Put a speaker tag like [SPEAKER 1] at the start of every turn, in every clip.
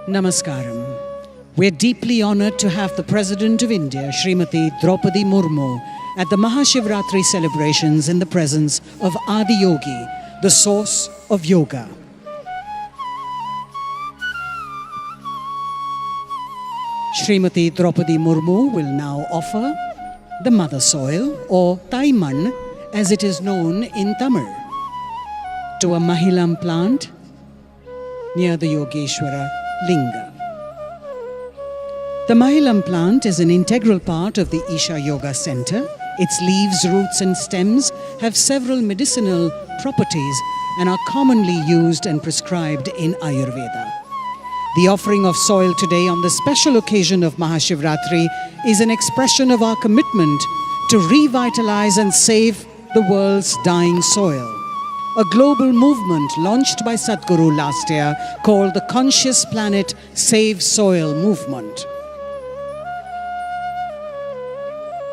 [SPEAKER 1] Namaskaram. We're deeply honored to have the President of India, Srimati Draupadi Murmu, at the MahaShivRatri celebrations in the presence of Adiyogi, the source of yoga. Srimati Draupadi Murmu will now offer the mother soil, or Taiman as it is known in Tamil, to a Mahilam plant near the Yogeshwara Linga. The Mahilam plant is an integral part of the Isha Yoga Center. Its leaves, roots and stems have several medicinal properties and are commonly used and prescribed in Ayurveda. The offering of soil today on the special occasion of MahaShivRatri is an expression of our commitment to revitalize and save the world's dying soil. A global movement launched by Sadhguru last year called the Conscious Planet Save Soil Movement.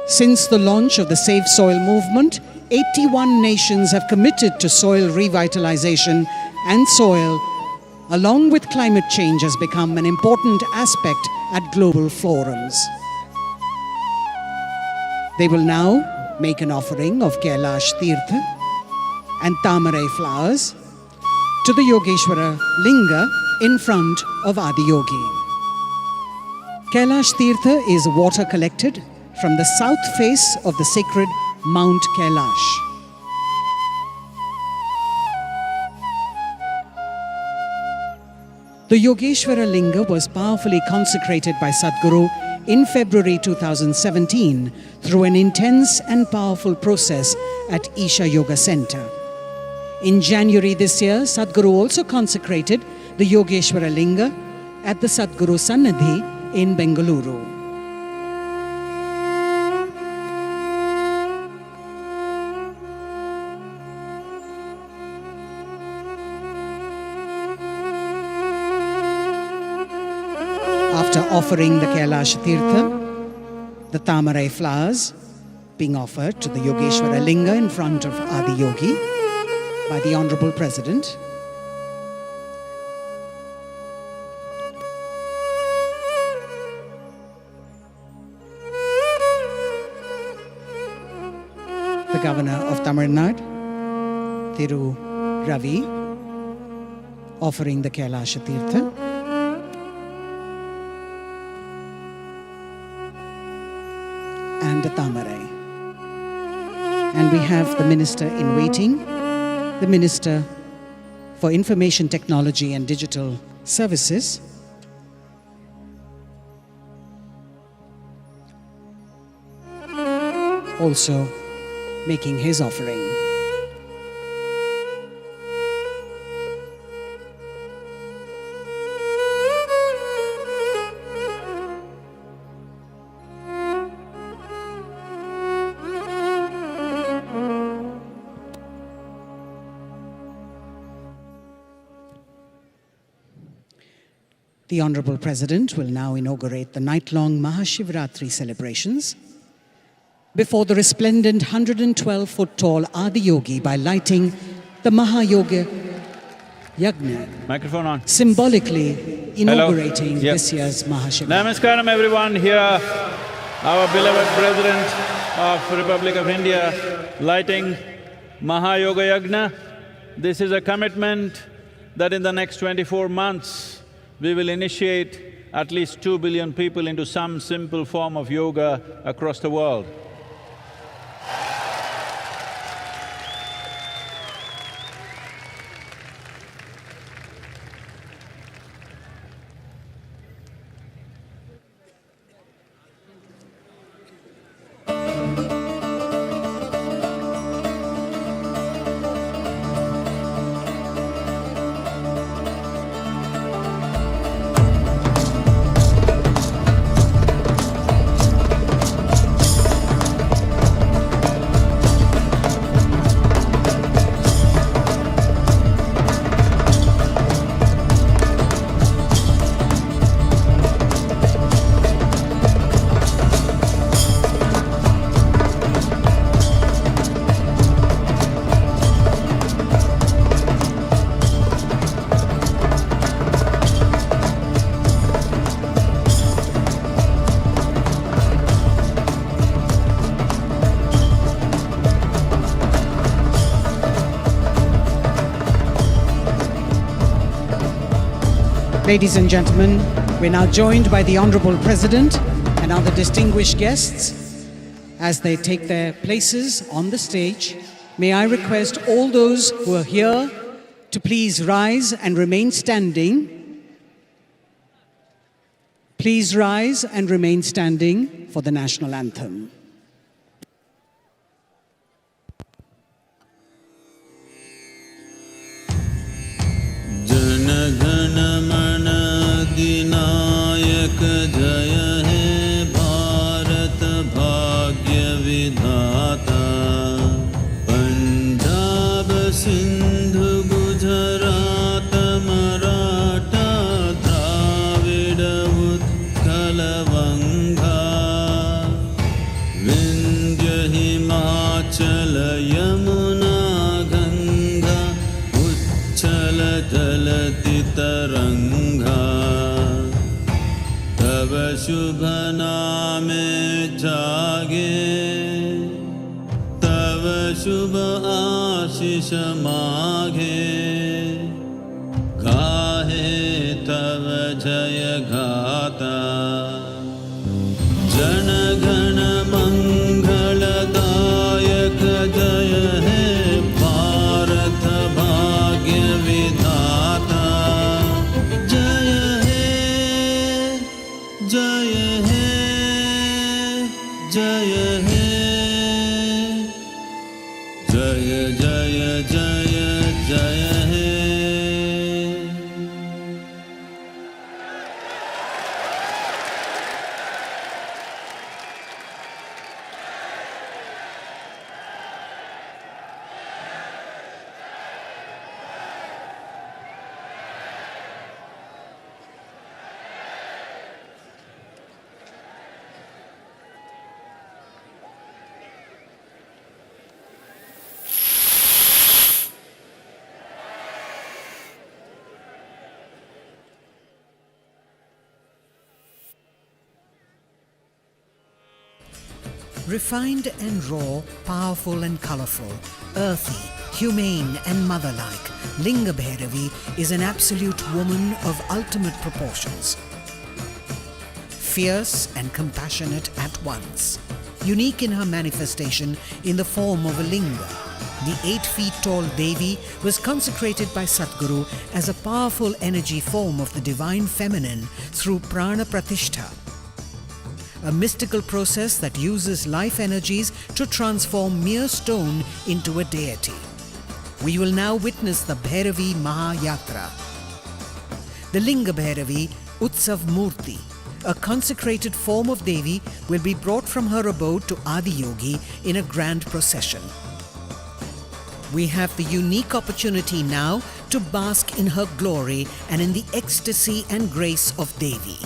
[SPEAKER 1] Since the launch of the Save Soil movement, 81 nations have committed to soil revitalization, and soil, along with climate change, has become an important aspect at global forums. They will now make an offering of Kailash Tirtha and Tamarai flowers to the Yogeshwara Linga in front of Adiyogi. Kailash Tirtha is water collected from the south face of the sacred Mount Kailash. The Yogeshwara Linga was powerfully consecrated by Sadhguru in February 2017 through an intense and powerful process at Isha Yoga Center. In January this year, Sadhguru also consecrated the Yogeshwara Linga at the Sadhguru Sannadhi in Bengaluru. After offering the Kailash Tirtha, the Tamarai flowers being offered to the Yogeshwara Linga in front of Adiyogi by the Honorable President, the Governor of Tamil Nadu, Thiru Ravi, offering the Kailash Tirtha, and the Tamarai. And we have the Minister in waiting, the Minister for Information Technology and Digital Services, also making his offering. The Honorable President will now inaugurate the night-long MahaShivRatri celebrations before the resplendent 112-foot-tall Adiyogi by lighting the Mahayoga Yagna,
[SPEAKER 2] Microphone on.
[SPEAKER 1] Symbolically inaugurating this year's MahaShivRatri.
[SPEAKER 2] Namaskaram everyone. Here our beloved President of Republic of India lighting Mahayoga Yagna. This is a commitment that in the next 24 months we will initiate at least 2 billion people into some simple form of yoga across the world.
[SPEAKER 1] Ladies and gentlemen, we're now joined by the Honorable President and other distinguished guests as they take their places on the stage. May I request all those who are here to please rise and remain standing. Please rise and remain standing for the national anthem.
[SPEAKER 3] Jana Gana मन अधिनायक जय हे भारत भाग्य विधाता पंजाब सिंधु गुजरात मराठा द्राविड उत्कल बंगा विंध्य हिमाचल यमुना गंगा उच्छल जलति तरंगा तब शुभ नामे जागे तब शुभ आशीष मागे गाहे तब जय गाता जन गण मंगलदायक जय हे भारत भाग्य विधाता जय हे जय हे जय हे जय जय जय जय हे
[SPEAKER 1] Refined and raw, powerful and colorful, earthy, humane and mother-like, Linga Bhairavi is an absolute woman of ultimate proportions. Fierce and compassionate at once. Unique in her manifestation in the form of a linga, the 8 feet tall Devi was consecrated by Satguru as a powerful energy form of the divine feminine through Prana Pratishtha, a mystical process that uses life energies to transform mere stone into a deity. We will now witness the Bhairavi Mahayatra. The Linga Bhairavi Utsav Murti, a consecrated form of Devi, will be brought from her abode to Adiyogi in a grand procession. We have the unique opportunity now to bask in her glory and in the ecstasy and grace of Devi.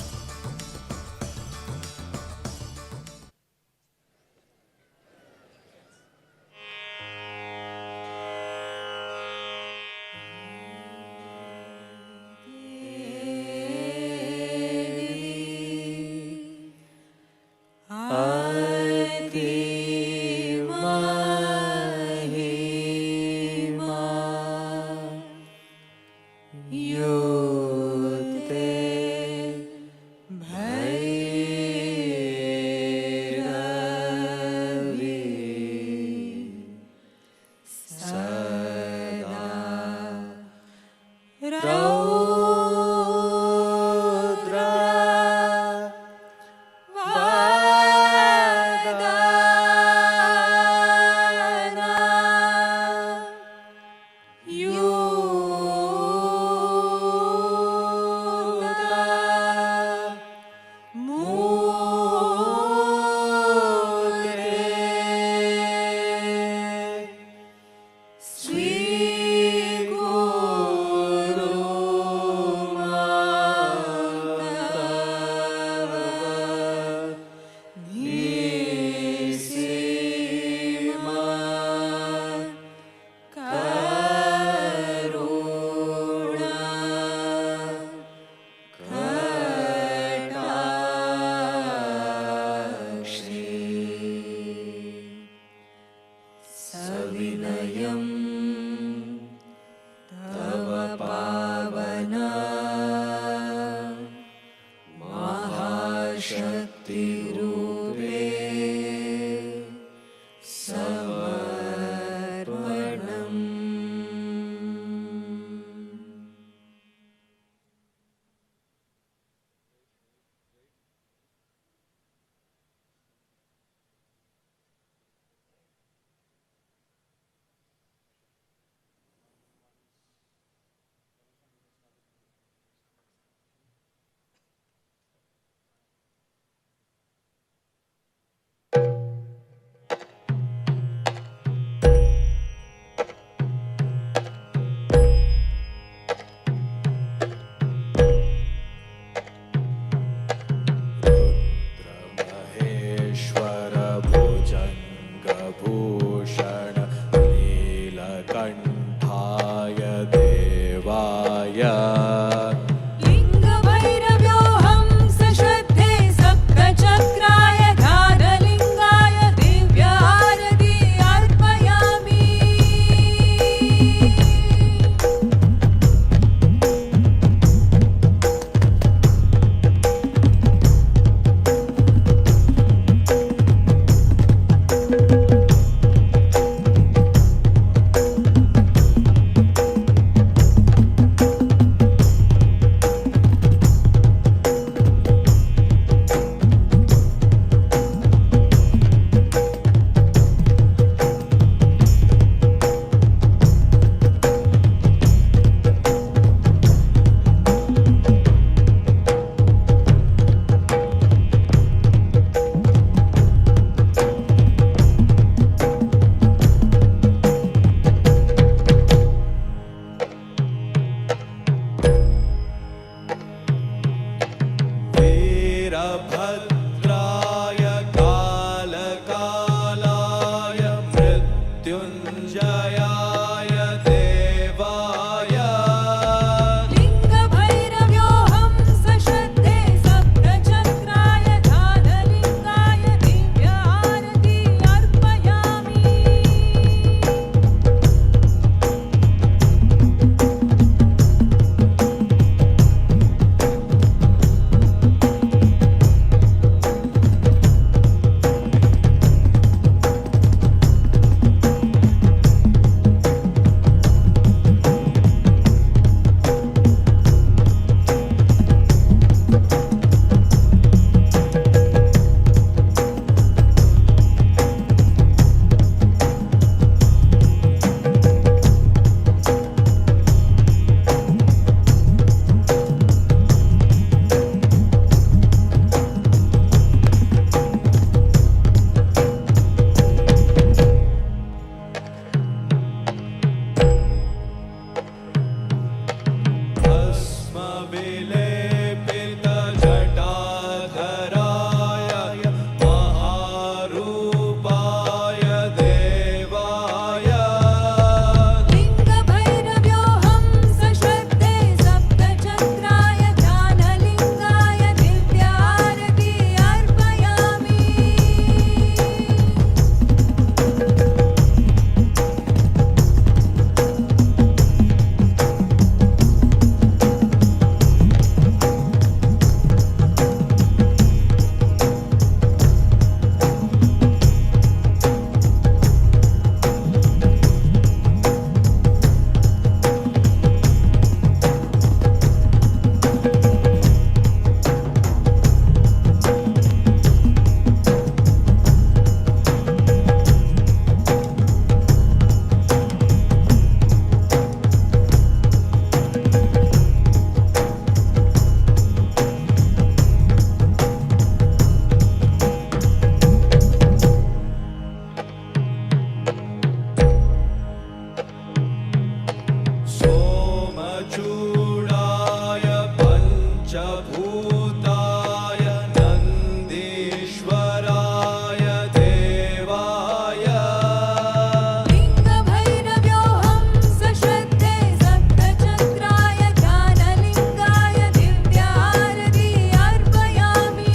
[SPEAKER 4] शक्तिरूपे समर्पणम्।
[SPEAKER 3] भुजङ्गभूषण नीलकण्ठाय देवाय
[SPEAKER 4] लिङ्गभैरव्योऽहं सश्रद्धे सप्तचक्राय घातलिङ्गाय दिव्यारति अर्पयामि।
[SPEAKER 3] वीरभद्राय कालकालाय मृत्युञ्जयाय देवाय
[SPEAKER 4] लिङ्गभैरव्योऽहं सश्रद्धे सप्तचक्राय घातलिङ्गाय दिव्यारति अर्पयामि।
[SPEAKER 3] भस्मविलेपितजटाधराय महारूपाय देवाय
[SPEAKER 4] लिङ्गभैरव्योऽहं सश्रद्धे सप्तचक्राय घातलिङ्गाय दिव्यारति अर्पयामि।
[SPEAKER 3] सोमचूडाय पञ्चभूताय नन्दीश्वराय देवाय
[SPEAKER 4] लिङ्गभैरव्योऽहं सश्रद्धे सप्तचक्राय घातलिङ्गाय दिव्यारति अर्पयामि।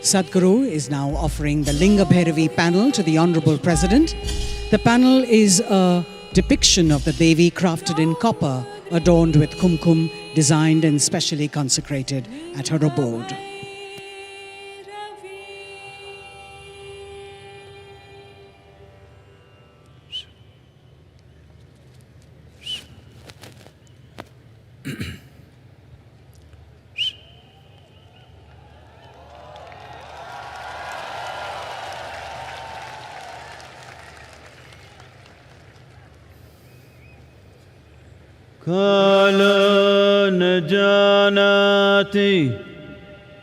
[SPEAKER 1] Sadhguru is now offering the Linga Bhairavi panel to the Honorable President. The panel is a depiction of the Devi crafted in copper, adorned with kumkum, designed and specially consecrated at her abode.
[SPEAKER 2] Kala na janati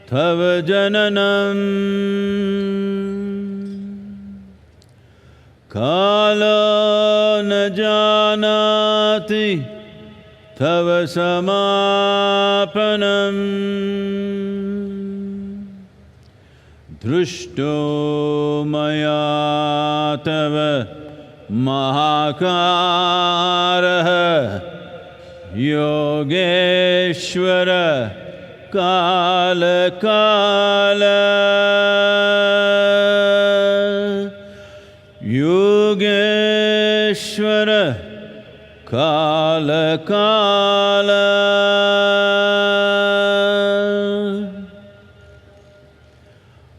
[SPEAKER 2] tava jananam Kala na janati tava samapanam Drushto maya tava mahakaraha Yogeshwara Kala Kala Yogeshwara Kala Kala.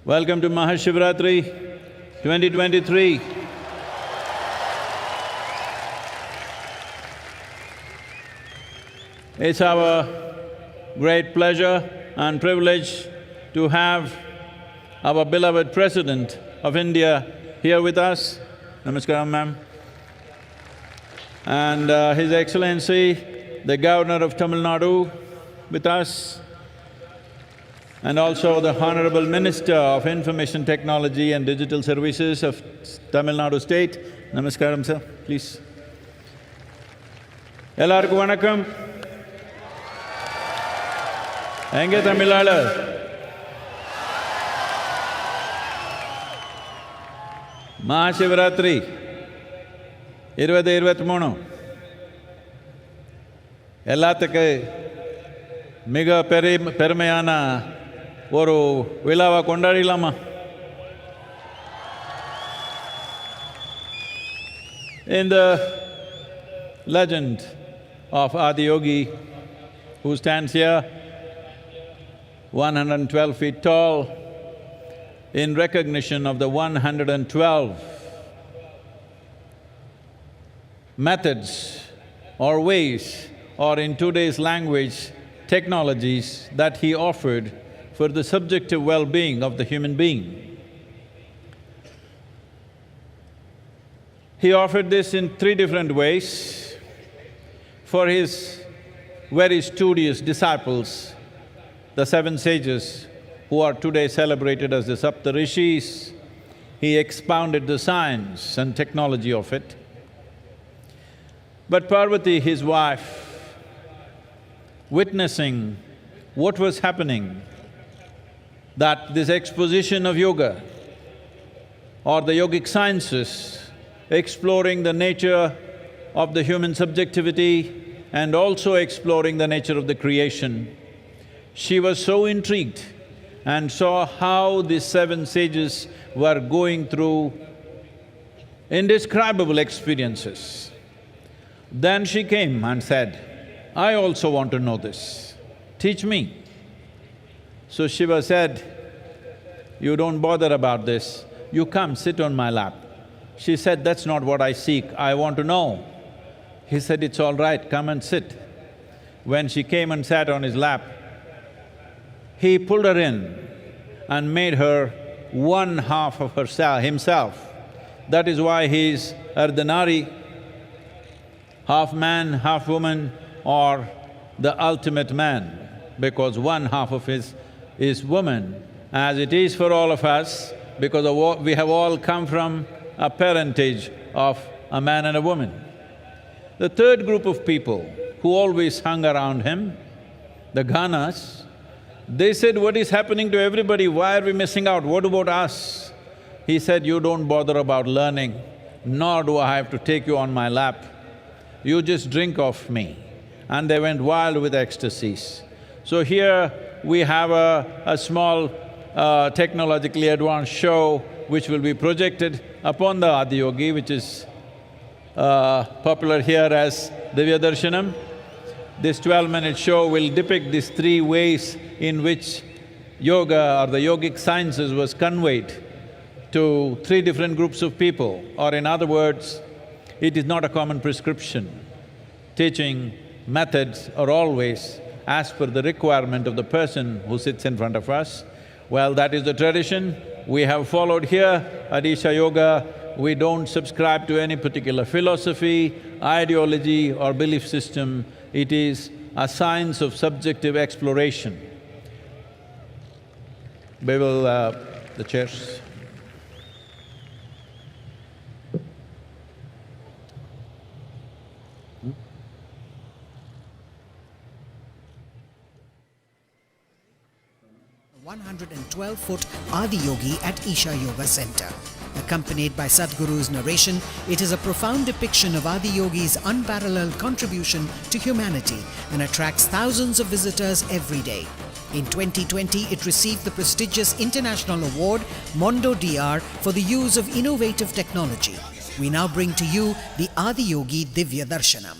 [SPEAKER 2] Welcome to MahaShivRatri 2023. It's our great pleasure and privilege to have our beloved President of India here with us. Namaskaram, ma'am. And His Excellency, the Governor of Tamil Nadu with us, and also the Honorable Minister of Information Technology and Digital Services of Tamil Nadu State. Namaskaram, sir, please. Ellarku vanakkam. Enge Tamilalar. MahaShivRatri 2023 எல்லாத்துக்கு மிக பெருமையான ஒரு விழாவை கொண்டாடிடலாமா? In the legend of Adiyogi, who stands here 112 feet tall, in recognition of the 112 methods or ways, or in today's language, technologies that he offered for the subjective well-being of the human being. He offered this in three different ways. For his very studious disciples, the seven sages who are today celebrated as the Saptarishis, he expounded the science and technology of it. But Parvati, his wife, witnessing what was happening, that this exposition of yoga or the yogic sciences, exploring the nature of the human subjectivity and also exploring the nature of the creation, she was so intrigued and saw how these seven sages were going through indescribable experiences. Then she came and said, "I also want to know this, teach me." So Shiva said, "You don't bother about this, you come sit on my lap." She said, "That's not what I seek, I want to know." He said, "It's all right, come and sit." When she came and sat on his lap, he pulled her in and made her one half of himself. That is why he's Ardhanari, half man, half woman, or the ultimate man, because one half of his is woman, as it is for all of us, because we have all come from a parentage of a man and a woman. The third group of people who always hung around him, the Ganas, they said, "What is happening to everybody? Why are we missing out? What about us?" He said, "You don't bother about learning, nor do I have to take you on my lap. You just drink of me." And they went wild with ecstasies. So here we have a small technologically advanced show which will be projected upon the Adiyogi, which is popular here as Divya Darshanam. This 12-minute show will depict these three ways in which yoga or the yogic sciences was conveyed to three different groups of people, or in other words, it is not a common prescription. Teaching methods are always as per the requirement of the person who sits in front of us. Well, that is the tradition we have followed here at Isha Yoga. We don't subscribe to any particular philosophy, ideology or belief system. It is a science of subjective exploration. We will… the chairs.
[SPEAKER 5] A 112-foot Adiyogi at Isha Yoga Center. Accompanied by Sadhguru's narration, it is a profound depiction of Adiyogi's unparalleled contribution to humanity and attracts thousands of visitors every day. In 2020, it received the prestigious international award Mondo DR for the use of innovative technology. We now bring to you the Adiyogi Divya Darshanam.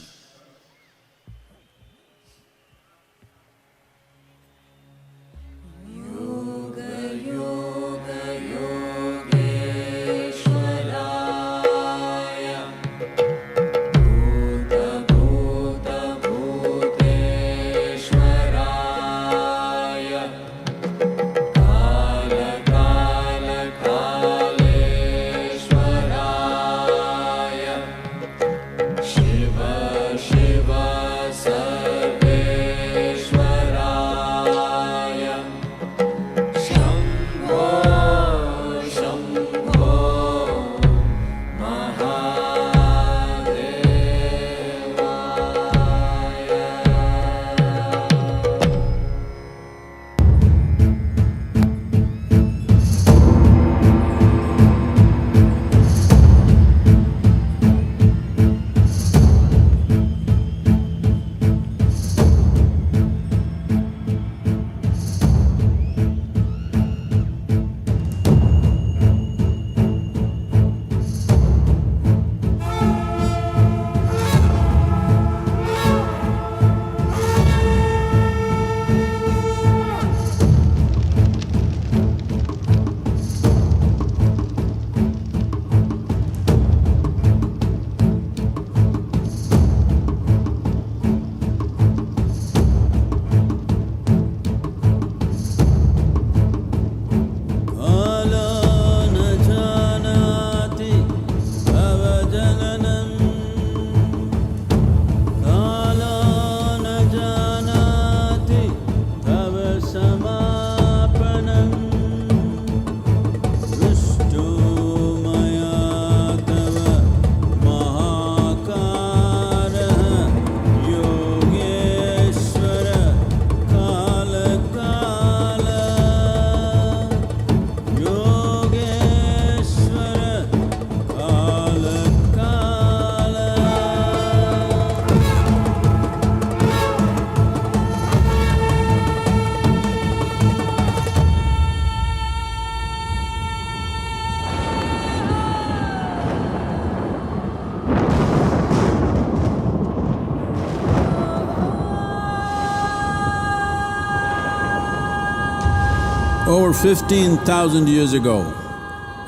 [SPEAKER 6] Over 15,000 years ago,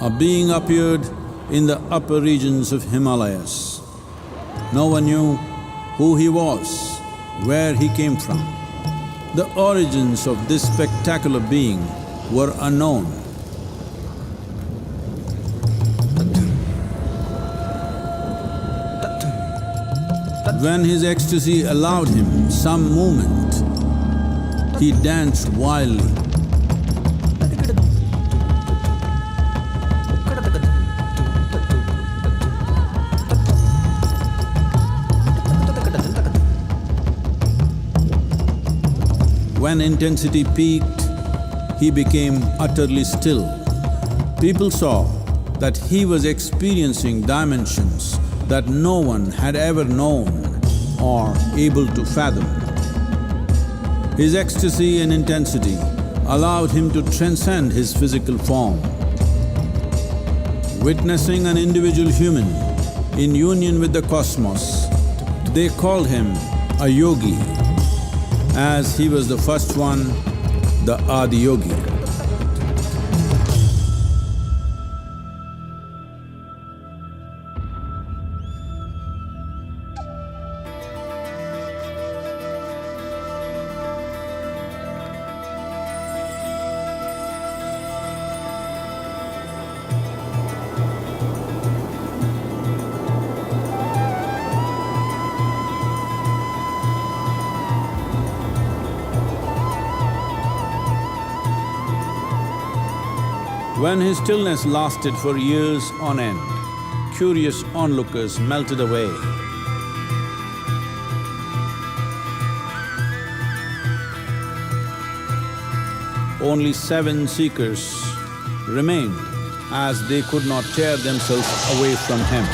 [SPEAKER 6] a being appeared in the upper regions of Himalayas. No one knew who he was, where he came from. The origins of this spectacular being were unknown. When his ecstasy allowed him some movement, he danced wildly. When intensity peaked, he became utterly still. People saw that he was experiencing dimensions that no one had ever known or able to fathom. His ecstasy and intensity allowed him to transcend his physical form. Witnessing an individual human in union with the cosmos, they called him a yogi, as he was the first one, the Adi Yogi. When his stillness lasted for years on end, curious onlookers melted away. Only 7 seekers remained, as they could not tear themselves away from him.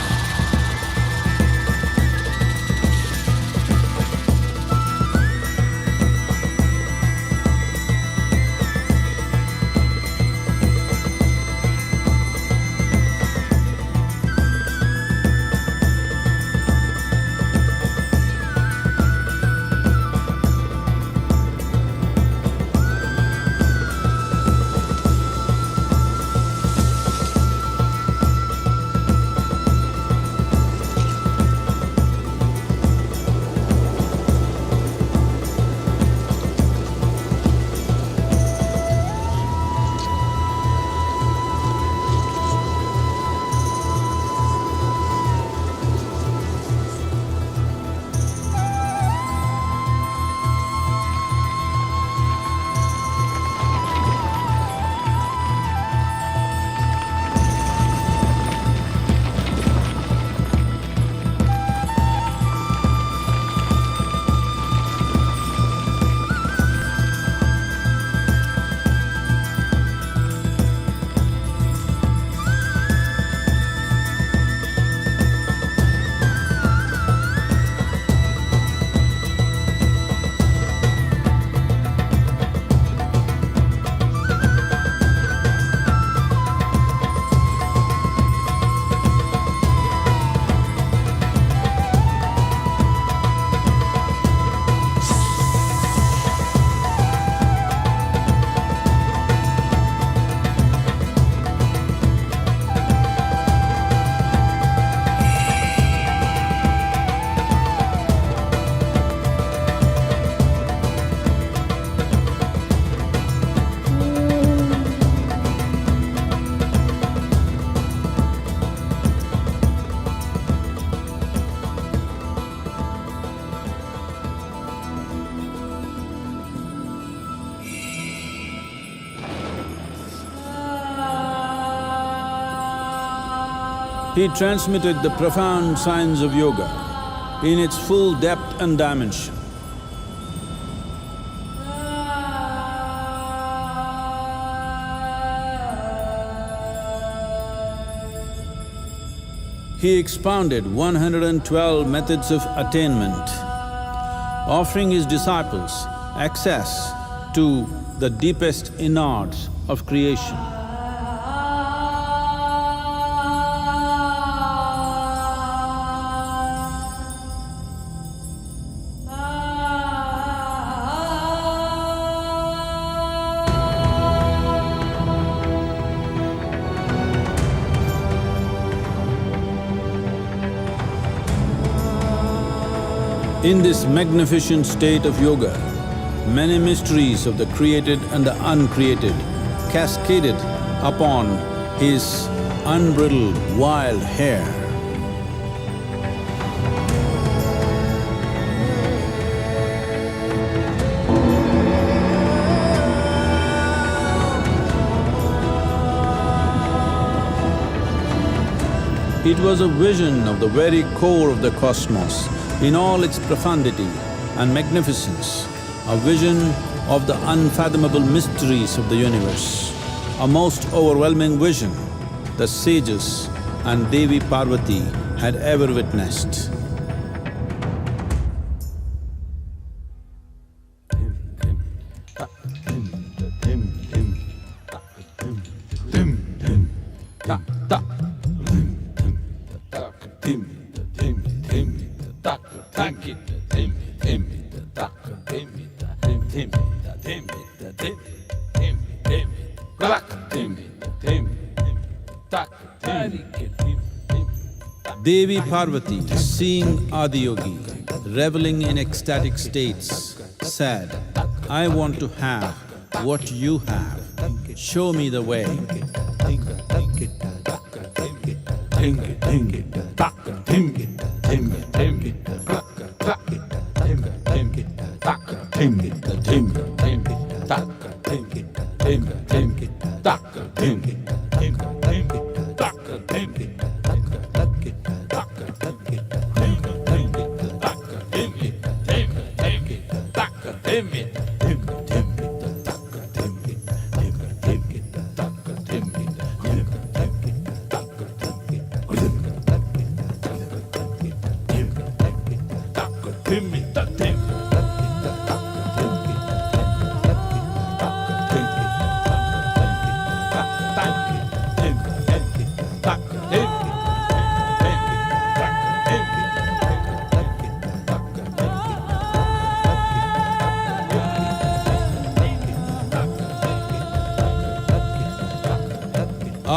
[SPEAKER 6] He transmitted the profound science of yoga in its full depth and dimension. He expounded 112 methods of attainment, offering his disciples access to the deepest innards of creation. In this magnificent state of yoga, many mysteries of the created and the uncreated cascaded upon his unbridled wild hair. It was a vision of the very core of the cosmos in all its profundity and magnificence, a vision of the unfathomable mysteries of the universe, a most overwhelming vision the sages and Devi Parvati had ever witnessed. Devi Parvati, seeing Adiyogi reveling in ecstatic states, said, "I want to have what you have. Show me the way."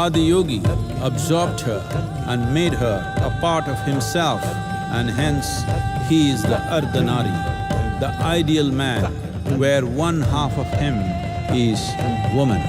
[SPEAKER 6] Adiyogi absorbed her and made her a part of himself, and hence he is the Ardhanari, the ideal man, where one half of him is woman.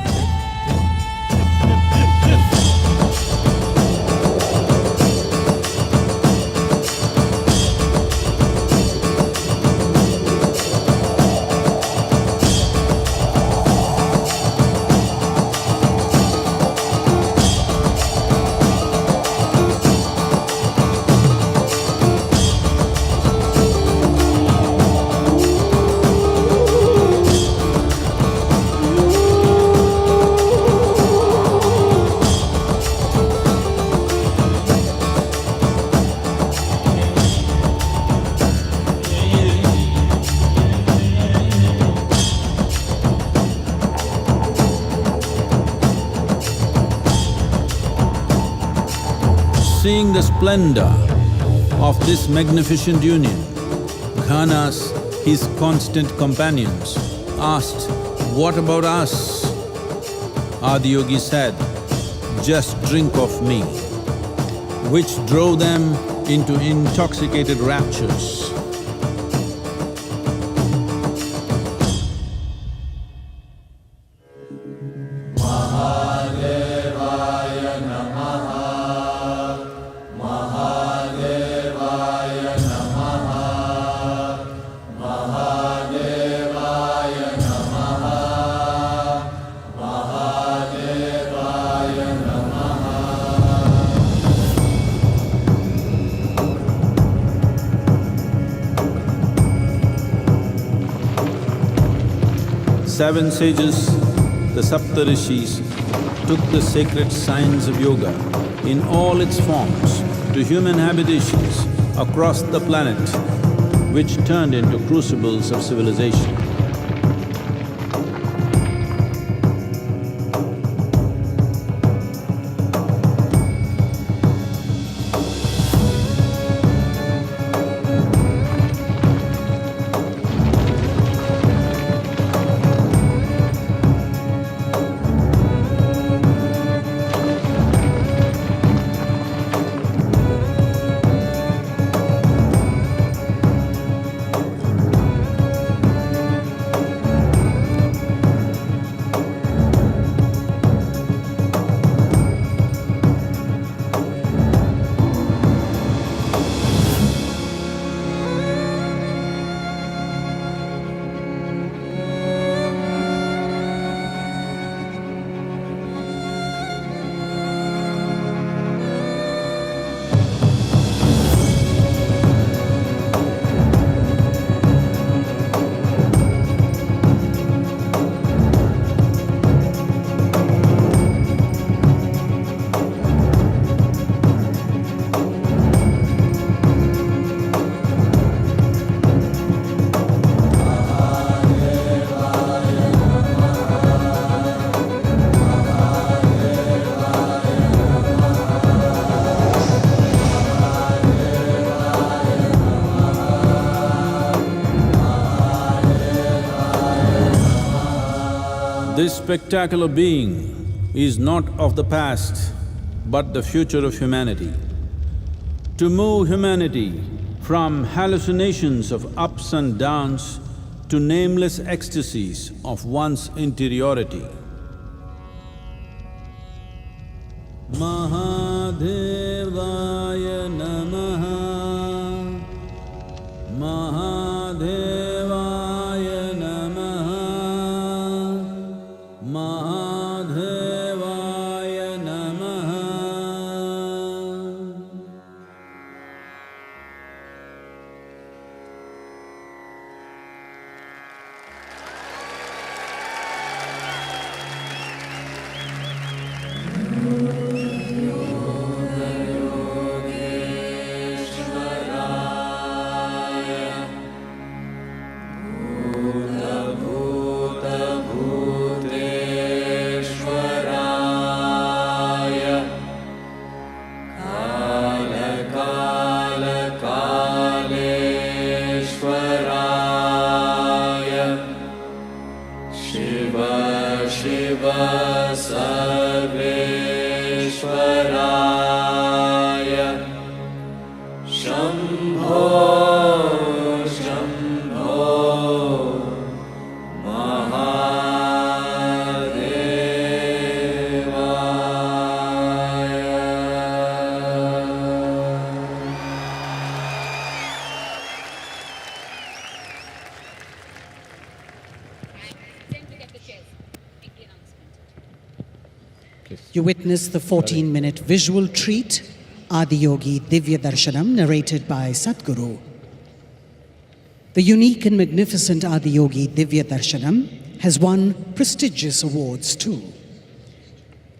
[SPEAKER 6] Seeing the splendor of this magnificent union, Ghanas, his constant companions, asked, "What about us?" Adiyogi said, "Just drink of me," which drove them into intoxicated raptures. Seven sages, the Saptarishis, took the sacred science of yoga in all its forms to human habitations across the planet, which turned into crucibles of civilization. This spectacular being is not of the past, but the future of humanity. To move humanity from hallucinations of ups and downs to nameless ecstasies of one's interiority. Mahadevaya Namaha, Mahadevaya Namaha, Mahadevaya Namaha.
[SPEAKER 1] You witnessed the 14-minute visual treat, Adiyogi Divya Darshanam, narrated by Sadhguru. The unique and magnificent Adiyogi Divya Darshanam has won prestigious awards too.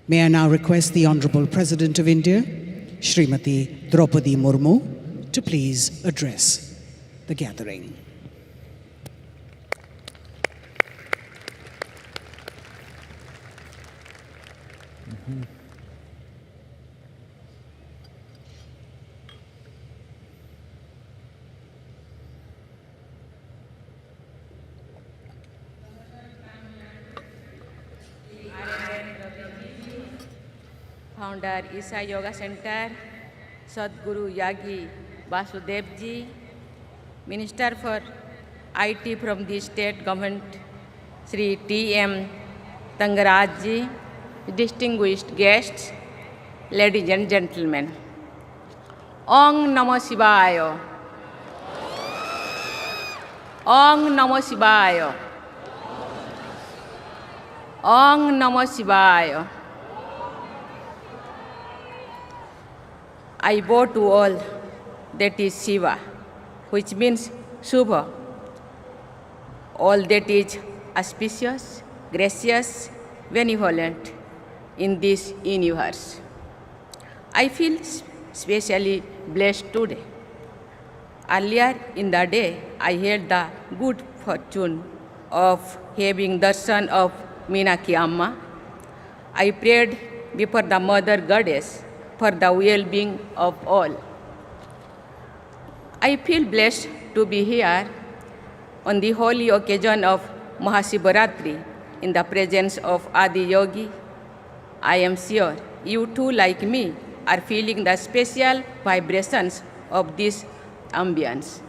[SPEAKER 1] May I now request the Honorable President of India, Srimati Draupadi Murmu, to please address the gathering.
[SPEAKER 7] Founder Isha Yoga Center, Sadhguru Yagi Vasudev Ji, Minister for IT from the state government, Sri T.M. Tangaraj Ji, distinguished guests, ladies and gentlemen. Om Namo Shivaya. Om Namo Shivaya. Om Namo Shivaya. I bow to all that is Shiva, which means Shubha, all that is auspicious, gracious, benevolent in this universe. I feel especially blessed today. Earlier in the day, I had the good fortune of having darshan of Meenakshi Amma. I prayed before the Mother Goddess for the well-being of all. I feel blessed to be here on the holy occasion of MahaShivRatri in the presence of Adi Yogi. I am sure you too, like me, are feeling the special vibrations of this ambience.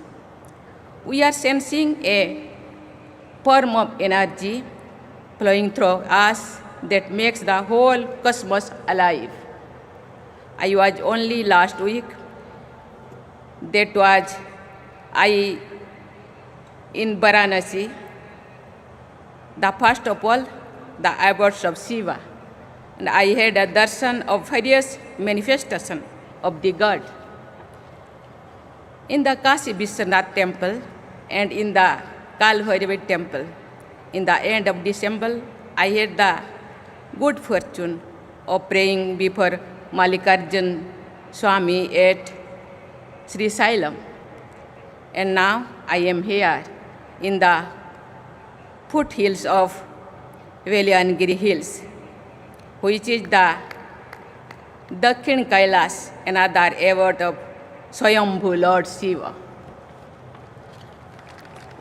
[SPEAKER 7] We are sensing a form of energy flowing through us that makes the whole cosmos alive. I was only last week, that was I in Varanasi, the first of all, the abodes of Shiva, and I had a darshan of various manifestations of the God. In the Kashi Vishwanath temple and in the Kalbhairavi temple, in the end of December, I had the good fortune of praying before Mallikarjun Swami at Sri Sailam. And now I am here in the foothills of Veliangiri Hills, which is the Dakhin Kailas, another abode of Swayambhu Lord Shiva.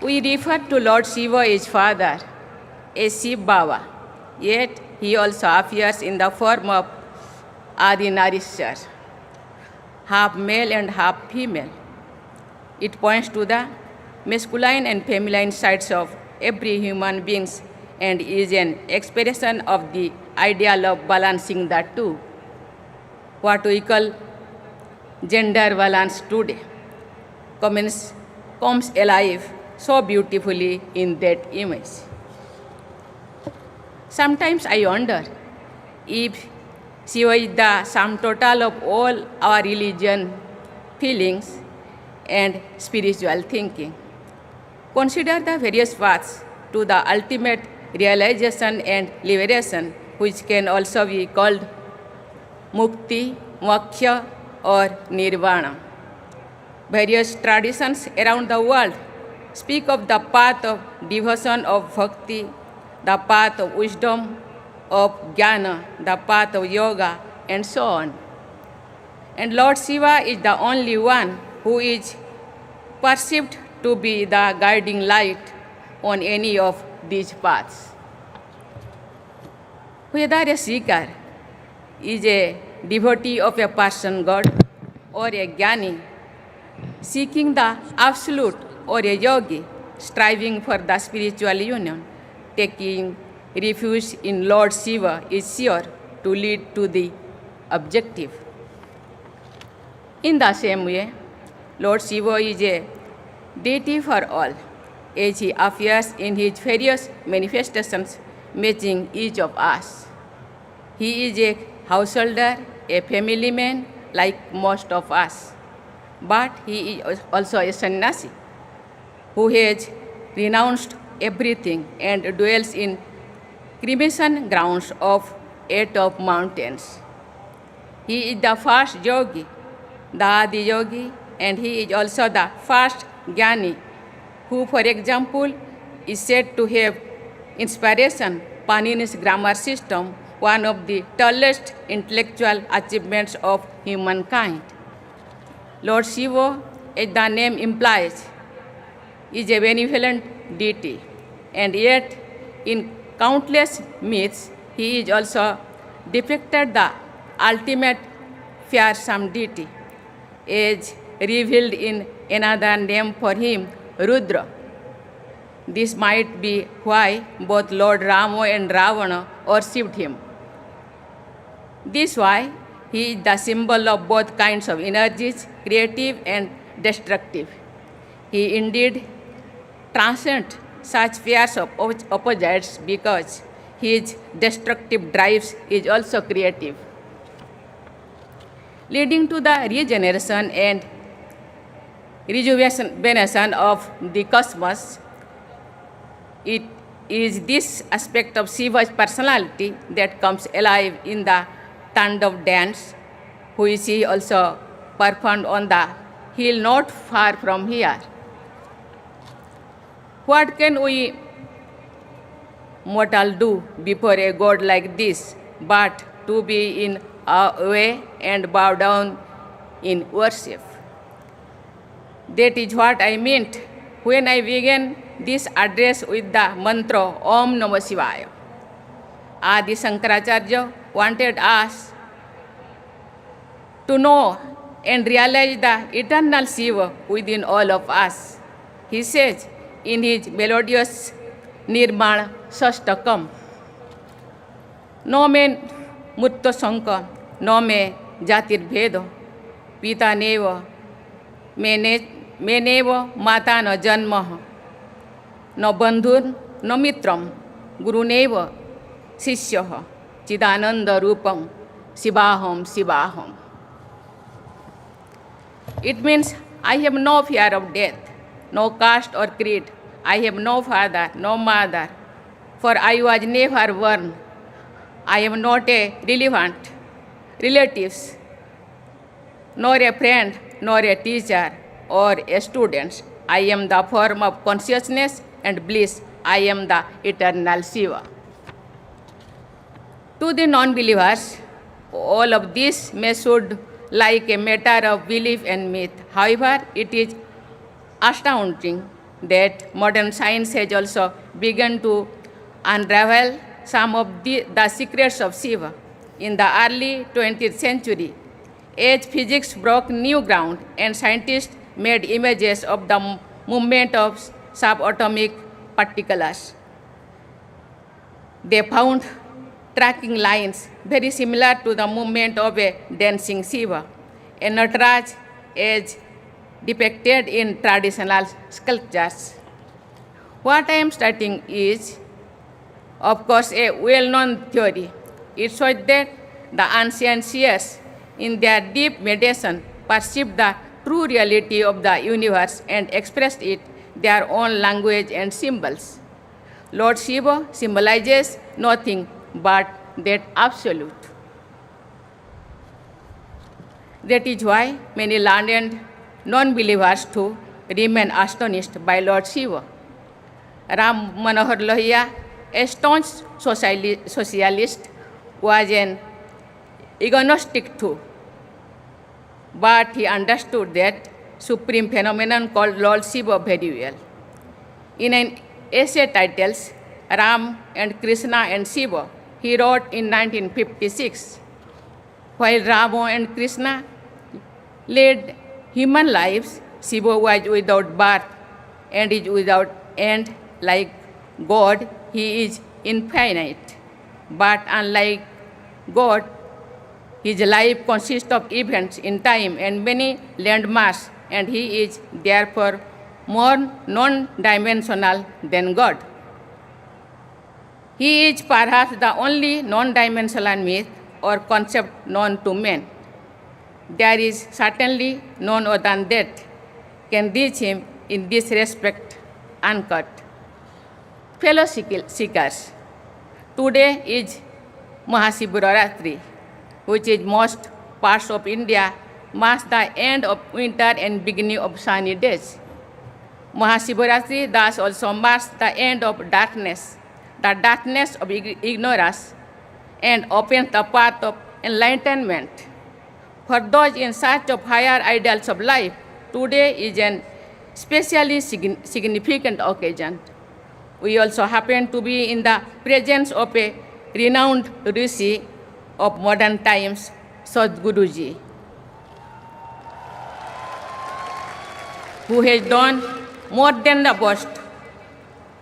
[SPEAKER 7] We refer to Lord Shiva as Father, as Shiv Baba, yet he also appears in the form of Adi Narishwar, half male and half female. It points to the masculine and feminine sides of every human being and is an expression of the ideal of balancing the two, what we call gender balance today, comes alive so beautifully in that image. Sometimes I wonder if Shiva is the sum total of all our religion, feelings, and spiritual thinking. Consider the various paths to the ultimate realization and liberation, which can also be called mukti, moksha, or nirvana. Various traditions around the world speak of the path of devotion of bhakti, the path of wisdom, of jnana, the path of yoga, and so on. And Lord Shiva is the only one who is perceived to be the guiding light on any of these paths. Whether a seeker is a devotee of a person God or a jnani seeking the absolute or a yogi striving for the spiritual union, taking refuge in Lord Shiva is sure to lead to the objective. In the same way, Lord Shiva is a deity for all, as he appears in his various manifestations matching each of us. He is a householder, a family man like most of us, but he is also a sannyasi who has renounced everything and dwells in cremation grounds of 8 of mountains. He is the first yogi, the Adi yogi, and he is also the first jnani who, for example, is said to have inspiration Panini's grammar system, one of the tallest intellectual achievements of humankind. Lord Shiva, as the name implies, is a benevolent deity, and yet in countless myths, he is also depicted the ultimate fearsome deity, as revealed in another name for him, Rudra. This might be why both Lord Rama and Ravana worshipped him. This is why he is the symbol of both kinds of energies, creative and destructive. He indeed transcends such fears of opposites because his destructive drives is also creative, leading to the regeneration and rejuvenation of the cosmos. It is this aspect of Shiva's personality that comes alive in the Tandav dance, which he also performed on the hill not far from here. What can we mortal do before a god like this but to be in awe and bow down in worship? That is what I meant when I began this address with the mantra Om Namah Shivaya. Adi Shankaracharya wanted us to know and realize the eternal Shiva within all of us. He says in his melodious Nirmana Shastakam, No me mutta sanka, no me jatir bhedo, pita neva, menevo mata no janma, no bandhur, no mitram, guruneva, sishyaha, chidananda rupam, shivaham, shivaham. It means I have no fear of death, no caste or creed. I have no father, no mother, for I was never born. I am not a relevant relatives, nor a friend, nor a teacher, or a student. I am the form of consciousness and bliss. I am the eternal Shiva. To the non-believers, all of this may sound like a matter of belief and myth. However, it is astounding that modern science has also begun to unravel some of the secrets of Shiva. In the early 20th century, as physics broke new ground and scientists made images of the movement of subatomic particles, they found tracking lines very similar to the movement of a dancing Shiva, a Nataraj as depicted in traditional sculptures. What I am stating is, of course, a well-known theory. It shows that the ancient seers, in their deep meditation, perceived the true reality of the universe and expressed it their own language and symbols. Lord Shiva symbolizes nothing but that absolute. That is why many learned non-believers too remain astonished by Lord Shiva. Ram Manohar Lohia, a staunch socialist, was an agnostic too, but he understood that supreme phenomenon called Lord Shiva very well. In an essay titled Ram and Krishna and Shiva, he wrote in 1956, while Rama and Krishna led human lives, Shiva was without birth and is without end. Like God, he is infinite. But unlike God, his life consists of events in time and many landmarks, and he is therefore more non-dimensional than God. He is perhaps the only non-dimensional myth or concept known to men. There is certainly none other than that can reach him in this respect uncut. Fellow seekers, today is MahaShivRatri, which in most parts of India marks the end of winter and beginning of sunny days. MahaShivRatri thus also marks the end of darkness, the darkness of ignorance, and opens the path of enlightenment. For those in search of higher ideals of life, today is an especially significant occasion. We also happen to be in the presence of a renowned rishi of modern times, Sadhguruji, who has done more than the best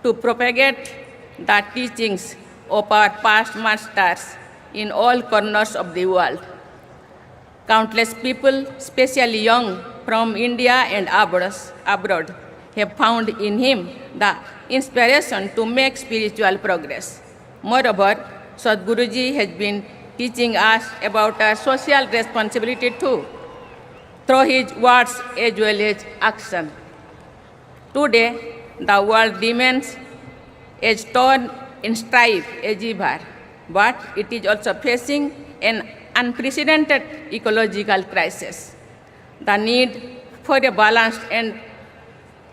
[SPEAKER 7] to propagate the teachings of our past masters in all corners of the world. Countless people, especially young from India and abroad, have found in him the inspiration to make spiritual progress. Moreover, Sadhguruji has been teaching us about our social responsibility too, through his words as well as action. Today, the world remains as torn in strife as ever, but it is also facing an unprecedented ecological crisis. The need for a balanced and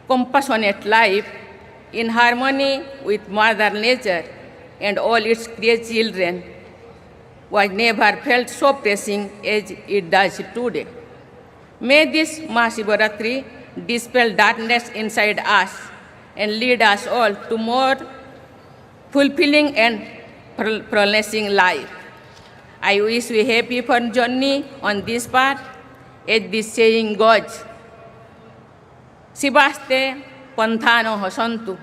[SPEAKER 7] compassionate life in harmony with Mother Nature and all its created children was never felt so pressing as it does today. May this MahaShivRatri dispel darkness inside us and lead us all to more fulfilling and flourishing life. I wish we happy fun journey on this path, as this saying goes, Shivaste Panthano Hosantu.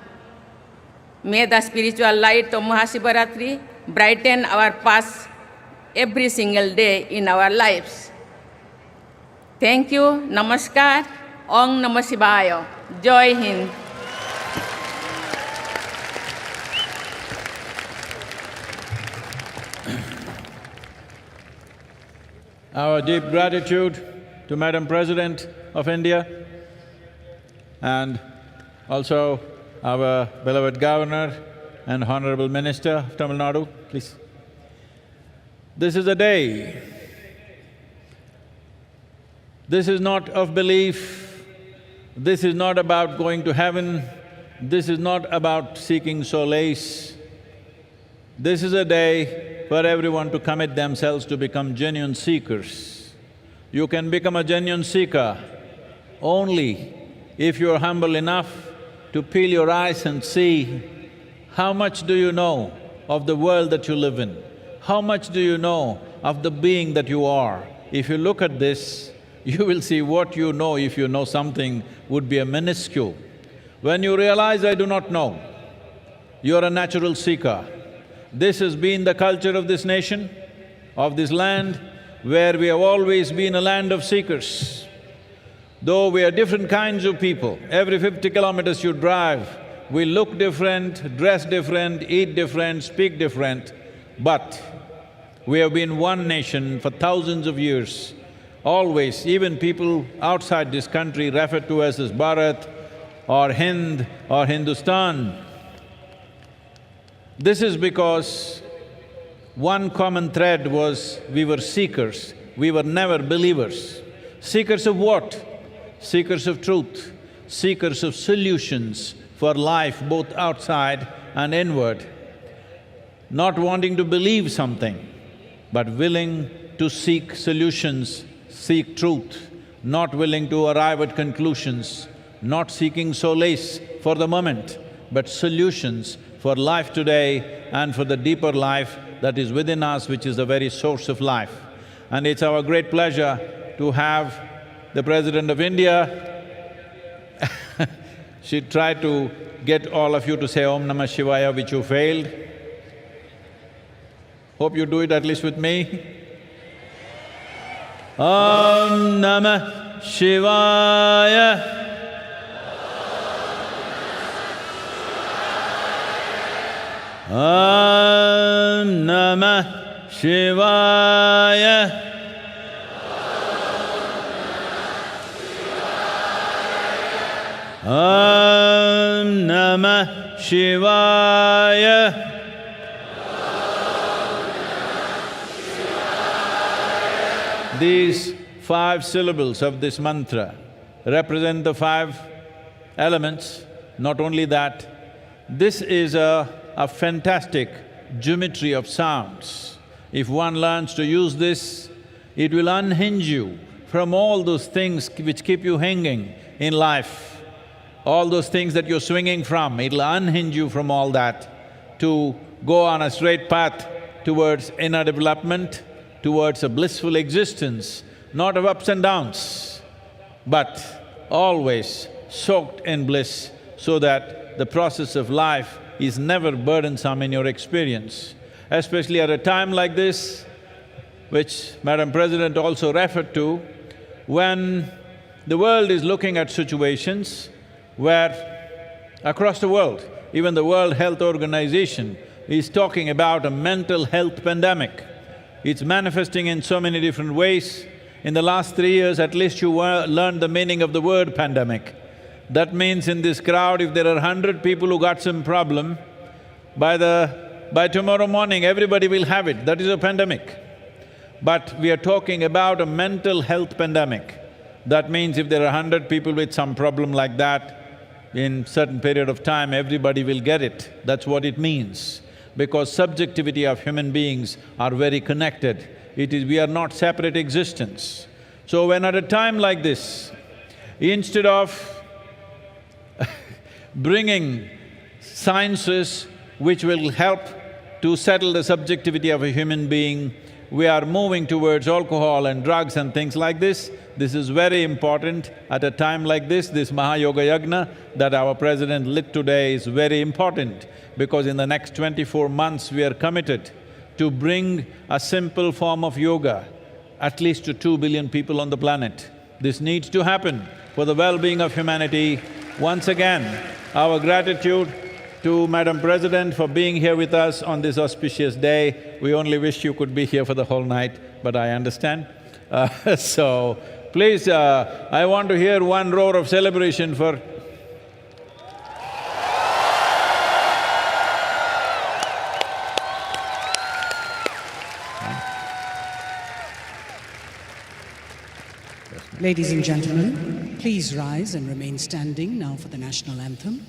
[SPEAKER 7] May the spiritual light of MahaShivRatri brighten our paths every single day in our lives. Thank you, Namaskar, Om Namah Shivaya, Jai Hind.
[SPEAKER 2] Our deep gratitude to Madam President of India and also our beloved Governor and Honorable Minister of Tamil Nadu, please. This is a day. This is not of belief, this is not about going to heaven, this is not about seeking solace. This is a day for everyone to commit themselves to become genuine seekers. You can become a genuine seeker only if you are humble enough to peel your eyes and see how much do you know of the world that you live in? How much do you know of the being that you are? If you look at this, you will see what you know, if you know something, would be a minuscule. When you realize, I do not know, you're a natural seeker. This has been the culture of this nation, of this land, where we have always been a land of seekers. Though we are different kinds of people, every 50 kilometers you drive, we look different, dress different, eat different, speak different, but we have been one nation for thousands of years. Always, even people outside this country refer to us as Bharat or Hind or Hindustan. This is because one common thread was we were seekers, we were never believers. Seekers of what? Seekers of truth, seekers of solutions for life both outside and inward. Not wanting to believe something, but willing to seek solutions, seek truth, not willing to arrive at conclusions, not seeking solace for the moment, but solutions for life today and for the deeper life that is within us, which is the very source of life. And it's our great pleasure to have the President of India. She tried to get all of you to say Om Namah Shivaya, which you failed. Hope you do it at least with me. Om Namah Shivaya. Om Namah Shivaya. Om Namah Shivaya. These 5 syllables of this mantra represent the 5 elements. Not only that, this is a fantastic geometry of sounds. If one learns to use this, it will unhinge you from all those things which keep you hanging in life. All those things that you're swinging from, it'll unhinge you from all that to go on a straight path towards inner development, towards a blissful existence, not of ups and downs, but always soaked in bliss, so that the process of life is never burdensome in your experience. Especially at a time like this, which Madam President also referred to, when the world is looking at situations where across the world, even the World Health Organization is talking about a mental health pandemic. It's manifesting in so many different ways. In the last 3 years, at least you learned the meaning of the word pandemic. That means in this crowd, if there are 100 people who got some problem, by tomorrow morning, everybody will have it. That is a pandemic. But we are talking about a mental health pandemic. That means if there are 100 people with some problem like that, in certain period of time, everybody will get it. That's what it means. Because subjectivity of human beings are very connected. We are not separate existence. So when at a time like this, instead of bringing sciences which will help to settle the subjectivity of a human being, we are moving towards alcohol and drugs and things like this. This is very important at a time like this Mahayoga Yagna that our President lit today is very important, because in the next 24 months we are committed to bring a simple form of yoga at least to 2 billion people on the planet. This needs to happen for the well-being of humanity. Once again, our gratitude to Madam President for being here with us on this auspicious day. We only wish you could be here for the whole night, but I understand. So, please, I want to hear one roar of celebration for…
[SPEAKER 1] Ladies and gentlemen, please rise and remain standing now for the national anthem.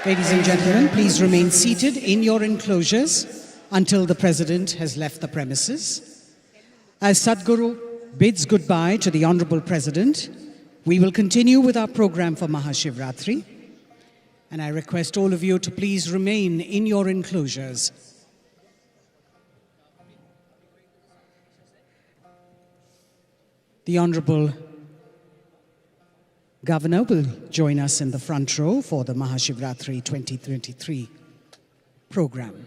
[SPEAKER 1] Ladies and gentlemen, please remain seated in your enclosures until the President has left the premises. As Sadhguru bids goodbye to the Honorable President, we will continue with our program for MahaShivRatri. And I request all of you to please remain in your enclosures. The Honorable Governor will join us in the front row for the MahaShivRatri 2023 program.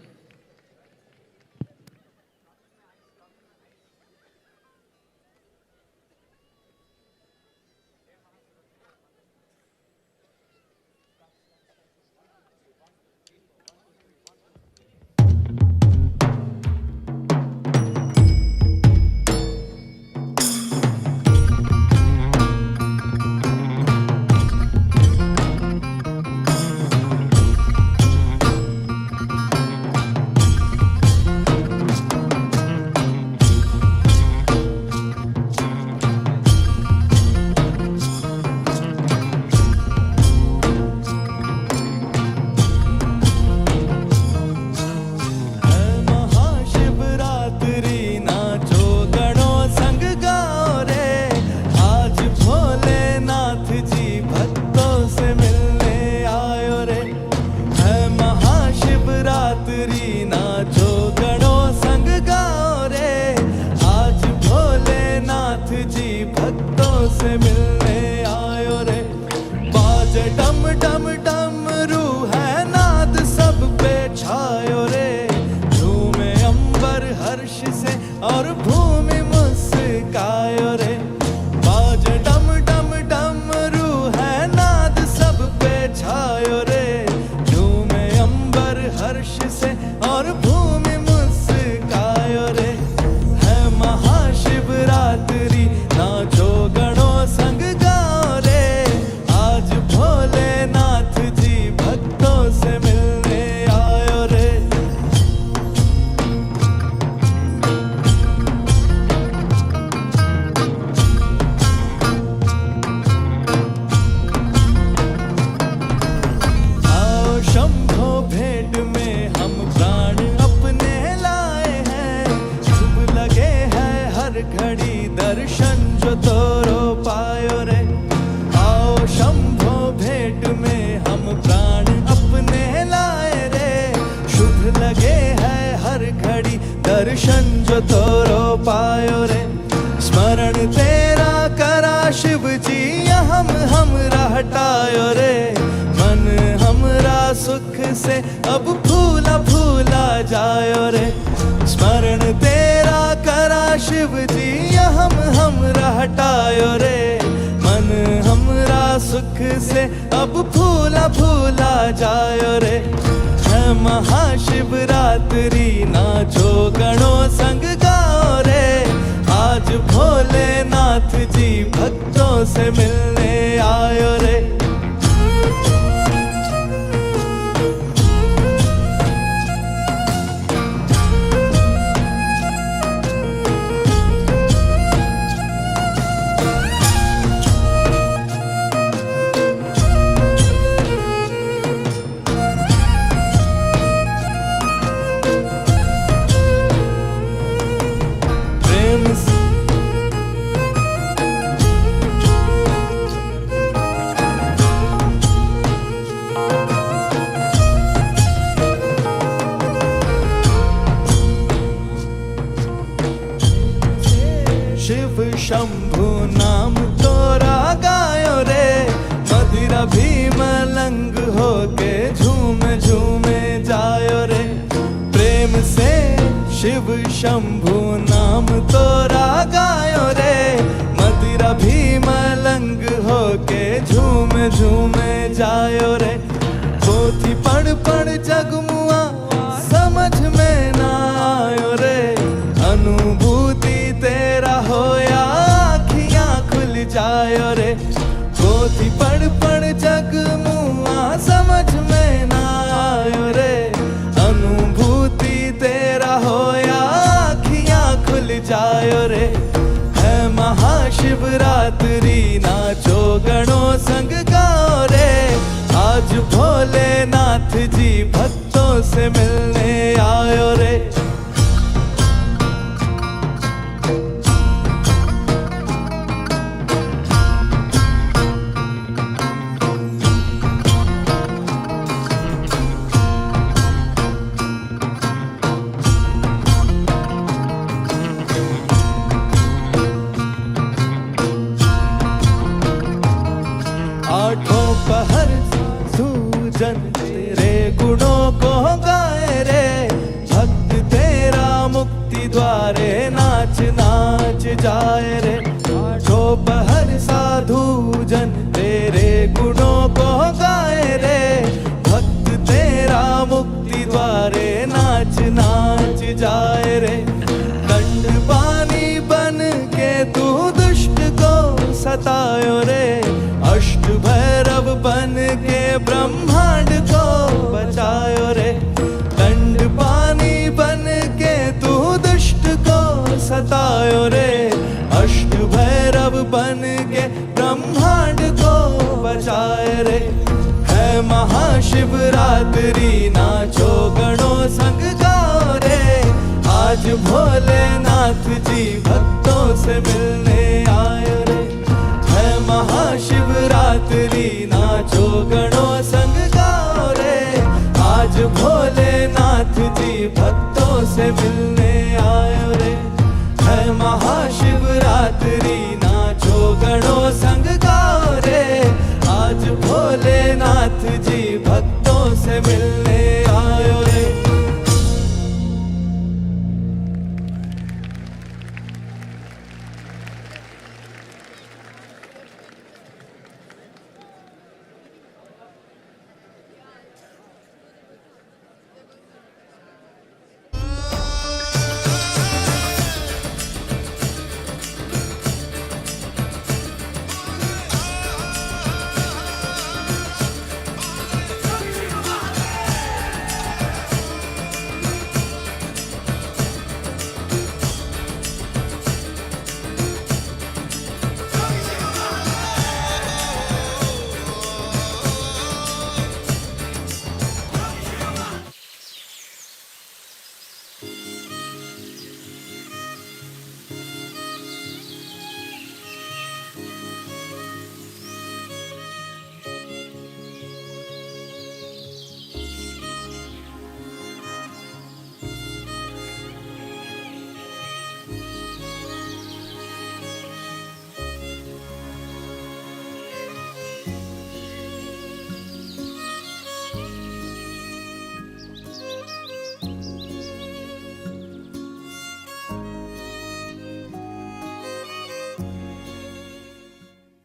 [SPEAKER 3] दर्शन जो तोरो पायो रे, स्मरण तेरा करा शिव जी हमरा हटायो रे। मन हमरा सुख से अब फूला फूला जायो रे, स्मरण तेरा करा शिव जी हमरा हटायो रे। मन हमरा सुख से अब फूला फूला जायो रे। महाशिवरात्रि नाचो गणो संग गाओ रे, आज भोलेनाथ जी भक्तों से मिलने आयो रे। शिव शंभु नाम तोरा गायो रे, मदिरा भी मलंग होके झूम झूमे जायो रे। प्रेम से शिव शंभु नाम तोरा गायो रे, मदिरा भी मलंग होके झूम झूमे जायो रे। पोथी पढ़ पढ़ जगमुआ समझ में ना आयो रे, अनुभूति तेरा होया आँखियाँ खुल जायो रे। पोथी पढ़ पढ़ जगमुआ समझ में ना आयो रे, अनुभूति तेरा होया आँखियाँ खुल जायो रे। है महाशिवरात्रि नाचो गणों संग गाओ रे, आज भोलेनाथ से मिलने आयो रे। आठों पहर सूजन तेरे गुणों को गाए रे, भक्त तेरा मुक्ति द्वारे नाच नाच जाए रे। आठों पहर साधु जन तेरे गुणों को गाए रे, भक्त तेरा मुक्ति द्वारे नाच नाच जाए रे। दंड पानी बन के तू दुष्ट को सतायो रे, अष्ट भैरव बन के ब्रह्मांड को बचायो रे। दंड पानी बन के तू दुष्ट को सतायो रे, अष्ट भैरव बन के ब्रह्मांड को बचाए रे। है महाशिवरात्रि नाचो गणों संग गाओ रे, आज भोलेनाथ जी भक्तों से मिलने आए रे। है महाशिवरात्रि नाचो गणों संग गाओ रे, आज भोलेनाथ जी भक्तों से मिलने आयो रे। है महाशिवरात्रि नाचो गणों संग गाओ रे, आज भोलेनाथ जी भक्तों से मिलने आयो रे।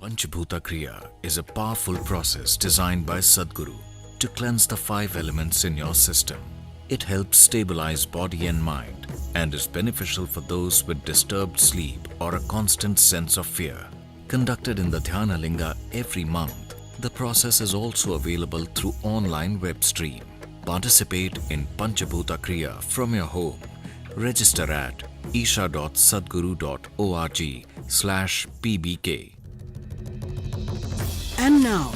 [SPEAKER 8] Panchabhuta Kriya is a powerful process designed by Sadguru to cleanse the 5 elements in your system. It helps stabilize body and mind and is beneficial for those with disturbed sleep or a constant sense of fear. Conducted in the Dhyana Linga every month, the process is also available through online web stream. Participate in Panchabhuta Kriya from your home. Register at isha.sadguru.org/pbk.
[SPEAKER 5] And now,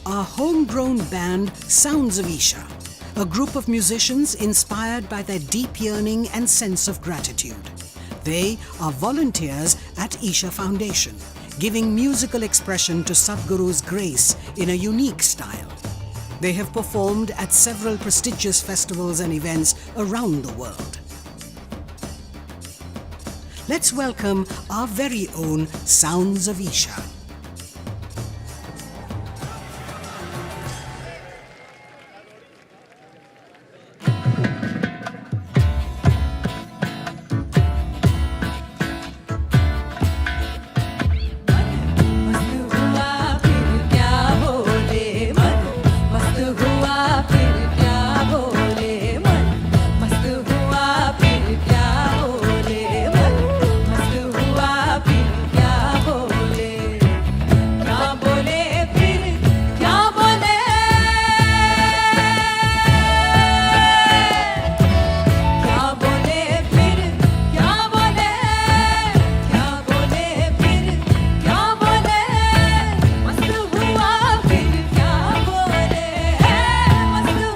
[SPEAKER 5] our homegrown band Sounds of Isha, a group of musicians inspired by their deep yearning and sense of gratitude. They are volunteers at Isha Foundation, giving musical expression to Sadhguru's grace in a unique style. They have performed at several prestigious festivals and events around the world. Let's welcome our very own Sounds of Isha.
[SPEAKER 4] मस्त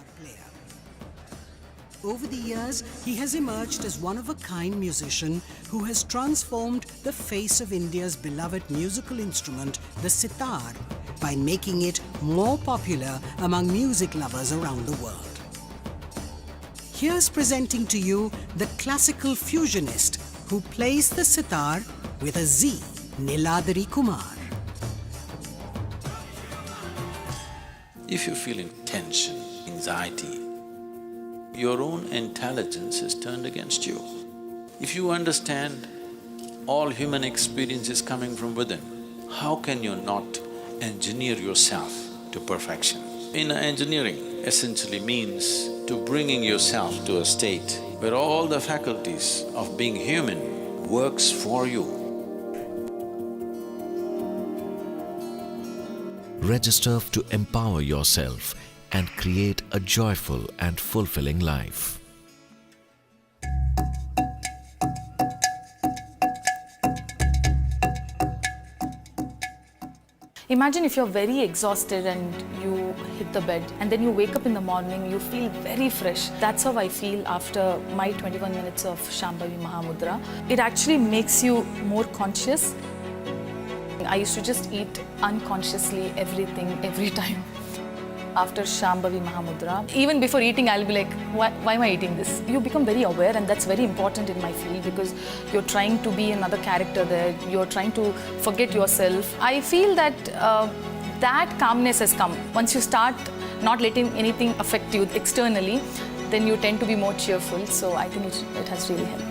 [SPEAKER 5] sitar player. Over the years, he has emerged as one-of-a-kind musician who has transformed the face of India's beloved musical instrument, the sitar, by making it more popular among music lovers around the world. Here's presenting to you the classical fusionist who plays the sitar with a Z, Niladri Kumar.
[SPEAKER 6] If you're feeling tension, anxiety, your own intelligence is turned against you. If you understand all human experience is coming from within, how can you not engineer yourself to perfection? Inner engineering essentially means to bringing yourself to a state where all the faculties of being human works for you.
[SPEAKER 8] Register to empower yourself and create a joyful and fulfilling life.
[SPEAKER 9] Imagine if you're very exhausted and you hit the bed and then you wake up in the morning, you feel very fresh. That's how I feel after my 21 minutes of Shambhavi Mahamudra. It actually makes you more conscious. I used to just eat unconsciously everything, every time. After Shambhavi Mahamudra, even before eating, I'll be like, why am I eating this? You become very aware, and that's very important in my field because you're trying to be another character there. You're trying to forget yourself. I feel that that calmness has come. Once you start not letting anything affect you externally, then you tend to be more cheerful. So I think it has really helped.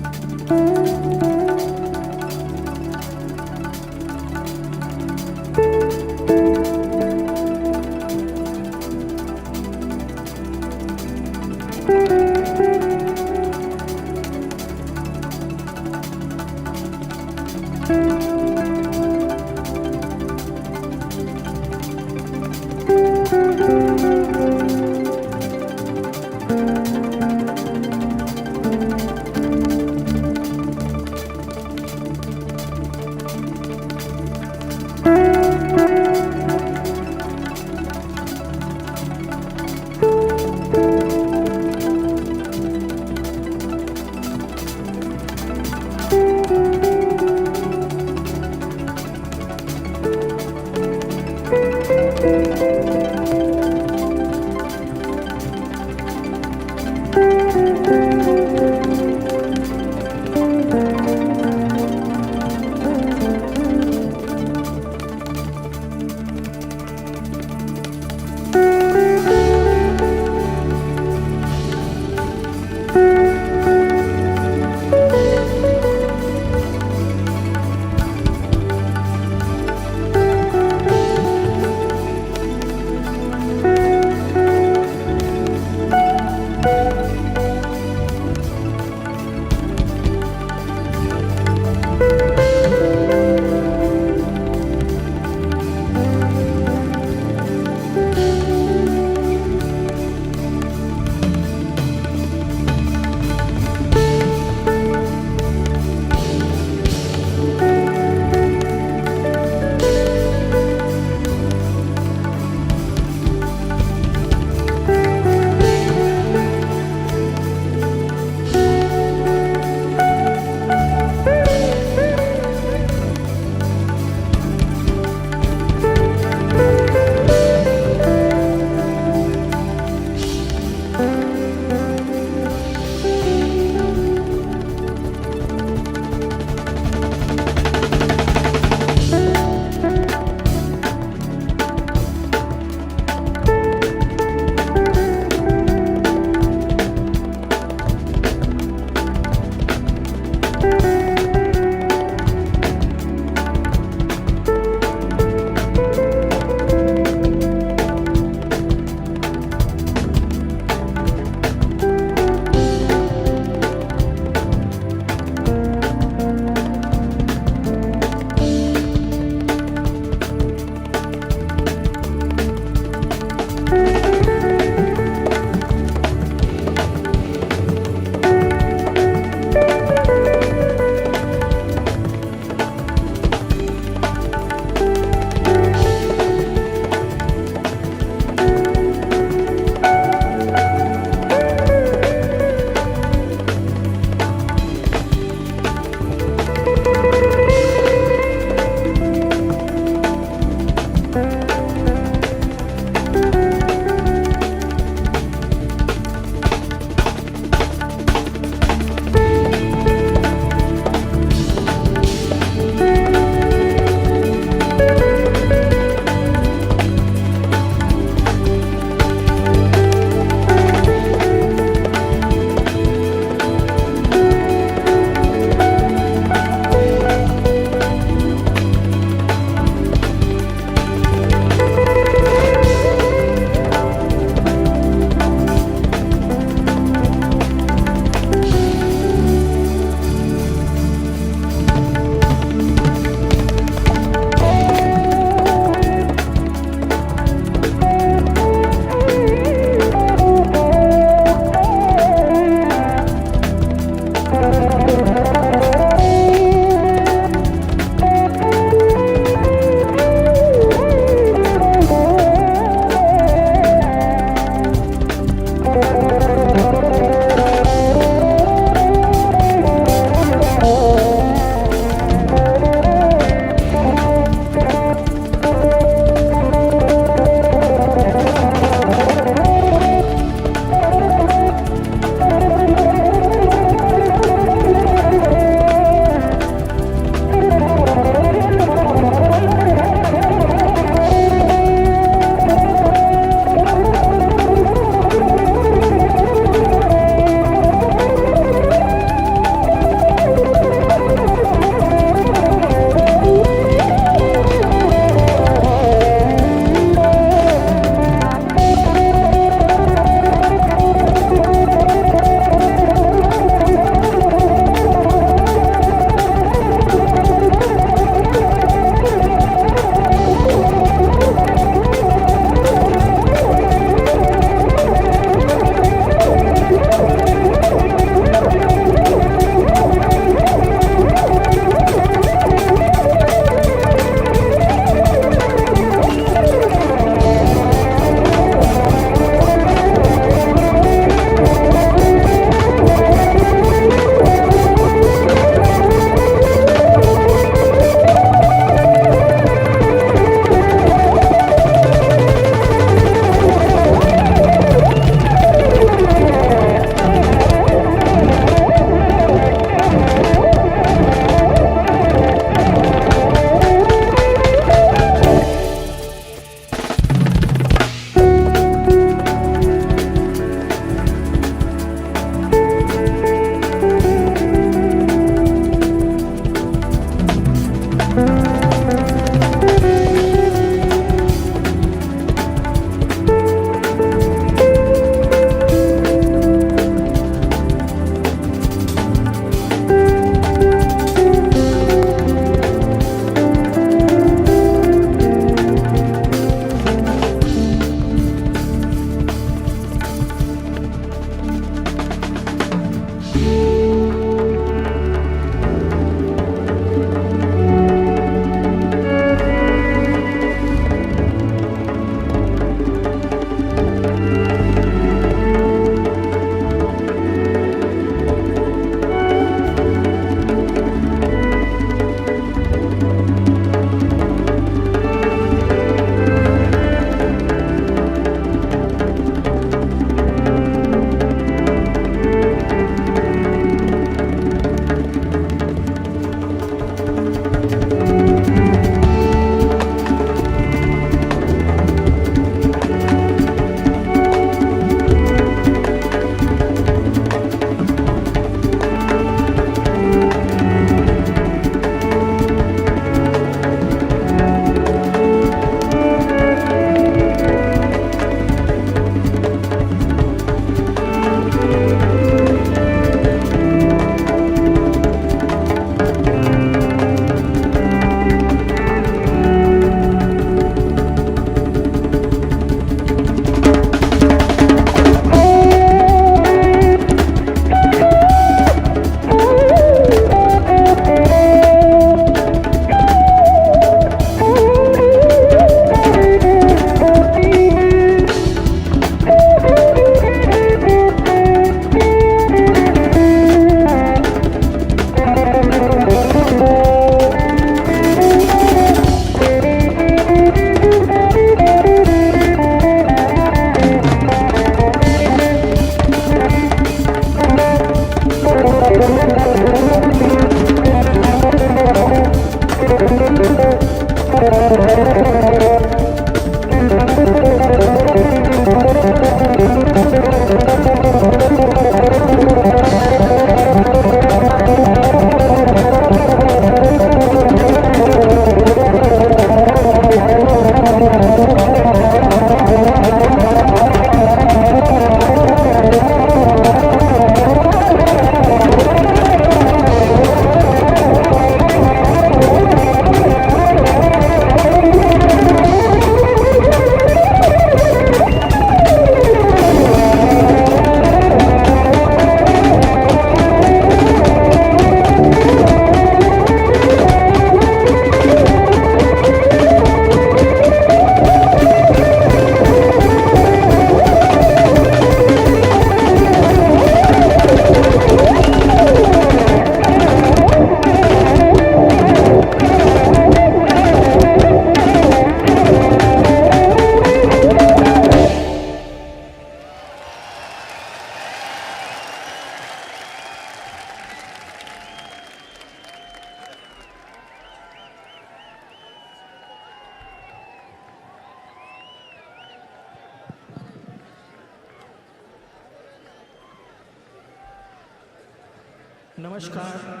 [SPEAKER 10] Namaskar.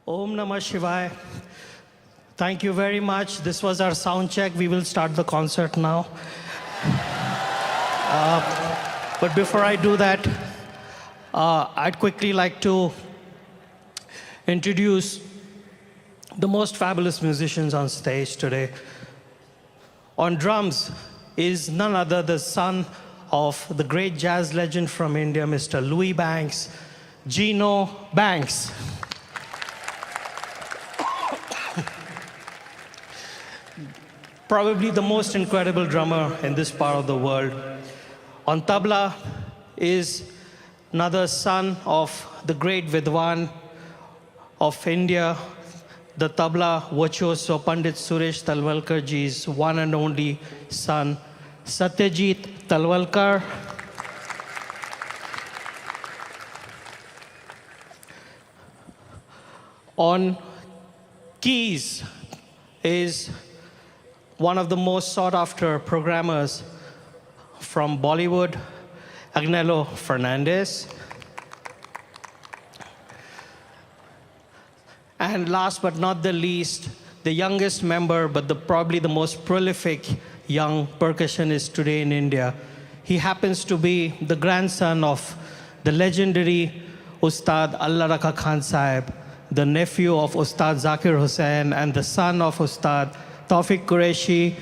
[SPEAKER 10] Om Namah Shivaya. Thank you very much. This was our sound check. We will start the concert now. But before I do that, I'd quickly like to introduce the most fabulous musicians on stage today. On drums is none other the son of the great jazz legend from India, Mr. Louis Banks, Gino Banks. Probably the most incredible drummer in this part of the world. On tabla is another son of the great Vidwan of India, the tabla virtuoso Pandit Suresh Talwalkar ji's one and only son, Satyajit Talwalkar. On keys is one of the most sought after programmers from Bollywood, Agnello Fernandez. And last but not the least, the youngest member, but probably the most prolific young percussionist today in India. He happens to be the grandson of the legendary Ustad Allah Rakha Khan Sahib, the nephew of Ustad Zakir Hussain, and the son of Ustad Tawfiq Qureshi,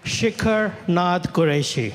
[SPEAKER 10] Shikhar Nath Qureshi.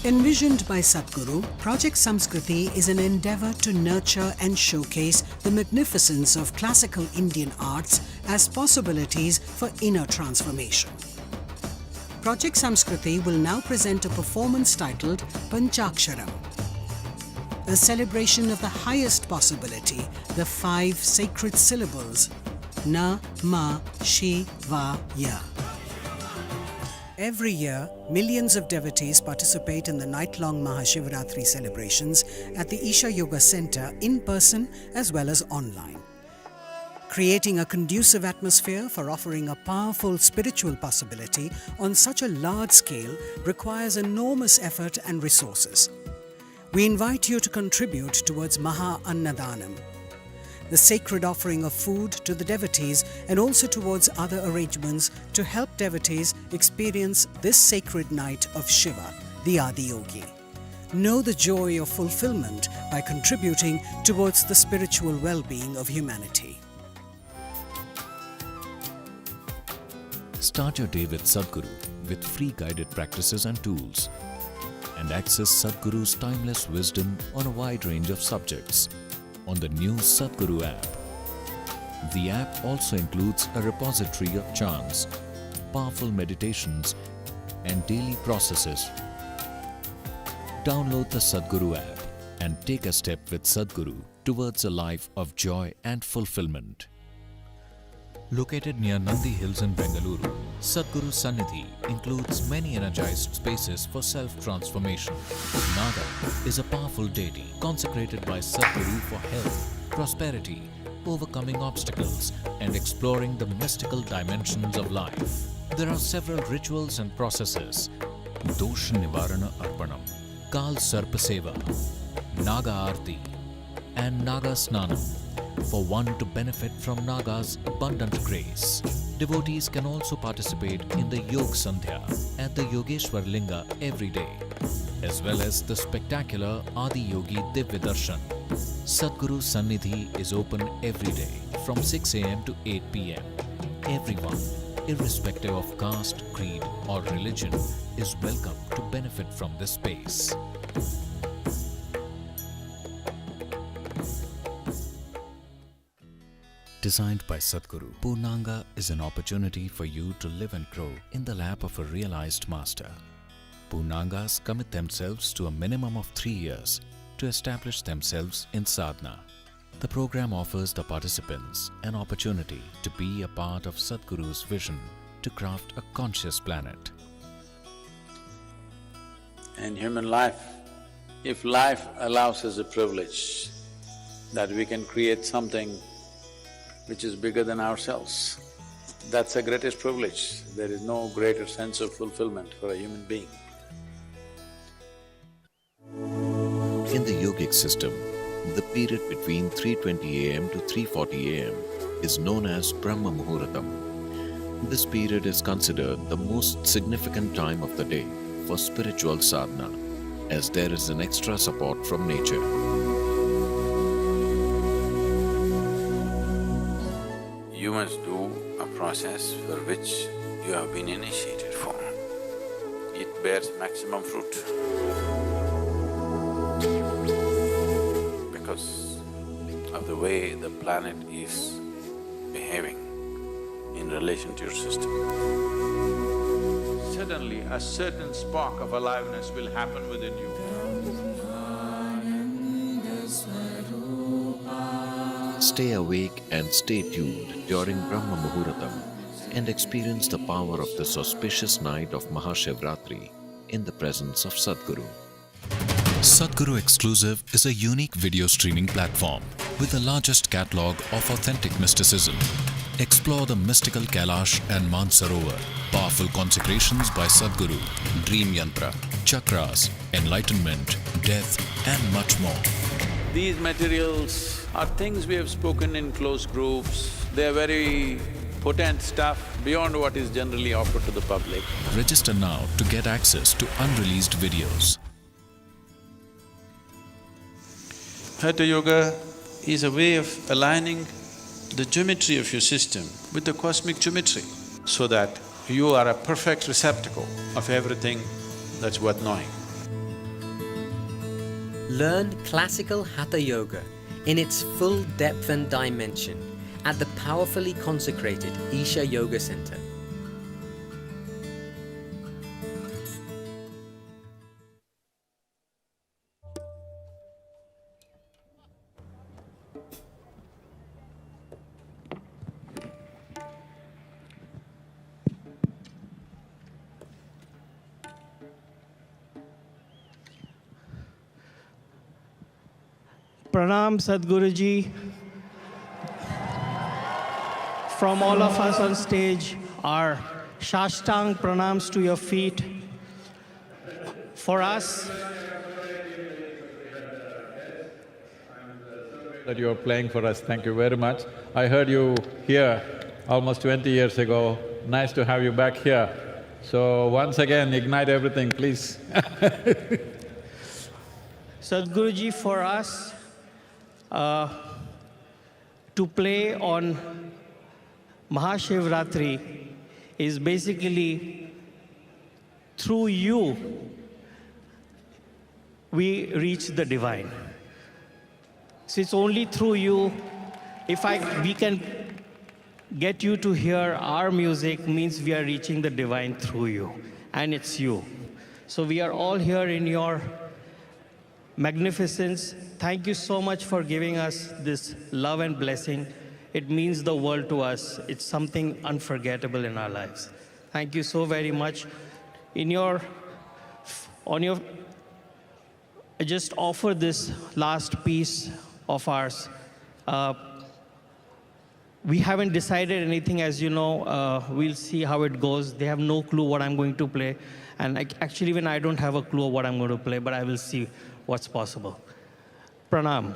[SPEAKER 5] Envisioned by Sadhguru, Project Samskriti is an endeavour to nurture and showcase the magnificence of classical Indian arts as possibilities for inner transformation. Project Samskriti will now present a performance titled Panchaksharam, a celebration of the highest possibility, the 5 sacred syllables Na, Ma, Shi, Va, Ya. Every year, millions of devotees participate in the night-long MahaShivRatri celebrations at the Isha Yoga Center in person as well as online. Creating a conducive atmosphere for offering a powerful spiritual possibility on such a large scale requires enormous effort and resources. We invite you to contribute towards Maha Annadanam, the sacred offering of food to the devotees, and also towards other arrangements to help devotees experience this sacred night of Shiva, the Adiyogi. Know the joy of fulfillment by contributing towards the spiritual well-being of humanity.
[SPEAKER 8] Start your day with Sadhguru with free guided practices and tools, and access Sadhguru's timeless wisdom on a wide range of subjects on the new Sadhguru app. The app also includes a repository of chants, powerful meditations, and daily processes. Download the Sadhguru app and take a step with Sadhguru towards a life of joy and fulfillment. Located near Nandi Hills in Bengaluru, Sadhguru Sannidhi includes many energized spaces for self-transformation. Naga is a powerful deity consecrated by Sadhguru for health, prosperity, overcoming obstacles, and exploring the mystical dimensions of life. There are several rituals and processes: Dosh Nivarana Arpanam, Kal Sarpa Seva, Naga Aarti, and Naga Snanam, for one to benefit from Naga's abundant grace. Devotees can also participate in the Yog Sandhya at the Yogeshwar Linga every day, as well as the spectacular Adi Yogi Divya Darshan. Sadhguru Sannidhi is open every day from 6 a.m. to 8 p.m. Everyone, irrespective of caste, creed, or religion, is welcome to benefit from this space. Designed by Sadhguru, Purnanga is an opportunity for you to live and grow in the lap of a realized master. Purnangas commit themselves to a minimum of 3 years to establish themselves in sadhana. The program offers the participants an opportunity to be a part of Sadhguru's vision to craft a conscious planet.
[SPEAKER 2] In human life, if life allows us a privilege that we can create something which is bigger than ourselves, that's the greatest privilege. There is no greater sense of fulfillment for a human being.
[SPEAKER 8] In the yogic system, the period between 3:20 a.m. to 3:40 a.m. is known as Brahma Muhuratam. This period is considered the most significant time of the day for spiritual sadhana, as there is an extra support from nature.
[SPEAKER 2] You must do a process for which you have been initiated for. It bears maximum fruit. Because of the way the planet is behaving in relation to your system. Suddenly, a certain spark of aliveness will happen within you.
[SPEAKER 8] Stay awake and stay tuned during Brahma Muhuratam and experience the power of this auspicious night of MahaShivRatri in the presence of Sadhguru. Sadhguru Exclusive is a unique video streaming platform with the largest catalogue of authentic mysticism. Explore the mystical Kailash and Mansarovar, powerful consecrations by Sadhguru, dream yantra, chakras, enlightenment, death, and much more.
[SPEAKER 2] These materials are things we have spoken in close groups. They are very potent stuff beyond what is generally offered to the public.
[SPEAKER 8] Register now to get access to unreleased videos.
[SPEAKER 2] Hatha Yoga is a way of aligning the geometry of your system with the cosmic geometry, so that you are a perfect receptacle of everything that's worth knowing.
[SPEAKER 11] Learn classical Hatha Yoga in its full depth and dimension at the powerfully consecrated Isha Yoga Center.
[SPEAKER 10] Pranam Sadhguruji. From all of us on stage, our Shashtang pranams to your feet. For us,
[SPEAKER 2] that you are playing for us. Thank you very much. I heard you here almost 20 years ago. Nice to have you back here. So once again, ignite everything, please.
[SPEAKER 10] Sadhguruji, for us, to play on MahaShivRatri is basically through you we reach the divine. So it's only through you, we can get you to hear our music means we are reaching the divine through you, and it's you. So we are all here in your magnificence. Thank you so much for giving us this love and blessing. It means the world to us. It's something unforgettable in our lives. Thank you so very much. I just offer this last piece of ours. We haven't decided anything, as you know. We'll see how it goes. They have no clue what I'm going to play. And actually, even I don't have a clue of what I'm going to play, but I will see what's possible. Pranam.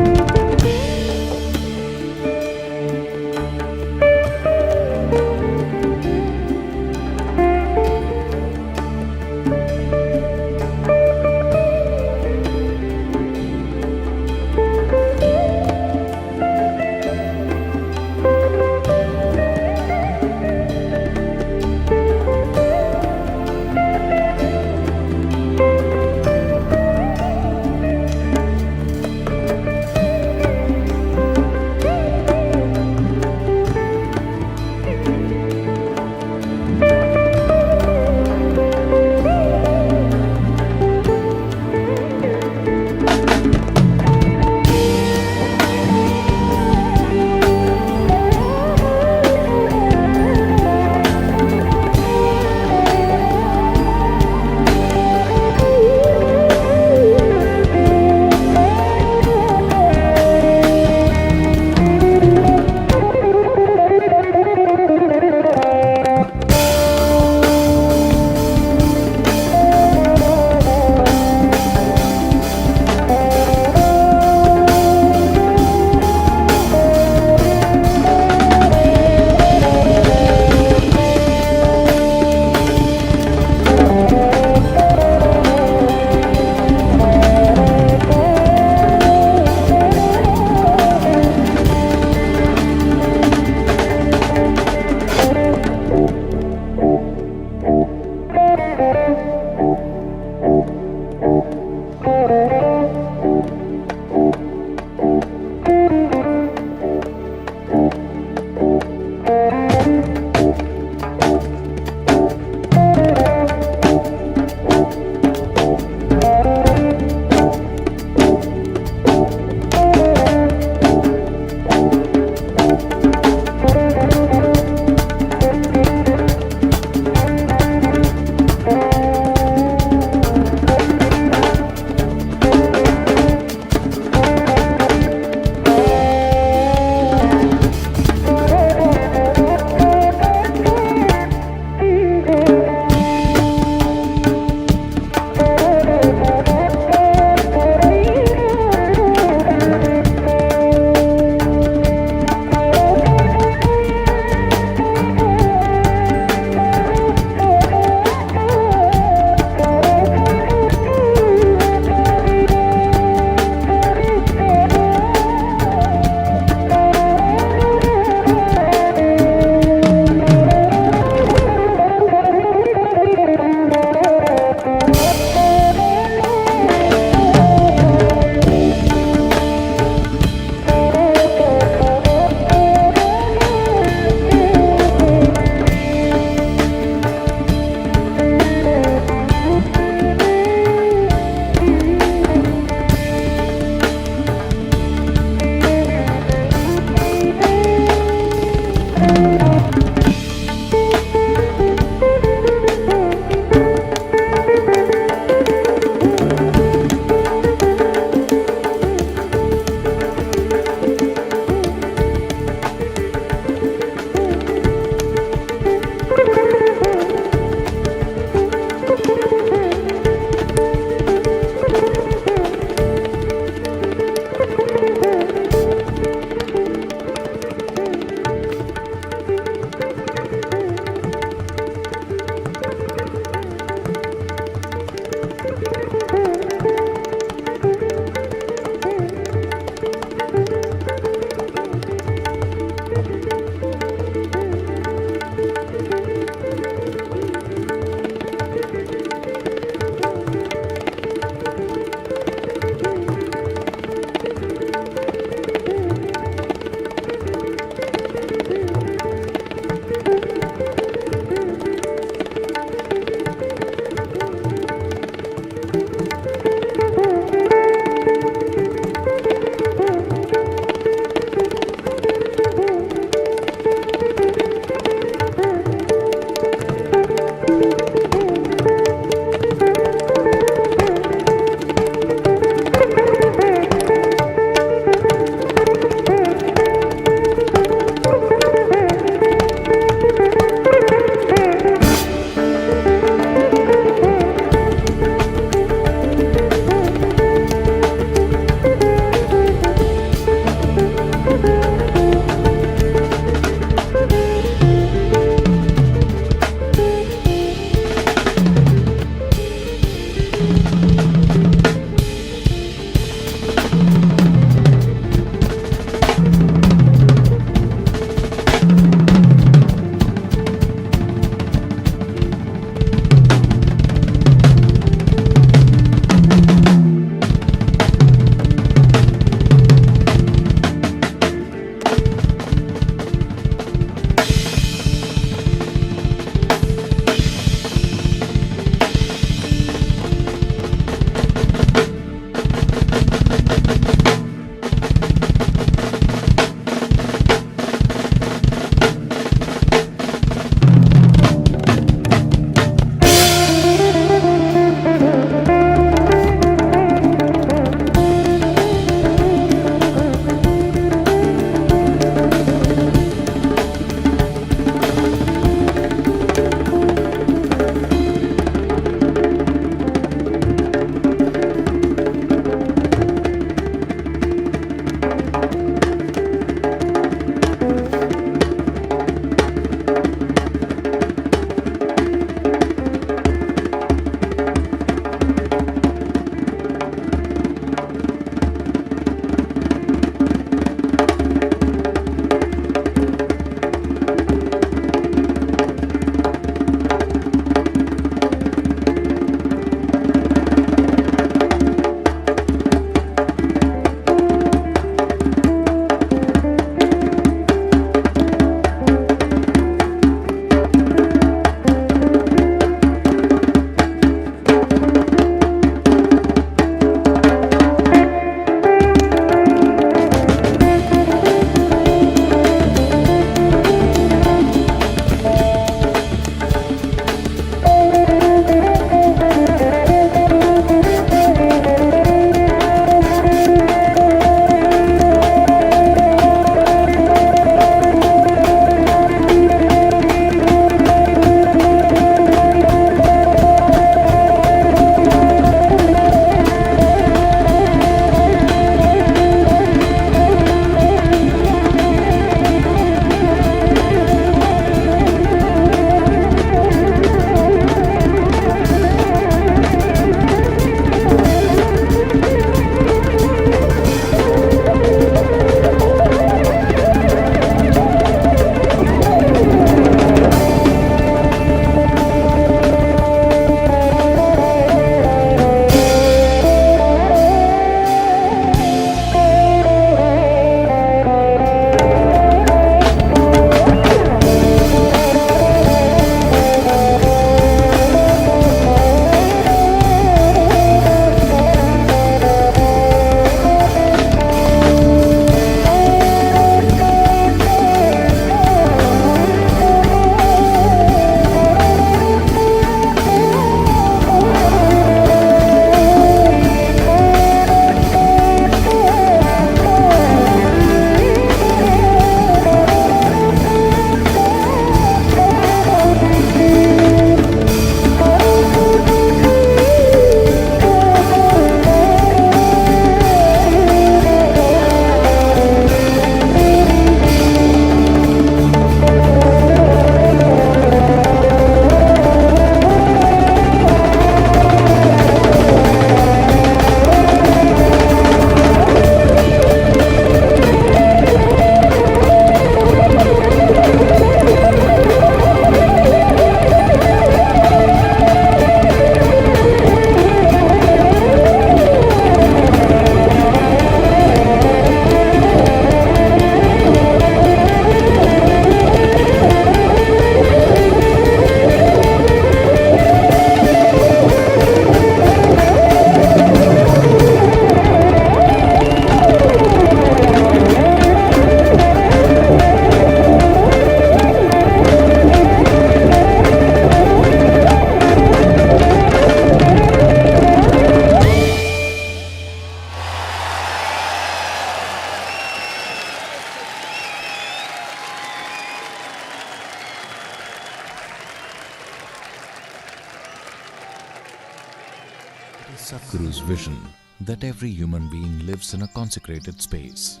[SPEAKER 8] Sadhguru's vision that every human being lives in a consecrated space.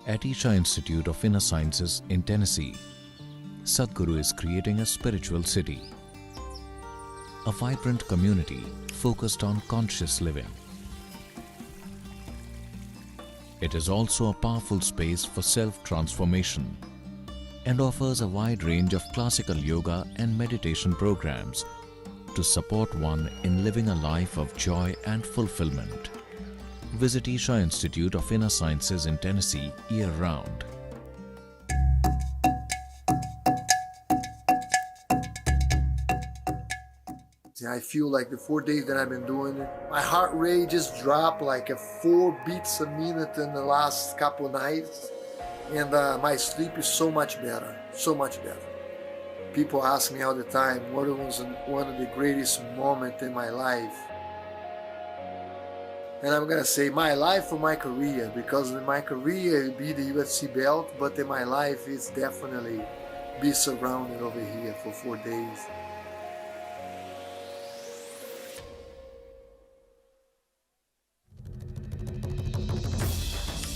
[SPEAKER 8] At Isha Institute of Inner Sciences in Tennessee, Sadhguru is creating a spiritual city, a vibrant community focused on conscious living. It is also a powerful space for self-transformation and offers a wide range of classical yoga and meditation programs to support one in living a life of joy and fulfillment. Visit Isha Institute of Inner Sciences in Tennessee year-round.
[SPEAKER 12] I feel like the 4 days that I've been doing it, my heart rate just dropped like 4 beats a minute in the last couple nights. And my sleep is so much better, so much better. People ask me all the time, what was one of the greatest moments in my life? And I'm gonna say my life or my career, because in my career it'll be the UFC belt, but in my life it's definitely be surrounded over here for 4 days.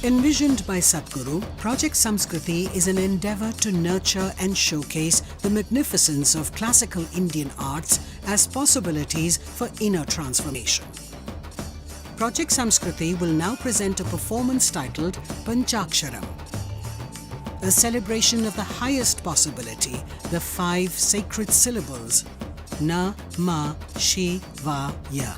[SPEAKER 5] Envisioned by Sadhguru, Project Samskriti is an endeavor to nurture and showcase the magnificence of classical Indian arts as possibilities for inner transformation. Project Samskriti will now present a performance titled Panchaksharam, a celebration of the highest possibility, the 5 sacred syllables Na, Ma, Shi, Va, Ya.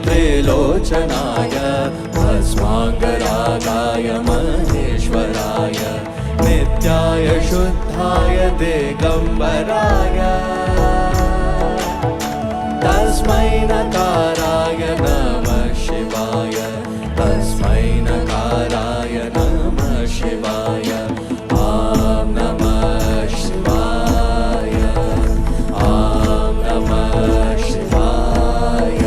[SPEAKER 3] त्रिलोचनाय भस्माङ्गरागाय महेश्वराय नित्याय शुद्धाय दिगम्बराय तस्मै नकाराय नमः शिवाय तस्मै नकाराय नमः शिवाय ॐ नमः शिवाय ॐ नमः शिवाय।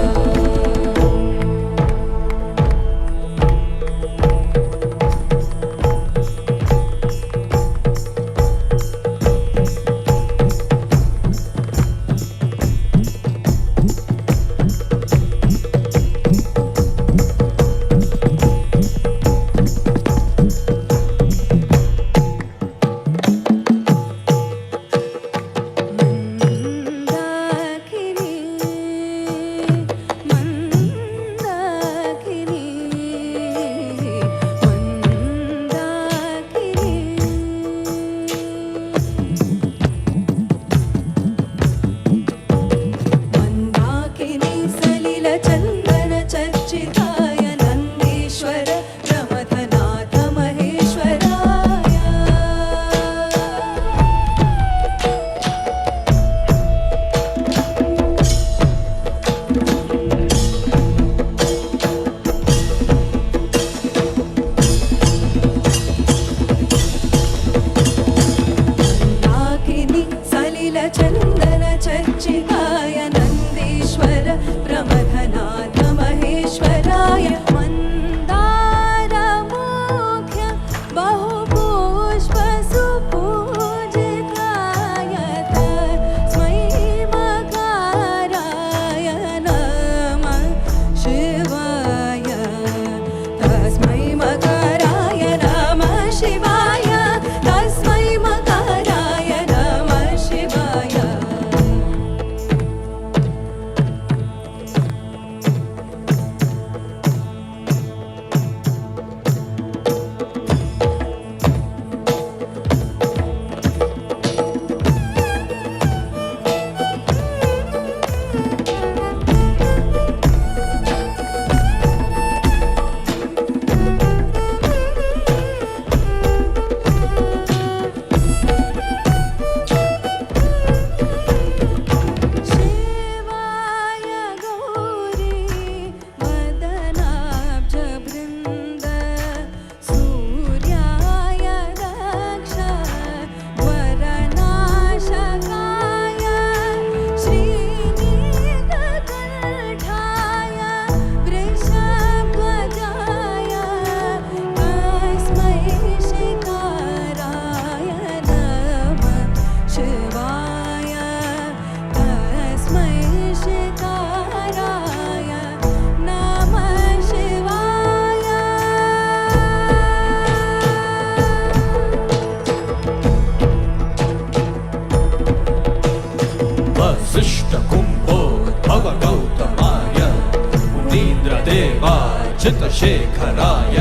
[SPEAKER 3] चित्तशेखराय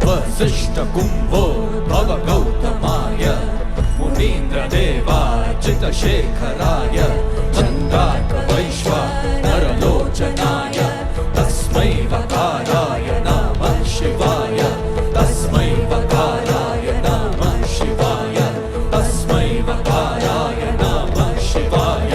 [SPEAKER 3] वसिष्ठकुम्भो भव गौतमाय मुनीन्द्रदेवाय चित्तशेखराय चन्द्रार्कवैश्वानरलोचनाय तस्मै वकाराय नमः शिवाय तस्मै वकाराय नमः शिवाय तस्मै वकाराय नमः शिवाय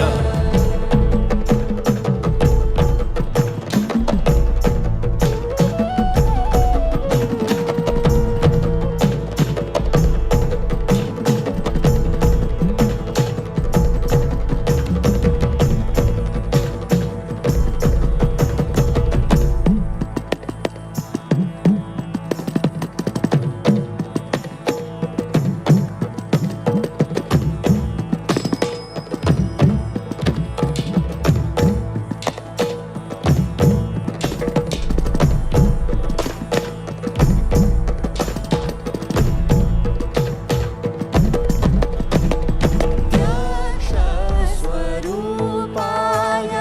[SPEAKER 3] स्वरूपाय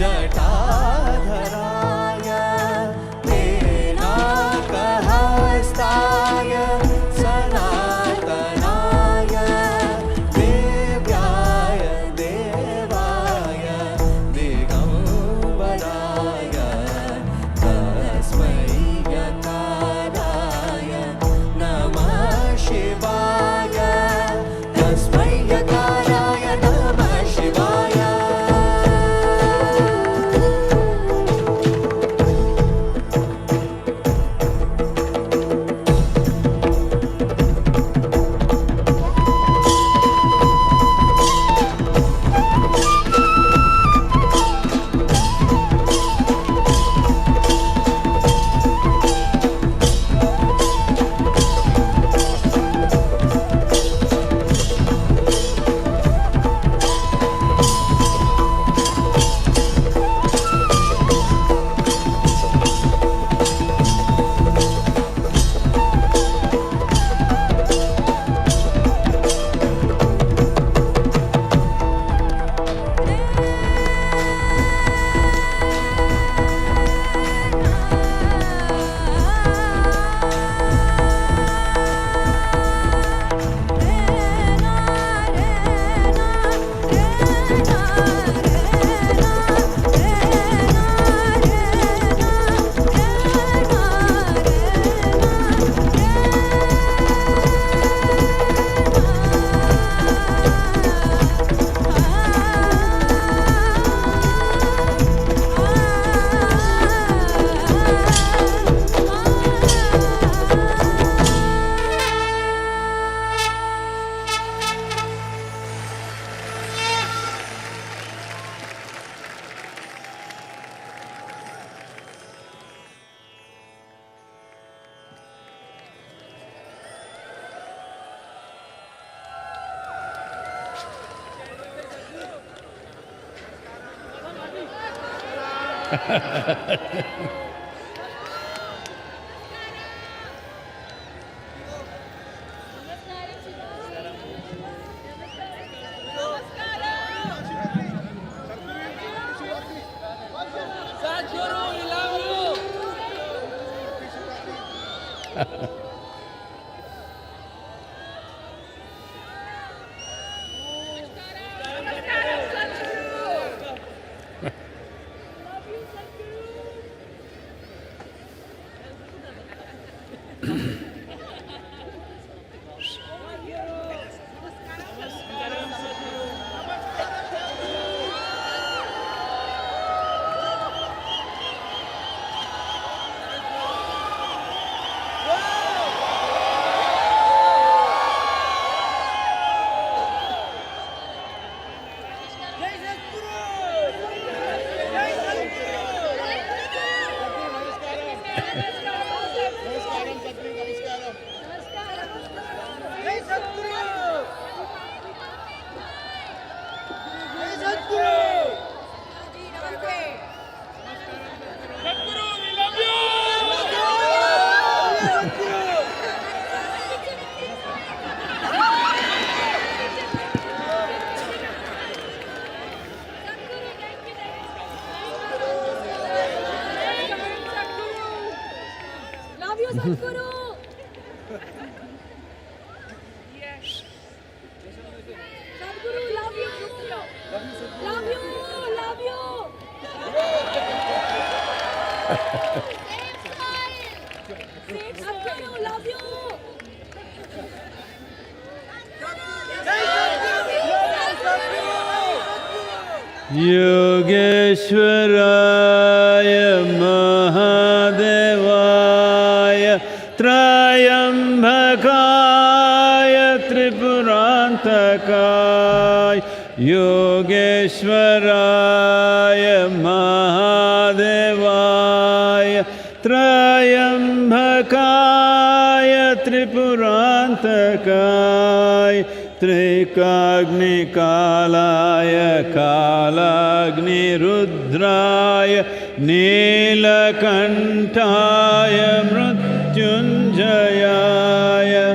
[SPEAKER 3] जटाधराय तेनाकहस्ताय सनातनाय देव्याय देवाय दिगम्बराय तस्मै यकाराय नमः शिवाय तस्मै यकाराय नमः शिवाय
[SPEAKER 2] Yogeshwaraya Mahadevaya Trayambhakaya Tripurantakaya Yogeshwaraya Mahadevaya Trayambhakaya Tripurantakaya Trikagnikalaya Kalagni Rudraya Nilakantaya Mrityunjayaya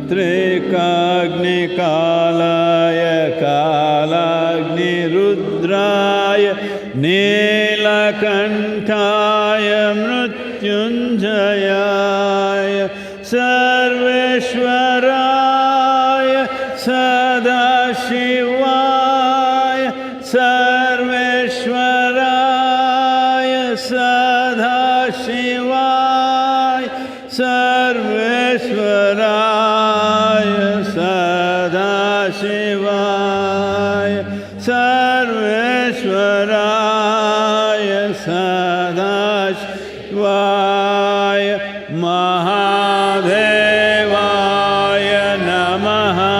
[SPEAKER 2] Trikagnikalaya Kalagni Rudraya Nilakantaya Mrityunjayaya Sarveshwaraya Sadashivaya Sarveshwaraya Sadashivaya Sarveshwaraya Sadashivaya Sarveshwaraya Sadashivaya Mahadevaya Namaha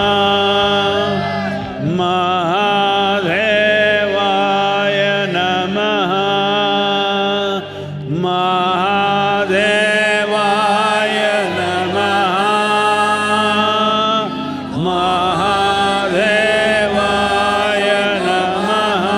[SPEAKER 2] Mahadevaya Namaha Mahadevaya Namaha Mahadevaya Namaha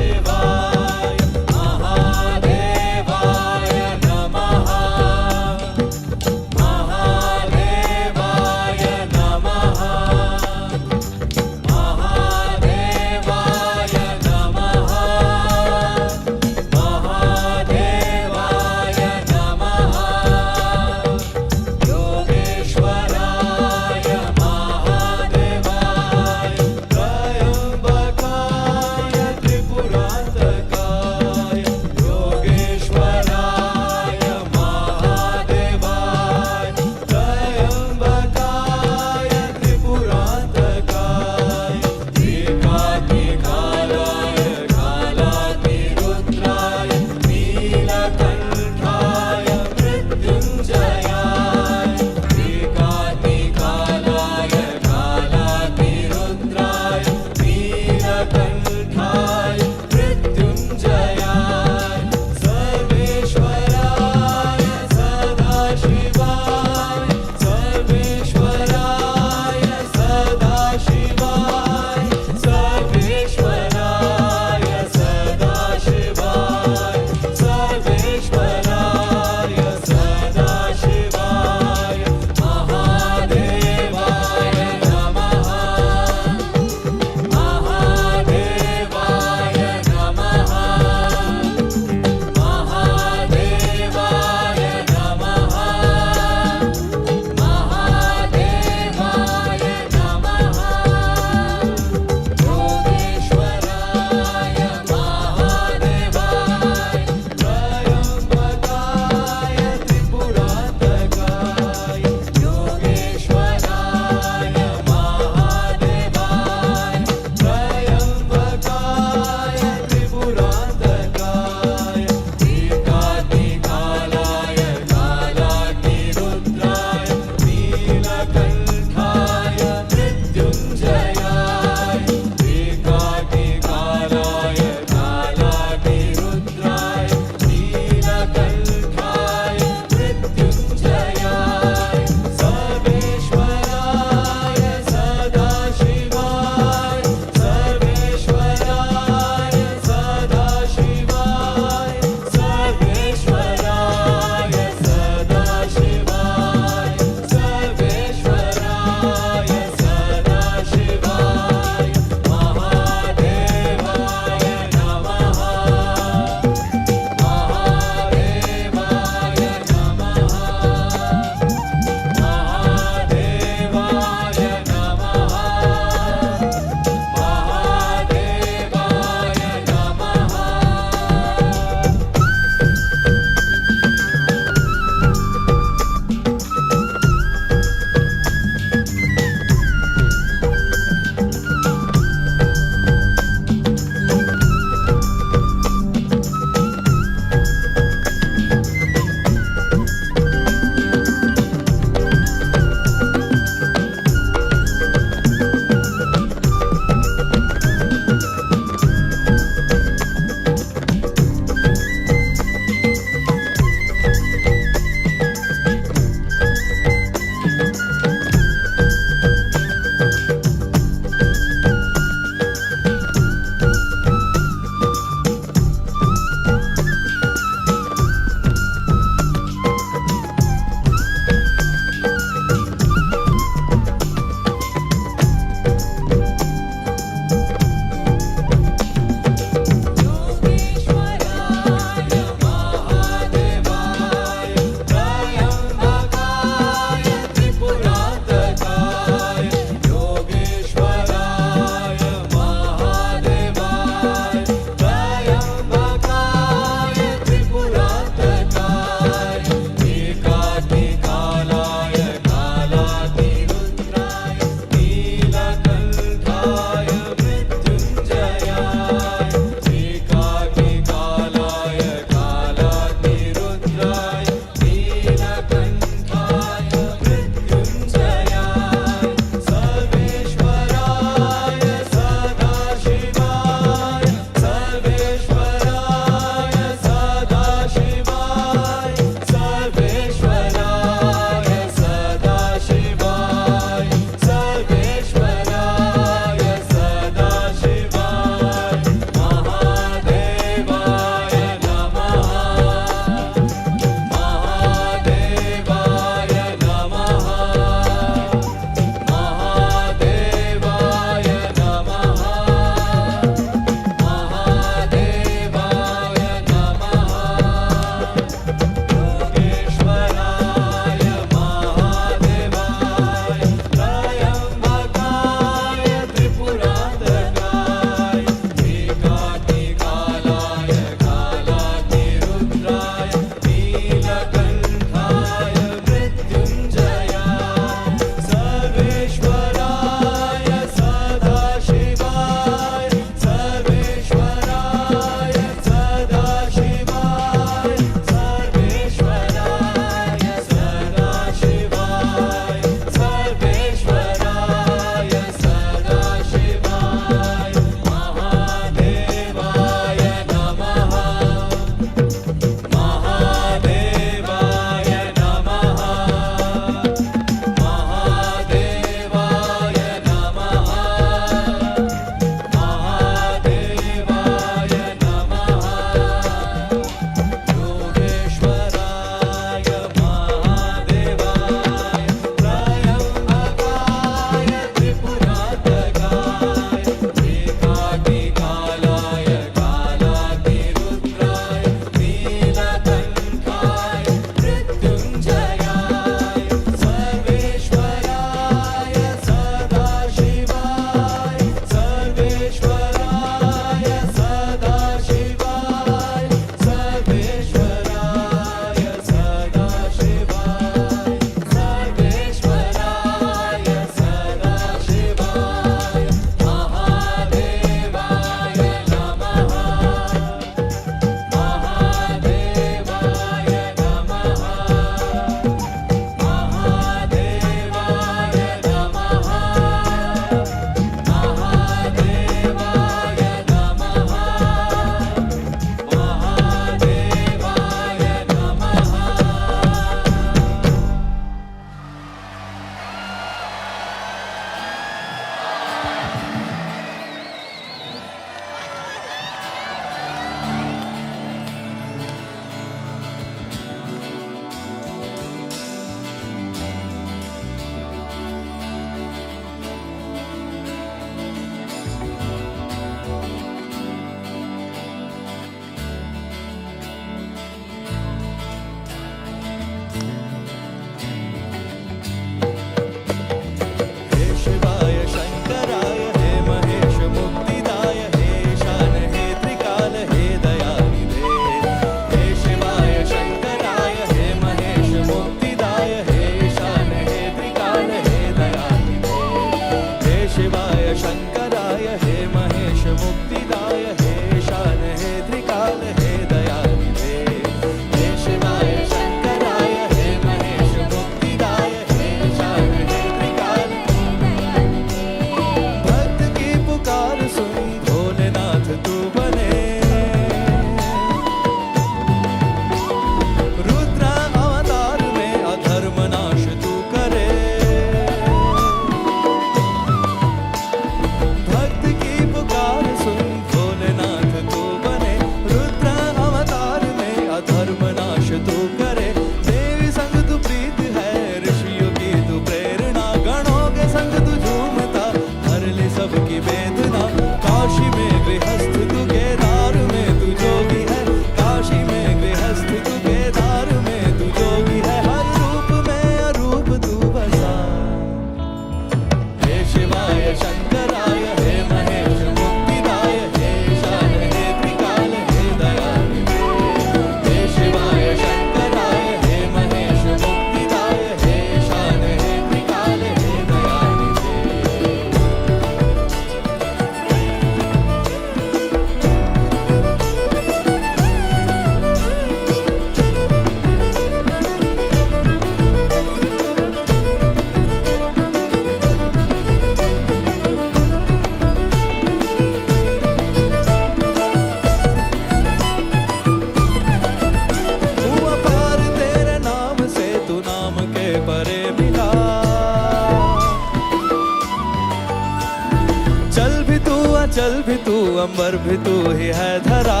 [SPEAKER 13] अंबर भी तू ही है धरा।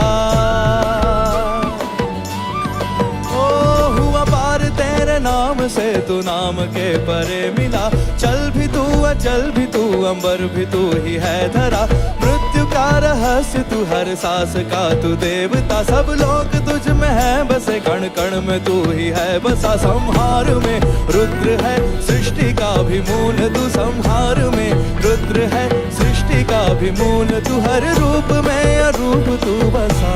[SPEAKER 13] ओ हुआ पार तेरे नाम से, तू नाम के परे मिला। चल भी तू अचल भी तू, अंबर भी तू ही है धरा। मृत्यु का रहस्य तू, हर सांस का तू देवता। सब लोग तुझ में है बसे, कण कण में तू ही है बसा। संहार में रुद्र है सृष्टि का भी मूल तू, संहार में रुद्र है सृष्टि का भी मूल तू। हर रूप में अरूप तू बसा।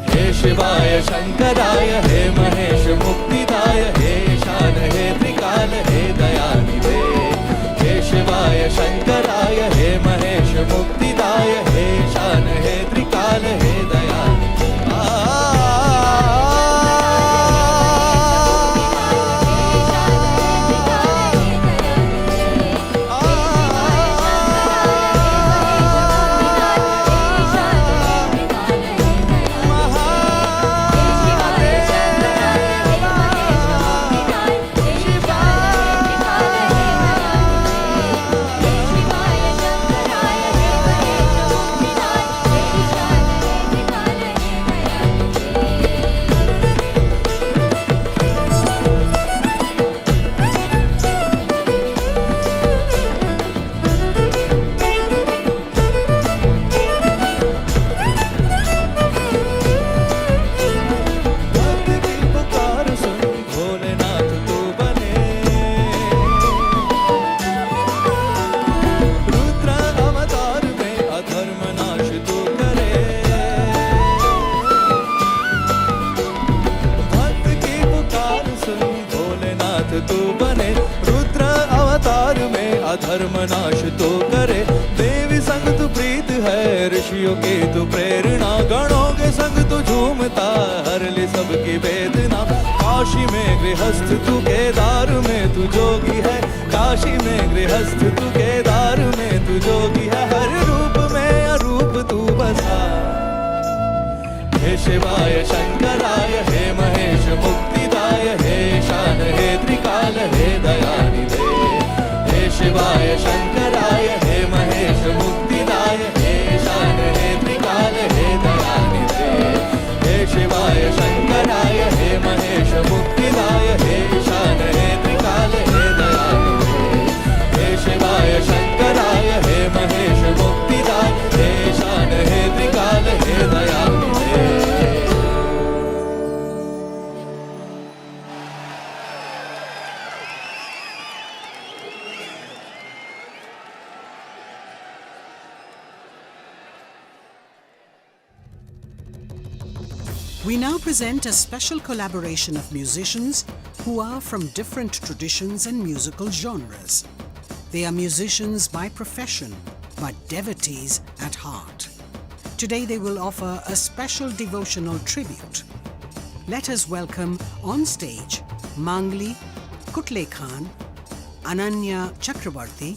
[SPEAKER 13] हे शिवाय शंकराय, हे महेश मुक्तिदाय, हे ईशान हे त्रिकाल, हे दयानिधे। हे शिवाय शंकराय, हे महेश मुक्तिदाय, हे ईशान हे त्रिकाल, हे दयानिधे। तू बने, रुद्र अवतार में अधर्म नाश तो करे। देवी संग तू प्रीत है, ऋषियों की तू प्रेरणा। गणों के संग तू झूमता, हर ले सबकी वेदना। काशी में गृहस्थ तू, केदार में तू जोगी है। काशी में गृहस्थ तू, केदार में तू जोगी है। हर रूप में अरूप तू बसा। हे शिवाय शंकराय, हे महेश मुक्तिदाय, हे ईशान हे त्रिकाल, हे दयानिधे। हे शिवाय शंकराय, हे महेश मुक्तिदाय, हे ईशान हे त्रिकाल, हे दयानिधे। हे शिवाय शंकराय, हे महेश मुक्तिदाय, हे ईशान हे त्रिकाल, हे दयानिधे। हे शिवाय शंकराय, हे महेश मुक्तिदाय, हे ईशान हे त्रिकाल, हे दयानिधे।
[SPEAKER 5] We now present a special collaboration of musicians who are from different traditions and musical genres. They are musicians by profession, but devotees at heart. Today they will offer a special devotional tribute. Let us welcome on stage Mangli Kutle Khan, Ananya Chakravarti,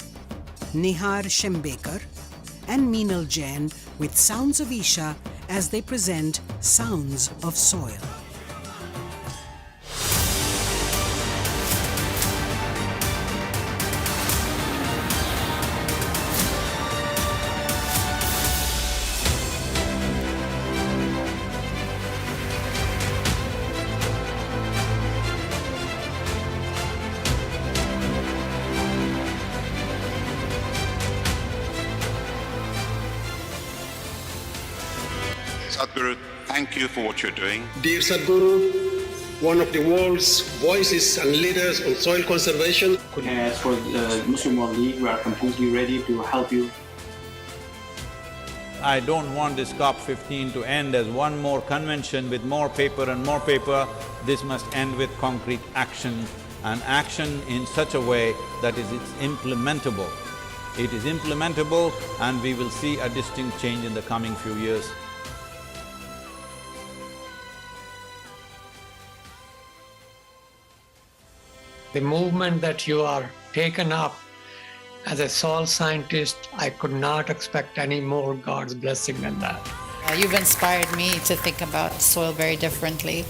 [SPEAKER 5] Nihar Shembekar and Meenal Jain with Sounds of Isha as they present Sounds of Soil.
[SPEAKER 14] Sadhguru, thank you for what you're doing.
[SPEAKER 15] Dear Sadhguru, one of the world's voices and leaders on soil conservation.
[SPEAKER 16] As for the Muslim World League, we are completely ready to help you.
[SPEAKER 2] I don't want this COP15 to end as one more convention with more paper and more paper. This must end with concrete action, and action in such a way that it's implementable. It is implementable and we will see a distinct change in the coming few years.
[SPEAKER 17] The movement that you are taken up as a soil scientist, I could not expect any more God's blessing than that.
[SPEAKER 18] You've inspired me to think about soil very differently.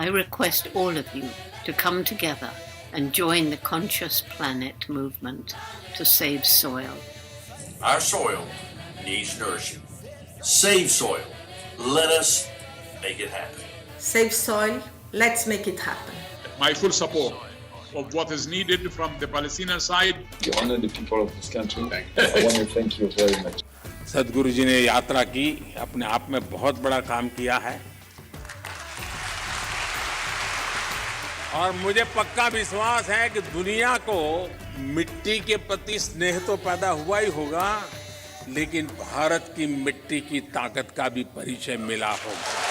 [SPEAKER 19] I request all of you to come together and join the Conscious Planet movement to save soil.
[SPEAKER 20] Our soil needs nourishing. Save soil. Let us make it happen.
[SPEAKER 21] Save soil. Let's make it happen.
[SPEAKER 22] My full support of what is needed from the Palestinian side.
[SPEAKER 23] You honor the people of this country. I want to thank you very much.
[SPEAKER 24] सदगुरु जी ने यात्रा की, अपने आप में बहुत बड़ा काम किया है और मुझे पक्का विश्वास है कि दुनिया को मिट्टी के प्रति स्नेह तो पैदा हुआ ही होगा, लेकिन भारत की मिट्टी की ताकत का भी परिचय मिला होगा।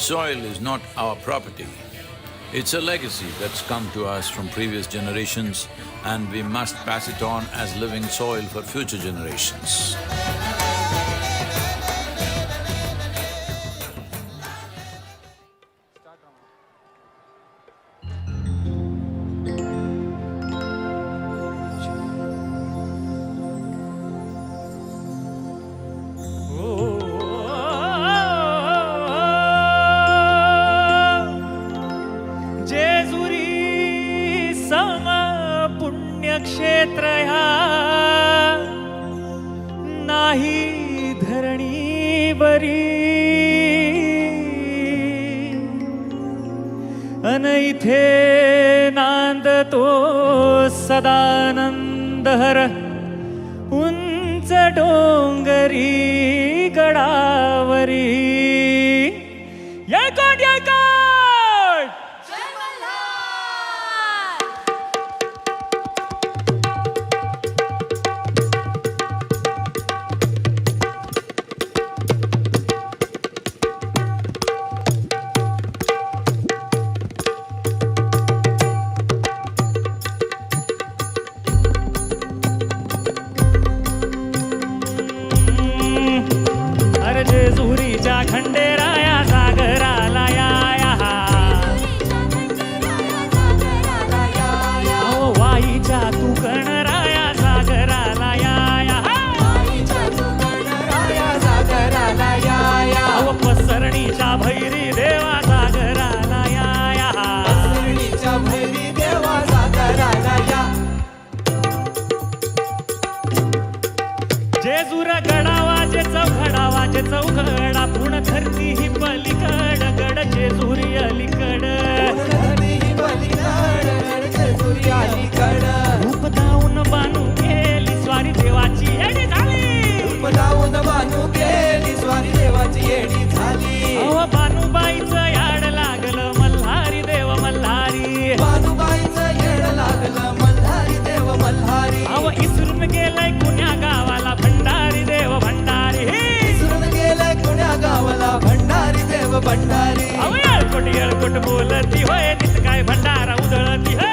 [SPEAKER 8] Soil is not our property. It's a legacy that's come to us from previous generations, and we must pass it on as living soil for future generations.
[SPEAKER 25] क्षेत्र नाही धरणीवरी अन इथे नांदतो सदानंदहर उंच डोंगरी गडावरी येळकोट येळकोट जेजुरीच्या खंडेराया सागराला या वाईच्या तू गणराया सागराला या पसरणीच्या भैरी देवा सागराला या भैरी देवा सागराला या जेजुर गडावाचे चौघडावाचे चौघडा पूर्ण धरती ही पलीकड गड जेजुरी अलीकड रूप दाऊन बानू गेली स्वारी देवाची येडी झाली रूप दाऊन बानू गेली स्वारी देवाची येडी झाली अहो बानूबाईचं याड लागलं मल्हारी देव मल्हारी बानूबाईचं येड लागलं मल्हारी देव मल्हारी अहो इसरून गेलाय कुण्या गावाला भंडारी देव भंडारी इसरून गेलाय कुण्या गावाला भंडारी देव भंडारी अहो येळकोट बोलती होय नित काय भंडारा उधळती होय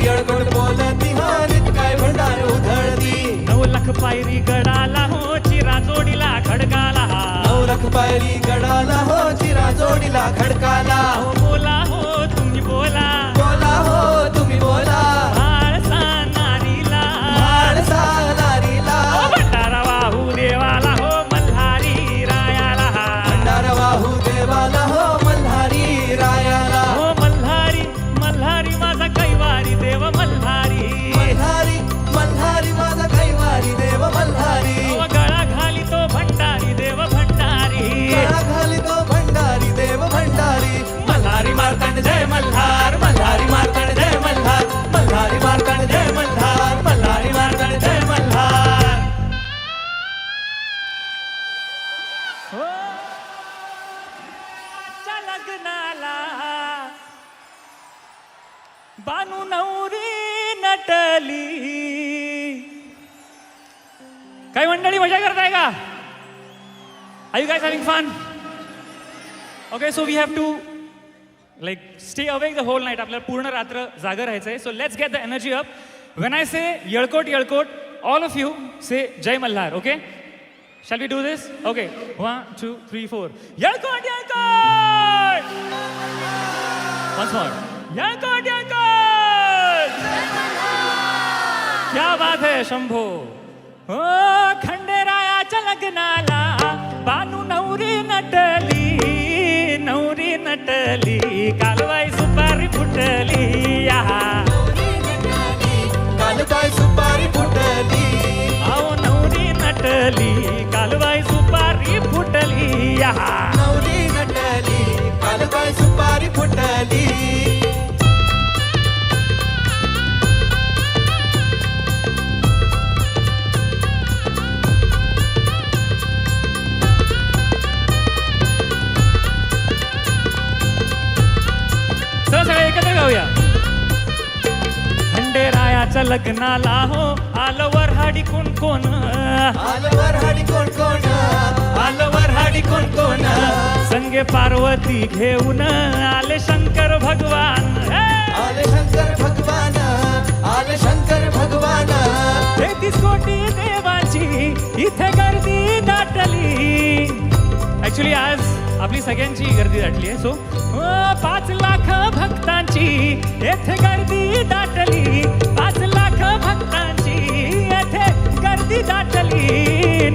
[SPEAKER 25] येळकोट बोलती होय नित काय भंडारा उधळती 9 लाख पायरी गडाला हो चिरा जोडीला खडकाला 9 लाख पायरी गडाला हो चिरा जोडीला खडकाला हो बोला हो तुम्ही बोला बोला हो तुम्ही बोला म्हाळसा नारीला म्हाळसा नारीला भंडारा वाहू देवाला हो मल्हारी रायाला भंडारा वाहू देवाला हो मल्हारी रायाला हो मल्हारी मल्हारी माझा कैवारी देव मल्हारी मल्हारी मल्हारी माझा कैवारी देव मल्हारी गळा घाली तो भंडारी देव भंडारी गळा घाली तो भंडारी देव भंडारी मल्हारी लग्नाला बानू नवरी नटली. काही मंडळी मजा करताय का? Are you guys having fun? Okay, so we have to like stay awake the whole night. आपल्याला पूर्ण रात्र जागा राहायचंय. So let's get the energy up. When I say येळकोट येळकोट, all of you say जय Malhar, okay? Shall we do this? Okay. 1, 2, 3, 4. येळकोट येळकोट. Once more. येळकोट येळकोट. क्या बात है शंभो. ओ खंडेरायाच्या लग्नाला बानू नवरी नटली, नवरी नटली, कालवाई सुपारी फुटली.
[SPEAKER 3] कालबाई सुपारी फुटली.
[SPEAKER 25] आओ नवरी नटली, कालवाई सुपारी फुटली.
[SPEAKER 3] नवरी नटली, कालबाई सुपारी फुटली.
[SPEAKER 25] चला सगळे एकत्र गाऊया. खंडेरायाच्या लग्नाला हो आलवर हाडी कोण कोण,
[SPEAKER 3] आलवर हाडी कोण कोण,
[SPEAKER 25] आलवर हाडी कोण कोण. संगे पार्वती घेऊन आले शंकर भगवान.
[SPEAKER 3] आले शंकर भगवान, आले शंकर भगवान.
[SPEAKER 25] 33 कोटी देवाची इथे गर्दी दाटली. ऍक्च्युली आज आपली सगळ्यांची गर्दी दाटली आहे. सो 5 लाख भक्तांची येथे गर्दी दाटली. 5 लाख भक्तांची येथे गर्दी दाटली.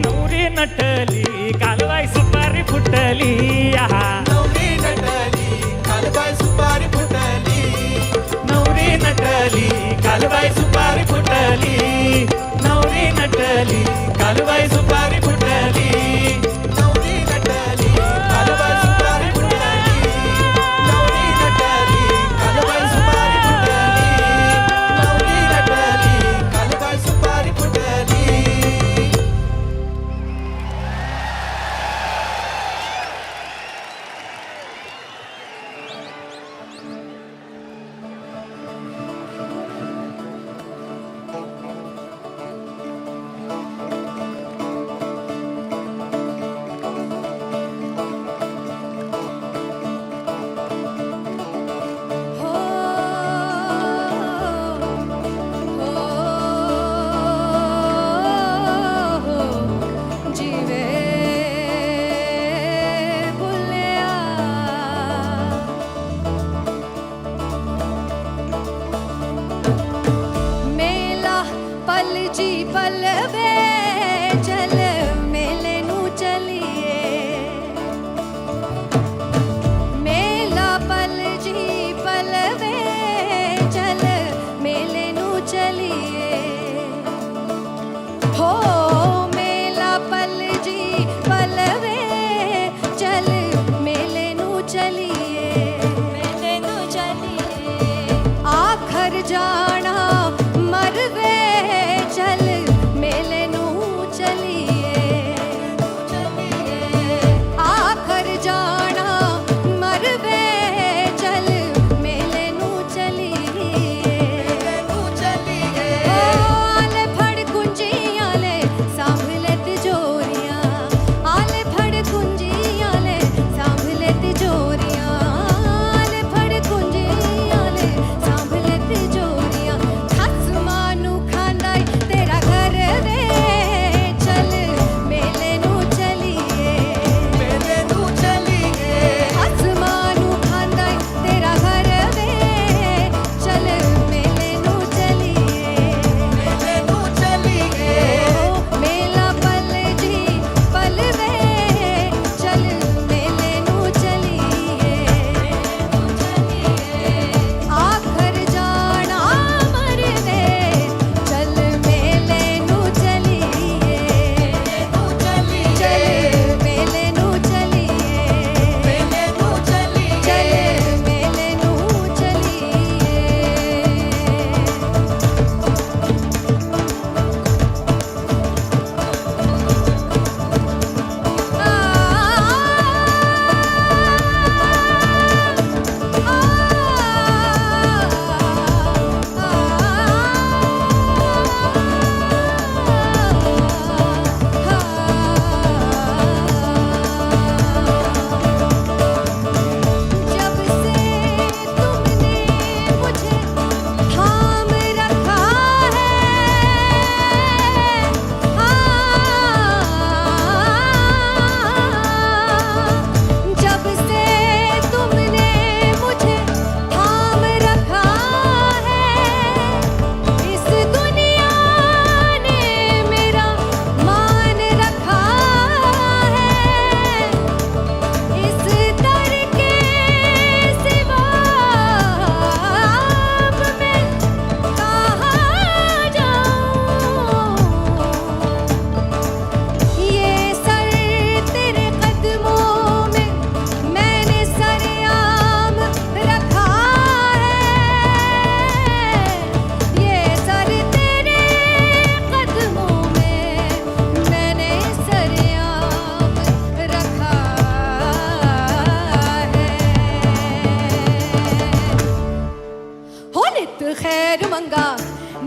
[SPEAKER 25] नवरी नटली, कालवाई सुपारी फुटली.
[SPEAKER 3] नवरी नटली, कालबाई सुपारी फुटली.
[SPEAKER 25] नवरी नटली, कालवाई सुपारी फुटली. नवरी नटली, कालवाई सुपारी फुटली.
[SPEAKER 3] नवरी नटली, कालबाई सुपारी फुटली. नवरी नटली, कालबाई सुपारी फुटली. नवरी नटली, कालबाई सुपारी फुटली.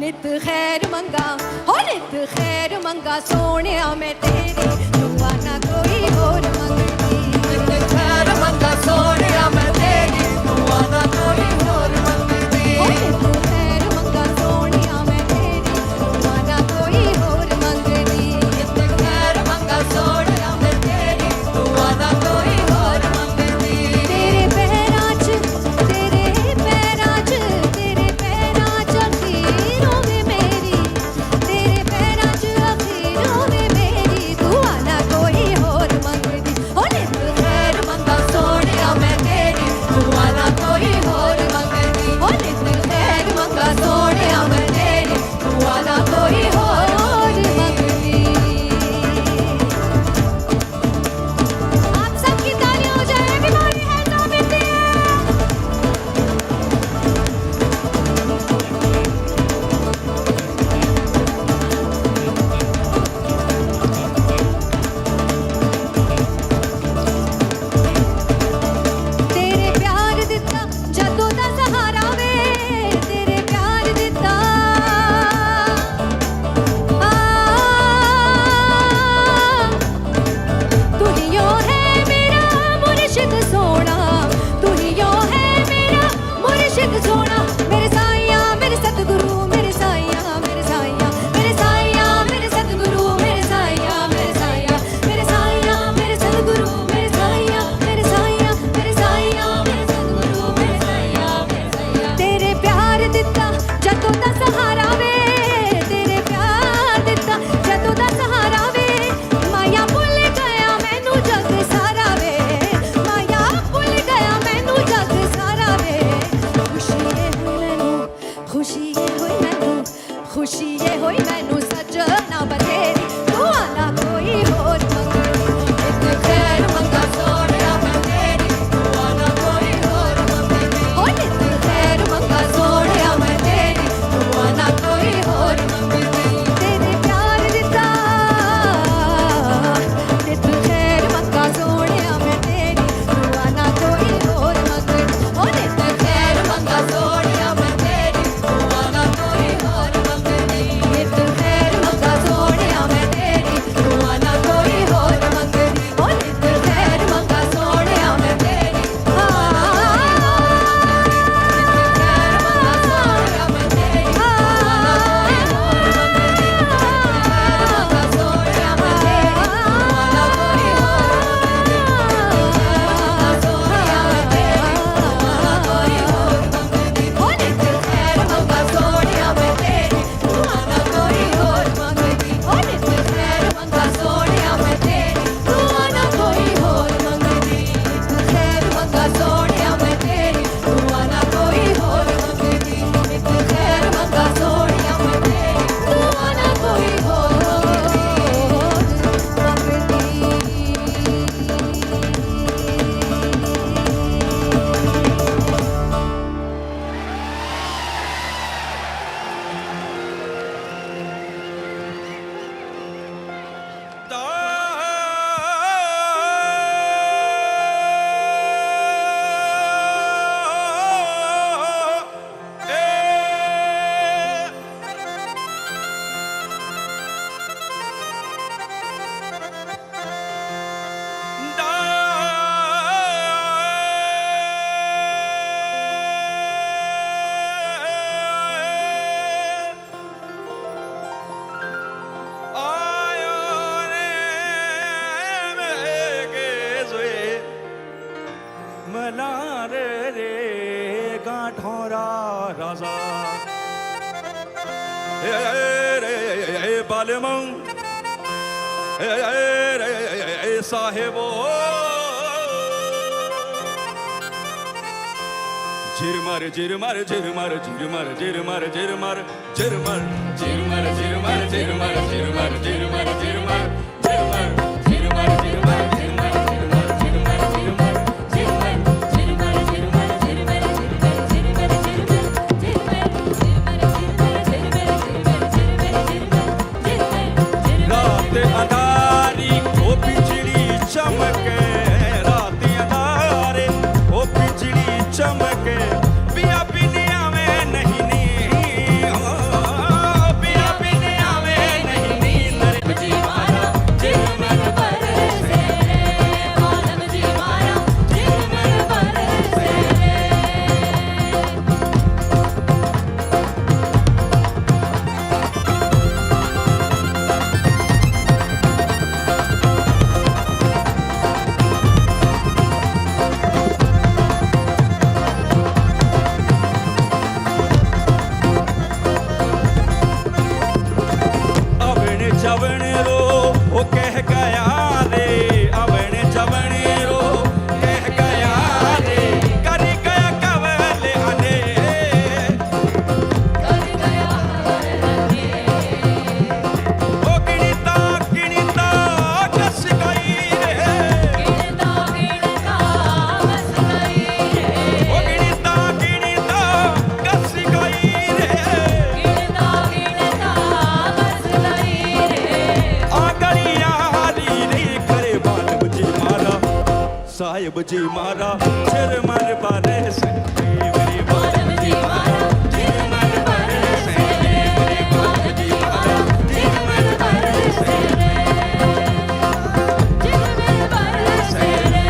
[SPEAKER 1] नित खैर मंगा हो नित खैर मंगा सोनिया मैं तेरी दुआ ना कोई और मंगती नित खैर मंगा सोनिया मैं तेरी दुआ ना कोई और मंगती हो नित खैर मंगा सोनिया मैं तेरी दुआ ना कोई और मंगती नित खैर मंगा सोनिया मैं तेरी दुआ ना कोई और मंगती तेरे पैरां च अखीरों में मेरी तेरे पैरां च अखीरों में मेरी दुआ ना कोई और मंगदी हो नित खैर मंगा सोनिया मैं तेरी दुआ ना कोई और मंगदी हो नित खैर मंगा सोनिया मैं तेरी दुआ ना कोई और मंगदी। आप सबकी तालियां हो जाए बीमारी है तो मिलती है। तेरे प्यार दिता जदों दा सहारा वे तेरे प्यार दिता तू ही यो है मेरा मुर्शिद सोना तू ही यो है मेरा मुर्शिद सोना मेरे साईया मेरे सतगुरु मेरे साईया मेरे साईया मेरे साईया मेरे सतगुरु मेरे साईया मेरे साईया मेरे साईया मेरे सतगुरु मेरे साईया मेरे साईया मेरे साईया मेरे सतगुरु मेरे साईया मेरे साईया तेरे प्यार दिता जदों दा सहारा वे तेरे प्यार दिता जदों दा सहारा वे माया भुल गया मैनू जग सारा वे माया भुल गया मैनू जग सारा वे खुशी ये होई मैनू खुशी ये होई मैनू सजना बतेरी दुआ ना कोई और मंगदी नित खैर मंगा सोनिया मैं तेरी दुआ ना कोई और मंगदी हो नित खैर मंगा सोनिया मैं तेरी दुआ ना कोई और मंगदी तेरे प्यार दिता नित खैर मंगा सोनिया मैं तेरी दुआ ना कोई और मंगदी हो नित खैर मंगा सोनिया मैं तेरी दुआ ना कोई और मंगदी नित खैर मंगा सोनिया मैं तेरी दुआ ना कोई और मंगदी हो नित खैर मंगा सोनिया मैं तेरी
[SPEAKER 13] राजा बालमं साहेबो झिरमर झिरमर झिरमर झिरमर झिरमर झिरमर झिरमर झिरमर झिरमर झिरमर झिरमर झिरमर झिरमर झिरमर झिरमर अदारी ओ बिजली चमके रात अदारे ओ बिजली चमके पिया पिनिया में नहीं नी साहिब जी मारा चिर मर बारे संगे मेरी बात जी मारा चिर मर बारे संगे मेरी बात जी मारा चिर मर बारे संगे चिर मर बारे संगे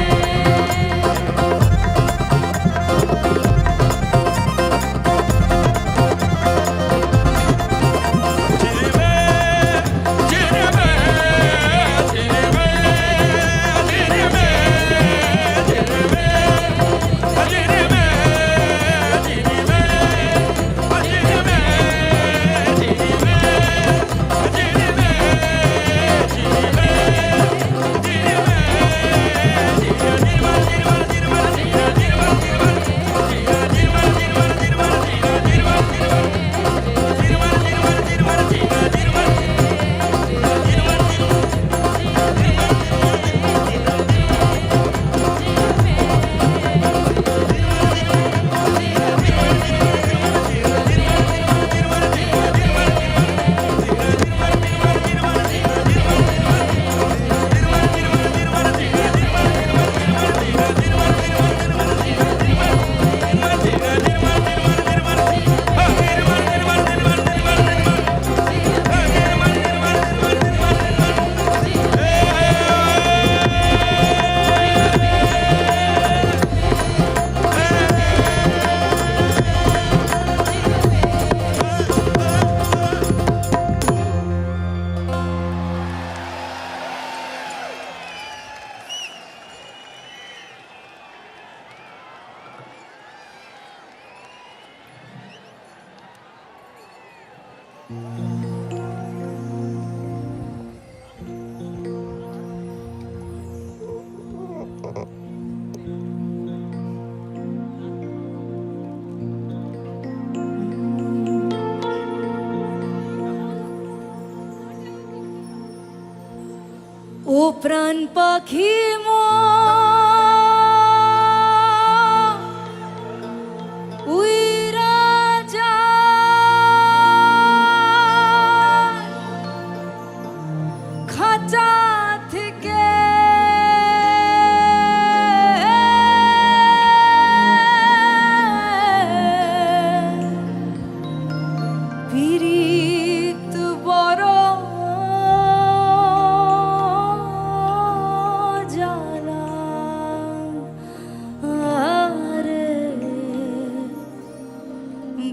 [SPEAKER 1] ও প্রাণ পাখি উইরা যায় খাঁচা থেকে পীড়িত বড়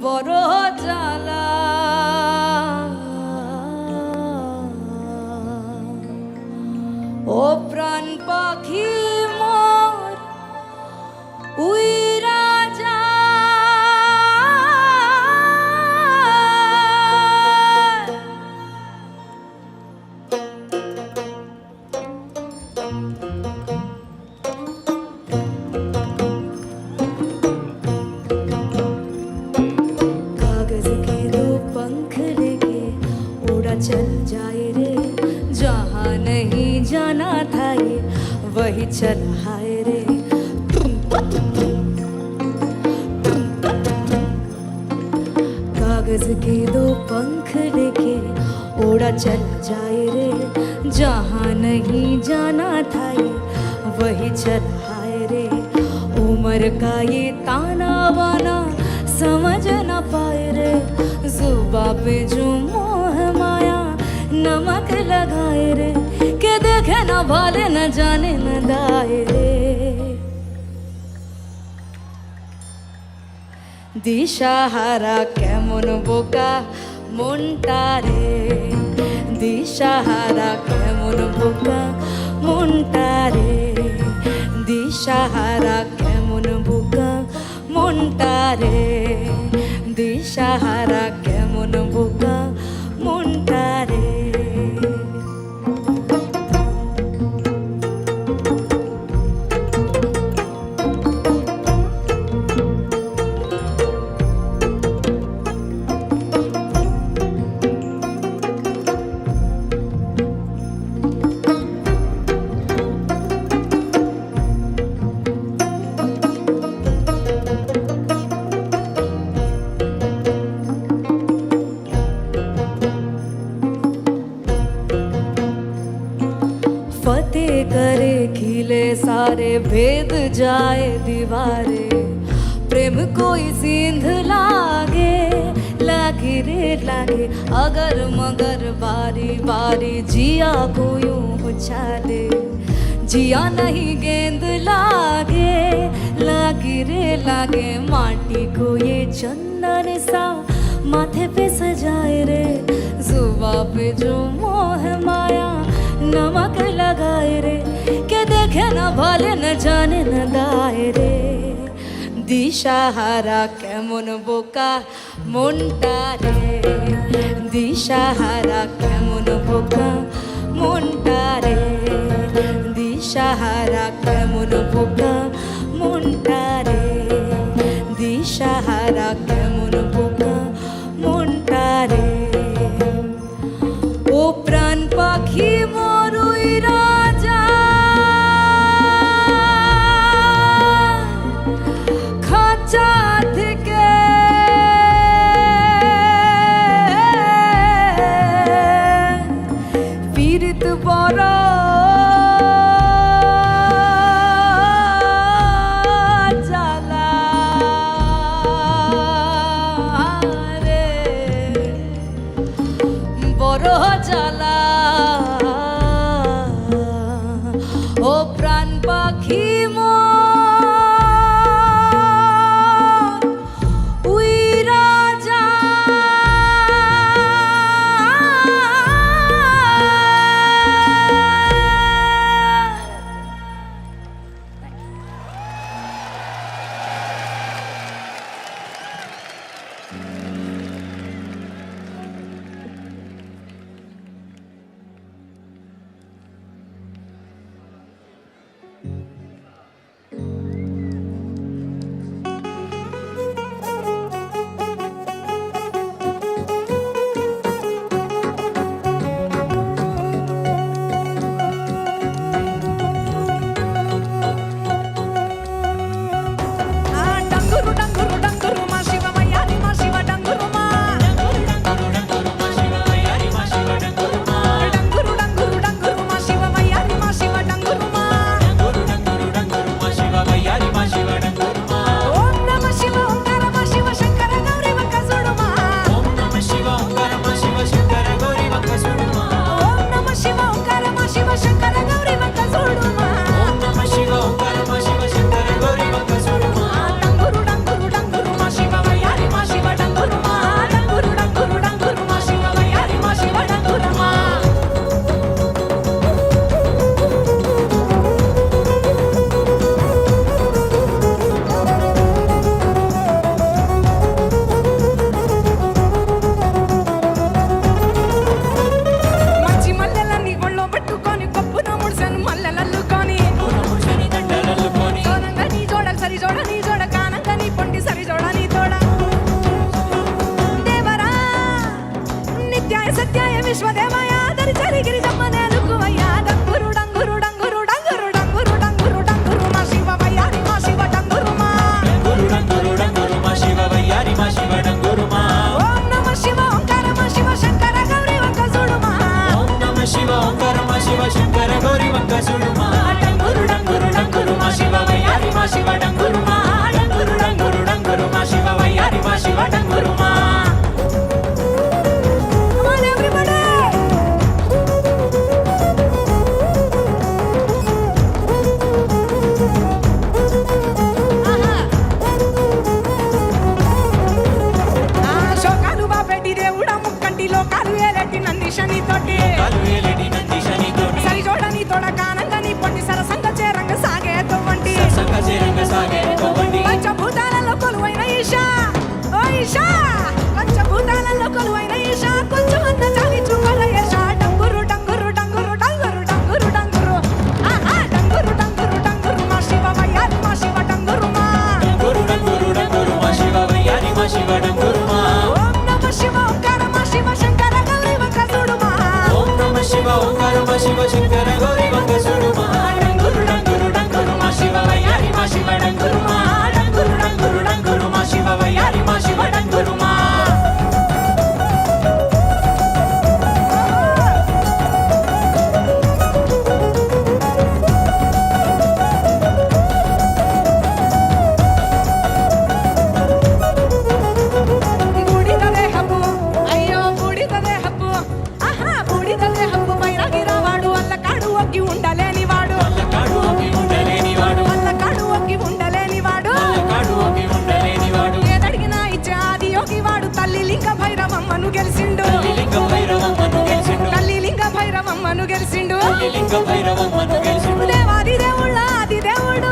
[SPEAKER 1] বড় জ্বালা ও প্রাণ পাখি মোর উইরা যায় चल जाए रे जहाँ नहीं जाना था ये वही चल हाय रे कागज के दो पंख लेके उड़ा चल जाए रे जहाँ नहीं जाना था ये वही चल हाय रे उम्र का ये ताना बाना समझ न पाए रे जुबा पे जो मोह माया नमक लगाए रे के देखे न भाले न जाने न दाए रे দিশাহারা কেমন বোকা মনটা রে দিশাহারা কেমন বোকা মনটা রে দিশাহারা কেমন বোকা মনটা রে দিশাহারা কেমন বোকা মনটা রে भेद जाए दीवारे प्रेम कोई सींध लागे लागे रे लागे अगर मगर बारी बारी जिया को यूं उछाले जिया नहीं गेंद लागे लागे रे लागे माटी को ये चंदन सा माथे पे सजाए रे जुबा पे जो मोह माया नमक लगाए रे के देखे न भले न जाने न दाए रे দিশাহারা কেমন বোকা মনটা রে দিশাহারা কেমন বোকা মনটা রে দিশাহারা কেমন বোকা মনটা রে দিশাহারা কেমন বোকা মনটা রে ও প্রাণ পাখি মরুই রাজা খাঁচা থেকে পীড়িত বড় భైరవమ్మను గెలిచిండు
[SPEAKER 25] లింగ భైరవమ్మను గెలిచిండు
[SPEAKER 1] దేవాది దేవుళ్ళ ఆది దేవుడు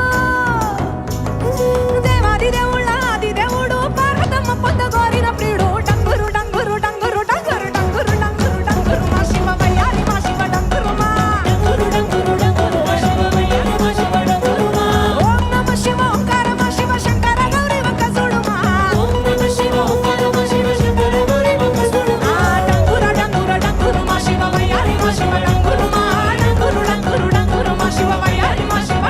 [SPEAKER 1] దేవాది దేవుళ్ళ ఆది దేవుడు పార్వతమ్మ పొందగోరిన ప్రియుడు డంగురు డంగురు డంగురు డంగురు డంగురు డంగురు డంగురు మా శివ వయ్యారి మా శివ డంగురు మా
[SPEAKER 25] డంగురు డంగురు డంగురు మా శివ వయ్యారి మా శివ డంగురు మా
[SPEAKER 1] ఓం నమ శివ ఓంకార మా శివ శంకర గౌరీ వంక చూడు మా
[SPEAKER 25] ఓం నమ శివ ఓంకార మా శివ శంకర గౌరీ వంక చూడు మా
[SPEAKER 1] డంగుర డంగుర డంగురు మా శివ వయ్యారి మా శివ డంగురు మా డంగురు డంగురు డంగురు మా శివ వయ్యారి మా శివ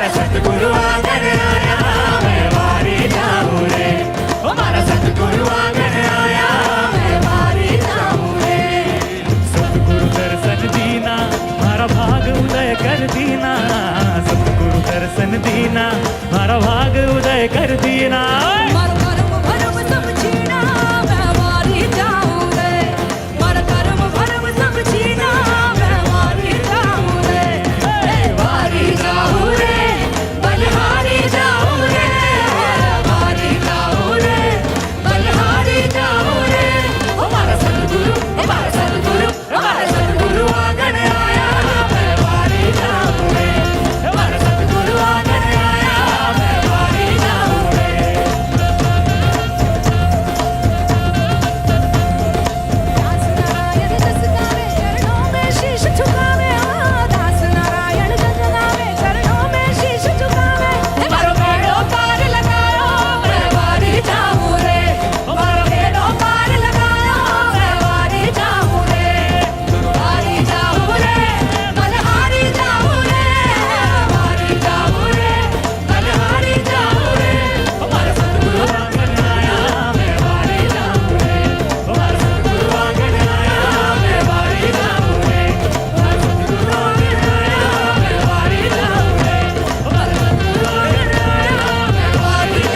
[SPEAKER 25] हमारा सतगुरु आंगन आया मैं वारी जाऊं रे, हमारा सतगुरु आंगन आया मैं वारी जाऊं रे। सतगुरु दर्शन दीना मारा भाग उदय कर दीना, सतगुरु दर्शन दीना मारा भाग उदय कर दीना।
[SPEAKER 1] मारो कर्म भरम सब छीना मैं वारी जाऊं रे, मारो कर्म भरम सब छीना मैं वारी जाऊं रे, वारी जाऊं रे, बलिहारी जाऊं रे, वारी जाऊं रे, बलिहारी जाऊं रे। हमारा सतगुरु आंगन आया मैं वारी जाऊं रे, हमारा सतगुरु आंगन आया मैं वारी जाऊं रे। दास नारायण जस गावे चरणों में शीश झुकावे, दास नारायण जस गावे चरणों में शीश झुकावे। मारो बेड़ो पार लगायो मैं वारी जाऊं रे, मारो बेड़ो पार लगायो मैं वारी जाऊं रे, वारी जाऊं रे, बलिहारी जाऊं रे, वारी जाऊं रे, बलिहारी जाऊं रे। हमारा सतगुरु आंगन आया मैं वारी जाऊं रे, हमारा सतगुरु आंगन आया मैं वारी जाऊं रे, हमारा सतगुरु आंगन आया मैं वारी जाऊं रे, हमारा सतगुरु आंगन आया मैं वारी जाऊं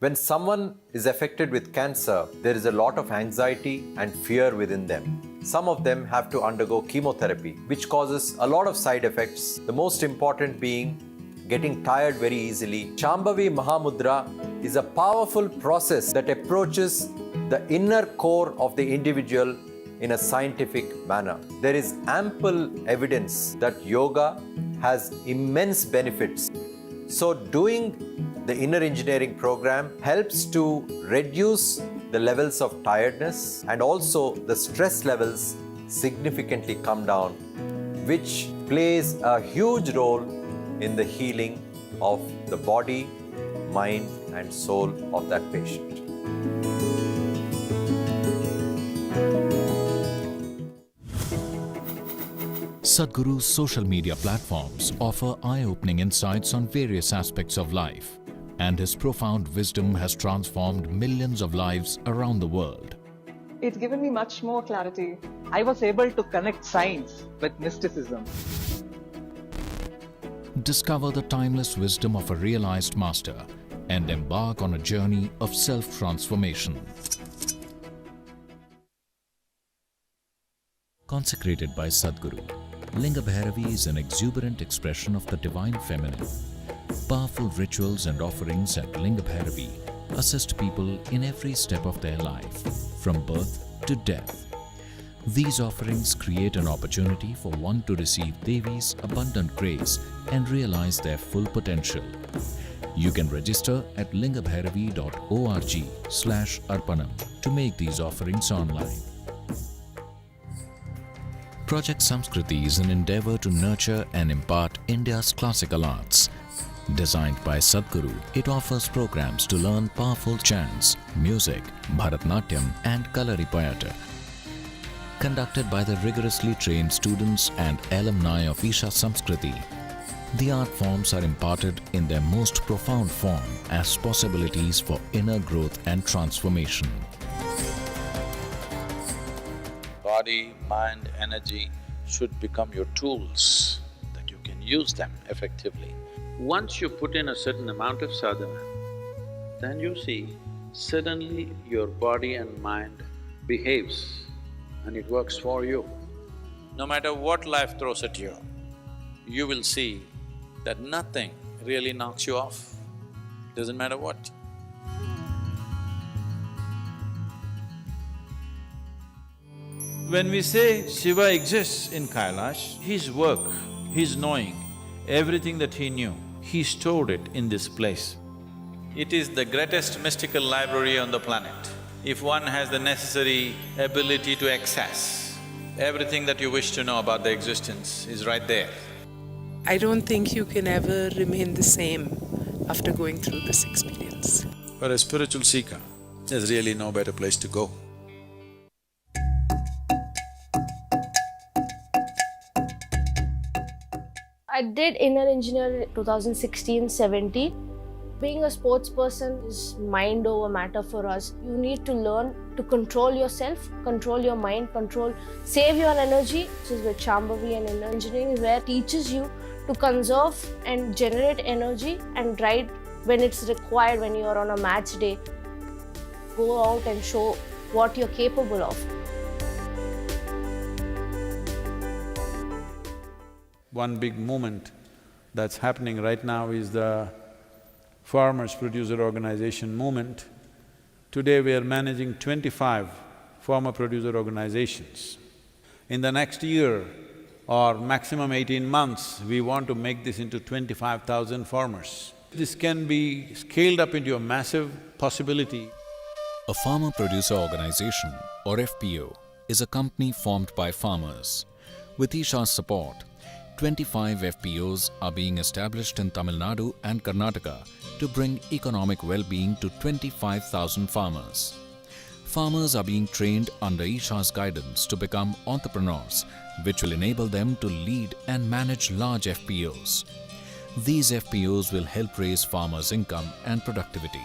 [SPEAKER 4] When someone is affected with cancer, there is a lot of anxiety and fear within them. Some of them have to undergo chemotherapy, which causes a lot of side effects, the most important being getting tired very easily. Shambhavi Mahamudra is a powerful process that approaches the inner core of the individual in a scientific manner. There is ample evidence that yoga has immense benefits. So doing the inner engineering program helps to reduce the levels of tiredness, and also the stress levels significantly come down, which plays a huge role in the healing of the body, mind and soul of that patient.
[SPEAKER 8] Sadhguru's social media platforms offer eye-opening insights on various aspects of life, and his profound wisdom has transformed millions of lives around the world.
[SPEAKER 6] It's given me much more clarity. I was able to connect science with mysticism.
[SPEAKER 8] Discover the timeless wisdom of a realized master and embark on a journey of self-transformation. Consecrated by Sadhguru, Linga Bhairavi is an exuberant expression of the divine feminine. Powerful rituals and offerings at Linga Bhairavi assist people in every step of their life, from birth to death. These offerings create an opportunity for one to receive Devi's abundant grace and realize their full potential. You can register at lingabhairavi.org/arpanam to make these offerings online. Project Samskriti is an endeavor to nurture and impart India's classical arts. Designed by Sadhguru, it offers programs to learn powerful chants, music, Bharatnatyam and Kalaripayattu. Project Samskriti is an endeavor to nurture and impart India's classical arts. Designed by Sadhguru, it offers programs to learn powerful chants, music, Bharatnatyam and Kalaripayattu. Project Samskriti is an endeavor to nurture and impart India's classical arts. Designed by Sadhguru, it offers programs to learn powerful chants, music, Bharatnatyam and Kalaripayattu. conducted by the rigorously trained students and alumni of Isha Samskriti. The art forms are imparted in their most profound form as possibilities for inner growth and transformation.
[SPEAKER 2] Body, mind, energy should become your tools, that you can use them effectively. Once you put in a certain amount of sadhana, then you see suddenly your body and mind behaves and it works for you. No matter what life throws at you, you will see that nothing really knocks you off, doesn't matter what. When we say Shiva exists in Kailash, his work, his knowing, everything that he knew, he stored it in this place. It is the greatest mystical library on the planet. If one has the necessary ability to access, everything that you wish to know about the existence is right there.
[SPEAKER 7] I don't think you can ever remain the same after going through this experience.
[SPEAKER 2] For a spiritual seeker, there's really no better place to go.
[SPEAKER 9] I did inner engineer 2016-17. Being a sports person is mind over matter for us. You need to learn to control yourself, control your mind, save your energy. This is where Shambhavi and inner engineering is where it teaches you to conserve and generate energy and ride when it's required, when you're on a match day. Go out and show what you're capable of.
[SPEAKER 2] One big movement that's happening right now is the Farmers Producer Organization movement. Today we are managing 25 farmer producer organizations. In the next year or maximum 18 months, we want to make this into 25,000 farmers. This can be scaled up into a massive possibility.
[SPEAKER 8] A farmer producer organization, or FPO, is a company formed by farmers. With Isha's support, 25 FPOs are being established in Tamil Nadu and Karnataka to bring economic well-being to 25,000 farmers. Farmers are being trained under Isha's guidance to become entrepreneurs, which will enable them to lead and manage large FPOs. These FPOs will help raise farmers' income and productivity.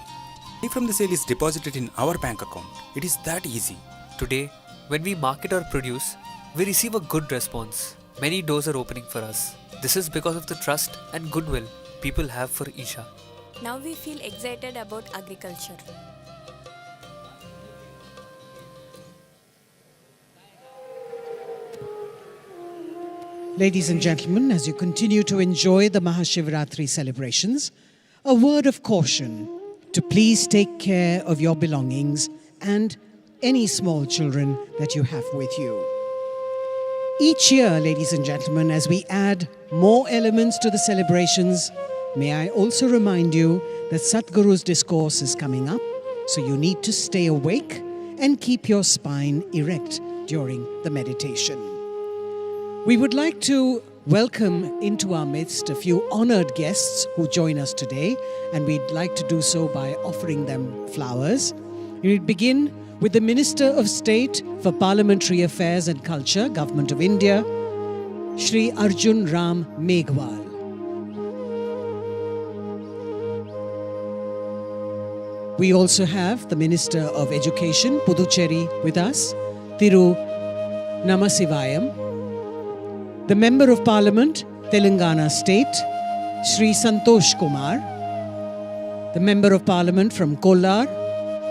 [SPEAKER 10] Money from the sale is deposited in our bank account. It is that easy.
[SPEAKER 11] Today, when we market our produce, we receive a good response. Many doors are opening for us. This is because of the trust and goodwill people have for Isha.
[SPEAKER 12] Now we feel excited about agriculture.
[SPEAKER 5] Ladies and gentlemen, as you continue to enjoy the MahaShivRatri celebrations, a word of caution to please take care of your belongings and any small children that you have with you. Each year, ladies and gentlemen, as we add more elements to the celebrations, may I also remind you that Satguru's discourse is coming up, so you need to stay awake and keep your spine erect during the meditation. We would like to welcome into our midst a few honored guests who join us today, and we'd like to do so by offering them flowers. We'll begin with the Minister of State for Parliamentary Affairs and Culture, Government of India, Shri Arjun Ram Meghwal. We also have the Minister of Education, Puducherry, with us, Thiru Namasivayam. The Member of Parliament, Telangana State, Shri Santosh Kumar. The Member of Parliament from Kollar,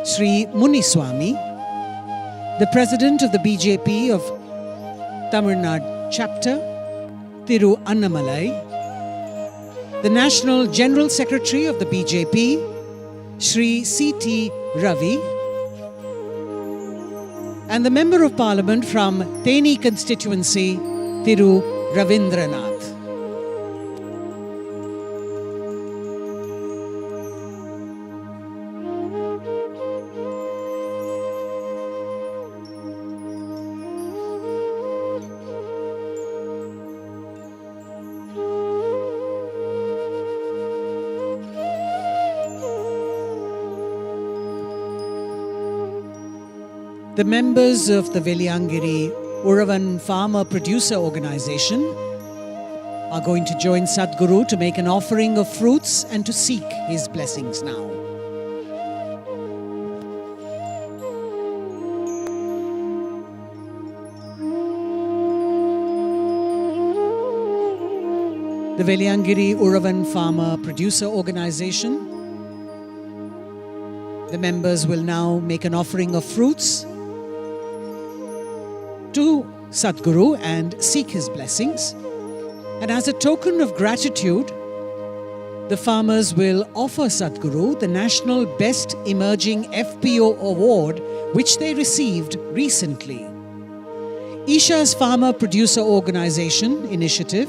[SPEAKER 5] Shri Muniswamy. The President of the BJP of Tamil Nadu Chapter, Thiru Annamalai. The National General Secretary of the BJP, Shri C.T. Ravi. And the Member of Parliament from Theni constituency, Thiru Ravindranath. The members of the Veliangiri Uravan Farmer Producer Organization are going to join Sadhguru to make an offering of fruits and to seek his blessings now. The Veliangiri Uravan Farmer Producer Organization, the members will now make an offering of fruits to Sadhguru and seek his blessings. And as a token of gratitude, the farmers will offer Sadhguru the National Best Emerging FPO Award, which they received recently. Isha's Farmer Producer Organization initiative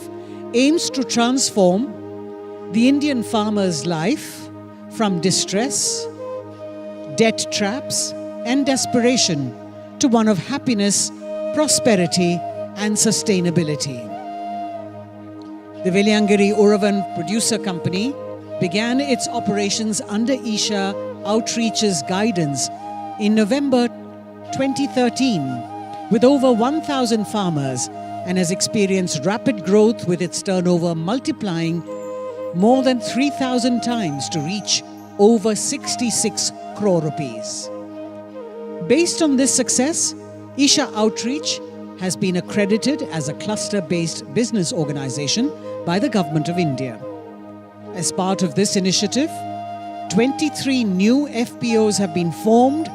[SPEAKER 5] aims to transform the Indian farmer's life from distress, debt traps, and desperation to one of happiness, prosperity, and sustainability. The Veliangiri Uravan Producer Company began its operations under Isha Outreach's guidance in November 2013 with over 1,000 farmers and has experienced rapid growth with its turnover multiplying more than 3,000 times to reach over 66 crore rupees. Based on this success, Isha Outreach has been accredited as a cluster-based business organization by the Government of India. As part of this initiative, 23 new FPOs have been formed,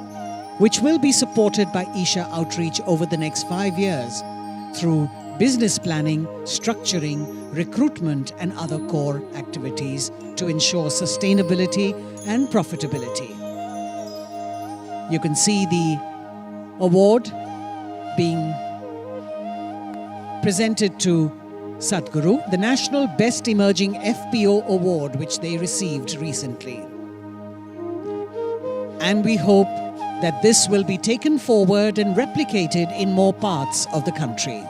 [SPEAKER 5] which will be supported by Isha Outreach over the next 5 years through business planning, structuring, recruitment, and other core activities to ensure sustainability and profitability. You can see the award being presented to Sadhguru, the National Best Emerging FPO Award, which they received recently. And we hope that this will be taken forward and replicated in more parts of the country.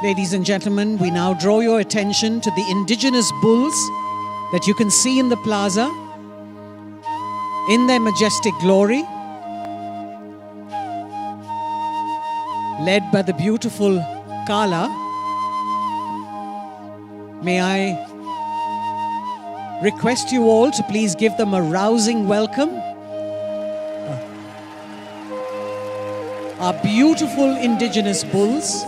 [SPEAKER 5] Ladies and gentlemen, we now draw your attention to the indigenous bulls that you can see in the plaza in their majestic glory, led by the beautiful Kala. May I request you all to please give them a rousing welcome. Our beautiful indigenous bulls.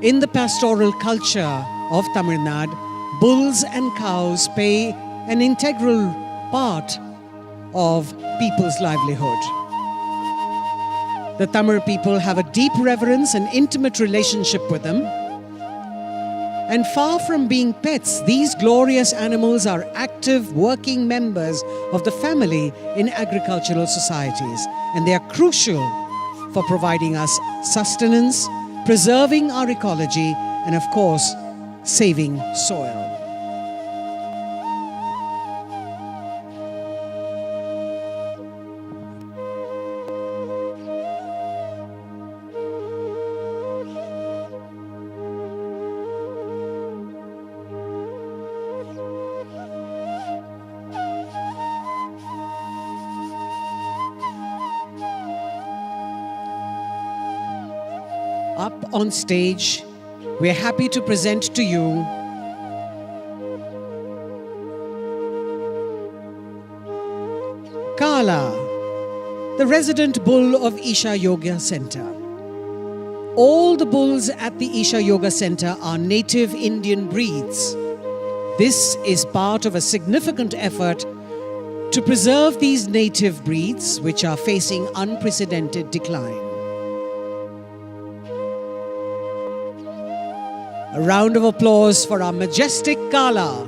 [SPEAKER 5] In the pastoral culture of Tamil Nadu, bulls and cows play an integral part of people's livelihood. The Tamil people have a deep reverence and intimate relationship with them. And far from being pets, these glorious animals are active working members of the family in agricultural societies. And they are crucial for providing us sustenance, preserving our ecology, and of course, saving soil. Up on stage, we're happy to present to you Kala, the resident bull of Isha Yoga Center. All the bulls at the Isha Yoga Center are native Indian breeds. This is part of a significant effort to preserve these native breeds, which are facing unprecedented decline. A round of applause for our majestic Kala.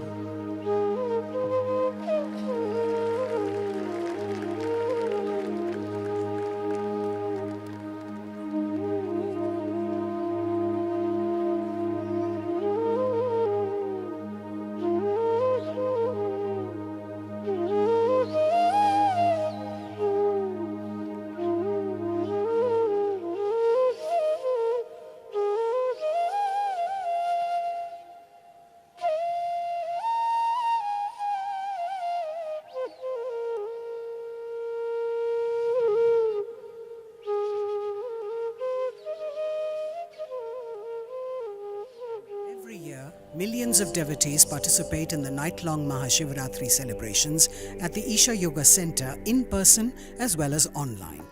[SPEAKER 5] Every year, millions of devotees participate in the night-long MahaShivRatri celebrations at the Isha Yoga Center in person as well as online.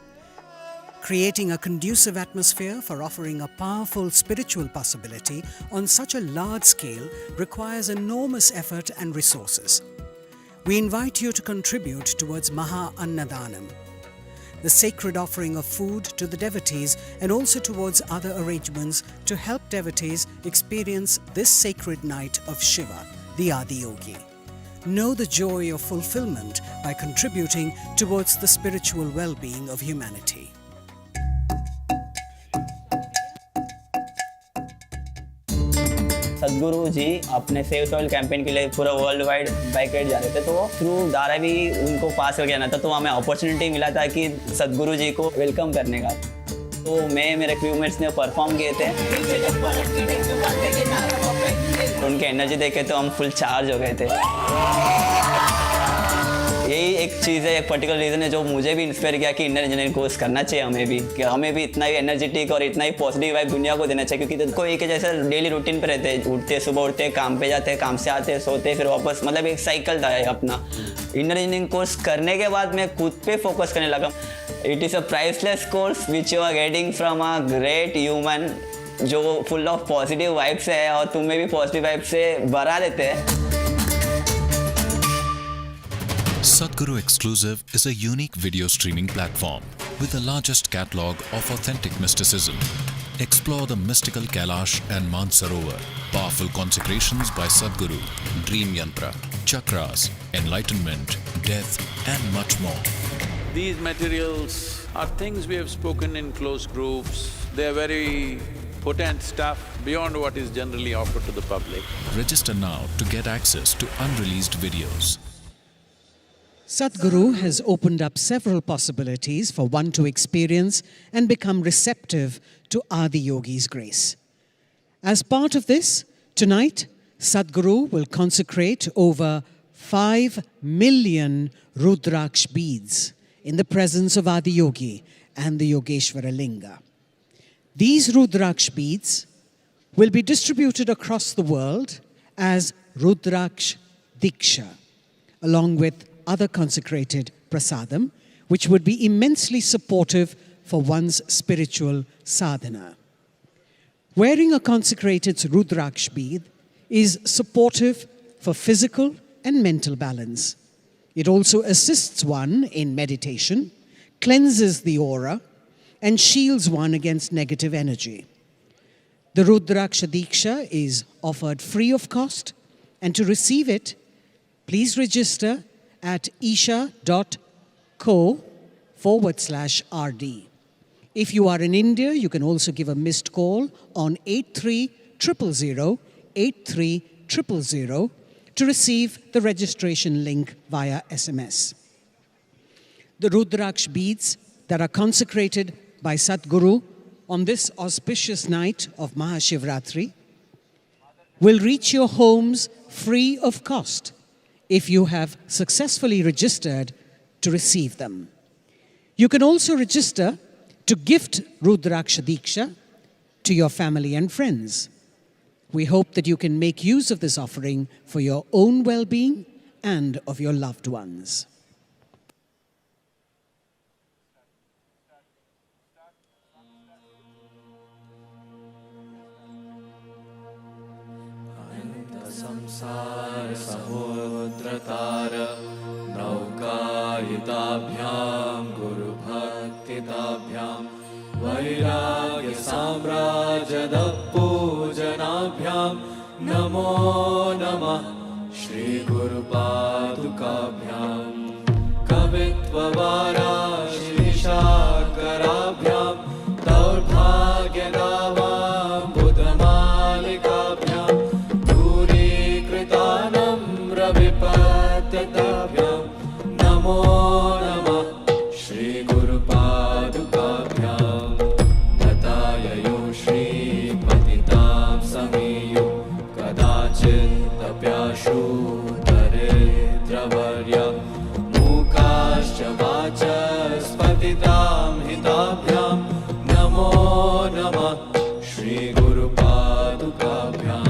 [SPEAKER 5] Creating a conducive atmosphere for offering a powerful spiritual possibility on such a large scale requires enormous effort and resources. We invite you to contribute towards Maha Annadanam, the sacred offering of food to the devotees, and also towards other arrangements to help devotees experience this sacred night of Shiva, the Adiyogi. Know the joy of fulfillment by contributing towards the spiritual well-being of humanity.
[SPEAKER 14] सदगुरु जी अपने save soil campaign के लिए पूरा world wide bike ride जा रहे थे, तो वो थ्रू धारावी उनको पास करके आना था, तो हमें अपॉर्चुनिटी मिला था कि सदगुरु जी को वेलकम करने का। तो मैं मेरे क्रूमेट्स ने परफॉर्म किए थे, तो उनके एनर्जी देखे तो हम फुल चार्ज हो गए थे। यही एक चीज़ है, एक पर्टिकुलर रीज़न है जो मुझे भी इंस्पायर किया कि इंडियन इंजीनियरिंग कोर्स करना चाहिए हमें भी, कि हमें भी इतना ही एनर्जेटिक और इतना ही पॉजिटिव वाइब दुनिया को देना चाहिए, क्योंकि कोई एक जैसा डेली रूटीन पे रहते हैं, उठते सुबह उठते काम पे जाते, काम से आते सोते फिर वापस, मतलब एक साइकिल था अपना। इंडियन इंजीनियरिंग कोर्स करने के बाद मैं खुद पे फोकस करने लगा। It is a priceless course which you are getting from a great human जो फुल ऑफ पॉजिटिव वाइब से है और तुम्हें भी पॉजिटिव वाइब से भरा देते हैं।
[SPEAKER 8] Sadhguru Exclusive is a unique video streaming platform with the largest catalogue of authentic mysticism. Explore the mystical Kailash and Mansarovar, powerful consecrations by Sadhguru, Dream Yantra, Chakras, Enlightenment, Death and much more.
[SPEAKER 2] These materials are things we have spoken in close groups. They are very potent stuff beyond what is generally offered to the public.
[SPEAKER 8] Register now to get access to unreleased videos.
[SPEAKER 5] Sadhguru has opened up several possibilities for one to experience and become receptive to Adiyogi's grace. As part of this, tonight, Sadhguru will consecrate over 5 million Rudraksh beads in the presence of Adiyogi and the Yogeshwara Linga. These Rudraksh beads will be distributed across the world as Rudraksh Diksha, along with other consecrated prasadam, which would be immensely supportive for one's spiritual sadhana. Wearing a consecrated Rudraksh bead is supportive for physical and mental balance. It also assists one in meditation, cleanses the aura, and shields one against negative energy. The Rudraksha Diksha is offered free of cost, and to receive it, please register at isha.co/RD. If you are in India, you can also give a missed call on 8300-8300 to receive the registration link via SMS. The Rudraksh beads that are consecrated by Sadhguru on this auspicious night of MahaShivRatri will reach your homes free of cost if you have successfully registered to receive them. You can also register to gift Rudraksha Diksha to your family and friends. We hope that you can make use of this offering for your own well-being and of your loved ones.
[SPEAKER 13] संसार समुद्रतार नौकायिताभ्यां गुरुभक्तिताभ्यां वैराग्य साम्राज्यद पूजनाभ्यां नमो नमः श्री गुरुपादुकाभ्यां कवित्ववाराशिशाकराभ्यां दौर्भाग्यदावां बुधमालिकाभ्यां विपत्तताभ्यां नमो नमः श्री गुरुपादुकाभ्यां दत्ताययो श्रीपतितां समीयो कदाचिदप्याशु दरिद्रवर्या मूकाश्च वाचस्पतितां हिताभ्यां नमो नमः Shri गुरुपादुकाभ्यां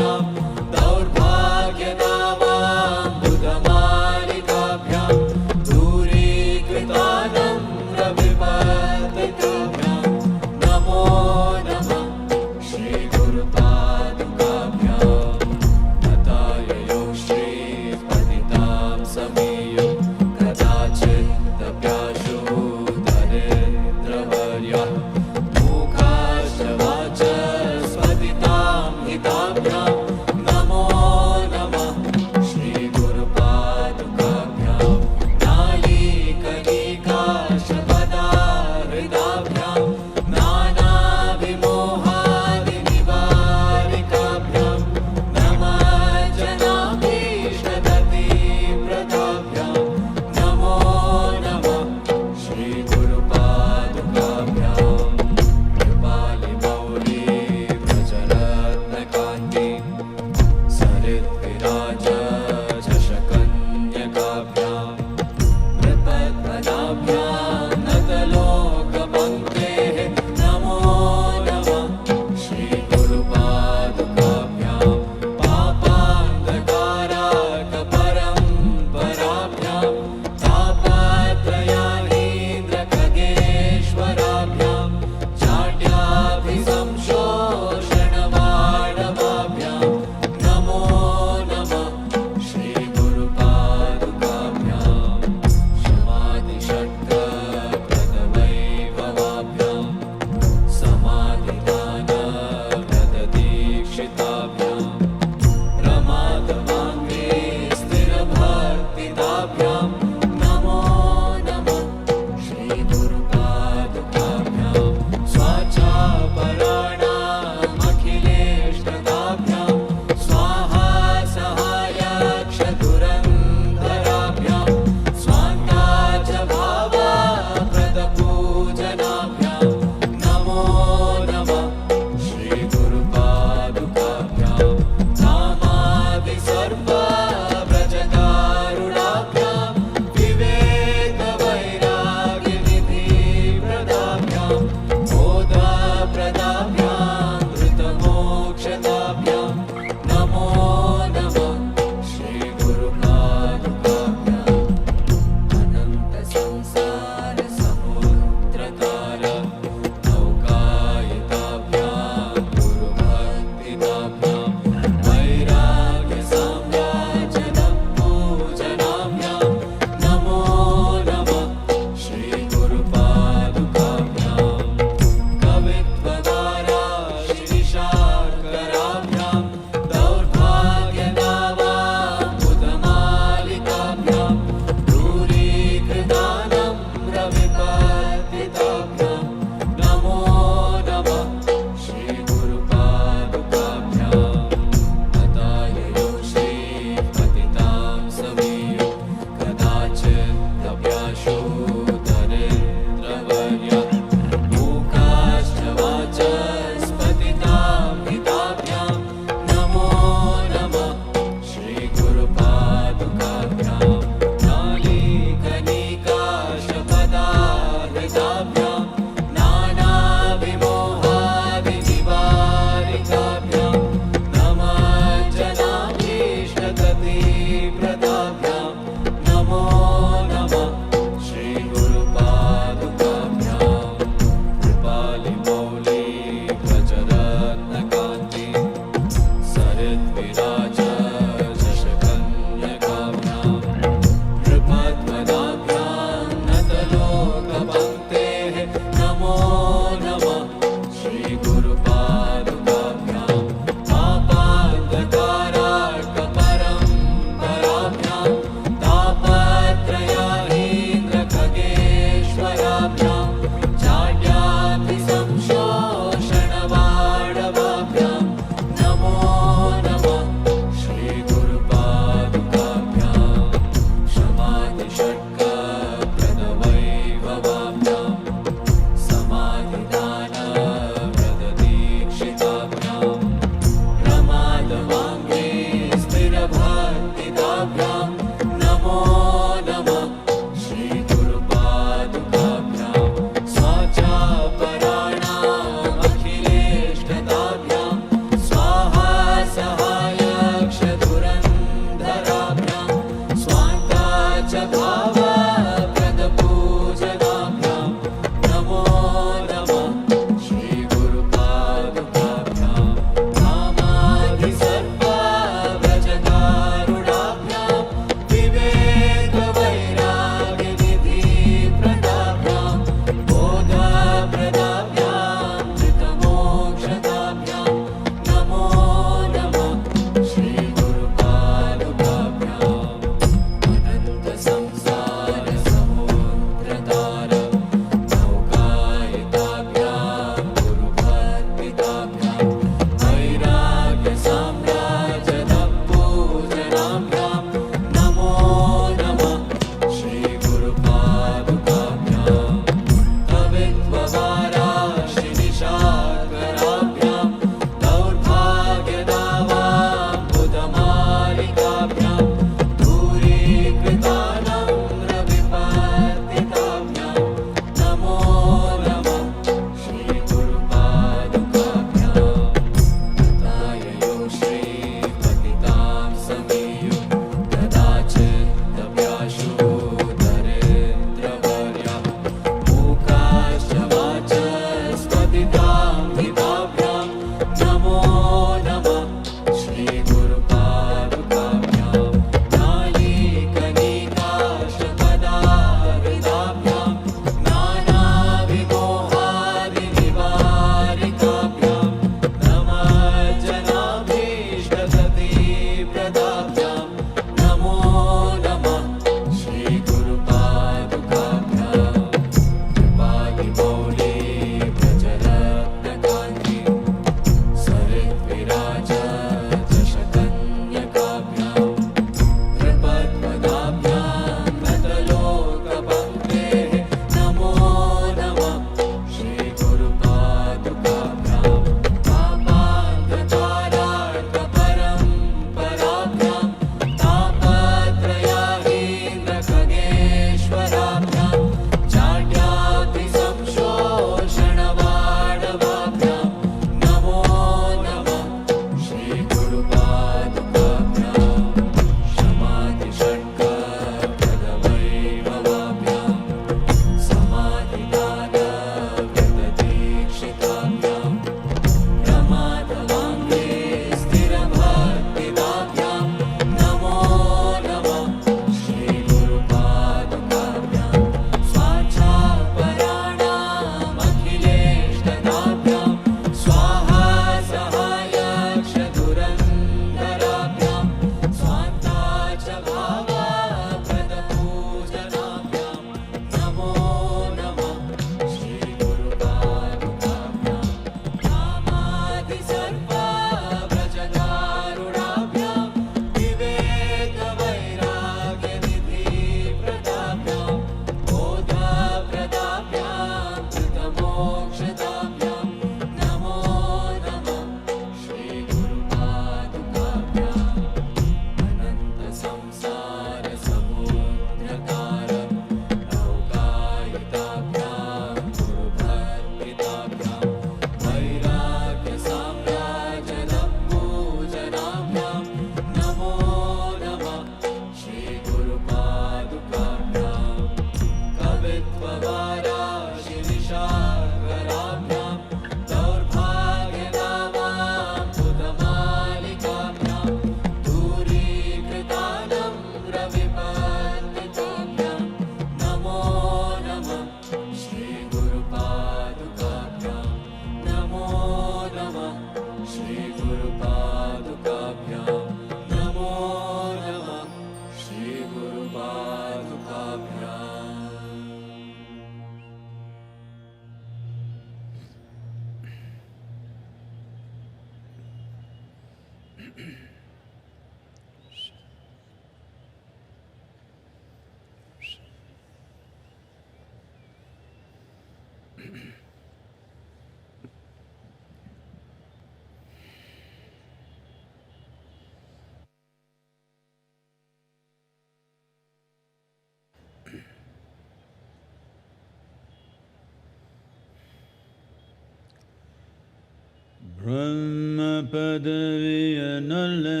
[SPEAKER 2] Brahma padaviya nalle,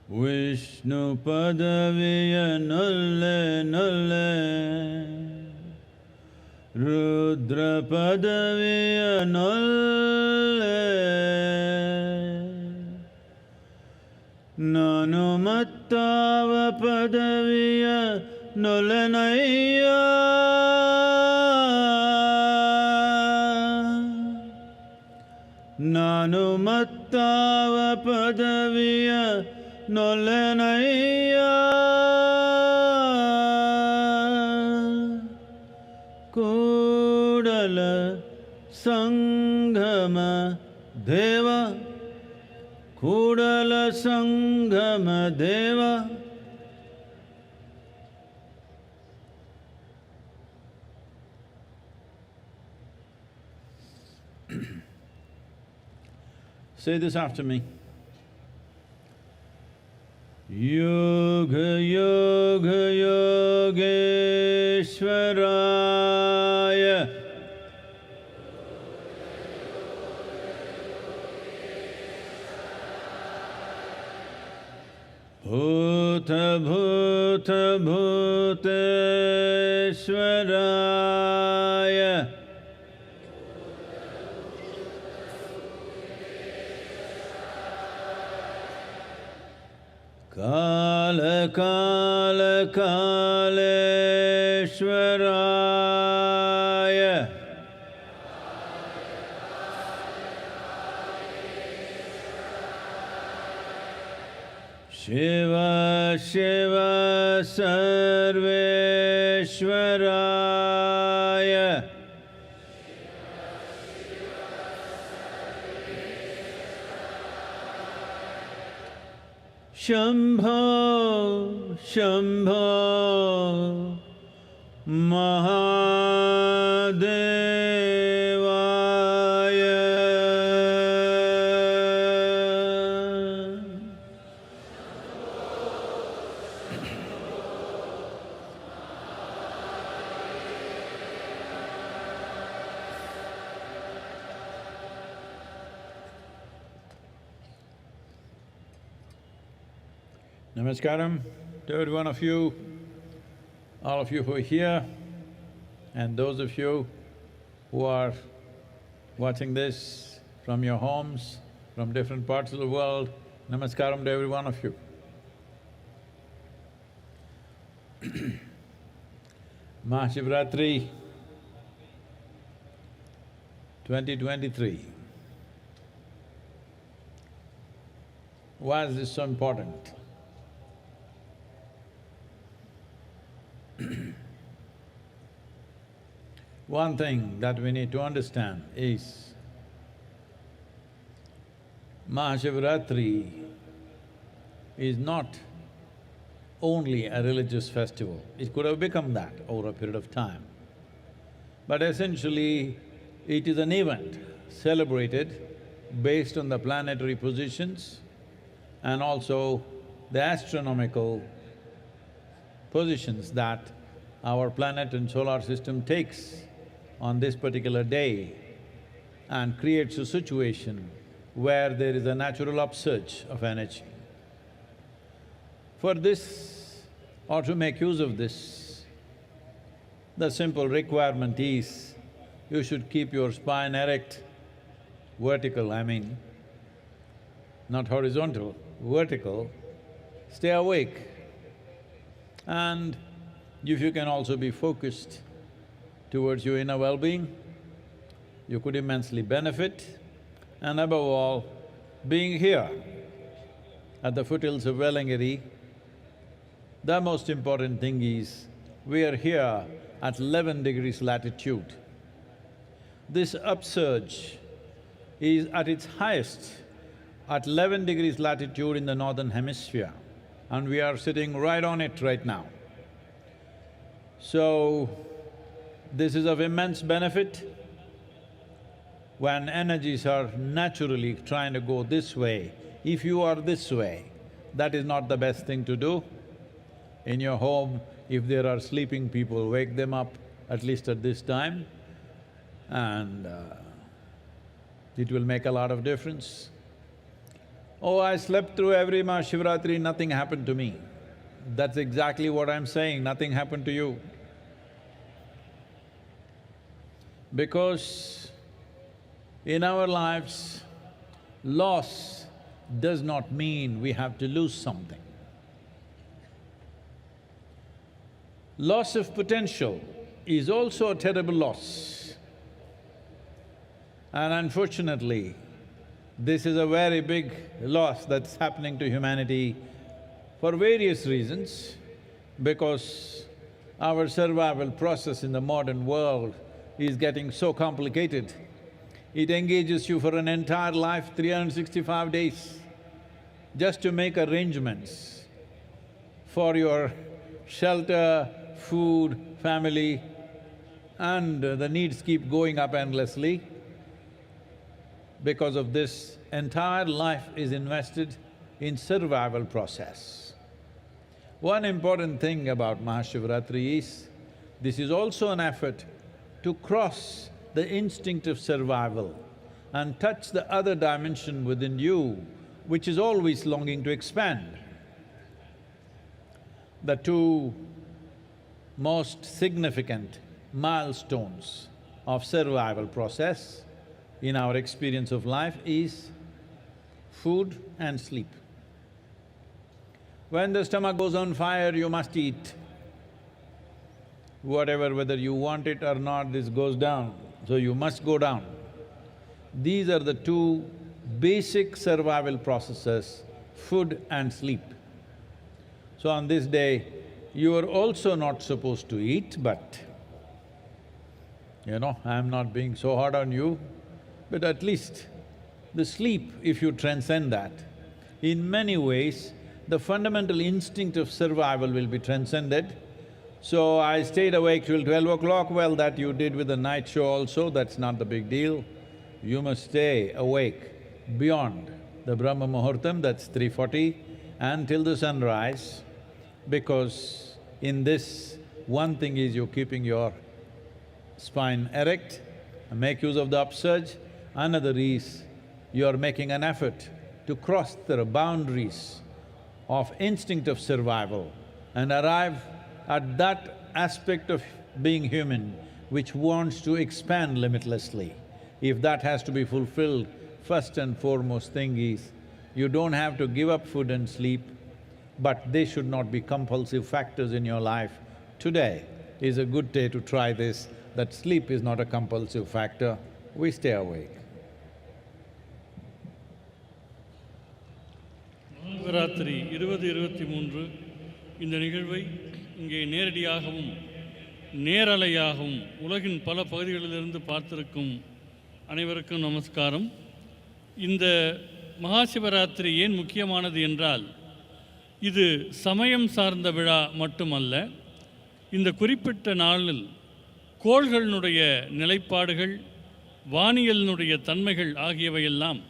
[SPEAKER 2] Vishnu padaviya nalle nalle, Rudra padaviya nalle, Nanumattava padaviya nollenaiya, Nanumattava padaviya nollenaiya, Kudala Sanghama Deva, Kudala Sanghama Deva. Say this after me. Yoga Yoga Yogeshwaraya, Bhuta Bhuta Bhuteshwaraya, Kala Kala Kaleshwaraya, Shiva Shiva Sarveshwaraya, Shambho Shambho Mahadevaya. Namaskaram to every one of you, all of you who are here, and those of you who are watching this from your homes, from different parts of the world. Namaskaram to every one of you. MahaShivRatri 2023. Why is this so important? One thing that we need to understand is MahaShivRatri is not only a religious festival. It could have become that over a period of time. But essentially, it is an event celebrated based on the planetary positions and also the astronomical positions that our planet and solar system takes on this particular day, and creates a situation where there is a natural upsurge of energy. For this, or to make use of this, the simple requirement is you should keep your spine erect, vertical, I mean, not horizontal, vertical, stay awake. And if you can also be focused towards your inner well-being, you could immensely benefit. And above all, being here at the foothills of Velangiri, the most important thing is we are here at 11 degrees latitude. This upsurge is at its highest at 11 degrees latitude in the northern hemisphere, and we are sitting right on it right now. So, this is of immense benefit. When energies are naturally trying to go this way, if you are this way, that is not the best thing to do. In your home, if there are sleeping people, wake them up at least at this time, and it will make a lot of difference. Oh, I slept through every MahaShivRatri, nothing happened to me. That's exactly what I'm saying, nothing happened to you. Because in our lives, loss does not mean we have to lose something. Loss of potential is also a terrible loss. And unfortunately, this is a very big loss that's happening to humanity for various reasons, because our survival process in the modern world is getting so complicated. It engages you for an entire life, 365 days, just to make arrangements for your shelter, food, family, and the needs keep going up endlessly. Because of this, entire life is invested in survival process. One important thing about MahaShivRatri is, this is also an effort to cross the instinct of survival and touch the other dimension within you, which is always longing to expand. The two most significant milestones of survival process in our experience of life is food and sleep. When the stomach goes on fire, you must eat. Whatever, whether you want it or not, this goes down, so you must go down. These are the two basic survival processes, food and sleep. So on this day, you are also not supposed to eat, but I'm not being so hard on you, but at least the sleep, if you transcend that, in many ways, the fundamental instinct of survival will be transcended. So I stayed awake till 12 o'clock, well, that you did with the night show also, that's not the big deal. You must stay awake beyond the Brahma Muhurtam, that's 3:40, until the sunrise, because in this, one thing is you're keeping your spine erect, make use of the upsurge. Another is you're making an effort to cross the boundaries of instinct of survival and arrive at that aspect of being human which wants to expand limitlessly. If that has to be fulfilled, first and foremost thing is, you don't have to give up food and sleep, but they should not be compulsive factors in your life. Today is a good day to try this, that sleep is not a compulsive factor, we stay awake.
[SPEAKER 25] Mahashivratri 2023 இந்த நிகழ்வை இங்கே நேரடியாகவும் நேரலையாகவும் உலகின் பல பகுதிகளிலிருந்து பார்த்திருக்கும் அனைவருக்கும் நமஸ்காரம். இந்த மகாசிவராத்திரி ஏன் முக்கியமானது என்றால், இது சமயம் சார்ந்த விழா மட்டுமல்ல. இந்த குறிப்பிட்ட நாளில் கோள்களினுடைய நிலைப்பாடுகள், வானியலினுடைய தன்மைகள் ஆகியவையெல்லாம்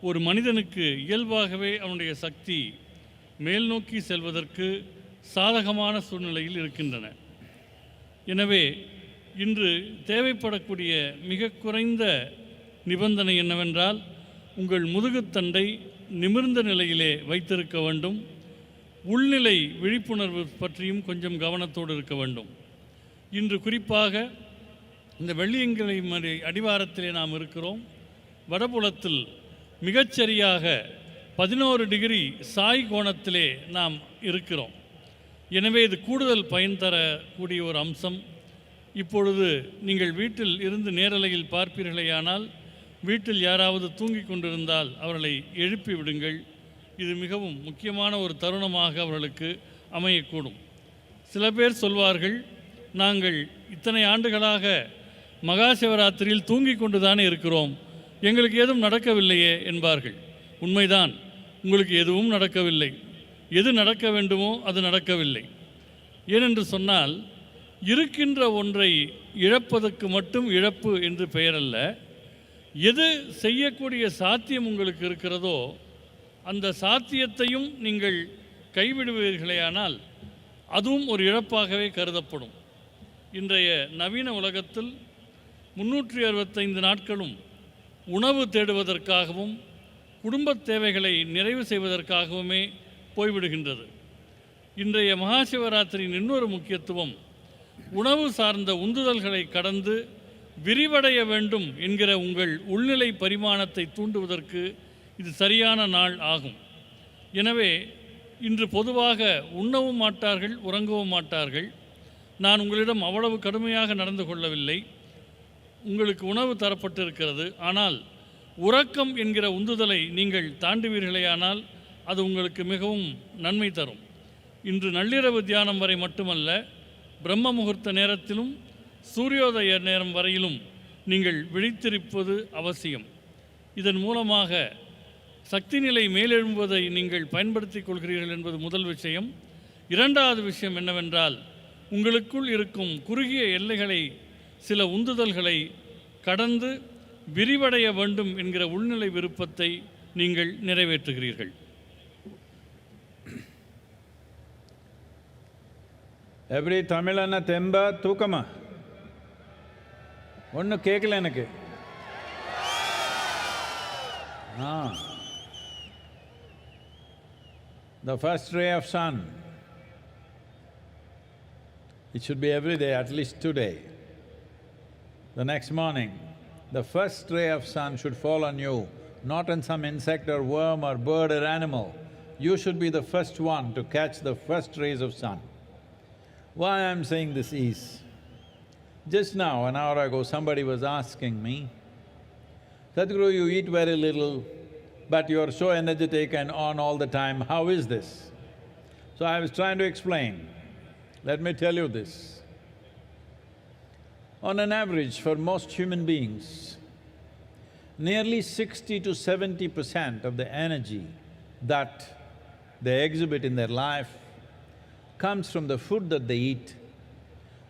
[SPEAKER 25] ஒரு மனிதனுக்கு இயல்பாகவே அவனுடைய சக்தி மேல் நோக்கி செல்வதற்கு சாதகமான சூழ்நிலையில் இருக்கின்றன. எனவே இன்று தேவைப்படக்கூடிய மிக குறைந்த நிபந்தனை என்னவென்றால், உங்கள் முதுகுத்தண்டை நிமிர்ந்த நிலையிலே வைத்திருக்க வேண்டும். உள்நிலை விழிப்புணர்வு பற்றியும் கொஞ்சம் கவனத்தோடு இருக்க வேண்டும். இன்று குறிப்பாக இந்த வெள்ளியங்கிரி அடிவாரத்திலே நாம் இருக்கிறோம். வடபுலத்தில் மிகச்சரியாக 11 டிகிரி சாய் கோணத்திலே நாம் இருக்கிறோம். எனவே இது கூடுதல் பயன் தரக்கூடிய ஒரு அம்சம். இப்பொழுது நீங்கள் வீட்டில் இருந்து நேரலையில் பார்ப்பீர்களேயானால், வீட்டில் யாராவது தூங்கிக் கொண்டிருந்தால் அவர்களை எழுப்பி விடுங்கள். இது மிகவும் முக்கியமான ஒரு தருணமாக அவர்களுக்கு அமையக்கூடும். சில பேர் சொல்வார்கள், நாங்கள் இத்தனை ஆண்டுகளாக மகாசிவராத்திரியில் தூங்கிக் கொண்டு தானே இருக்கிறோம், எங்களுக்கு எதுவும் நடக்கவில்லையே என்பார்கள். உண்மைதான், உங்களுக்கு எதுவும் நடக்கவில்லை. எது நடக்க வேண்டுமோ அது நடக்கவில்லை. ஏனென்று சொன்னால்,
[SPEAKER 15] இருக்கின்ற ஒன்றை இழப்பதற்கு மட்டும் இழப்பு என்று பெயரல்ல, எது செய்யக்கூடிய சாத்தியம் உங்களுக்கு இருக்கிறதோ அந்த சாத்தியத்தையும் நீங்கள் கைவிடுவீர்களேயானால் அதுவும் ஒரு இழப்பாகவே கருதப்படும். இன்றைய நவீன உலகத்தில் 365 நாட்களும் உணவு தேடுவதற்காகவும் குடும்பத் தேவைகளை நிறைவு செய்வதற்காகவுமே போய்விடுகின்றது. இன்றைய மகாசிவராத்திரியின் இன்னொரு முக்கியத்துவம் உணவு சார்ந்த உந்துதல்களை கடந்து விரிவடைய வேண்டும் என்கிற உங்கள் உள்நிலை பரிமாணத்தை தூண்டுவதற்கு இது சரியான நாள் ஆகும். எனவே இன்று பொதுவாக உண்ணவும் மாட்டார்கள், உறங்கவும் மாட்டார்கள். நான் உங்களிடம் அவ்வளவு கடுமையாக நடந்து கொள்ளவில்லை. உங்களுக்கு உணவு தரப்பட்டிருக்கிறது. ஆனால் உறக்கம் என்கிற உந்துதலை நீங்கள் தாண்டுவீர்களேயானால் அது உங்களுக்கு மிகவும் நன்மை தரும். இன்று நள்ளிரவு தியானம் வரை மட்டுமல்ல, பிரம்ம முகூர்த்த நேரத்திலும் சூரியோதய நேரம் வரையிலும் நீங்கள் விழித்திருப்பது அவசியம். இதன் மூலமாக சக்தி நிலை மேலெழும்புவதை நீங்கள் பயன்படுத்திக் கொள்கிறீர்கள் என்பது முதல் விஷயம். இரண்டாவது விஷயம் என்னவென்றால், உங்களுக்குள் இருக்கும் குறுகிய எல்லைகளை, சில உந்துதல்களை கடந்து விரிவடைய வேண்டும் என்கிற உள்நிலை விருப்பத்தை நீங்கள் நிறைவேற்றுகிறீர்கள்.
[SPEAKER 2] எப்படி தமிழன தெம்பா தூக்கமா? ஒன்றும் கேட்கல எனக்கு. The first ray of sun, it should be every day, at least today. The next morning, the first ray of sun should fall on you, not on some insect or worm or bird or animal. You should be the first one to catch the first rays of sun. Why I'm saying this is, just now, an hour ago, somebody was asking me, Sadhguru, you eat very little, but you are so energetic and on all the time, how is this? So I was trying to explain. Let me tell you this. On an average, for most human beings, nearly 60 to 70% of the energy that they exhibit in their life comes from the food that they eat.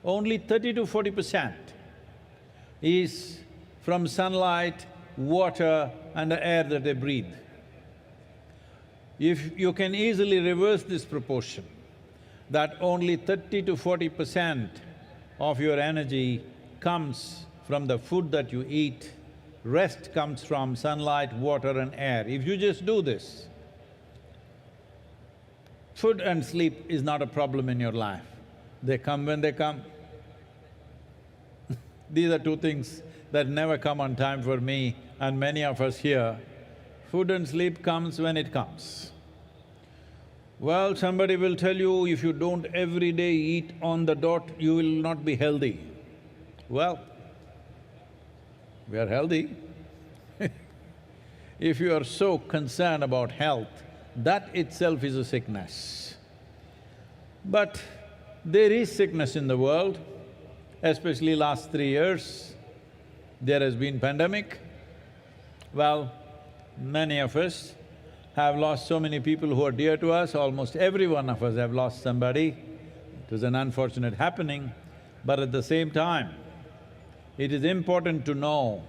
[SPEAKER 2] Only 30 to 40% is from sunlight, water and the air that they breathe. If you can easily reverse this proportion, that only 30 to 40% of your energy comes from the food that you eat, rest comes from sunlight, water and air. If you just do this, food and sleep is not a problem in your life. They come when they come. These are two things that never come on time for me and many of us here. Food and sleep comes when it comes. Well, somebody will tell you, if you don't every day eat on the dot, you will not be healthy. Well, we are healthy. If you are so concerned about health, that itself is a sickness. But there is sickness in the world, especially last 3 years. There has been pandemic. Well, many of us have lost so many people who are dear to us. Almost every one of us have lost somebody. It was an unfortunate happening, but at the same time, it is important to know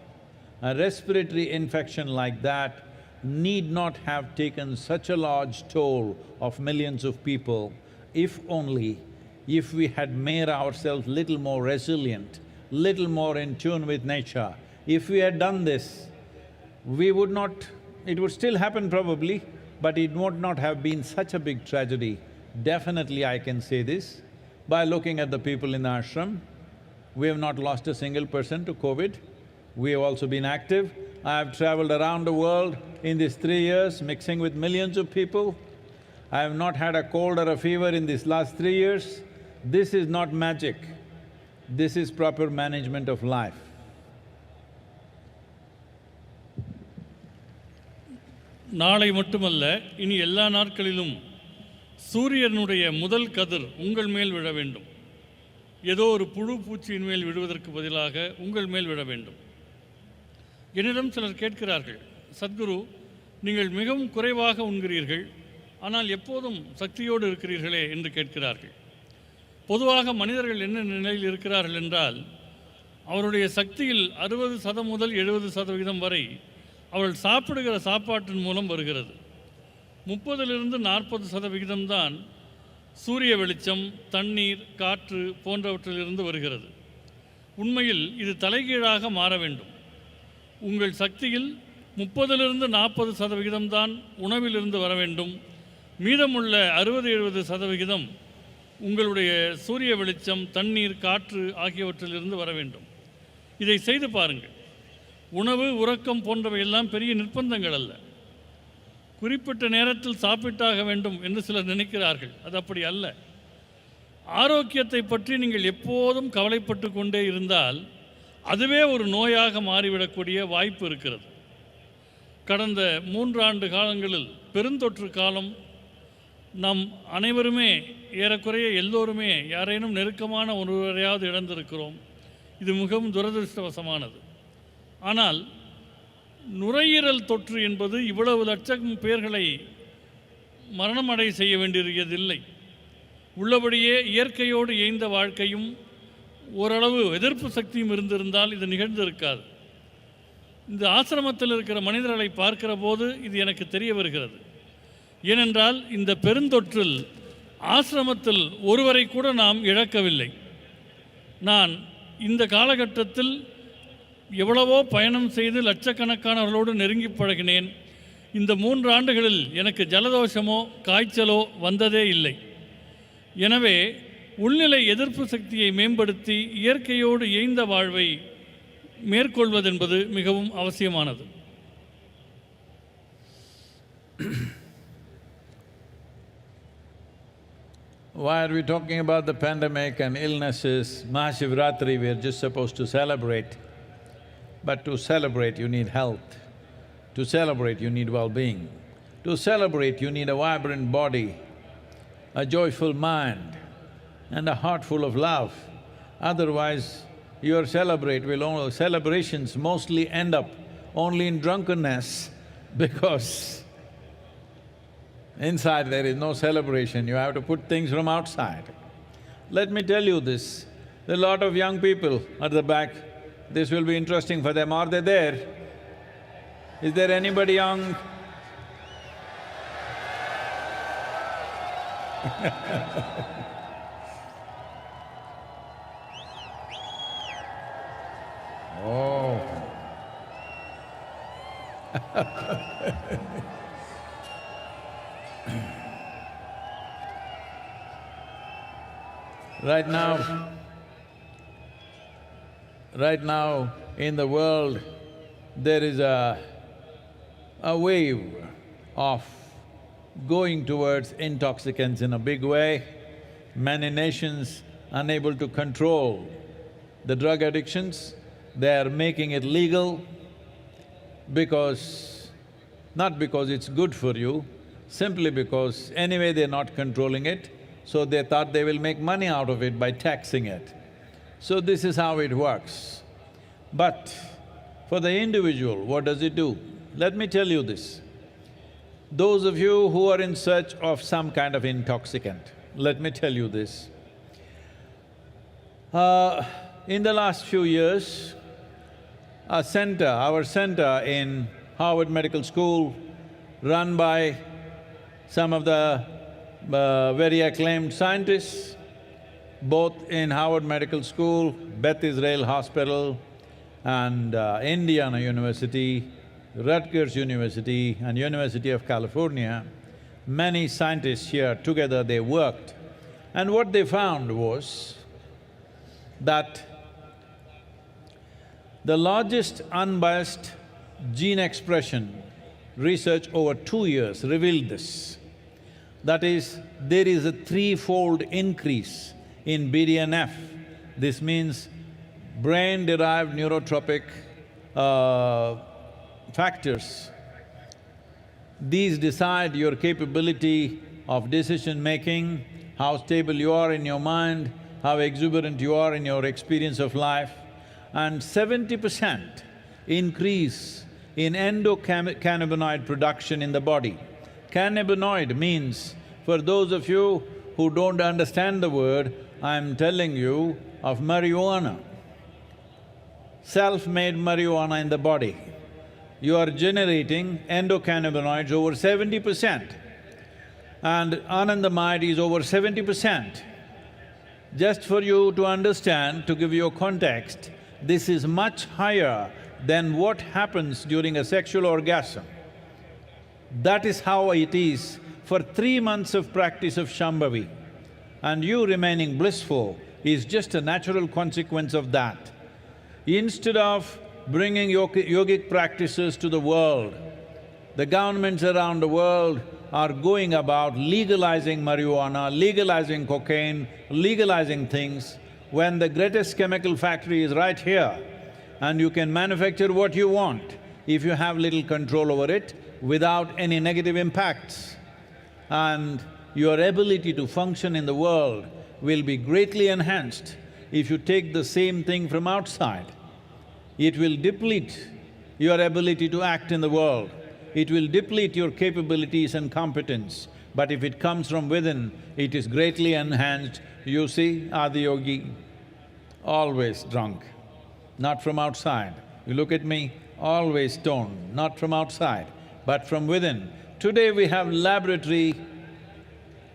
[SPEAKER 2] a respiratory infection like that need not have taken such a large toll of millions of people if we had made ourselves little more resilient, little more in tune with nature. If we had done this, we would not… it would still happen probably, but it would not have been such a big tragedy. Definitely I can say this, by looking at the people in the ashram, we have not lost a single person to COVID. We have also been active. I have travelled around the world in these 3 years, mixing with millions of people. I have not had a cold or a fever in these last 3 years. This is not magic. This is proper management of life.
[SPEAKER 15] நாளை மட்டுமல்ல, இனி எல்லா நாட்களிலும் சூரியனுடைய முதல் கதிர் உங்கள் மேல் விழ வேண்டும். ஏதோ ஒரு புழு பூச்சியின் மேல் விழுவதற்கு பதிலாக உங்கள் மேல் விழ வேண்டும். என்னிடம் சிலர் கேட்கிறார்கள், சத்குரு, நீங்கள் மிகவும் குறைவாக உண்கிறீர்கள், ஆனால் எப்போதும் சக்தியோடு இருக்கிறீர்களே என்று கேட்கிறார்கள். பொதுவாக மனிதர்கள் என்ன நிலையில் இருக்கிறார்கள் என்றால், அவருடைய சக்தியில் 60% முதல் 70% வரை அவர்கள் சாப்பிடுகிற சாப்பாட்டின் மூலம் வருகிறது. 30லிருந்து 40% தான் சூரிய வெளிச்சம், தண்ணீர், காற்று போன்றவற்றிலிருந்து வருகிறது. உண்மையில் இது தலைகீழாக மாற வேண்டும். உங்கள் சக்தியில் 30லிருந்து 40% தான் உணவிலிருந்து வர வேண்டும். மீதமுள்ள 60-70% உங்களுடைய சூரிய வெளிச்சம், தண்ணீர், காற்று ஆகியவற்றிலிருந்து வர வேண்டும். இதை செய்து பாருங்கள். உணவு, உறக்கம் போன்றவை எல்லாம் பெரிய நிர்பந்தங்கள் அல்ல. குறிப்பிட்ட நேரத்தில் சாப்பிட்டாக வேண்டும் என்று சிலர் நினைக்கிறார்கள். அது அப்படி அல்ல. ஆரோக்கியத்தை பற்றி நீங்கள் எப்போதும் கவலைப்பட்டு கொண்டே இருந்தால் அதுவே ஒரு நோயாக மாறிவிடக்கூடிய வாய்ப்பு இருக்கிறது. கடந்த 3 ஆண்டு காலங்களில் பெருந்தொற்று காலம், நாம் அனைவருமே ஏறக்குறைய எல்லோருமே யாரேனும் நெருக்கமான ஒருவரையாவது இழந்திருக்கிறோம். இது மிகவும் துரதிருஷ்டவசமானது. ஆனால் நுரையீரல் தொற்று என்பது இவ்வளவு லட்சம் பேர்களை மரணமடை செய்ய வேண்டியதில்லை. உள்ளபடியே இயற்கையோடு இயைந்த வாழ்க்கையும் ஓரளவு எதிர்ப்பு சக்தியும் இருந்திருந்தால் இது நிகழ்ந்திருக்காது. இந்த ஆசிரமத்தில் இருக்கிற மனிதர்களை பார்க்கிற போது இது எனக்கு தெரிய வருகிறது. ஏனென்றால் இந்த பெருந்தொற்றில் ஆசிரமத்தில் ஒருவரை கூட நாம் இழக்கவில்லை. நான் இந்த காலகட்டத்தில் எவ்வளவோ பயணம் செய்து லட்சக்கணக்கானவர்களோடு நெருங்கி பழகினேன். இந்த 3 ஆண்டுகளில் எனக்கு ஜலதோஷமோ காய்ச்சலோ வந்ததே இல்லை. எனவே உள்நிலை எதிர்ப்பு சக்தியை மேம்படுத்தி இயற்கையோடு இயைந்த வாழ்வை மேற்கொள்வதென்பது மிகவும் அவசியமானது.
[SPEAKER 2] Why are we talking about the pandemic and illnesses? MahaShivRatri, we are just supposed to celebrate. But to celebrate, you need health. To celebrate, you need well-being. To celebrate, you need a vibrant body, a joyful mind, and a heart full of love. Otherwise, your celebrations mostly end up only in drunkenness because inside there is no celebration, you have to put things from outside. Let me tell you this, there are a lot of young people at the back. This will be interesting for them. Are they there? Is there anybody young? Oh. Right now in the world, there is a wave of going towards intoxicants in a big way. Many nations unable to control the drug addictions, they are making it legal not because it's good for you, simply because anyway they're not controlling it, so they thought they will make money out of it by taxing it. So this is how it works. But for the individual, what does it do? Let me tell you this. Those of you who are in search of some kind of intoxicant, let me tell you this. In the last few years, our center in Harvard Medical School, run by some of the very acclaimed scientists, both in Harvard Medical School, Beth Israel Hospital, and Indiana University, Rutgers University and University of California, many scientists here together they worked. And what they found was that the largest unbiased gene expression research over 2 years revealed this. That is, there is a 3-fold increase in BDNF. This means brain-derived neurotropic factors. These decide your capability of decision-making, how stable you are in your mind, how exuberant you are in your experience of life, and 70% increase in endocannabinoid production in the body. Cannabinoid means, for those of you who don't understand the word, I'm telling you of marijuana, self-made marijuana in the body. You are generating endocannabinoids over 70%, and anandamide is over 70%. Just for you to understand, to give you a context, this is much higher than what happens during a sexual orgasm. That is how it is for 3 months of practice of Shambhavi. And you remaining blissful is just a natural consequence of that. Instead of bringing yogic practices to the world, the governments around the world are going about legalizing marijuana, legalizing cocaine, legalizing things, when the greatest chemical factory is right here and you can manufacture what you want if you have little control over it without any negative impacts. And your ability to function in the world will be greatly enhanced if you take the same thing from outside. It will deplete your ability to act in the world. It will deplete your capabilities and competence. But if it comes from within, it is greatly enhanced. You see, Adiyogi, always drunk, not from outside. You look at me, always stoned, not from outside, but from within. Today we have laboratory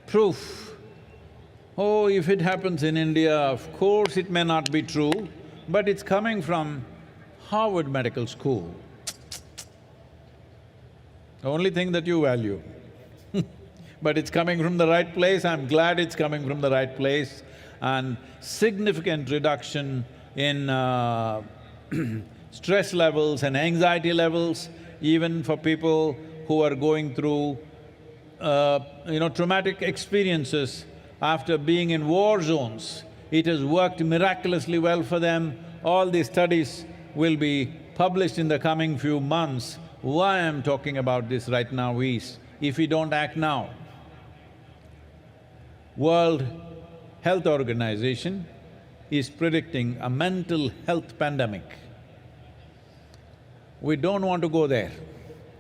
[SPEAKER 2] proof. Oh, if it happens in India, of course it may not be true, but it's coming from Harvard Medical School. The only thing that you value. But it's coming from the right place, I'm glad it's coming from the right place, and significant reduction in stress levels and anxiety levels, even for people who are going through traumatic experiences after being in war zones. It has worked miraculously well for them. All these studies will be published in the coming few months. Why I'm talking about this right now is, if we don't act now, World Health Organization is predicting a mental health pandemic. We don't want to go there.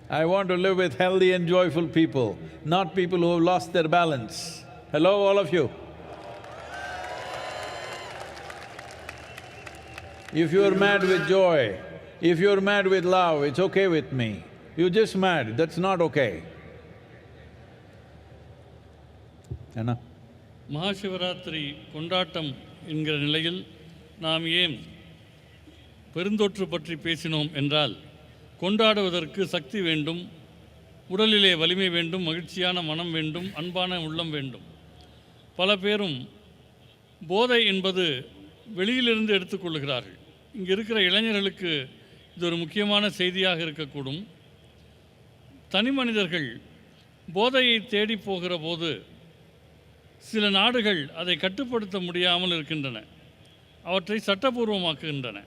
[SPEAKER 2] I want to live with healthy and joyful people, not people who have lost their balance. Hello, all of you. If you're mad with joy, if you're mad with love, it's okay with me. You're just mad, that's not okay. Anna?
[SPEAKER 15] MahaShivRatri கொண்டாட்டம் என்கிற நிலையில் நாம் ஏன் பெருந்தொற்று பற்றி பேசினோம் என்றால், கொண்டாடுவதற்கு சக்தி வேண்டும், உடலிலே வலிமை வேண்டும், மகிழ்ச்சியான மனம் வேண்டும், அன்பான உள்ளம் வேண்டும். பல பேரும் போதை என்பது வெளியிலிருந்து எடுத்துக்கொள்கிறார்கள். இங்கே இருக்கிற இளைஞர்களுக்கு இது ஒரு முக்கியமான செய்தியாக இருக்கக்கூடும். தனி மனிதர்கள் போதையை தேடி போகிற போது சில நாடுகள் அதை கட்டுப்படுத்த முடியாமல் இருக்கின்றன, அவற்றை சட்டபூர்வமாக்குகின்றன.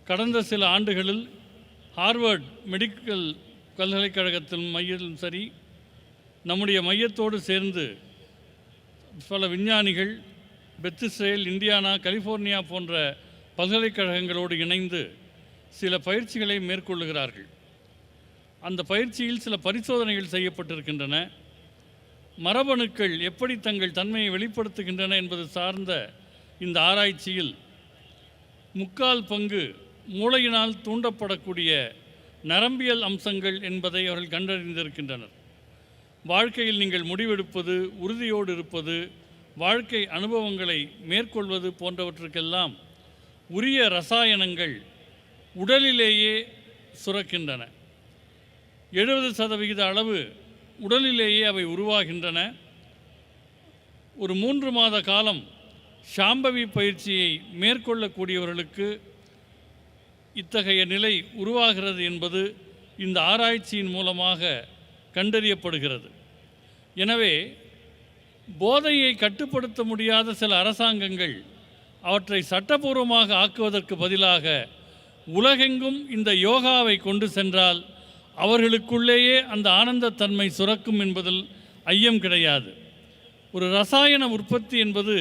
[SPEAKER 15] கடந்த சில ஆண்டுகளில் ஹார்வர்ட் மெடிக்கல் பல்கலைக்கழகத்தின் மையத்திலும் சரி, நம்முடைய மையத்தோடு சேர்ந்து பல விஞ்ஞானிகள் பெத் இஸ்ரேல், இந்தியானா, கலிஃபோர்னியா போன்ற பல்கலைக்கழகங்களோடு இணைந்து சில பயிற்சிகளை மேற்கொள்ளுகிறார்கள். அந்த பயிற்சியில் சில பரிசோதனைகள் செய்யப்பட்டிருக்கின்றன. மரபணுக்கள் எப்படி தங்கள் தன்மையை வெளிப்படுத்துகின்றன என்பது சார்ந்த இந்த ஆராய்ச்சியில் 3/4 பங்கு மூளையினால் தூண்டப்படக்கூடிய நரம்பியல் அம்சங்கள் என்பதை அவர்கள் கண்டறிந்திருக்கின்றனர். வாழ்க்கையில் நீங்கள் முடிவெடுப்பது, உறுதியோடு இருப்பது, வாழ்க்கை அனுபவங்களை மேற்கொள்வது போன்றவற்றுக்கெல்லாம் உரிய ரசாயனங்கள் உடலிலேயே சுரக்கின்றன. 70% அளவு உடலிலேயே அவை உருவாகின்றன. ஒரு 3 மாத காலம் ஷாம்பவி பயிற்சியை மேற்கொள்ளக்கூடியவர்களுக்கு இத்தகைய நிலை உருவாகிறது என்பது இந்த ஆராய்ச்சியின் மூலமாக கண்டறியப்படுகிறது. எனவே போதையை கட்டுப்படுத்த முடியாத சில அரசாங்கங்கள் அவற்றை சட்டபூர்வமாக ஆக்குவதற்கு பதிலாக உலகெங்கும் இந்த யோகாவை கொண்டு சென்றால் அவர்களுக்குள்ளேயே அந்த ஆனந்தத்தன்மை சுரக்கும் என்பதில் ஐயம் கிடையாது. ஒரு ரசாயன உற்பத்தி என்பது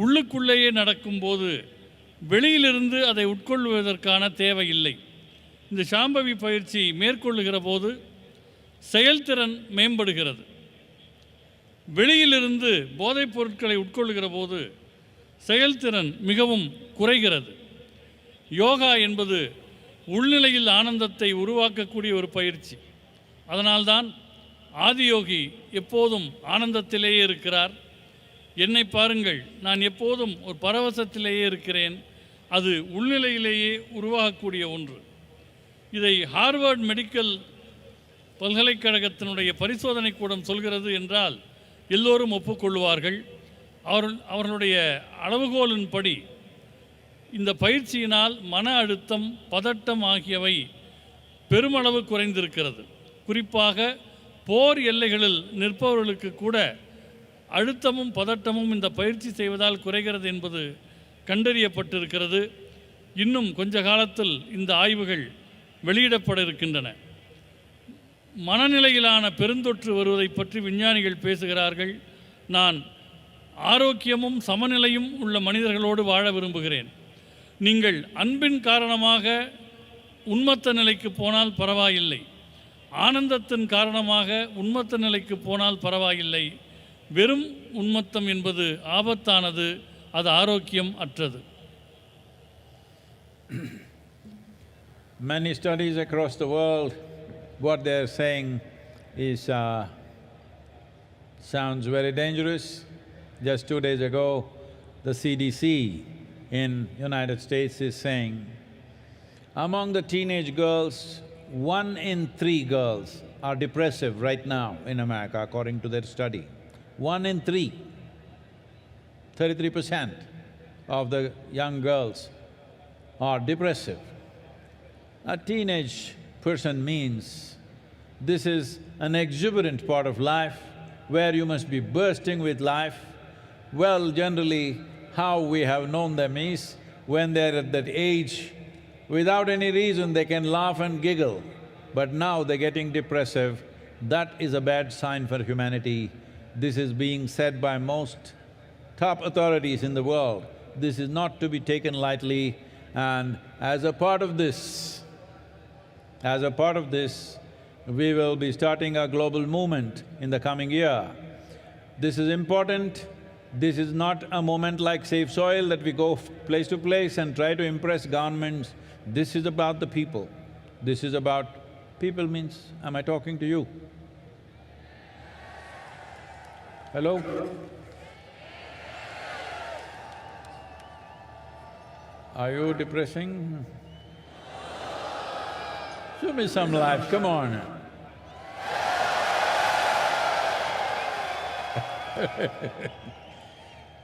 [SPEAKER 15] உள்ளுக்குள்ளேயே நடக்கும்போது வெளியிலிருந்து அதை உட்கொள்வதற்கான தேவை இல்லை. இந்த ஷாம்பவி பயிற்சி மேற்கொள்ளுகிற போது செயல்திறன் மேம்படுகிறது. வெளியிலிருந்து போதைப் பொருட்களை உட்கொள்ளுகிற போது செயல்திறன் மிகவும் குறைகிறது. யோகா என்பது உள்நிலையில் ஆனந்தத்தை உருவாக்கக்கூடிய ஒரு பயிற்சி. அதனால்தான் ஆதியோகி எப்போதும் ஆனந்தத்திலேயே இருக்கிறார். என்னை பாருங்கள், நான் எப்போதும் ஒரு பரவசத்திலேயே இருக்கிறேன். அது உள்நிலையிலேயே உருவாகக்கூடிய ஒன்று. இதை ஹார்வர்ட் மெடிக்கல் பல்கலைக்கழகத்தினுடைய பரிசோதனை கூடம் சொல்கிறது என்றால் எல்லோரும் ஒப்புக்கொள்வார்கள். அவர்களுடைய அளவுகோலின்படி இந்த பயிற்சியினால் மன அழுத்தம், பதட்டம் ஆகியவை பெருமளவு குறைந்திருக்கிறது. குறிப்பாக போர் எல்லைகளில் நிற்பவர்களுக்கு கூட அழுத்தமும் பதட்டமும் இந்த பயிற்சி செய்வதால் குறைகிறது என்பது கண்டறியப்பட்டிருக்கிறது. இன்னும் கொஞ்ச காலத்தில் இந்த ஆய்வுகள் வெளியிடப்பட இருக்கின்றன. மனநிலையிலான பெருந்தொற்று வருவதை பற்றி விஞ்ஞானிகள் பேசுகிறார்கள். நான் ஆரோக்கியமும் சமநிலையும் உள்ள மனிதர்களோடு வாழ விரும்புகிறேன். நீங்கள் அன்பின் காரணமாக உன்மத்த நிலைக்கு போனால் பரவாயில்லை, ஆனந்தத்தின் காரணமாக உன்மத்த நிலைக்கு போனால் பரவாயில்லை. வெறும் உன்மத்தம் என்பது ஆபத்தானது, அது ஆரோக்கியம் அற்றது.
[SPEAKER 2] Many studies across the world, what they are saying is sounds very dangerous. Just 2 days ago, the CDC in United States is saying, among the teenage girls, 1 in 3 girls are depressive right now in America, according to their study. 1 in 3, 33% of the young girls are depressive. A teenage person means this is an exuberant part of life where you must be bursting with life. Well, generally, how we have known them is when they're at that age, without any reason they can laugh and giggle, but now they're getting depressive. That is a bad sign for humanity. This is being said by most top authorities in the world. This is not to be taken lightly, and as a part of this, we will be starting a global movement in the coming year. This is important. This is not a moment like Safe Soil that we go place to place and try to impress governments. This is about the people. This is about… people means, am I talking to you? Hello? Are you depressing? Show me some life, come on.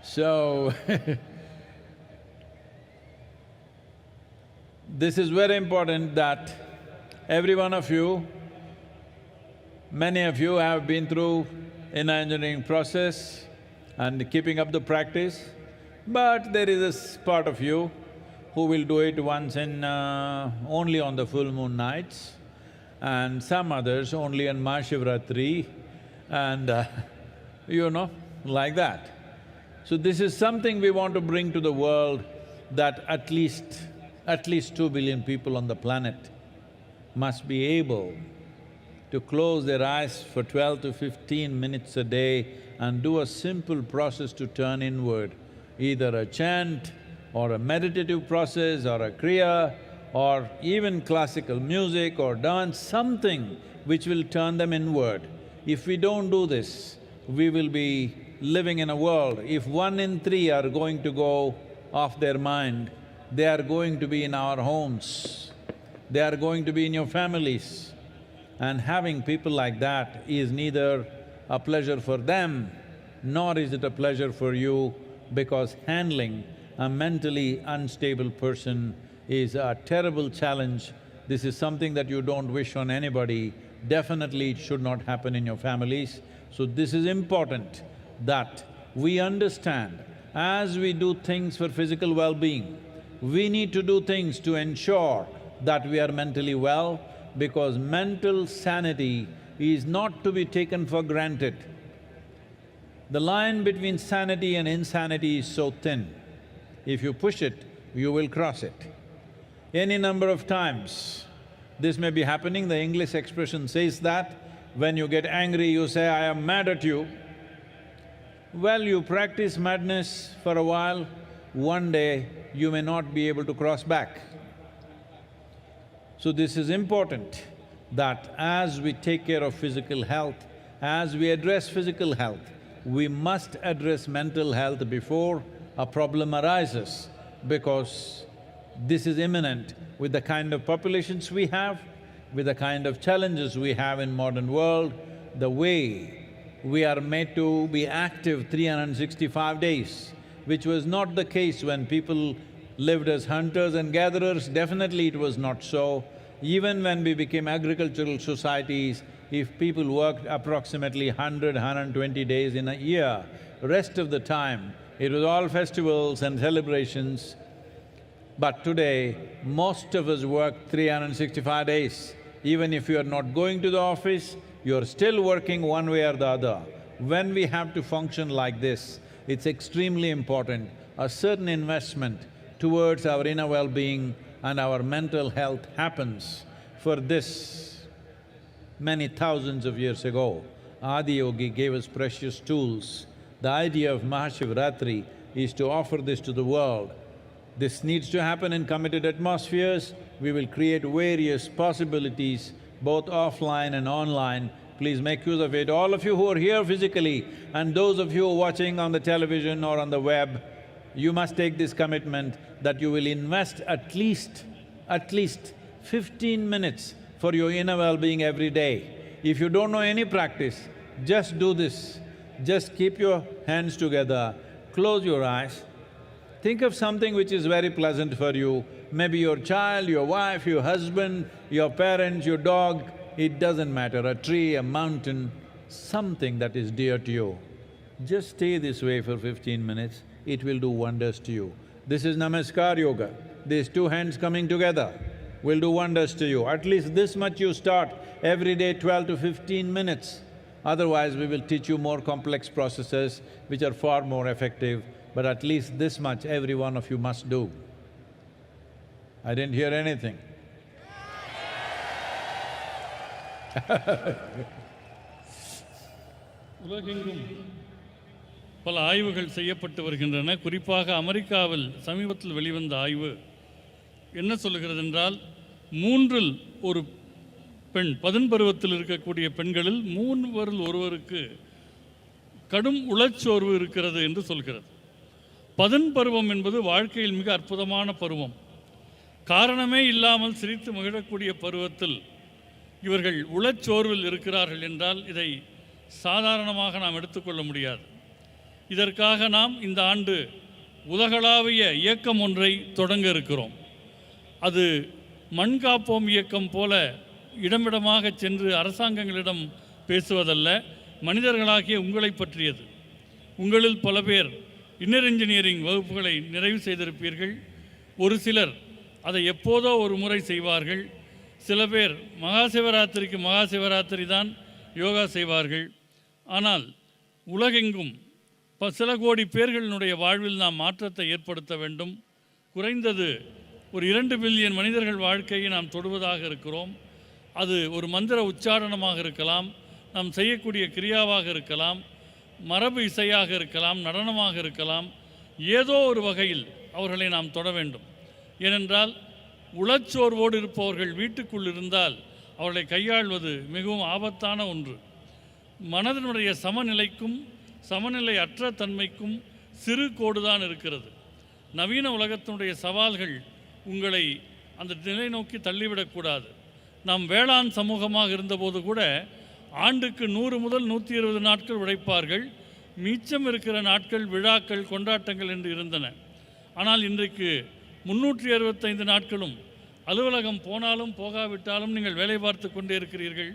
[SPEAKER 2] So, this is very important that every one of you, many of you have been through an engineering process and keeping up the practice, but there is a part of you who will do it once in… only on the full moon nights, and some others only on MahaShivRatri, and you know, like that. So this is something we want to bring to the world, that at least 2 billion people on the planet must be able to close their eyes for 12 to 15 minutes a day and do a simple process to turn inward, either a chant or a meditative process or a kriya or even classical music or dance, something which will turn them inward. If we don't do this, we will be living in a world… if 1 in 3 are going to go off their mind, they are going to be in our homes, they are going to be in your families. And having people like that is neither a pleasure for them, nor is it a pleasure for you, because handling a mentally unstable person is a terrible challenge. This is something that you don't wish on anybody. Definitely it should not happen in your families. So this is important that we understand, as we do things for physical well-being, we need to do things to ensure that we are mentally well, because mental sanity is not to be taken for granted. The line between sanity and insanity is so thin. If you push it, you will cross it. Any number of times this may be happening. The English expression says that when you get angry, you say, I am mad at you. Well, you practice madness for a while, one day you may not be able to cross back. So this is important, that as we take care of physical health, as we address physical health, we must address mental health before a problem arises, because this is imminent with the kind of populations we have, with the kind of challenges we have in modern world, the way we are made to be active 365 days, which was not the case when people lived as hunters and gatherers. Definitely it was not so. Even when we became agricultural societies, if people worked approximately 120 days in a year, rest of the time it was all festivals and celebrations. But today, most of us work 365 days. Even if you are not going to the office, you're still working one way or the other. When we have to function like this, it's extremely important, a certain investment towards our inner well-being and our mental health happens. For this, many thousands of years ago, Adiyogi gave us precious tools. The idea of MahaShivRatri is to offer this to the world. This needs to happen in committed atmospheres. We will create various possibilities, both offline and online. Please make use of it. All of you who are here physically and those of you who are watching on the television or on the web, you must take this commitment that you will invest at least 15 minutes for your inner well-being every day. If you don't know any practice, just do this. Just keep your hands together, close your eyes, think of something which is very pleasant for you, maybe your child, your wife, your husband, your parents, your dog, it doesn't matter, a tree, a mountain, something that is dear to you. Just stay this way for 15 minutes, it will do wonders to you. This is Namaskar Yoga. These two hands coming together will do wonders to you. At least this much you start every day, 12 to 15 minutes. Otherwise, we will teach you more complex processes which are far more effective, but at least this much every one of you must do. I didn't hear anything.
[SPEAKER 15] உலகெங்கும் பல ஆய்வுகள் செய்யப்பட்டு வருகின்றன. குறிப்பாக அமெரிக்காவில் சமீபத்தில் வெளிவந்த ஆய்வு என்ன சொல்லுகிறது என்றால், 3இல் ஒரு பெண், 10 பருவத்தில் இருக்கக்கூடிய பெண்களில் 3 ஒருவருக்கு கடும் உளச்சோர்வு இருக்கிறது என்று சொல்கிறது. 10 பருவம் என்பது வாழ்க்கையில் மிக அற்புதமான பருவம். காரணமே இல்லாமல் சிரித்து மகிழக்கூடிய பருவத்தில் இவர்கள் உளச்சோர்வில் இருக்கிறார்கள் என்றால் இதை சாதாரணமாக நாம் எடுத்துக்கொள்ள முடியாது. இதற்காக நாம் இந்த ஆண்டு உலகளாவிய இயக்கம் ஒன்றை தொடங்க இருக்கிறோம். அது மண் காப்போம் இயக்கம் போல இடமிடமாக சென்று அரசாங்கங்களிடம் பேசுவதல்ல, மனிதர்களாகிய உங்களை பற்றியது. உங்களில் பல பேர் இன்னர் இன்ஜினியரிங் வகுப்புகளை நிறைவு செய்திருப்பீர்கள். ஒரு சிலர் அதை எப்போதோ ஒரு முறை செய்வார்கள். சில பேர் மகாசிவராத்திரிக்கு மகாசிவராத்திரி தான் யோகா செய்வார்கள். ஆனால் உலகெங்கும் சில கோடி பேர்களினுடைய வாழ்வில் நாம் மாற்றத்தை ஏற்படுத்த வேண்டும். குறைந்தது ஒரு 2 பில்லியன் மனிதர்கள் வாழ்க்கையை நாம் தொடுவதாக இருக்கிறோம். அது ஒரு மந்திர உச்சாரணமாக இருக்கலாம், நாம் செய்யக்கூடிய கிரியாவாக இருக்கலாம், மரபு இசையாக இருக்கலாம், நடனமாக இருக்கலாம். ஏதோ ஒரு வகையில் அவர்களை நாம் தொட வேண்டும். ஏனென்றால் உளச்சோர்வோடு இருப்பவர்கள் வீட்டுக்குள் இருந்தால் அவர்களை கையாள்வது மிகவும் ஆபத்தான ஒன்று. மனதினுடைய சமநிலைக்கும் சமநிலை அற்ற தன்மைக்கும் சிறு கோடுதான் இருக்கிறது. நவீன உலகத்தினுடைய சவால்கள் உங்களை அந்த நிலை நோக்கி தள்ளிவிடக்கூடாது. நாம் வேளாண் சமூகமாக இருந்தபோது கூட ஆண்டுக்கு 100 முதல் 120 நாட்கள் உழைப்பார்கள். மிச்சம் இருக்கிற நாட்கள் விழாக்கள், கொண்டாட்டங்கள் என்று இருந்தன. ஆனால் இன்றைக்கு 365 நாட்களும் அலுவலகம் போனாலும் போகாவிட்டாலும் நீங்கள் வேலை பார்த்து கொண்டே இருக்கிறீர்கள்.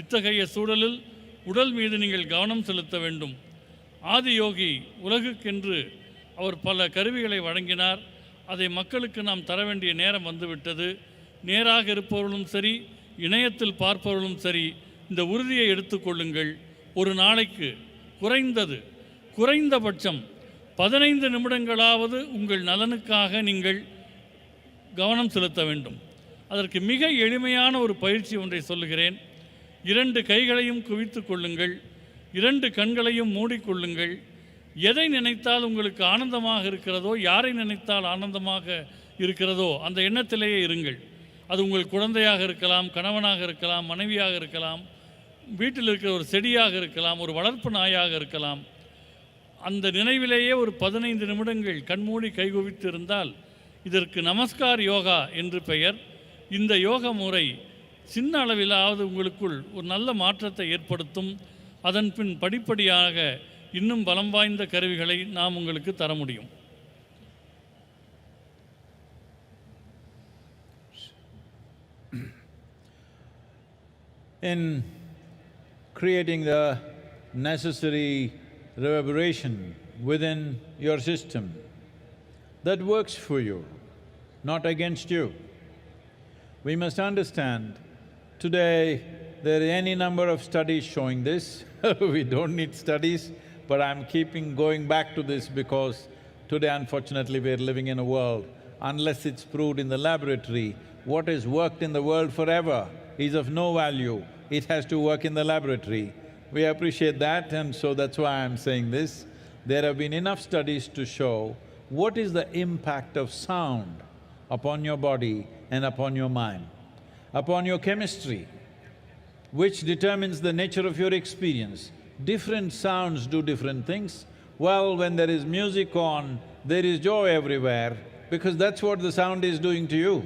[SPEAKER 15] இத்தகைய சூழலில் உடல் மீது நீங்கள் கவனம் செலுத்த வேண்டும். ஆதியோகி உலகுக்கென்று அவர் பல கருவிகளை வழங்கினார். அதை மக்களுக்கு நாம் தர வேண்டிய நேரம் வந்துவிட்டது. நேராக இருப்பவர்களும் சரி, இணையத்தில் பார்ப்பவர்களும் சரி, இந்த உறுதியை எடுத்துக்கொள்ளுங்கள். ஒரு நாளைக்கு குறைந்தபட்சம் 15 நிமிடங்களாவது உங்கள் நலனுக்காக நீங்கள் கவனம் செலுத்த வேண்டும். அதற்கு மிக எளிமையான ஒரு பயிற்சி ஒன்றை சொல்லுகிறேன். 2 கைகளையும் குவித்து கொள்ளுங்கள், 2 கண்களையும் மூடிக்கொள்ளுங்கள், எதை நினைத்தால் உங்களுக்கு ஆனந்தமாக இருக்கிறதோ, யாரை நினைத்தால் ஆனந்தமாக இருக்கிறதோ அந்த எண்ணத்திலேயே இருங்கள். அது உங்கள் குழந்தையாக இருக்கலாம், கணவனாக இருக்கலாம், மனைவியாக இருக்கலாம், வீட்டில் இருக்கிற ஒரு செடியாக இருக்கலாம், ஒரு வளர்ப்பு நாயாக இருக்கலாம். அந்த நினைவிலேயே ஒரு 15 நிமிடங்கள் கண்மூடி கைகுவித்து இருந்தால் இதற்கு நமஸ்கார் யோகா என்று பெயர். இந்த யோக முறை சின்ன அளவிலாவது உங்களுக்குள் ஒரு நல்ல மாற்றத்தை ஏற்படுத்தும். அதன் பின் படிப்படியாக இன்னும் பலம் வாய்ந்த கருவிகளை நாம் உங்களுக்கு தர முடியும்.
[SPEAKER 2] In creating the necessary reverberation within your system that works for you, not against you. We must understand, today there are any number of studies showing this. We don't need studies, but I'm going back to this because today unfortunately we're living in a world, unless it's proved in the laboratory, what has worked in the world forever is of no value. It has to work in the laboratory. We appreciate that, and so that's why I'm saying this. There have been enough studies to show what is the impact of sound upon your body and upon your mind, upon your chemistry, which determines the nature of your experience. Different sounds do different things. Well, when there is music on, there is joy everywhere, because that's what the sound is doing to you.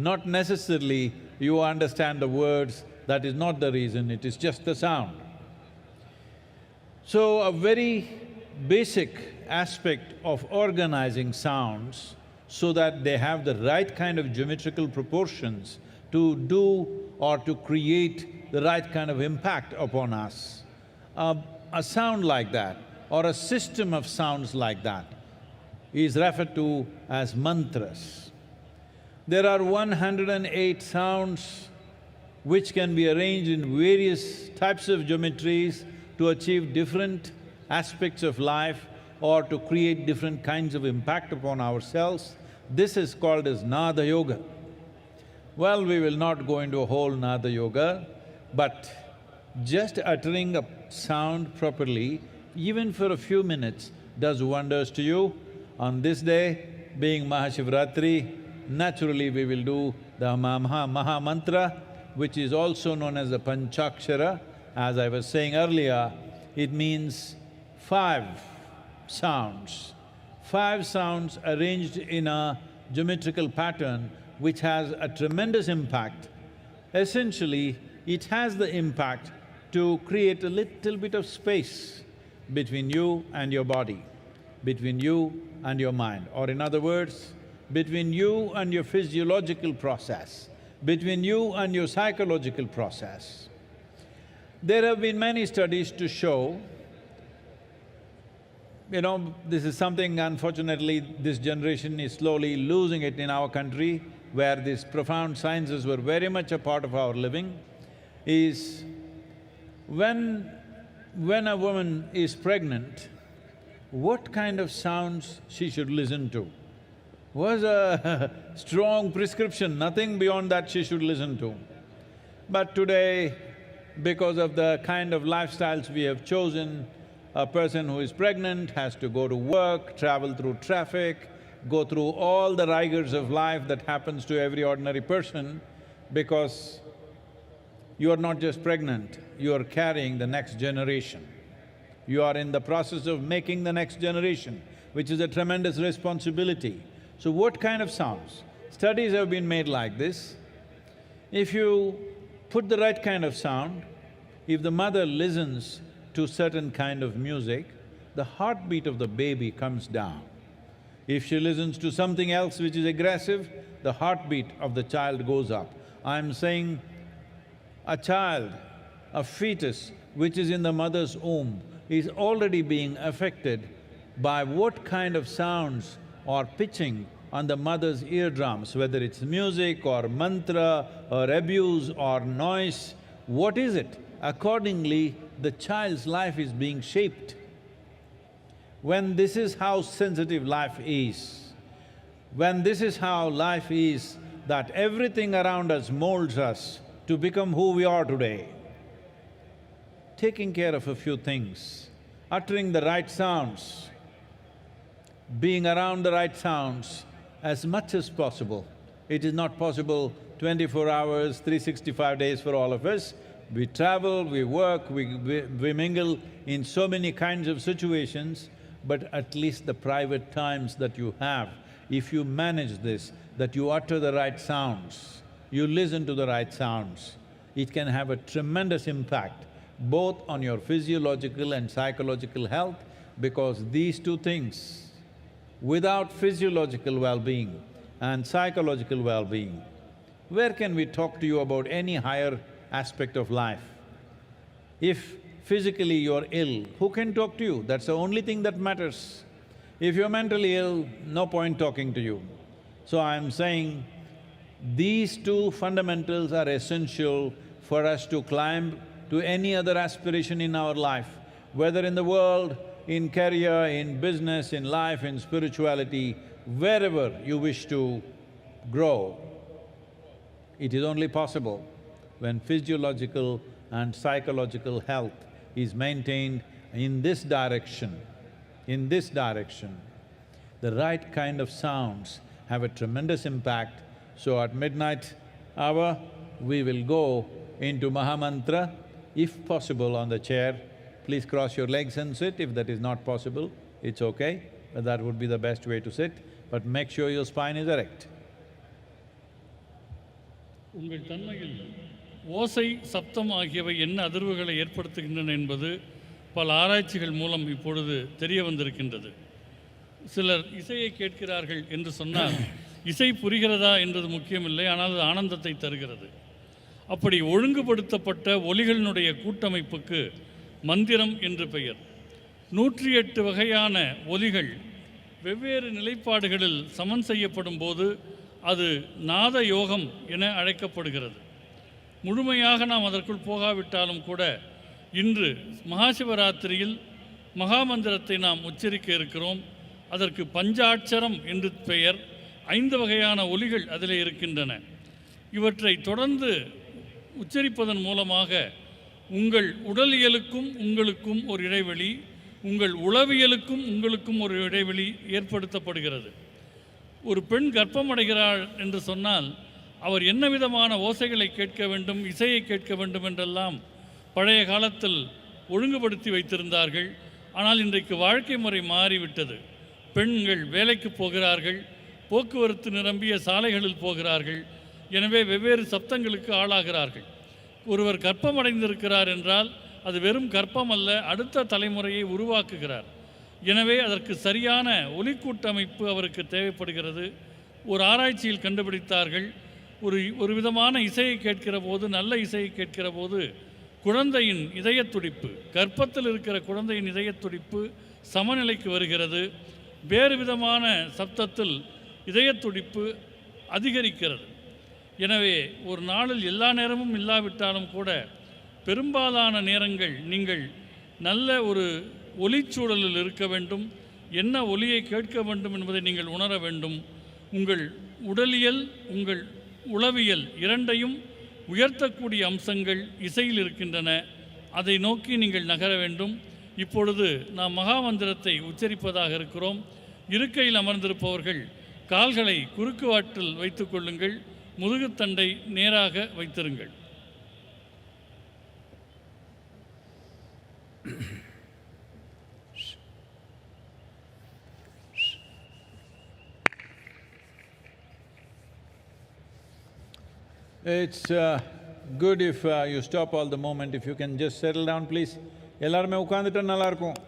[SPEAKER 2] Not necessarily you understand the words, that is not the reason, it is just the sound. So, a very basic aspect of organizing sounds so that they have the right kind of geometrical proportions to do or to create the right kind of impact upon us. A sound like that or a system of sounds like that is referred to as mantras. There are 108 sounds which can be arranged in various types of geometries to achieve different aspects of life or to create different kinds of impact upon ourselves. This is called as Nada Yoga. Well, we will not go into a whole Nada Yoga, but just uttering a sound properly, even for a few minutes, does wonders to you. On this day, being MahaShivRatri, naturally we will do the Maha Mantra, which is also known as the Panchakshara. As I was saying earlier, it means 5 sounds. 5 sounds arranged in a geometrical pattern which has a tremendous impact. Essentially, it has the impact to create a little bit of space between you and your body, between you and your mind, or in other words, between you and your physiological process, between you and your psychological process. There have been many studies to show, this is something unfortunately this generation is slowly losing it in our country, where these profound sciences were very much a part of our living, is when a woman is pregnant, what kind of sounds she should listen to. Was a strong prescription, nothing beyond that she should listen to. But today, because of the kind of lifestyles we have chosen, a person who is pregnant has to go to work, travel through traffic, go through all the rigors of life that happens to every ordinary person, because you are not just pregnant, you are carrying the next generation. You are in the process of making the next generation, which is a tremendous responsibility. So what kind of sounds? Studies have been made like this. If you put the right kind of sound, if the mother listens to certain kind of music, the heartbeat of the baby comes down. If she listens to something else which is aggressive, the heartbeat of the child goes up. I'm saying a child, a fetus which is in the mother's womb is already being affected by what kind of sounds or pitching on the mother's eardrums, whether it's music or mantra or abuse or noise, what is it? Accordingly, the child's life is being shaped. When this is how sensitive life is, when this is how life is, that everything around us molds us to become who we are today, taking care of a few things, uttering the right sounds, being around the right sounds as much as possible. It is not possible 24 hours, 365 days for all of us. We travel, we work, we mingle in so many kinds of situations, but at least the private times that you have, if you manage this, that you utter the right sounds, you listen to the right sounds, it can have a tremendous impact both on your physiological and psychological health, because these two things, without physiological well-being and psychological well-being, where can we talk to you about any higher aspect of life? If physically you're ill, who can talk to you? That's the only thing that matters. If you're mentally ill, no point talking to you. So I'm saying, these two fundamentals are essential for us to climb to any other aspiration in our life, whether in the world, in career, in business, in life, in spirituality, wherever you wish to grow. It is only possible when physiological and psychological health is maintained in this direction. In this direction, the right kind of sounds have a tremendous impact. So at midnight hour, we will go into Mahamantra, if possible on the chair. Please cross your legs and sit. If that is not possible, it's okay, but that would be the best way to sit. But make sure your spine is erect.
[SPEAKER 15] உங்கள் தன்மையில் ஓசை, சப்தம் ஆகியவை என்ன அதிர்வுகளை ஏற்படுத்துகின்றன என்பது பல ஆராய்ச்சிகள் மூலம் இப்பொழுது தெரிய வந்திருக்கின்றது. சிலர் இசையை கேட்கிறார்கள் என்று சொன்னால் இசை புரிகிறதா என்பது முக்கியமில்லை, ஆனால் அது ஆனந்தத்தை தருகிறது. அப்படி ஒழுங்குபடுத்தப்பட்ட ஒலிகளினுடைய கூட்டமைப்புக்கு மந்திரம் என்று பெயர். 108 வகையான ஒலிகள் வெவ்வேறு நிலைப்பாடுகளில் சமன் செய்யப்படும் போது அது நாத யோகம் என அழைக்கப்படுகிறது. முழுமையாக நாம் அதற்குள் போகாவிட்டாலும் கூட இன்று மகாசிவராத்திரியில் மகாமந்திரத்தை நாம் உச்சரிக்க இருக்கிறோம். அதற்கு பஞ்சாட்சரம் என்று பெயர். 5 வகையான ஒலிகள் அதில் இருக்கின்றன. இவற்றை தொடர்ந்து உச்சரிப்பதன் மூலமாக உங்கள் உடலியலுக்கும் உங்களுக்கும் ஒரு இடைவெளி, உங்கள் உளவியலுக்கும் உங்களுக்கும் ஒரு இடைவெளி ஏற்படுத்தப்படுகிறது. ஒரு பெண் கர்ப்பமடைகிறாள் என்று சொன்னால் அவர் என்ன விதமான ஓசைகளை கேட்க வேண்டும், இசையை கேட்க வேண்டும் என்றெல்லாம் பழைய காலத்தில் ஒழுங்குபடுத்தி வைத்திருந்தார்கள். ஆனால் இன்றைக்கு வாழ்க்கை முறை மாறிவிட்டது. பெண்கள் வேலைக்கு போகிறார்கள், போக்குவரத்து நிரம்பிய சாலைகளில் போகிறார்கள். எனவே வெவ்வேறு சப்தங்களுக்கு ஆளாகிறார்கள். ஒருவர் கர்ப்பமடைந்திருக்கிறார் என்றால் அது வெறும் கர்ப்பம் அல்ல, அடுத்த தலைமுறையை உருவாக்குகிறார். எனவே அதற்கு சரியான ஒலிக்கூட்டமைப்பு அவருக்கு தேவைப்படுகிறது. ஒரு ஆராய்ச்சியில் கண்டுபிடித்தார்கள், ஒரு விதமான இசையை கேட்கிற போது, நல்ல இசையை கேட்கிற போது குழந்தையின் இதயத் துடிப்பு, கர்ப்பத்தில் இருக்கிற குழந்தையின் இதயத் துடிப்பு சமநிலைக்கு வருகிறது. வேறு விதமான சப்தத்தில் இதயத் துடிப்பு அதிகரிக்கிறது. எனவே ஒரு நாளில் எல்லா நேரமும் இல்லாவிட்டாலும் கூட பெரும்பாலான நேரங்கள் நீங்கள் நல்ல ஒரு ஒலிச்சூழலில் இருக்க வேண்டும். என்ன ஒலியை கேட்க வேண்டும் என்பதை நீங்கள் உணர வேண்டும். உங்கள் உடலியல், உங்கள் உளவியல் இரண்டையும் உயர்த்தக்கூடிய அம்சங்கள் இசையில் இருக்கின்றன. அதை நோக்கி நீங்கள் நகர வேண்டும். இப்பொழுது நாம் மகாமந்திரத்தை உச்சரிப்பதாக இருக்கிறோம். இருக்கையில் அமர்ந்திருப்பவர்கள் கால்களை குறுக்கு வாட்டில் வைத்துக் கொள்ளுங்கள். முதுகுத்தண்டை நேராக வைத்திருங்கள்.
[SPEAKER 2] It's good if you stop all the movement. If you can just settle down, please. எல்லாருமே உட்கார்ந்துட்டா நல்லா இருக்கும்.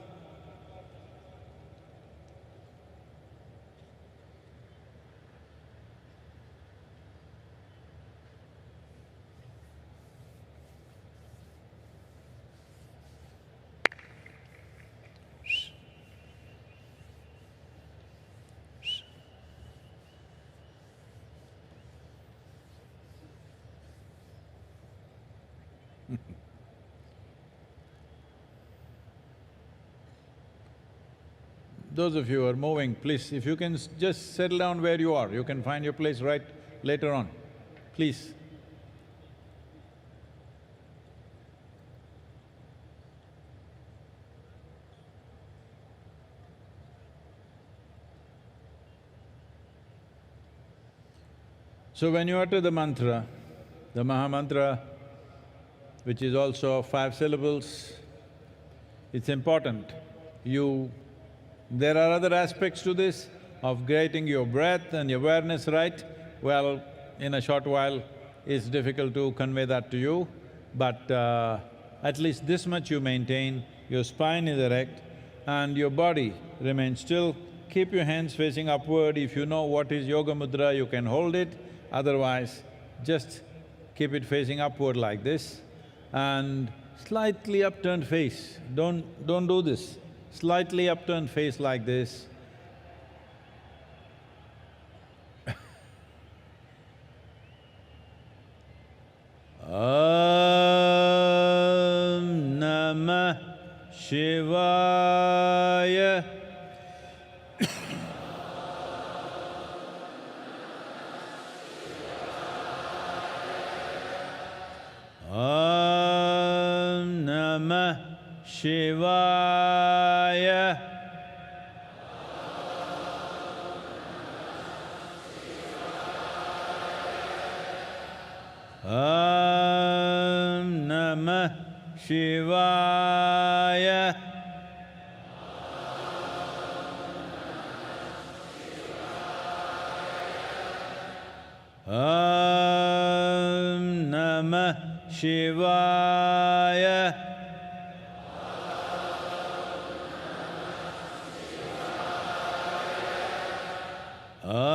[SPEAKER 2] Those of you who are moving, please, if you can just settle down where you are, you can find your place right later on, please. So when you utter the mantra, the Maha Mantra, which is also 5 syllables, it's important. There are other aspects to this of getting your breath and your awareness right. Well, in a short while, it's difficult to convey that to you, but at least this much you maintain, your spine is erect and your body remains still. Keep your hands facing upward. If you know what is Yoga Mudra, you can hold it, otherwise just keep it facing upward like this and slightly upturned face. Don't do this. Slightly upturned face like this. Om Namah Shivaya. Om Namah Shivaya. Om Namah Shivaya. Om Namah Shivaya. Om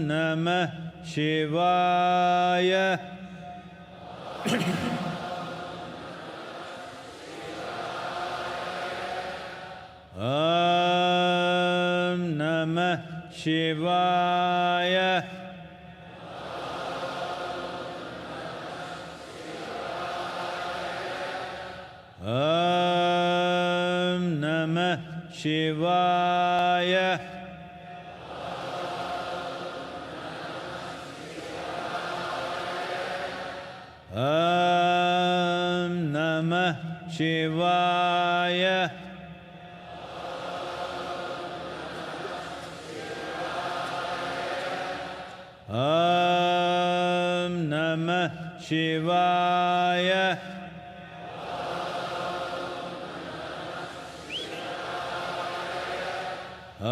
[SPEAKER 2] Namah Shivaya. Om Namah Shivaya. Om Namah Shivaya. Om Namah Shivaya. Om Namah Shivaya.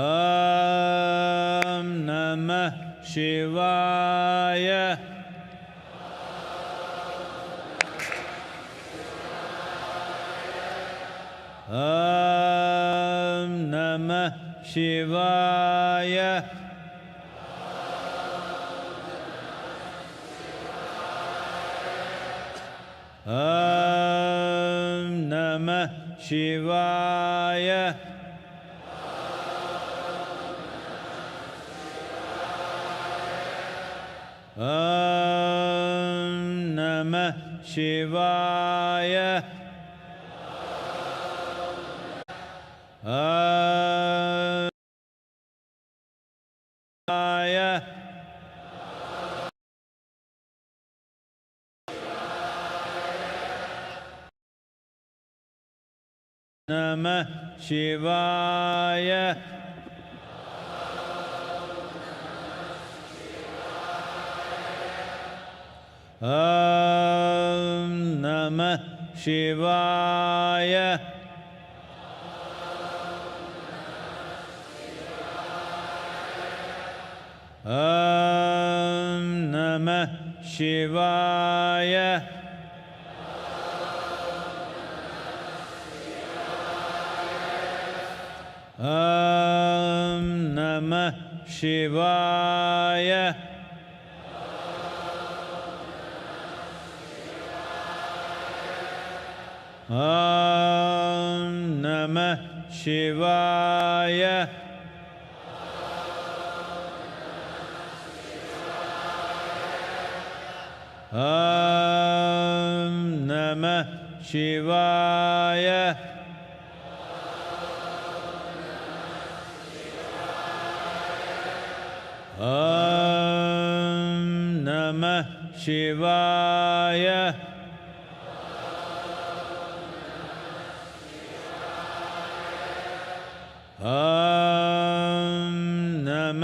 [SPEAKER 2] Om Namah Shivaya. Om Namah Shivaya. Om Namah Shivaya. Om Namah Shivaya. Om Shivaya. Namah Shivaya. Om Namah Shivaya. Om Namah Shivaya. Om Namah Shivaya. Om Namah Shivaya. Om Namah Shivaya. Om Namah Shivaya. Om Namah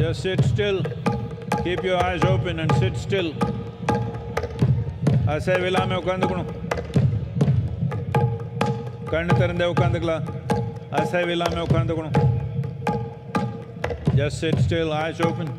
[SPEAKER 2] Just sit still. Keep your eyes open and sit still. அசைவில்லாம உட்காந்துக்கணும். கண்ணு திறந்தே உட்காந்துக்கலாம். அசைவில்லாம உட்காந்துக்கணும். Just sit still, eyes open.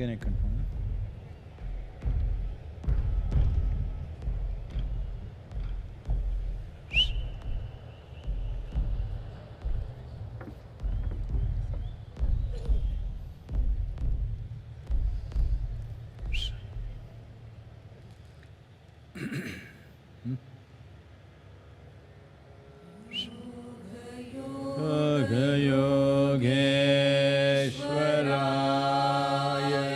[SPEAKER 2] Again I control. Yogeshwaraya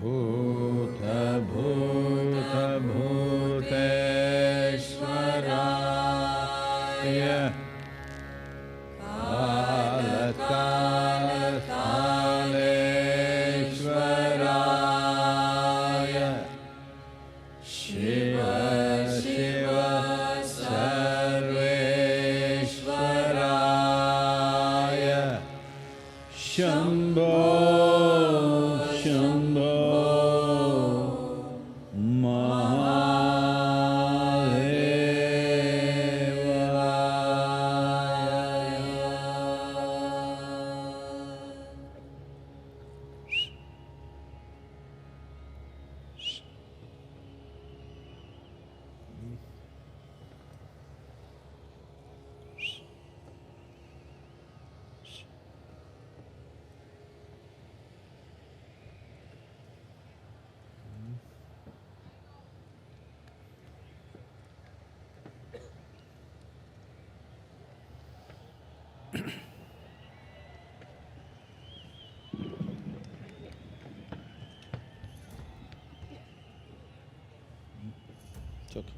[SPEAKER 2] Bhuta Bhuta Bhuteshwaraya Kala Kala Kaleshwaraya Shiva Shiva Sarveshwaraya Shambho Shambho It's okay.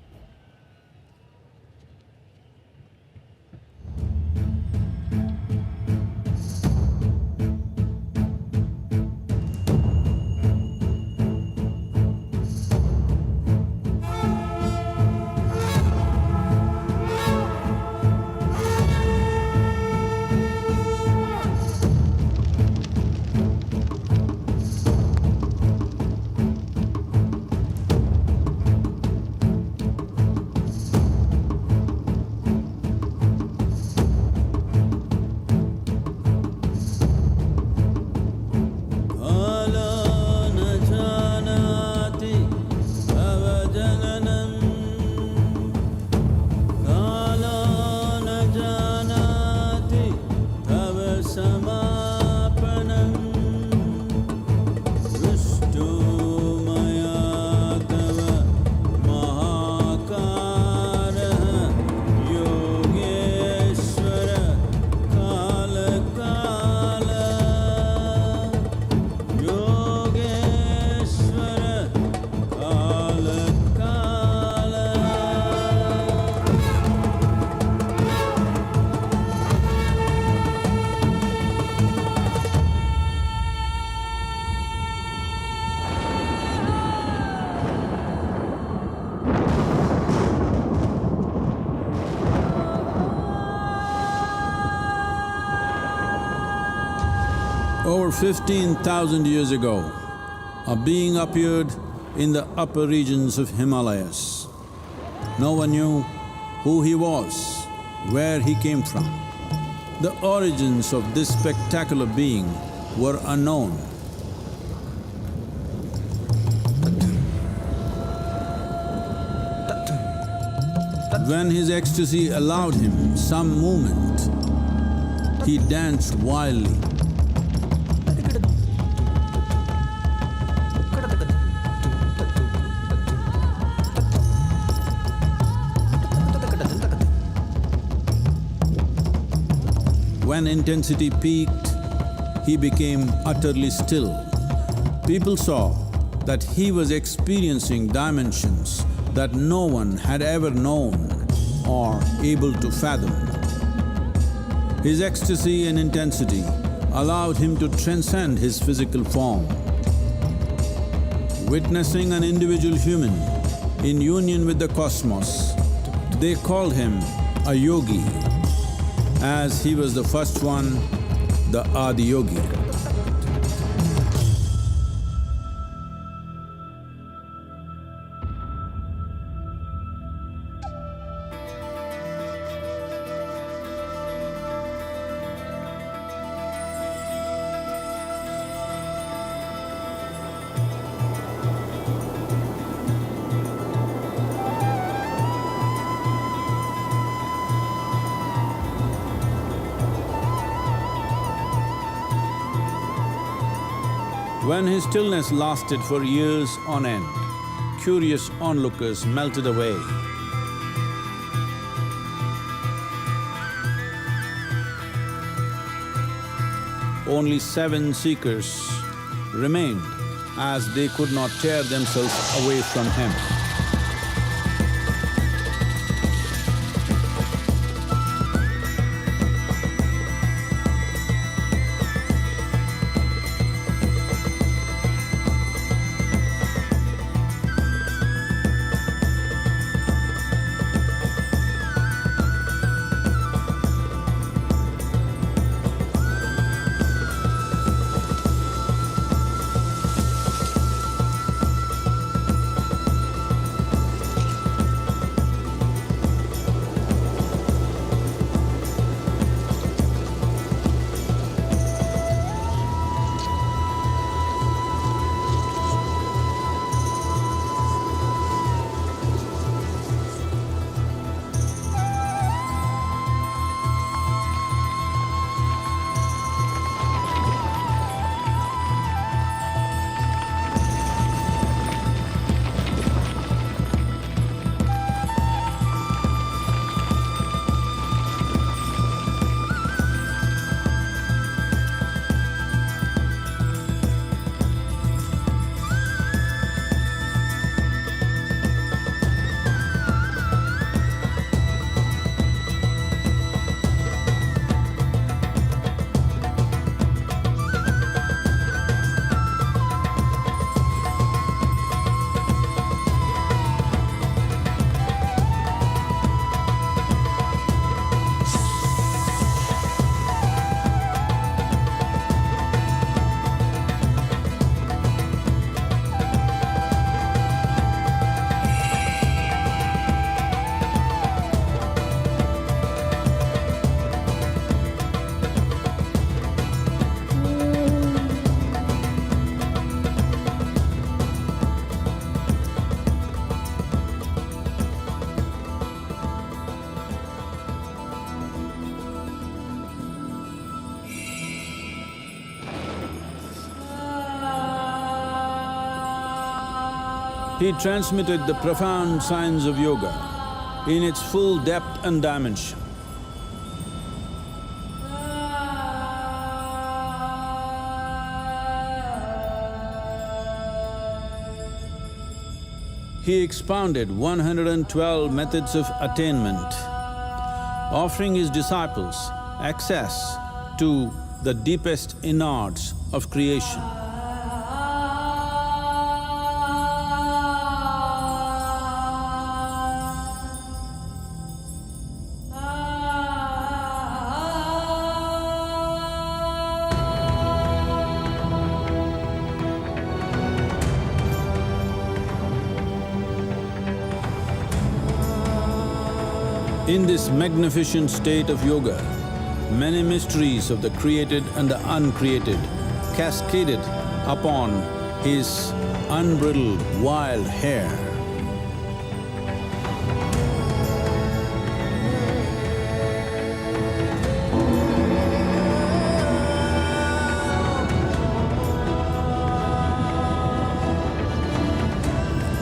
[SPEAKER 2] Over 15,000 years ago, a being appeared in the upper regions of Himalayas. No one knew who he was, where he came from. The origins of this spectacular being were unknown. When his ecstasy allowed him some movement, he danced wildly. When intensity peaked, he became utterly still. People saw that he was experiencing dimensions that no one had ever known or able to fathom. His ecstasy and intensity allowed him to transcend his physical form. Witnessing an individual human in union with the cosmos, they called him a yogi, as he was the first one, the Adi Yogi. When his stillness lasted for years on end, curious onlookers melted away. Only 7 seekers remained, as they could not tear themselves away from him. He transmitted the profound science of yoga in its full depth and dimension. He expounded 112 methods of attainment, offering his disciples access to the deepest innards of creation. In this magnificent state of yoga, many mysteries of the created and the uncreated cascaded upon his unbridled wild hair.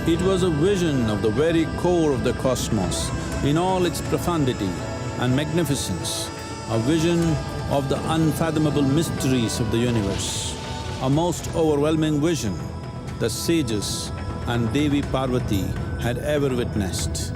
[SPEAKER 2] It was a vision of the very core of the cosmos in all its profundity and magnificence, a vision of the unfathomable mysteries of the universe, a most overwhelming vision the sages and Devi Parvati had ever witnessed.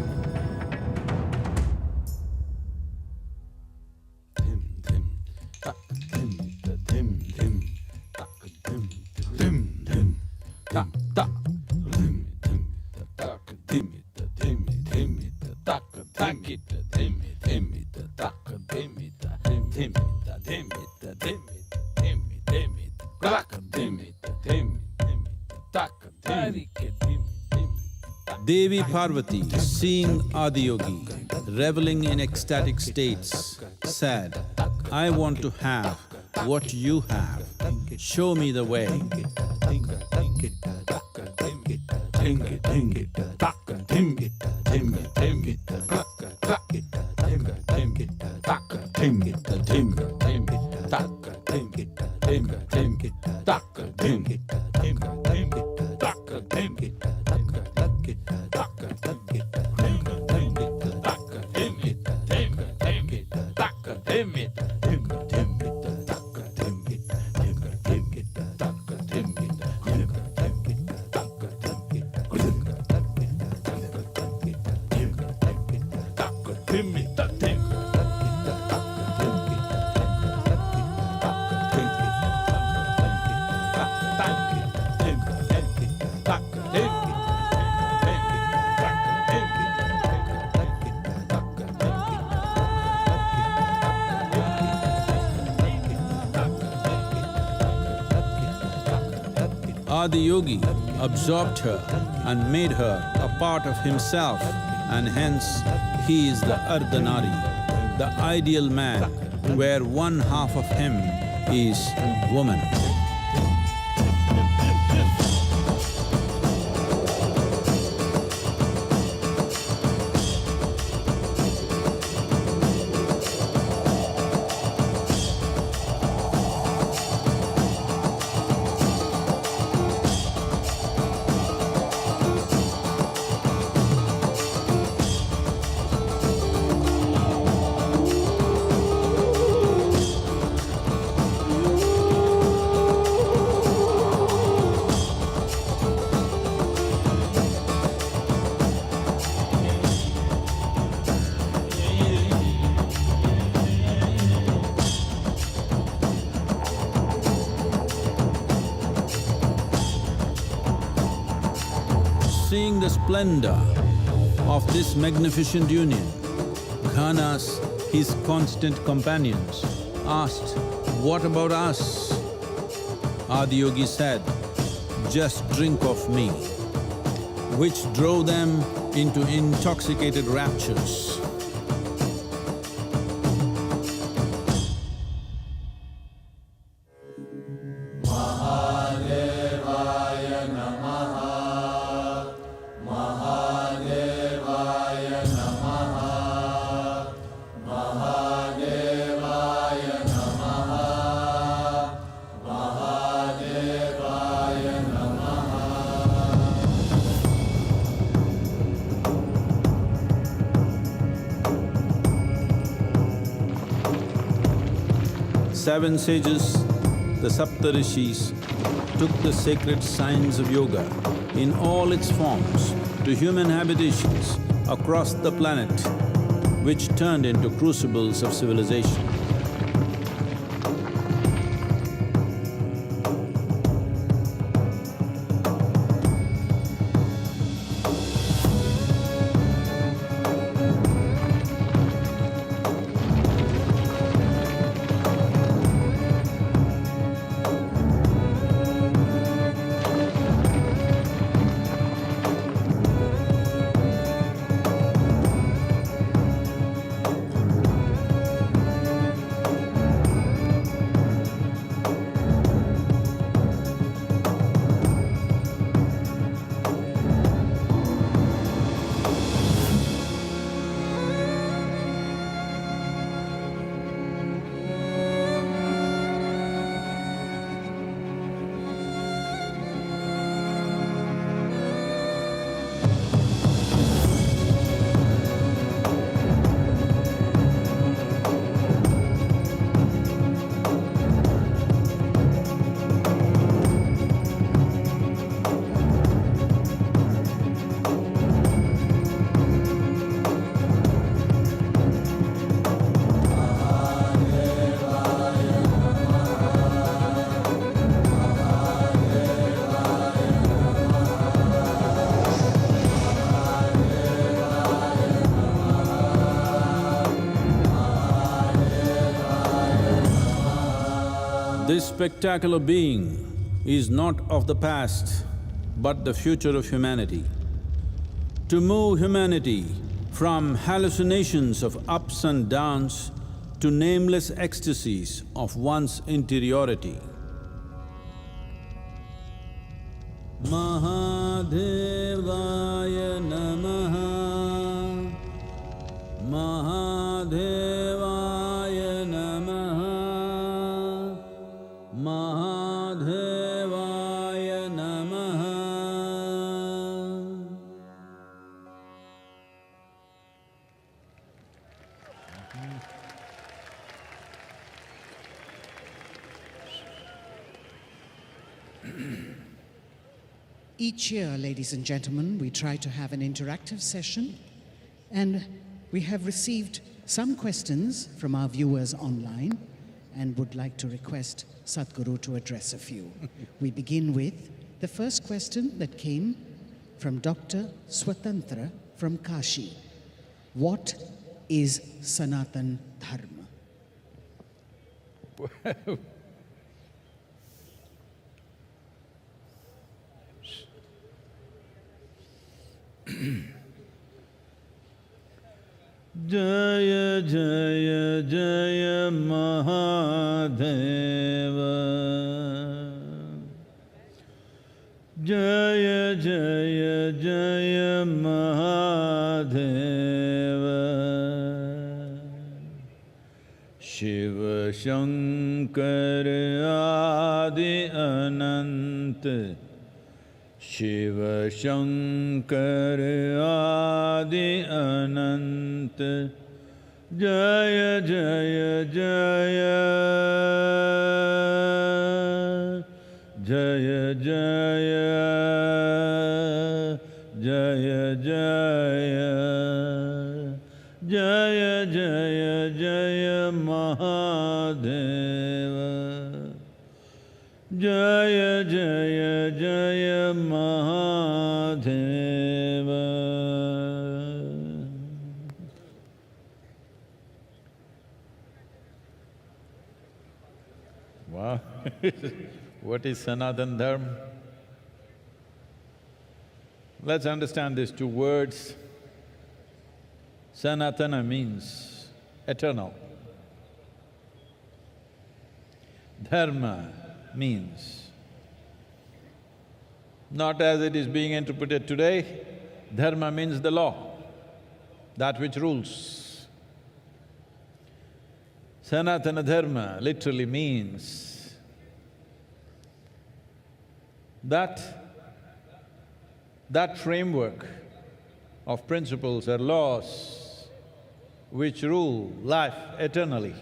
[SPEAKER 2] Devi Parvati, seeing Adiyogi reveling in ecstatic states, said, "I want to have what you have. Show me the way." Adiyogi absorbed her and made her a part of himself, and hence he is the Ardhanari, the ideal man, where one half of him is woman. Seeing the splendor of this magnificent union, Ghanas, his constant companions, asked, "What about us?" Adiyogi said, "Just drink of me," which drove them into intoxicated raptures. Seven sages, the Saptarishis, took the sacred science of yoga in all its forms to human habitations across the planet, which turned into crucibles of civilization. This spectacular being is not of the past, but the future of humanity. To move humanity from hallucinations of ups and downs to nameless ecstasies of one's interiority. Mahadevaya Namaha, Mahadevaya Namaha, Mahadevaya Namaha.
[SPEAKER 5] Each year, ladies and gentlemen, we try to have an interactive session, and we have received some questions from our viewers online and would like to request Sadhguru to address a few. We begin with the first question that came from Dr. Swatantra from Kashi. What is Sanatan Dharma?
[SPEAKER 2] Jaya Jaya Jaya Mahadeva, Jaya Jaya Jaya Mahadeva, Shiva Shankara Adi Anant, Shiva Shankara Adi Anant, Jaya Jaya Jaya, Jaya Jaya, Jaya Jaya, Jaya Jaya Jaya Mahadeva, Jaya Jaya Jaya Mahadeva. Wow. What is Sanatan Dharma? Let's understand these two words. Sanatana means eternal. Dharma means, not as it is being interpreted today, dharma means the law, that which rules. Sanatana Dharma literally means that framework of principles or laws which rule life eternally.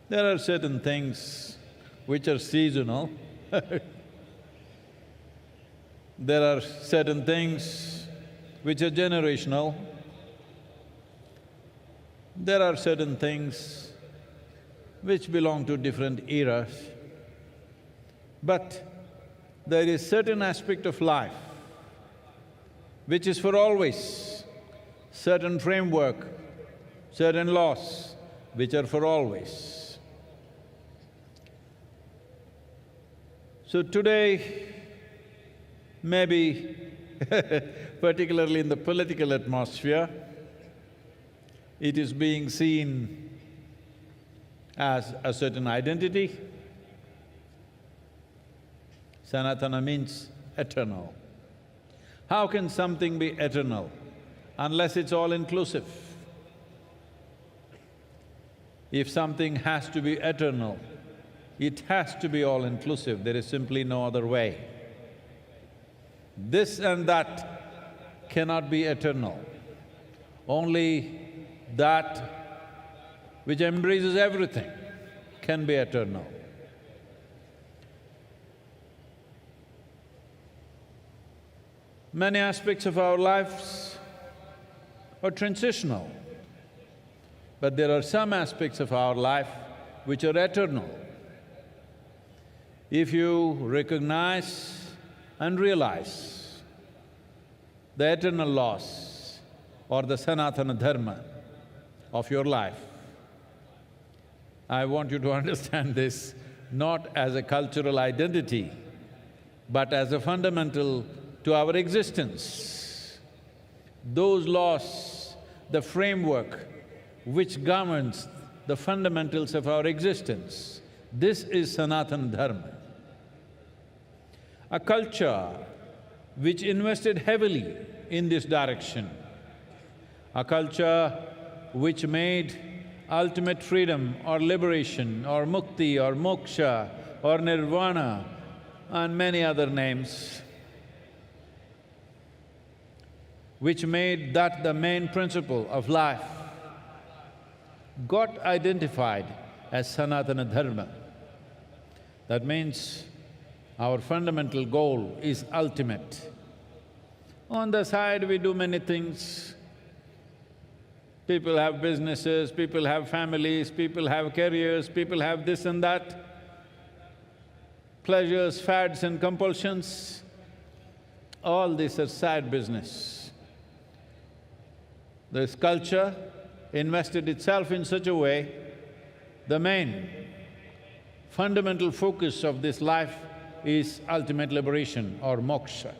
[SPEAKER 2] There are certain things which are seasonal. There are certain things which are generational. There are certain things which belong to different eras. But there is certain aspect of life which is for always, certain framework, certain laws which are for always. So today, maybe particularly in the political atmosphere, it is being seen as a certain identity. Sanatana means eternal. How can something be eternal unless it's all-inclusive? If something has to be eternal, it has to be all-inclusive, there is simply no other way. This and that cannot be eternal. Only that which embraces everything can be eternal. Many aspects of our lives are transitional, but there are some aspects of our life which are eternal. If you recognize and realize the eternal laws or the Sanatana Dharma of your life, I want you to understand this not as a cultural identity, but as a fundamental to our existence. Those laws, the framework which governs the fundamentals of our existence, this is Sanatana Dharma. A culture which invested heavily in this direction, a culture which made ultimate freedom or liberation or mukti or moksha or nirvana and many other names, which made that the main principle of life, got identified as Sanatana Dharma. That means Our fundamental goal is ultimate. On the side, we do many things. People have businesses, people have families, people have careers, people have this and that, pleasures, fads and compulsions. All this is side business. This culture invested itself in such a way, the main fundamental focus of this life is ultimate liberation or moksha.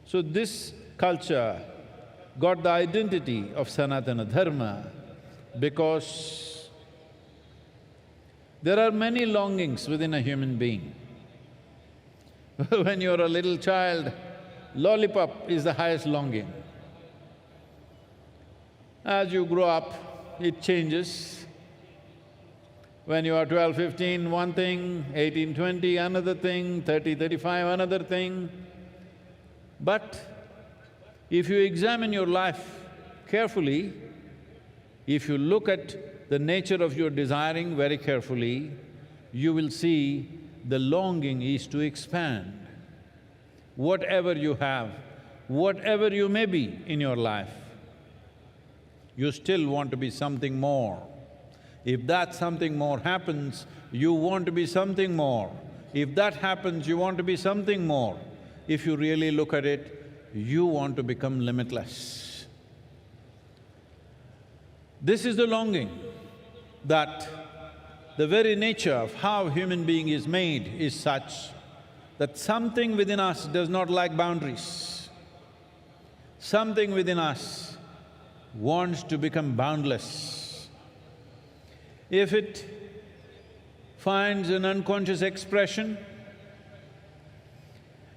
[SPEAKER 2] So this culture got the identity of Sanatana Dharma because there are many longings within a human being. When you're a little child, lollipop is the highest longing. As you grow up, it changes. When you are 12, 15, one thing, 18, 20, another thing, 30, 35, another thing. But if you examine your life carefully, if you look at the nature of your desiring very carefully, you will see the longing is to expand. Whatever you have, whatever you may be in your life, you still want to be something more. If that something more happens, you want to be something more. If that happens, you want to be something more. If you really look at it, you want to become limitless. This is the longing that the very nature of how human being is made is such that something within us does not like boundaries. Something within us wants to become boundless. If it finds an unconscious expression,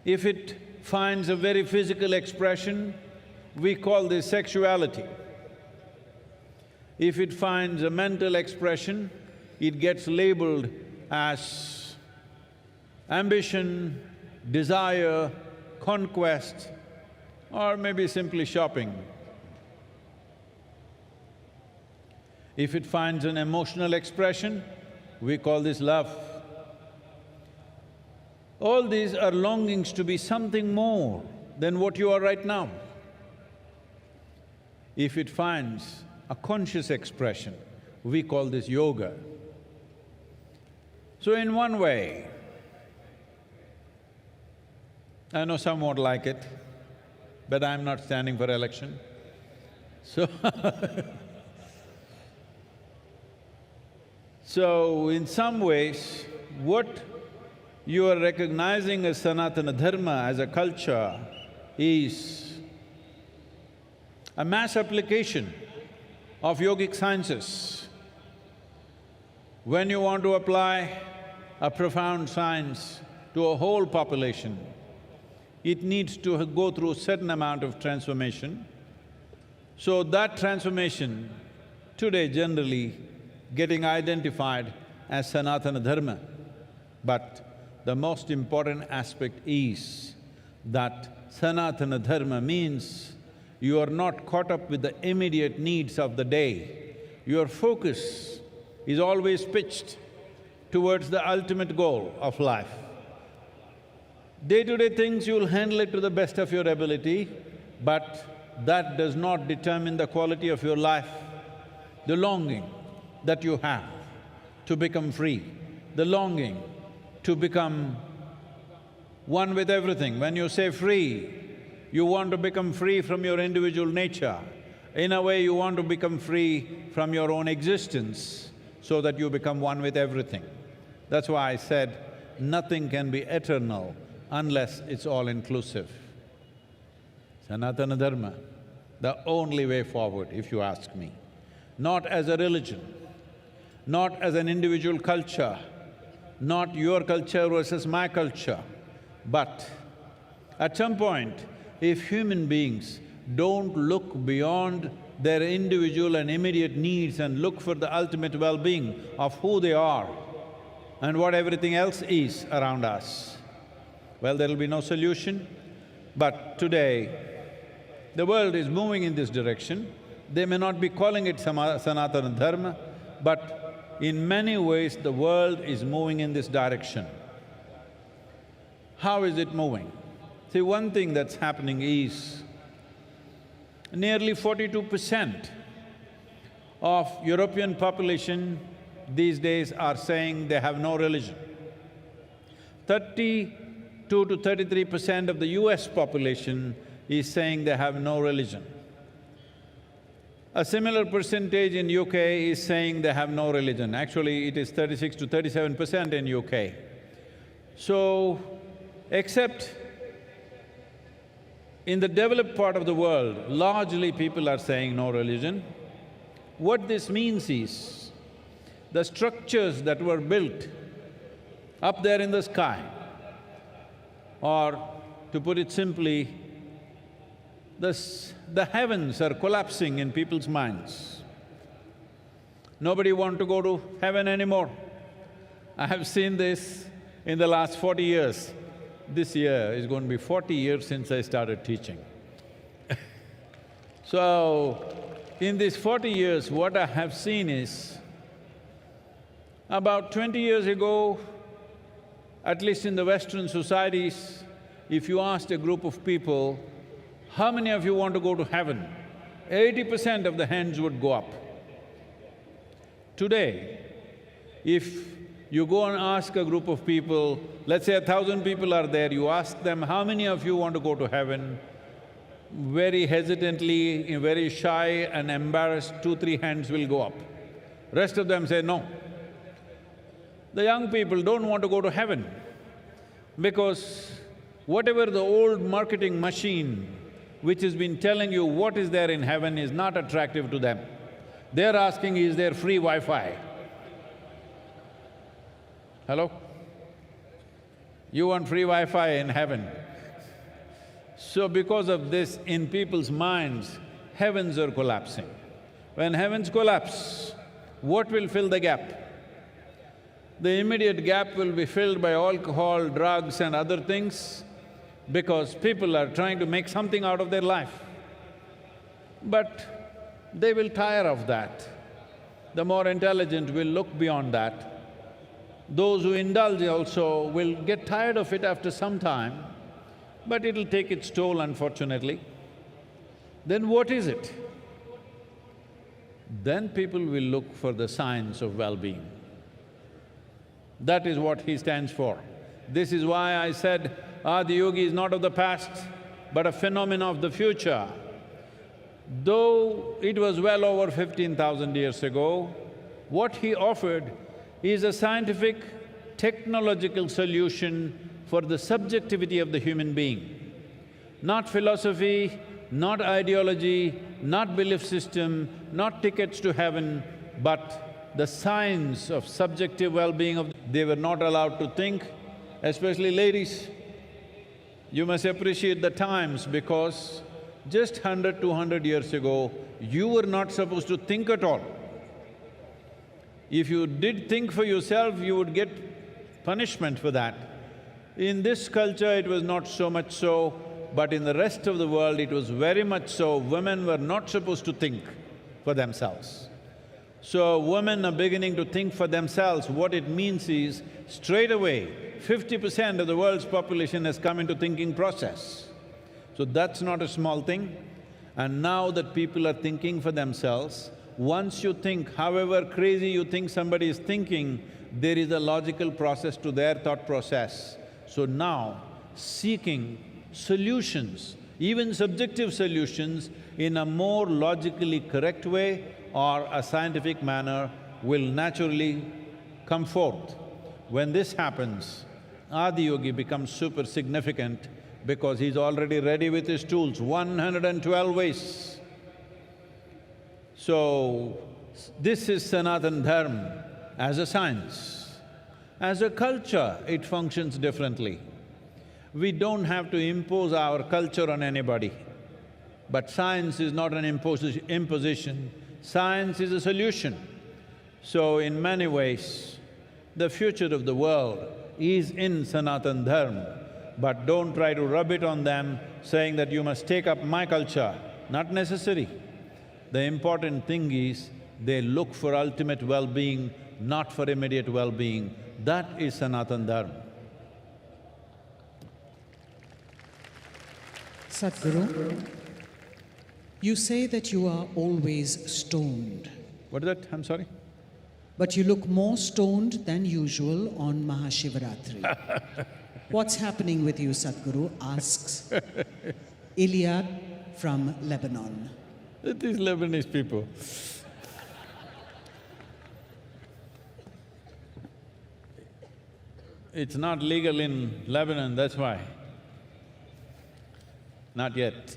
[SPEAKER 2] if it finds a very physical expression, we call this sexuality. If it finds a mental expression, it gets labeled as ambition, desire, conquest, or maybe simply shopping. If it finds an emotional expression, we call this love. All these are longings to be something more than what you are right now. If it finds a conscious expression, we call this yoga. So in one way, I know some won't like it, but I'm not standing for election, so So in some ways, what you are recognizing as Sanatana Dharma, as a culture, is a mass application of yogic sciences. When you want to apply a profound science to a whole population, it needs to go through a certain amount of transformation. So that transformation today generally getting identified as Sanatana Dharma. But the most important aspect is that Sanatana Dharma means you are not caught up with the immediate needs of the day. Your focus is always pitched towards the ultimate goal of life. Day-to-day things you'll handle it to the best of your ability, but that does not determine the quality of your life. The longing that you have to become free, the longing to become one with everything. When you say free, you want to become free from your individual nature. In a way, you want to become free from your own existence so that you become one with everything. That's why I said, nothing can be eternal unless it's all-inclusive. Sanatana Dharma, the only way forward, if you ask me. Not as a religion, not as an individual culture, not your culture versus my culture, but at some point, if human beings don't look beyond their individual and immediate needs and look for the ultimate well-being of who they are and what everything else is around us, well, there'll be no solution. But today, the world is moving in this direction. They may not be calling it Sanatana Dharma, but in many ways the world is moving in this direction. How is it moving? See, one thing that's happening is nearly 42% of European population these days are saying they have no religion. 32 to 33% of the US population is saying they have no religion. A similar percentage in UK is saying they have no religion. Actually, it is 36 to 37% in UK. So, except in the developed part of the world, largely people are saying no religion. What this means is, the structures that were built up there in the sky, or to put it simply, the heavens are collapsing in people's minds. Nobody want to go to heaven anymore. I have seen this in the last 40 years. This year is going to be 40 years since I started teaching. So, in these 40 years, what I have seen is, about 20 years ago, at least in the Western societies, if you asked a group of people, how many of you want to go to heaven? 80% of the hands would go up. Today, if you go and ask a group of people, let's say 1,000 people are there, you ask them, how many of you want to go to heaven? Very hesitantly, very shy and embarrassed, 2-3 hands will go up. Rest of them say no. The young people don't want to go to heaven because whatever the old marketing machine which has been telling you what is there in heaven is not attractive to them. They're asking, is there free Wi-Fi? Hello? You want free Wi-Fi in heaven? So because of this, in people's minds, heavens are collapsing. When heavens collapse, what will fill the gap? The immediate gap will be filled by alcohol, drugs and other things, because people are trying to make something out of their life. But they will tire of that. The more intelligent will look beyond that. Those who indulge also will get tired of it after some time, but it'll take its toll, unfortunately. Then what is it? Then people will look for the science of well-being. That is what he stands for. This is why I said Adiyogi is not of the past, but a phenomenon of the future. Though it was well over 15,000 years ago, what he offered is a scientific, technological solution for the subjectivity of the human being. Not philosophy, not ideology, not belief system, not tickets to heaven, but the science of subjective well-being of… They were not allowed to think, especially ladies. You must appreciate the times because just 100, 200 years ago, you were not supposed to think at all. If you did think for yourself, you would get punishment for that. In this culture, it was not so much so, but in the rest of the world, it was very much so. Women were not supposed to think for themselves. So, women are beginning to think for themselves. What it means is, straight away, 50% of the world's population has come into thinking process. So that's not a small thing. And now that people are thinking for themselves, once you think, however crazy you think somebody is thinking, there is a logical process to their thought process. So now, seeking solutions, even subjective solutions, in a more logically correct way or a scientific manner will naturally come forth. When this happens, Adiyogi becomes super significant because he's already ready with his tools, 112 ways. So, this is Sanatan Dharma as a science. As a culture, it functions differently. We don't have to impose our culture on anybody. But science is not an imposition, science is a solution. So in many ways, the future of the world is in Sanatan Dharma, but don't try to rub it on them saying that you must take up my culture. Not necessary. The important thing is they look for ultimate well-being, not for immediate well-being. That is Sanatan Dharma.
[SPEAKER 5] Sadhguru, you say that you are always stoned.
[SPEAKER 2] What is that? I'm sorry?
[SPEAKER 5] But you look more stoned than usual on MahaShivRatri. What's happening with you, Sadhguru? Asks Iliad from Lebanon.
[SPEAKER 2] These Lebanese people. It's not legal in Lebanon, that's why. Not yet.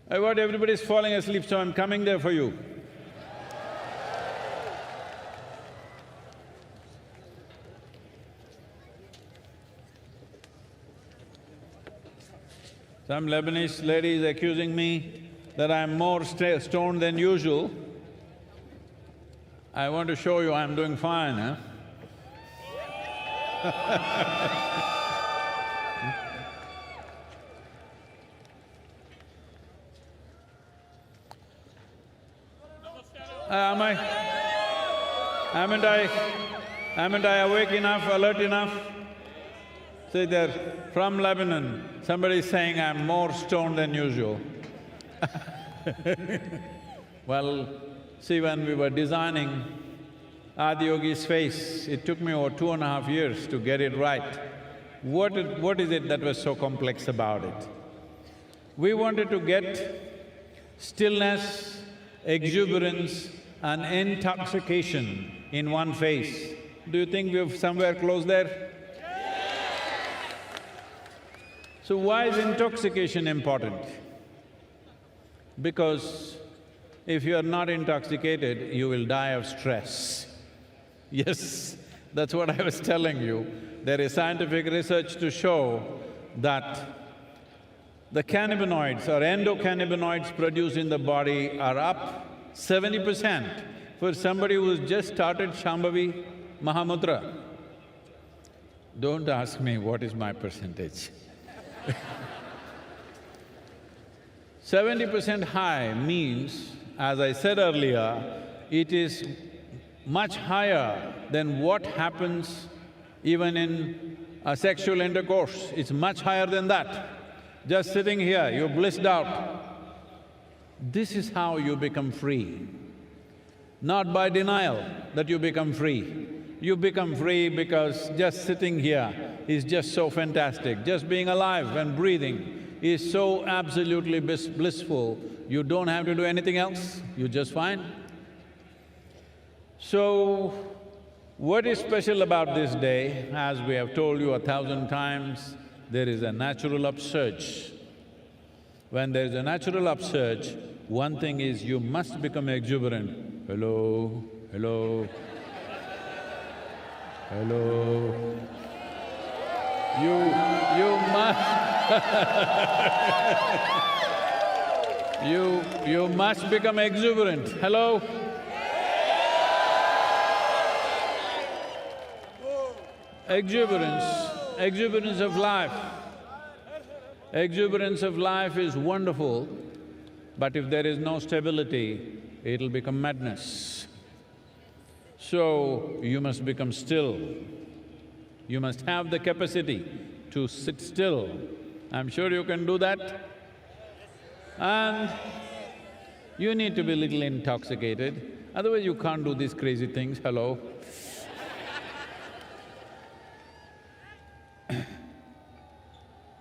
[SPEAKER 2] What, everybody's falling asleep, so I'm coming there for you. Some Lebanese lady is accusing me that I'm more stoned than usual. I want to show you I'm doing fine, huh? Haven't I awake enough, alert enough? See there, from Lebanon, somebody is saying I'm more stoned than usual. Well, see, when we were designing Adiyogi's face, it took me over 2.5 years to get it right. What is it that was so complex about it? We wanted to get stillness, exuberance and intoxication in one face. Do you think we've somewhere close there? So why is intoxication important? Because if you are not intoxicated, you will die of stress. Yes, that's what I was telling you. There is scientific research to show that the cannabinoids or endocannabinoids produced in the body are up 70% for somebody who's just started Shambhavi Mahamudra. Don't ask me what is my percentage. 70% high means, as I said earlier, it is much higher than what happens even in a sexual intercourse. It's much higher than that. Just sitting here, you're blissed out. This is how you become free. Not by denial that you become free. You become free because just sitting here is just so fantastic. Just being alive and breathing is so absolutely blissful, you don't have to do anything else, you're just fine. So, what is special about this day? As we have told you 1,000 times, there is a natural upsurge. When there is a natural upsurge, one thing is you must become exuberant. Hello, hello, hello. You must you must become exuberant. Hello? Exuberance of life. Exuberance of life is wonderful, but if there is no stability, it'll become madness. So, you must become still. You must have the capacity to sit still. I'm sure you can do that. And you need to be a little intoxicated, otherwise you can't do these crazy things, hello.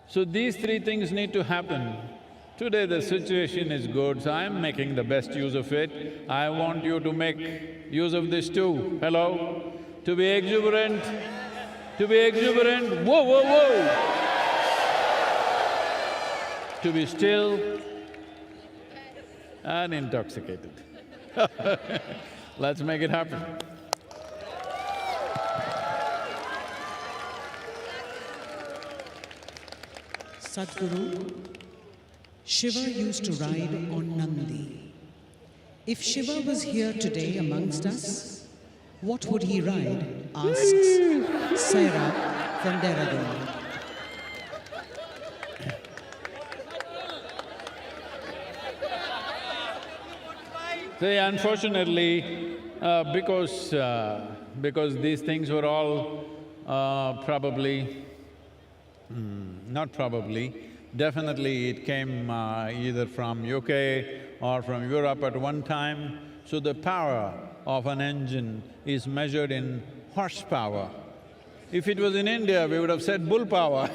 [SPEAKER 2] So these three things need to happen. Today the situation is good, so I'm making the best use of it. I want you to make use of this too, hello? To be exuberant, whoa, whoa, whoa! To be still and intoxicated. Let's make it happen.
[SPEAKER 5] Sadhguru, Shiva used to ride on Nandi. If Shiva was here today amongst us, what would he ride? Asks Saira from Dehradun.
[SPEAKER 2] See, unfortunately, because these things were all probably Not probably. Definitely it came either from UK or from Europe at one time. So the power of an engine is measured in horsepower. If it was in India, we would have said bull power.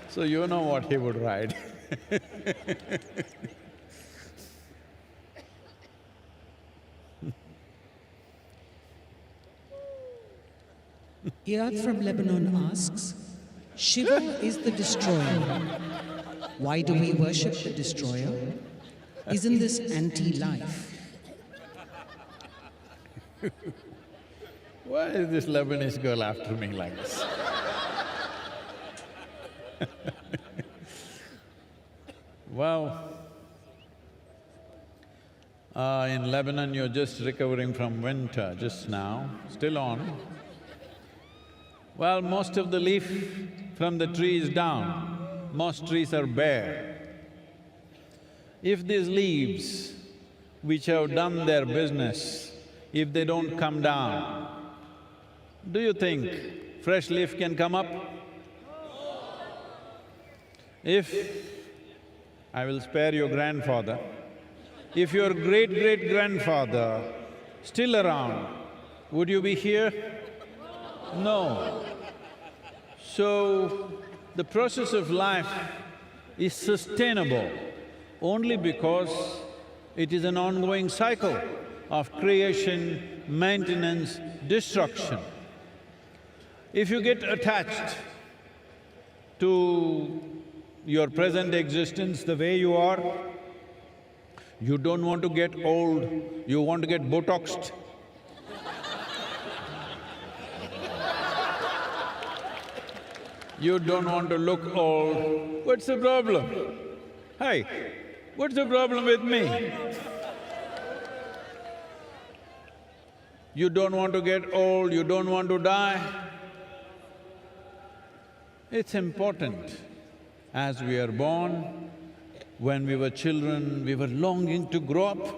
[SPEAKER 2] So you know what he would ride.
[SPEAKER 5] Iyad from Lebanon asks, Shiva is the destroyer. Why do we worship the destroyer? Isn't this anti-life?
[SPEAKER 2] Why is this Lebanese girl after me like this? Well, in Lebanon you're just recovering from winter just now, still on. Well, most of the leaf from the tree is down, most trees are bare. If these leaves, which have done their business, if they don't come down, do you think fresh leaf can come up? If… I will spare your grandfather, if your great-great-grandfather still around, would you be here? No. So, the process of life is sustainable only because it is an ongoing cycle of creation, maintenance, destruction. If you get attached to your present existence the way you are, you don't want to get old, you want to get Botoxed. You don't want to look old, what's the problem? Hey, what's the problem with me? You don't want to get old, you don't want to die. It's important. As we are born, when we were children, we were longing to grow up.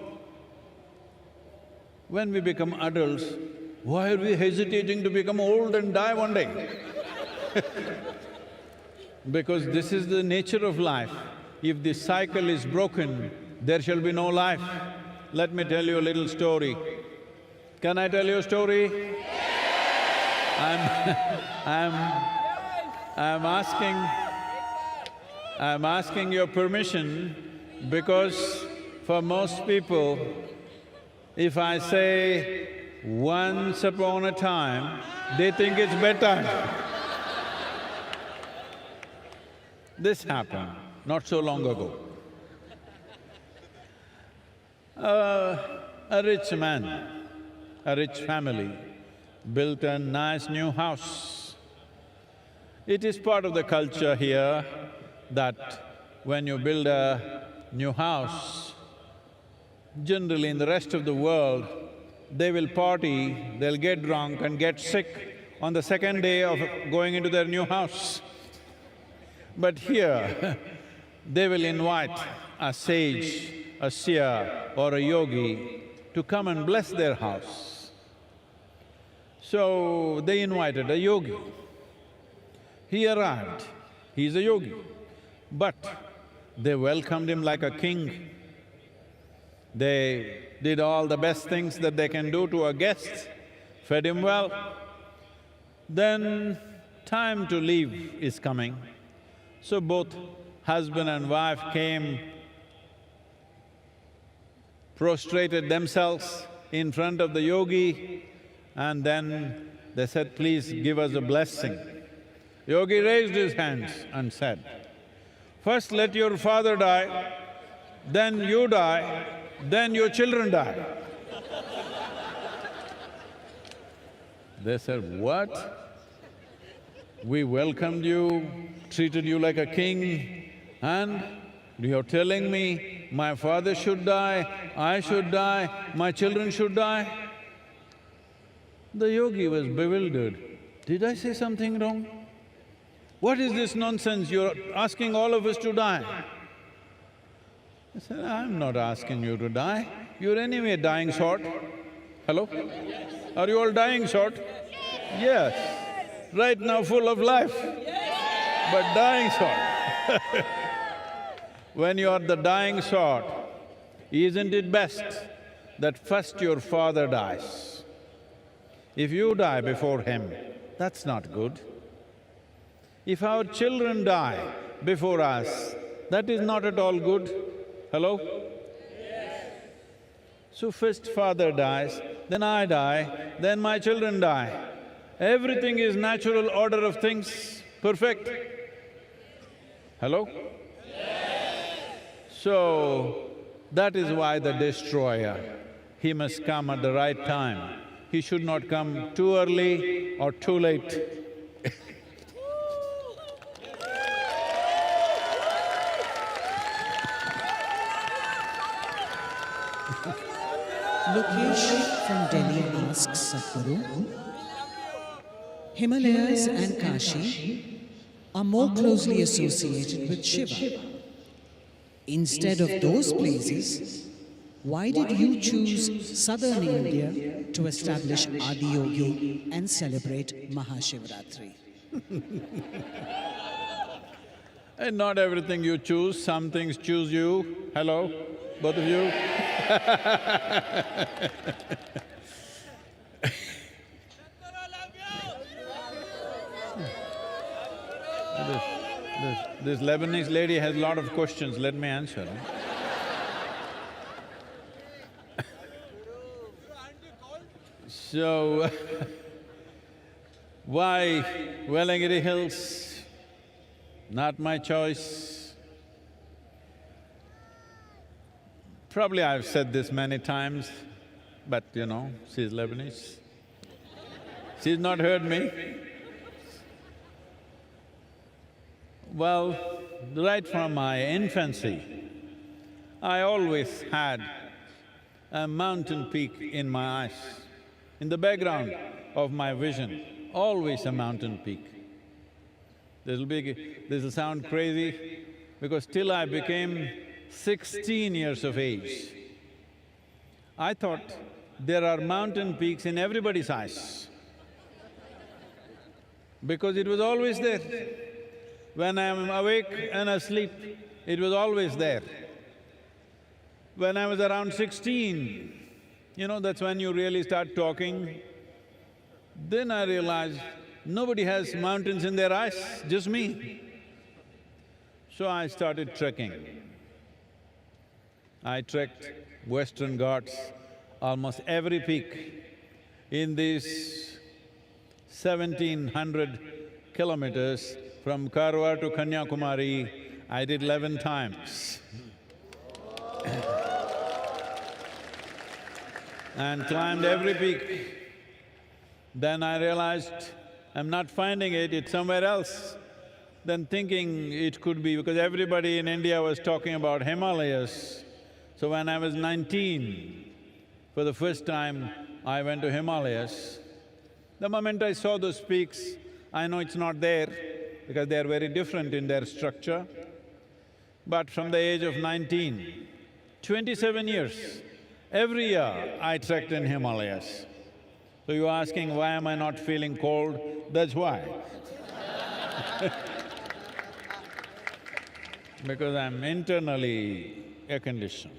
[SPEAKER 2] When we become adults, why are we hesitating to become old and die one day? Because this is the nature of life. If this cycle is broken, there shall be no life. Let me tell you a little story. Can I tell you a story? I'm asking your permission because for most people, if I say once upon a time, they think it's bedtime. This happened not so long ago. A rich man, a rich family built a nice new house. It is part of the culture here that when you build a new house, generally in the rest of the world, they will party, they'll get drunk and get sick on the second day of going into their new house. But here, they will invite a sage, a seer or a yogi to come and bless their house. So, they invited a yogi. He arrived, he's a yogi. But they welcomed him like a king. They did all the best things that they can do to a guest, fed him well. Then time to leave is coming. So both husband and wife came, prostrated themselves in front of the yogi, and then they said, please give us a blessing. Yogi raised his hands and said, first let your father die, then you die, then your children die. They said, what? We welcomed you, treated you like a king, and you're telling me my father should die, I should die, my children should die? The yogi was bewildered. Did I say something wrong? What is this nonsense? You're asking all of us to die. I said, I'm not asking you to die. You're anyway dying short. Hello? Are you all dying short? Yes. right now full of life, but dying sort. When you are the dying sort, isn't it best that first your father dies? If you die before him, that's not good. If our children die before us, that is not at all good. Hello? So first father dies, then I die, then my children die. Everything is natural order of things, perfect. Hello? So, that is why the destroyer, he must come at the right time. He should not come too early or too late.
[SPEAKER 5] Lokesh from Delhi asks Sadhguru, Himalayas and Kashi are more closely associated with Shiva. Instead of those places, why did you choose southern India to establish Adiyogi and celebrate MahaShivRatri?
[SPEAKER 2] And not everything you choose, some things choose you. Hello, both of you? This Lebanese lady has a lot of questions, let me answer. So, why Velangiri Hills? Not my choice. Probably I've said this many times, but you know, she's Lebanese. She's not heard me. Well, right from my infancy, I always had a mountain peak in my eyes. In the background of my vision, always a mountain peak. This'll sound crazy, because till I became 16 years of age, I thought there are mountain peaks in everybody's eyes, because it was always there. When I'm awake and asleep, it was always there. When I was around 16, you know, that's when you really start talking. Then I realized nobody has mountains in their eyes, just me. So I started trekking. I trekked Western Ghats, almost every peak. In these 1700 kilometers from Karwar to Kanyakumari, I did 11 times. And climbed every peak. Then I realized I'm not finding it, it's somewhere else. Then thinking it could be, because everybody in India was talking about Himalayas. So when I was 19, for the first time, I went to Himalayas. The moment I saw those peaks, I know it's not there, because they're very different in their structure. But from the age of 19, 27 years, every year I trekked in Himalayas. So you're asking, why am I not feeling cold? That's why. Because I'm internally air-conditioned,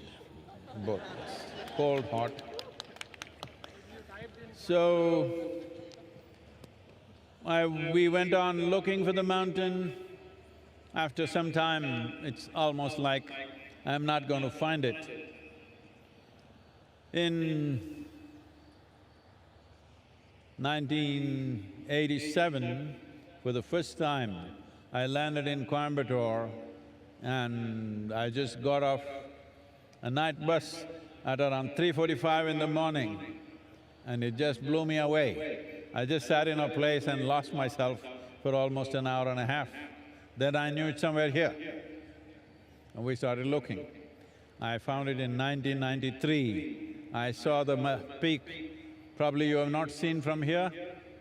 [SPEAKER 2] both, cold, hot. So, we went on looking for the mountain. After some time, it's almost like I'm not going to find it. In 1987, for the first time, I landed in Coimbatore and I just got off a night bus at around 3:45 in the morning, and it just blew me away. I just sat in a place and lost myself for almost an hour and a half. Then I knew it's somewhere here, and we started looking. I found it in 1993. I saw the peak, probably you have not seen from here.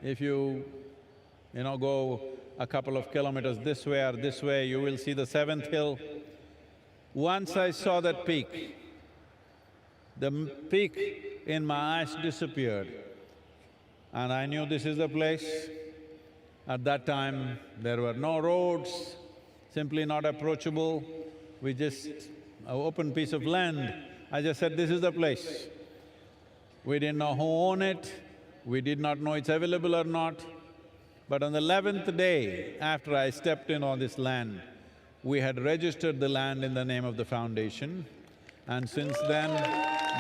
[SPEAKER 2] If you go a couple of kilometers this way or this way, you will see the seventh hill. Once I saw that peak, the peak in my eyes disappeared, and I knew this is the place. At that time, there were no roads, simply not approachable. We just… an open piece of land, I just said, this is the place. We didn't know who owned it, we did not know it's available or not. But on the 11th day after I stepped in on this land, we had registered the land in the name of the foundation, and since then,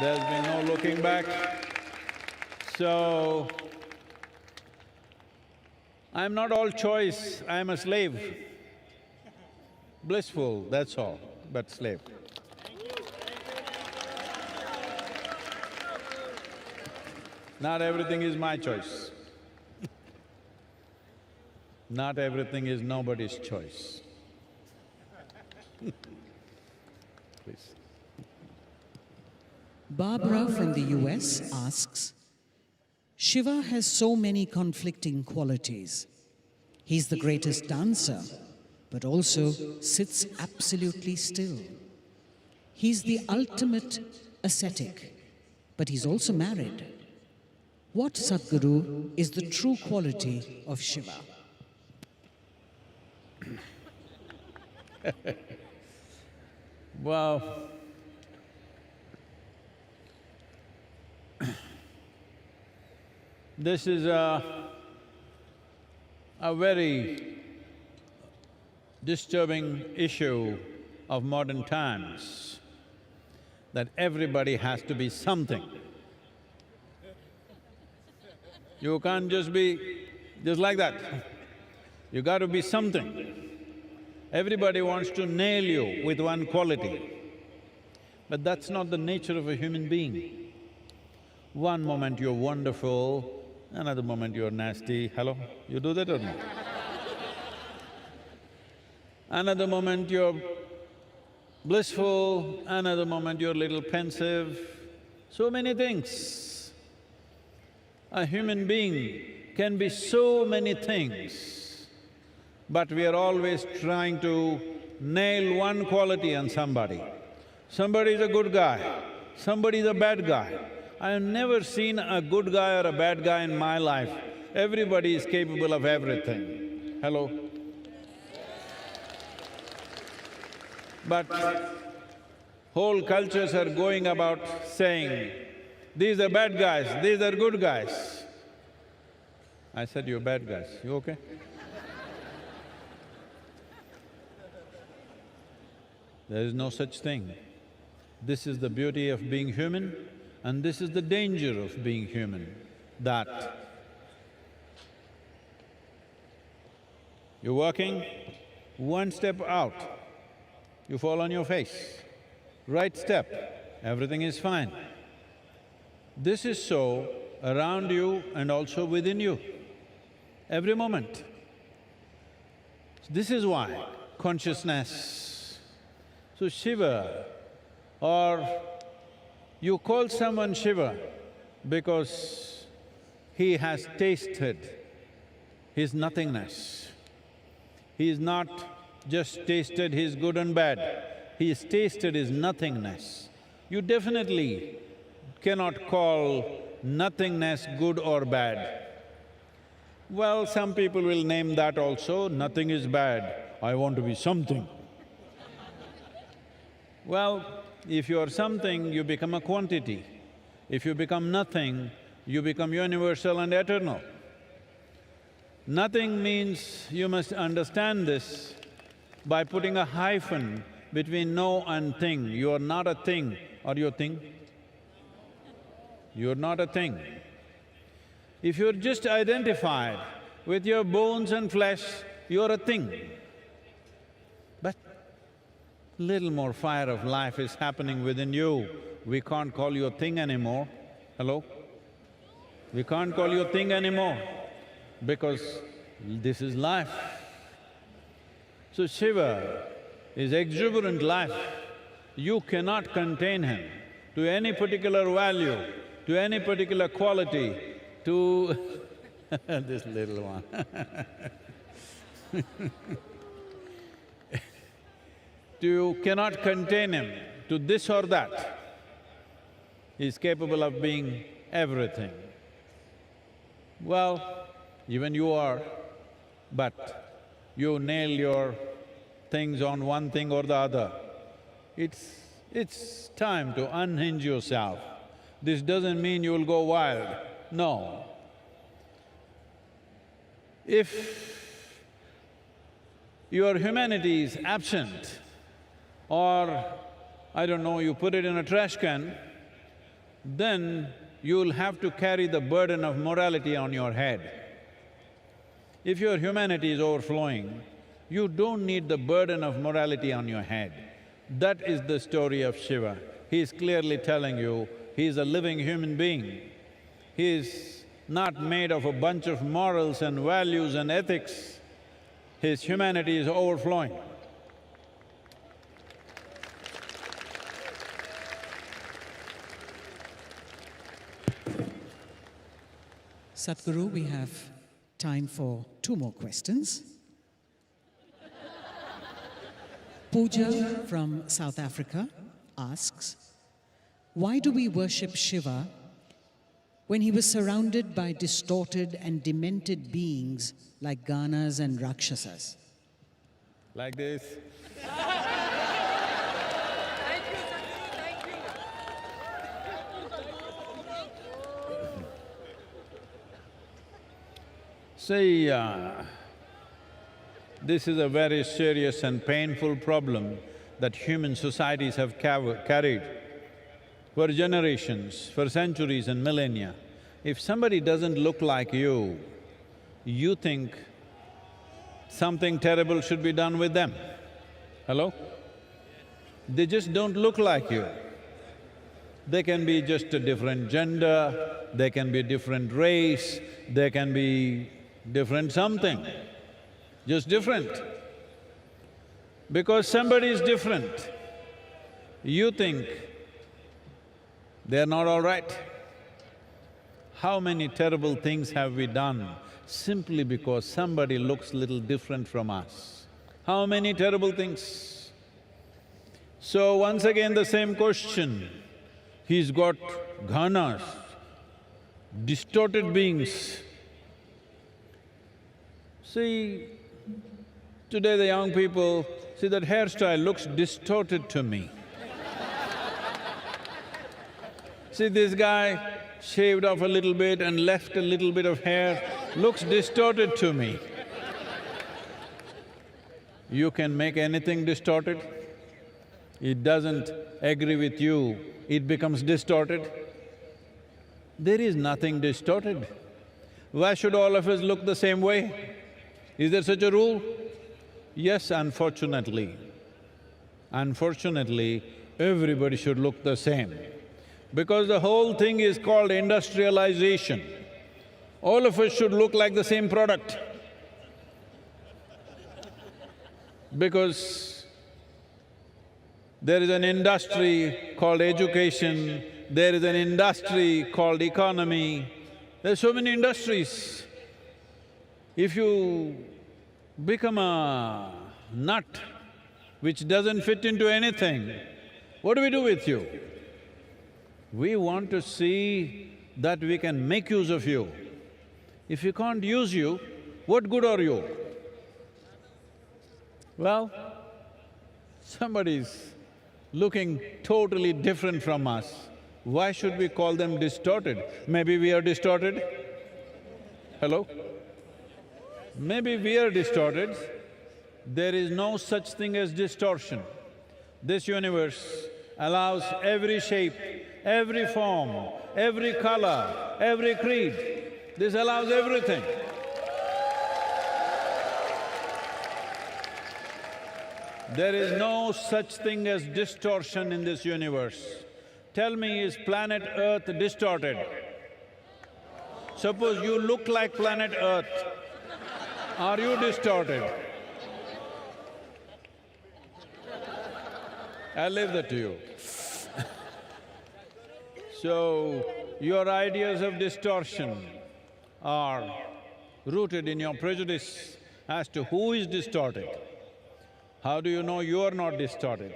[SPEAKER 2] there's been no looking back. So, I'm not all choice, I'm a slave. Blissful, that's all, but slave. Not everything is my choice. Not everything is nobody's choice. Please.
[SPEAKER 5] Barbara from the US asks, Shiva has so many conflicting qualities. He's the greatest dancer, but also sits absolutely still. He's the ultimate ascetic, but he's also married. What Sadhguru is the true quality of Shiva?
[SPEAKER 2] Well, this is a very disturbing issue of modern times, that everybody has to be something. You can't just be just like that. You got to be something. Everybody wants to nail you with one quality, but that's not the nature of a human being. One moment you're wonderful, another moment you're nasty. Hello? You do that or not? Another moment you're blissful, another moment you're a little pensive. So many things. A human being can be so many things, but we are always trying to nail one quality on somebody. Somebody is a good guy, somebody is a bad guy. I have never seen a good guy or a bad guy in my life. Everybody is capable of everything. Hello? But whole cultures are going about saying, these are bad guys, these are good guys. I said, you're bad guys, you okay? There is no such thing. This is the beauty of being human, and this is the danger of being human, that you're walking, one step out, you fall on your face. Right step, everything is fine. This is so around you and also within you, every moment. This is why consciousness. So Shiva, or you call someone Shiva because he has tasted his nothingness. He is not just tasted his good and bad, he has tasted his nothingness. You definitely cannot call nothingness good or bad. Well, some people will name that also, nothing is bad, I want to be something. Well, if you are something, you become a quantity. If you become nothing, you become universal and eternal. Nothing means, you must understand this, by putting a hyphen between no and thing. You are not a thing. Are you a thing? You're not a thing. If you're just identified with your bones and flesh, you're a thing. But little more fire of life is happening within you. We can't call you a thing anymore. Hello? We can't call you a thing anymore because this is life. So Shiva is exuberant life. You cannot contain him to any particular value, to any particular quality, to this little one You cannot contain him to this or that. He is capable of being everything. Well, even you are but you nail your things on one thing or the other. It's time to unhinge yourself. This doesn't mean you'll go wild, no. If your humanity is absent, or I don't know, you put it in a trash can, then you'll have to carry the burden of morality on your head. If your humanity is overflowing, you don't need the burden of morality on your head. That is the story of Shiva. He is clearly telling you, he is a living human being. He is not made of a bunch of morals and values and ethics. His humanity is overflowing.
[SPEAKER 5] Sadhguru, we have time for 2 more questions. Pooja from South Africa asks, why do we worship Shiva when he was surrounded by distorted and demented beings like Ganas and Rakshasas?
[SPEAKER 2] Like this. See, this is a very serious and painful problem that human societies have carried for generations, for centuries and millennia. If somebody doesn't look like you, you think something terrible should be done with them. Hello? They just don't look like you. They can be just a different gender, they can be a different race, they can be different something, just different. Because somebody is different, you think they're not all right. How many terrible things have we done simply because somebody looks little different from us? How many terrible things? So once again the same question, he's got ghanas, distorted beings. See, today the young people, see that hairstyle looks distorted to me. See, this guy shaved off a little bit and left a little bit of hair, looks distorted to me. You can make anything distorted. It doesn't agree with you, it becomes distorted. There is nothing distorted. Why should all of us look the same way? Is there such a rule? Yes, unfortunately. Unfortunately, everybody should look the same. Because the whole thing is called industrialization. All of us should look like the same product. Because there is an industry called education, there is an industry called economy, there are so many industries. If you become a nut which doesn't fit into anything, what do we do with you? We want to see that we can make use of you. If we can't use you, what good are you? Well, somebody's looking totally different from us. Why should we call them distorted? Maybe we are distorted? Hello? Maybe we are distorted. There is no such thing as distortion. This universe allows every shape, every form, every color, every creed. This allows everything. There is no such thing as distortion in this universe. Tell me, is planet Earth distorted? Suppose you look like planet Earth, are you distorted? I'll leave that to you. So, your ideas of distortion are rooted in your prejudice as to who is distorted. How do you know you are not distorted?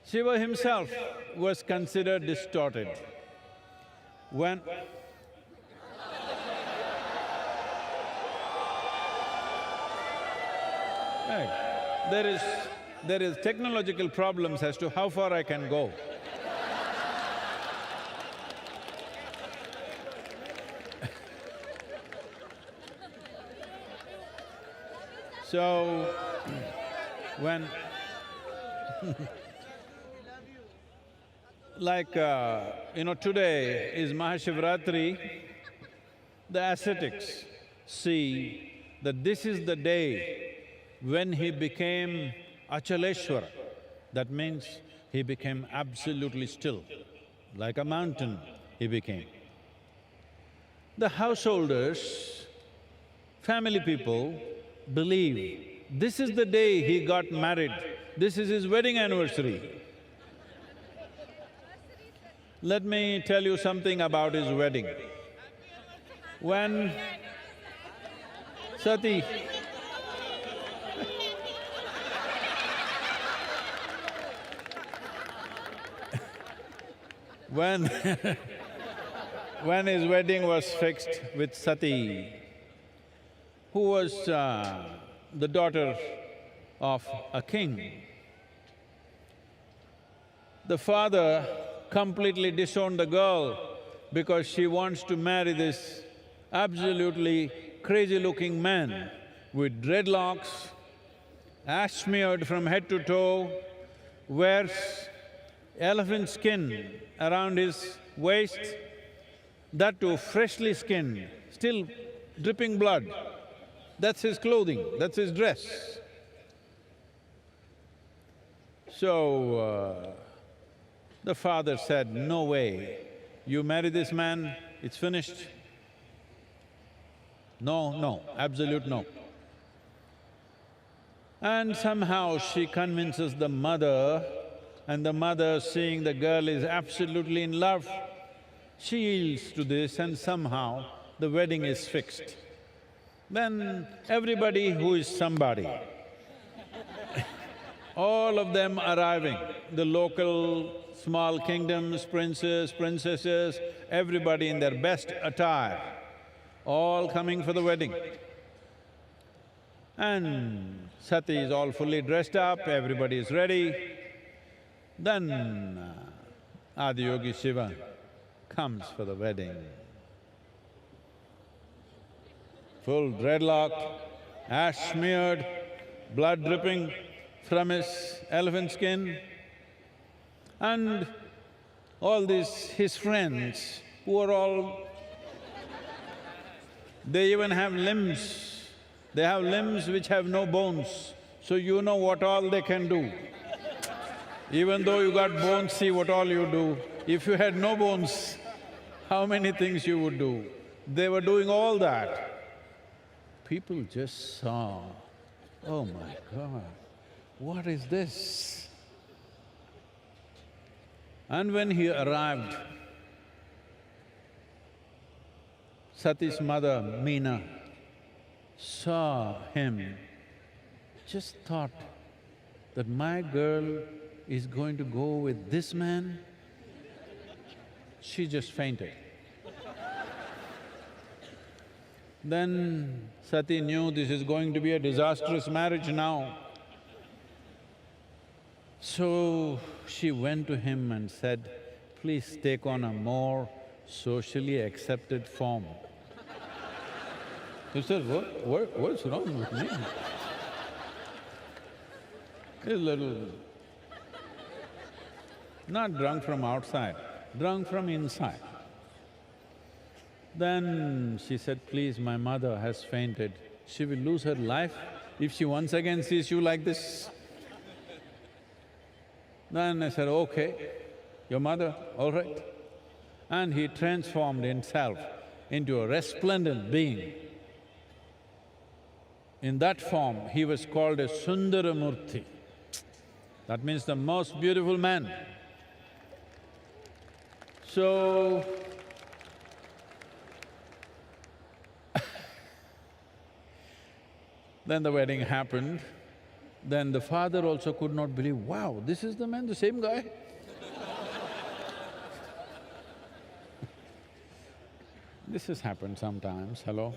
[SPEAKER 2] Shiva himself was considered distorted. When Right. There is technological problems as to how far I can go. So, when today is MahaShivRatri, the ascetics see that this is the day when he became Achaleshwara. That means he became absolutely still, like a mountain he became. The householders, family people believe this is the day he got married, this is his wedding anniversary. Let me tell you something about his wedding. When Sati when when his wedding was fixed with Sati, who was the daughter of a king, the father completely disowned the girl because she wants to marry this absolutely crazy-looking man with dreadlocks, ash smeared from head to toe, wears elephant skin around his waist, that too freshly skinned, still dripping blood. That's his clothing, that's his dress. So, the father said, no way, you marry this man, it's finished. No, absolute no. And somehow she convinces the mother, and the mother, seeing the girl is absolutely in love, she yields to this and somehow the wedding is fixed. Then everybody who is somebody, all of them arriving, the local small kingdoms, princes, princesses, everybody in their best attire, all coming for the wedding. And Sati is all fully dressed up, everybody is ready. Then Adiyogi Shiva comes for the wedding. Full dreadlock, ash smeared, blood dripping from his elephant skin. And all these his friends who are all… they even have limbs. They have limbs which have no bones, so you know what all they can do. Even though you got bones, see what all you do. If you had no bones, how many things you would do. They were doing all that. People just saw, oh my God, what is this? And when he arrived, Sati's mother, Meena, saw him, just thought that my girl is going to go with this man. She just fainted. Then Sati knew this is going to be a disastrous marriage now. So she went to him and said, please take on a more socially accepted form. He said, what's wrong with me? He's a little… not drunk from outside, drunk from inside. Then she said, please, my mother has fainted. She will lose her life if she once again sees you like this. Then I said, okay, your mother, all right. And he transformed himself into a resplendent being. In that form, he was called a Sundaramurti. That means the most beautiful man. So, then the wedding happened. Then the father also could not believe, wow, this is the man, the same guy. This has happened sometimes, hello?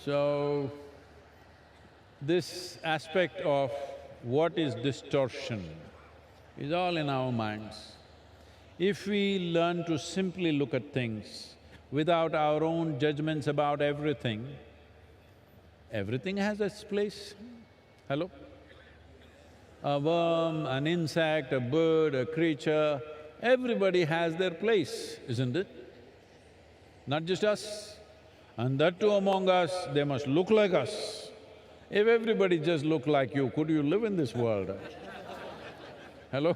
[SPEAKER 2] So, this aspect of what is distortion is all in our minds. If we learn to simply look at things without our own judgments about everything, everything has its place. Hello? A worm, an insect, a bird, a creature, everybody has their place, isn't it? Not just us. And that too among us, they must look like us. If everybody just looked like you, could you live in this world? Hello?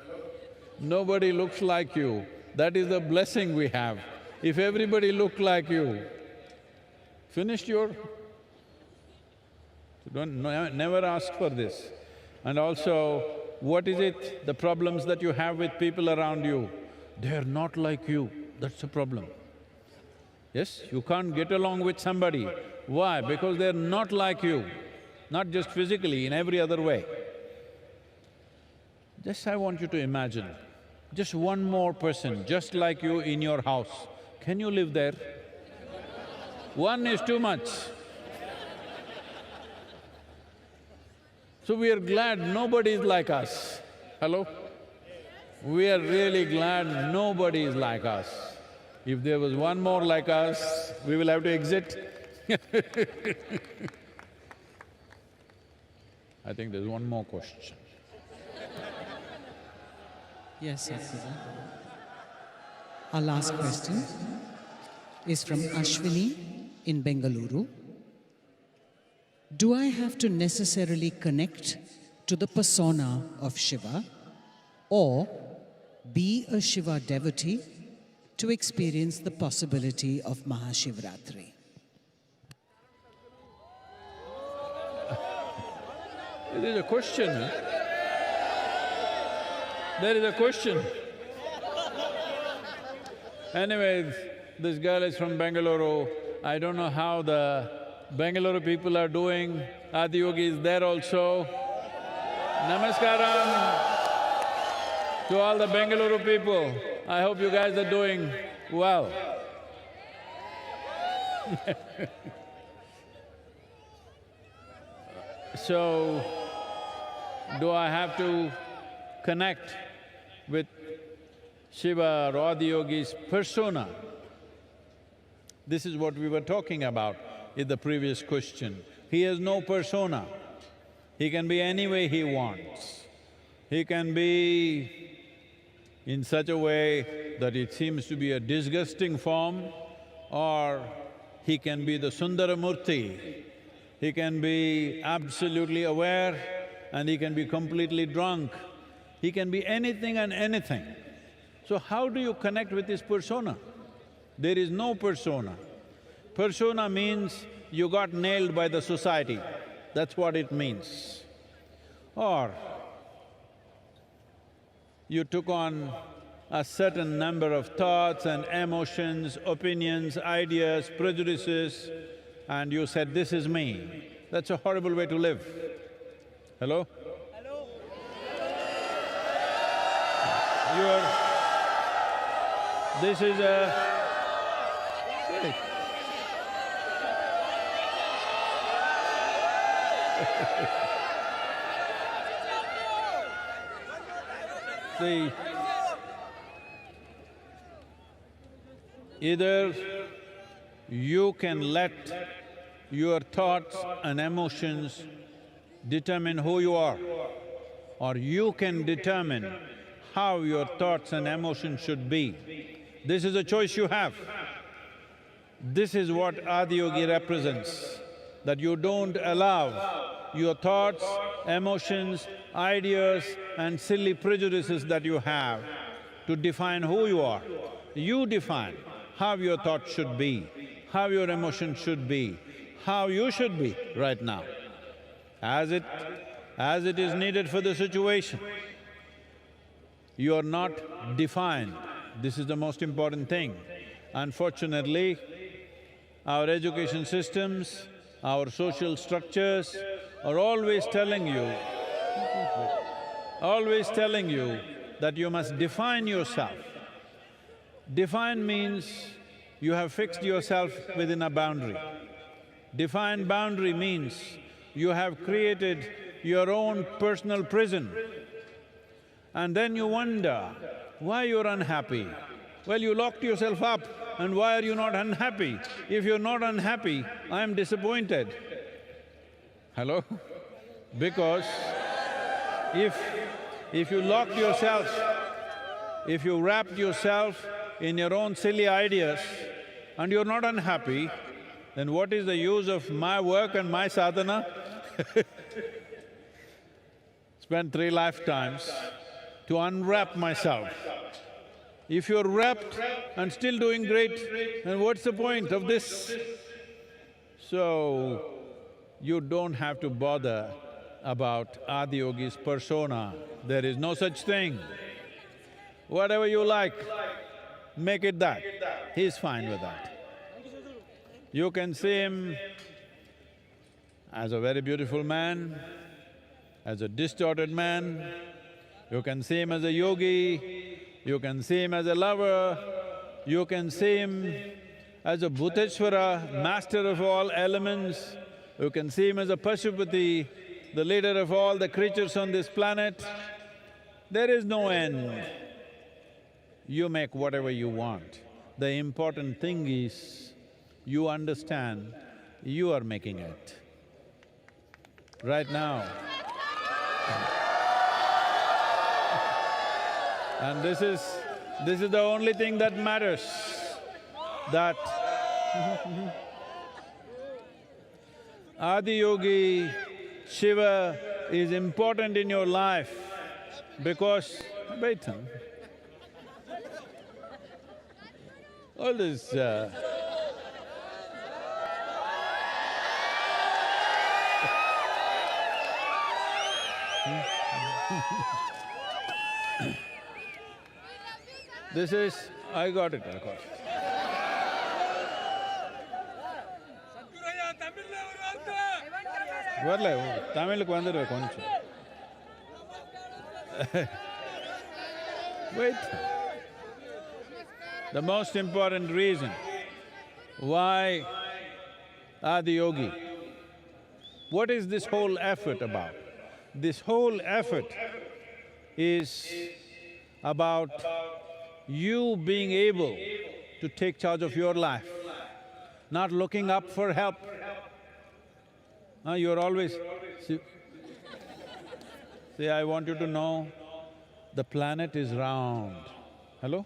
[SPEAKER 2] Nobody looks like you. That is the blessing we have. If everybody looked like you, finished your… never ask for this. And also, what is it, the problems that you have with people around you? They are not like you, that's the problem. Yes, you can't get along with somebody. Why? Because they're not like you, not just physically, in every other way. Just I want you to imagine, just one more person just like you in your house. Can you live there? One is too much. So we are glad nobody is like us. Hello? We are really glad nobody is like us. If there was one more like us, we will have to exit. I think there's one more question.
[SPEAKER 5] Yes, Sadhguru. Our last question is from Ashwini in Bengaluru. Do I have to necessarily connect to the persona of Shiva or be a Shiva devotee to experience the possibility of MahaShivRatri?
[SPEAKER 2] There is a question, huh? There is a question. Anyways, this girl is from Bengaluru. I don't know how the Bengaluru people are doing. Adiyogi is there also. Namaskaram to all the Bengaluru people. I hope you guys are doing well. So, do I have to connect with Shiva or Adiyogi's persona? This is what we were talking about in the previous question. He has no persona. He can be any way he wants. He can be in such a way that it seems to be a disgusting form, or he can be the Sundaramurti. He can be absolutely aware and he can be completely drunk. He can be anything and anything. So how do you connect with his persona? There is no persona. Persona means you got nailed by the society, that's what it means. Or you took on a certain number of thoughts and emotions, opinions, ideas, prejudices, and you said, this is me. That's a horrible way to live. Hello? Hello? This is a… See, either you can let your thoughts and emotions determine who you are, or you can determine how your thoughts and emotions should be. This is a choice you have. This is what Adiyogi represents, that you don't allow your thoughts, emotions, ideas and silly prejudices that you have to define who you are. You define how your thoughts should be, how your emotions should be, how you should be right now, as it is needed for the situation. You are not defined. This is the most important thing. Unfortunately, our education systems, our social structures are always telling you that you must define yourself. Define means you have fixed yourself within a boundary. Defined boundary means you have created your own personal prison. And then you wonder why you're unhappy. Well, you locked yourself up, and why are you not unhappy? If you're not unhappy, I'm disappointed. Hello? Because if you locked yourself, if you wrapped yourself in your own silly ideas and you're not unhappy, then what is the use of my work and my sadhana? Spent 3 lifetimes to unwrap myself. If you're wrapped and still doing great, then what's the point of this? So, you don't have to bother about Adiyogi's persona. There is no such thing. Whatever you like, make it that. He's fine with that. You can see him as a very beautiful man, as a distorted man, you can see him as a yogi, you can see him as a lover, you can see him as a Bhuteshwara, master of all elements, you can see him as a Pashupati, the leader of all the creatures on this planet. There is no end. You make whatever you want. The important thing is, you understand you are making it. Right now. And this is the only thing that matters, that Adiyogi, Shiva is important in your life because… wait, all this this is… I got it. வரல தமிழுக்கு வந்துடுவேன் கொஞ்சம். Wait. The most important reason why Adiyogi, what is this whole effort about? This whole effort is about you being able to take charge of your life, not looking up for help. You're always… See, I want you to know, the planet is round. Hello?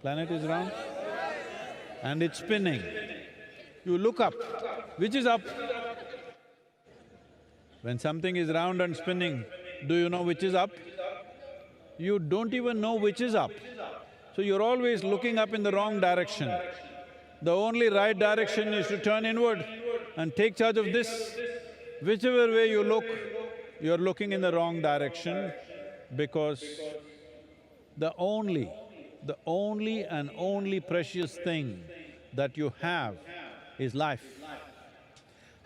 [SPEAKER 2] Planet is round and it's spinning. You look up, which is up? When something is round and spinning, do you know which is up? You don't even know which is up. So you're always looking up in the wrong direction. The only right direction is to turn inward and take charge of this. Whichever way you look, you're looking in the wrong direction because the only and only precious thing that you have is life.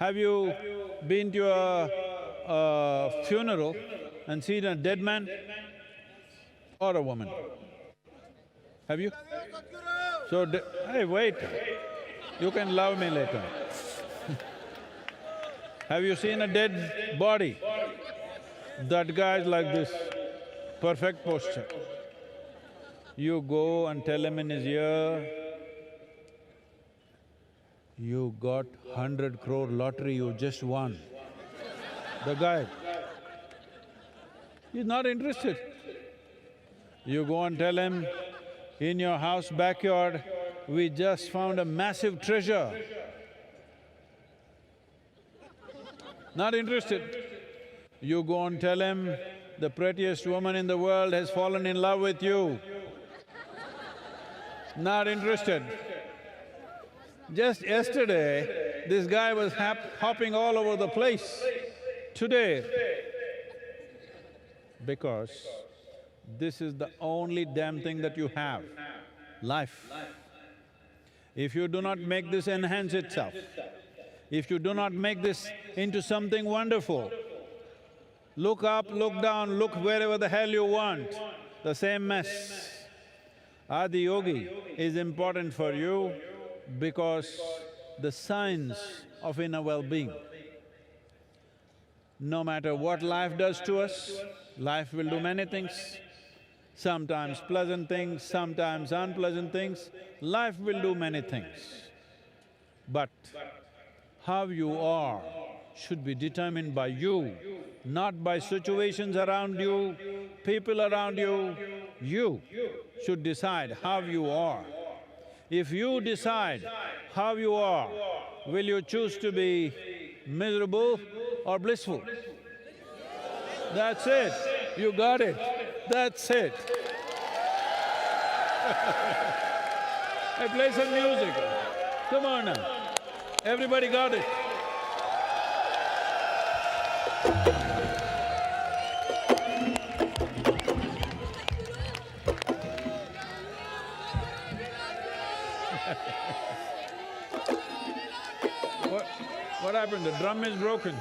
[SPEAKER 2] Have you been to a funeral and seen a dead man or a woman? Have you? So, hey, wait, you can love me later. Have you seen a dead body? That guy's like this, perfect posture. You go and tell him in his ear, you got 100 crore lottery, you just won. The guy, he's not interested. You go and tell him, in your house backyard, we just found a massive treasure. Not interested. You go and tell him, the prettiest woman in the world has fallen in love with you. Not interested. Just yesterday, this guy was hopping all over the place. Today, because this is the only damn thing that you have, life. If you do not make this enhance itself, if you do not make this into something wonderful, look up, look down, look wherever the hell you want, the same mess. Adiyogi is important for you because the science of inner well-being. No matter what life does to us, life will do many things, sometimes pleasant things, sometimes unpleasant things, life will do many things. But how you are should be determined by you, not by situations around you, people around you. You should decide how you are. If you decide how you are, will you choose to be miserable or blissful? That's it, you got it, that's it. Hey, play some music, come on now, everybody got it. What happened? The drum is broken.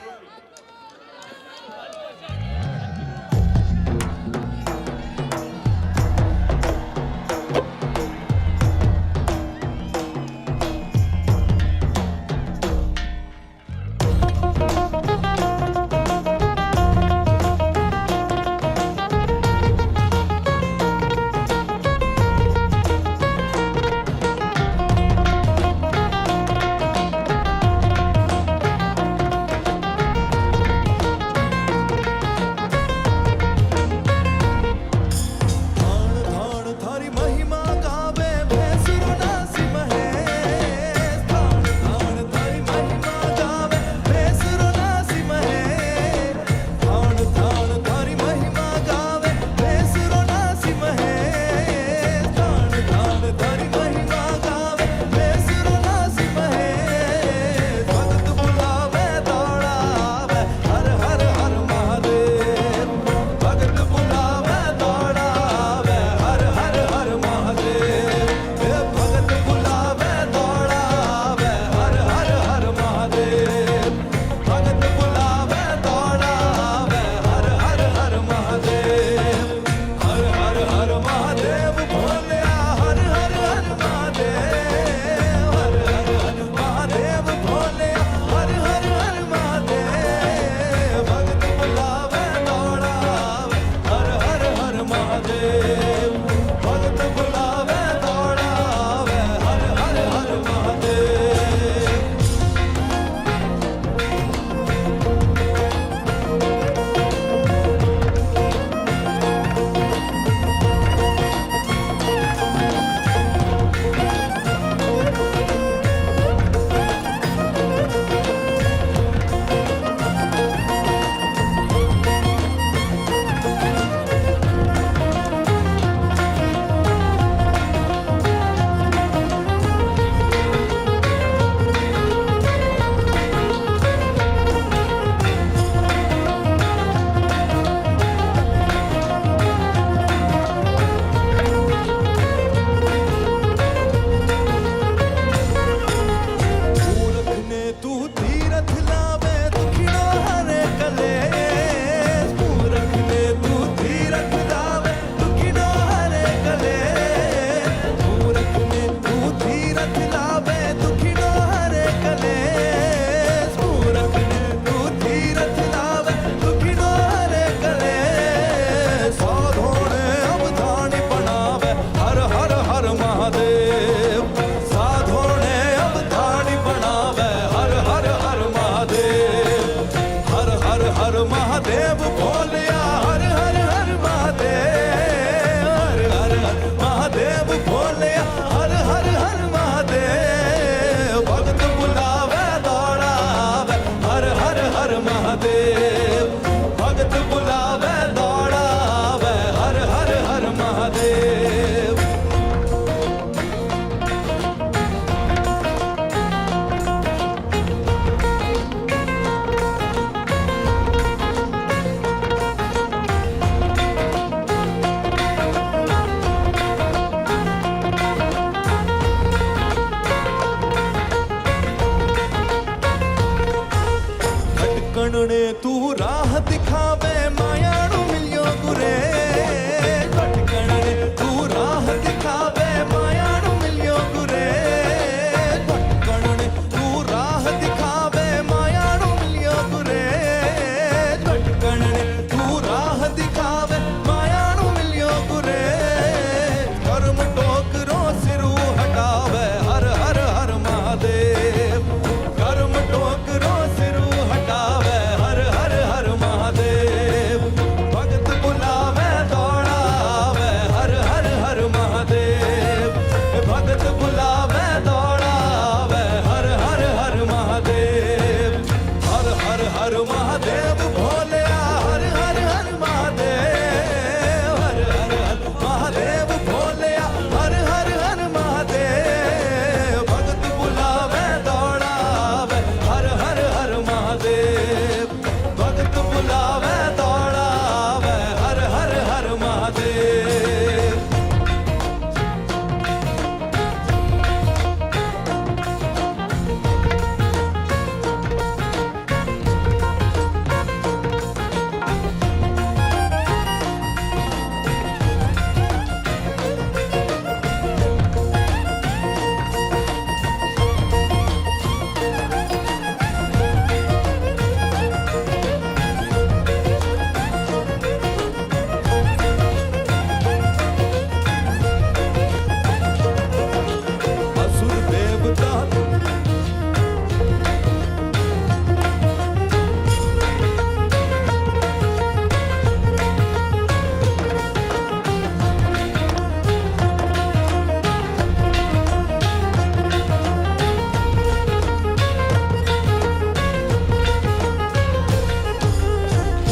[SPEAKER 13] कणने तू राह दिखावे मायाणू मिलियो गुरे कणने तू राह दिखावे मायाणू मिलियो गुरे कणने तू राह दिखावे बुलावे दौड़ावे हर हर हर महादेव। असुर देवता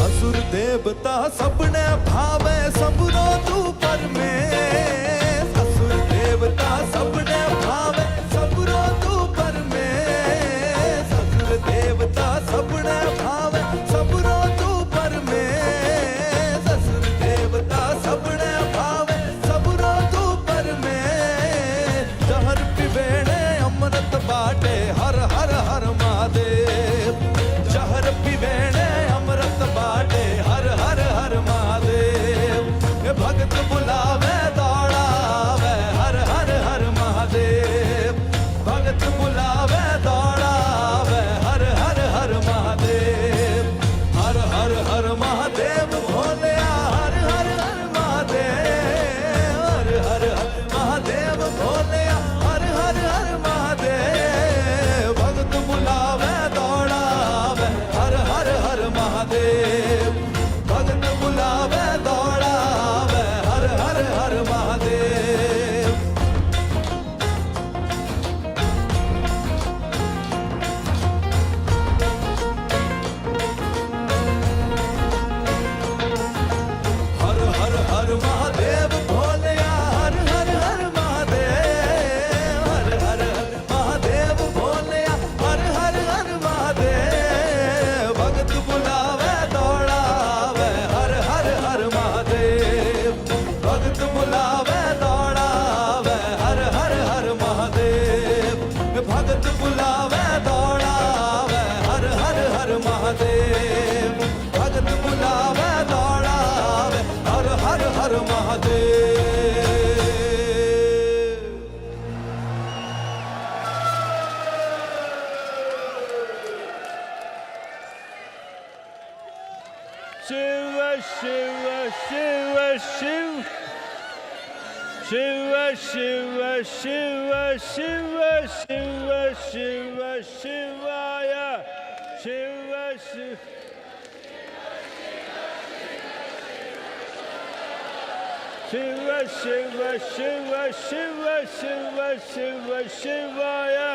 [SPEAKER 13] असुर देवता सबने भावे सबरो तू परमेश। असुर देवता सबने भावे सबरो तू परमेश। असुर देवता सबने भावे सबरो तू परमेश। असुर देवता सबने भावे सबरो तू परमेश। जहर पिबेणे अमृत बाटे हर हर हर महादेव। जहर पिबेणे अमृत बाटे हर हर हर महादेव। ये भगत बुलावे दौड़ावे हर हर हर महादेव। भगत बुलावे दौड़ावे हर हर हर महादेव। हर हर हर महादेव भोलेया हर हर हर महादेव। हर हर हर महादेव भोलेया हर हर हर महादेव। भगत बुलावे दौड़ावे हर हर हर महादेव। भगत बुलावे दौड़ावे हर हर हर महादेव। हर हर हर महादेव भोलेया हर हर हर महादेव। हर हर हर महादेव भोलेया हर हर हर महादेव। भगत बुलावे दौड़ावे हर हर हर महादेव। भगत बुलावे दौड़ावे हर हर हर महादेव। भगत बुलावे दौड़ावे हर हर हर महादेव। भगत बुलावे दौड़ावे हर हर हर Mahadev.
[SPEAKER 2] Shiva, Shiva, Shiva, Shiva. Shiva, Shiva, Shiva, Shiva, Shiva, Shiva, Shivaya. Shiva, Shiva. Shiva, Shiva, Shiva, Shiva, Shiva, Shiva, Shivaya.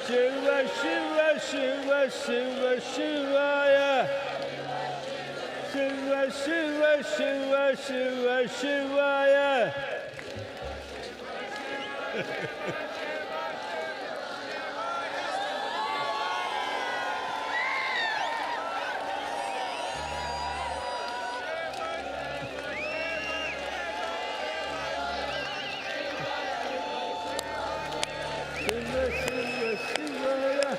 [SPEAKER 2] Shiva, Shiva, Shiva, Shiva, Shivaya. Shiva, Shiva, Shiva, Shiva, Shivaya. Shiva, Shiva, Shivaya.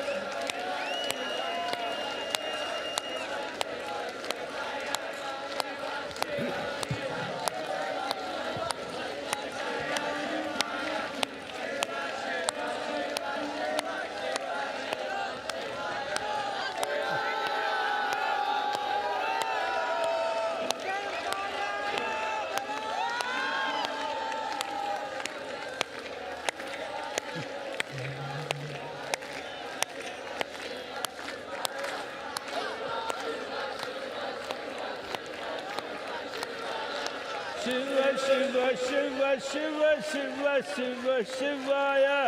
[SPEAKER 2] Shiva, Shiva, Shiva, Shiva, Shiva, Shiva, Shivaya.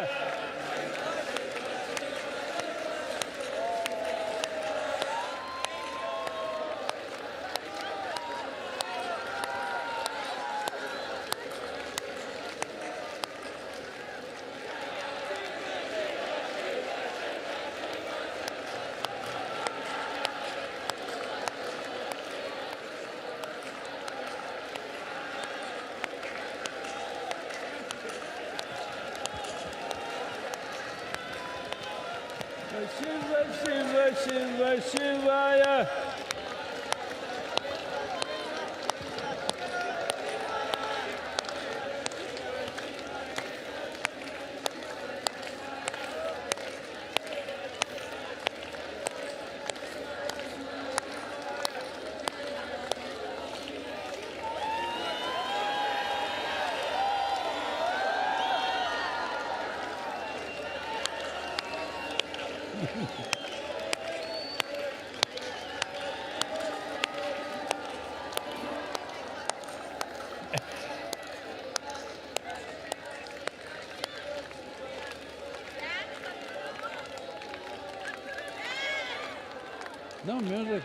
[SPEAKER 2] Shiva Shivaya. No music.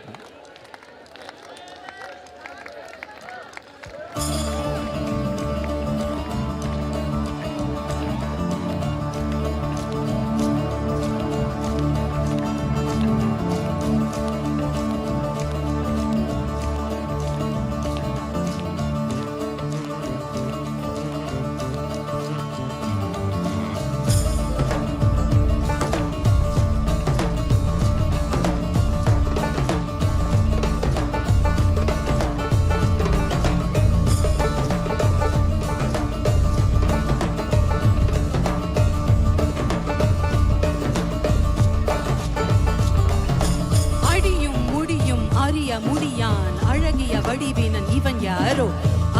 [SPEAKER 1] முடியான் அழகிய வடிவினன் இவன் யாரோ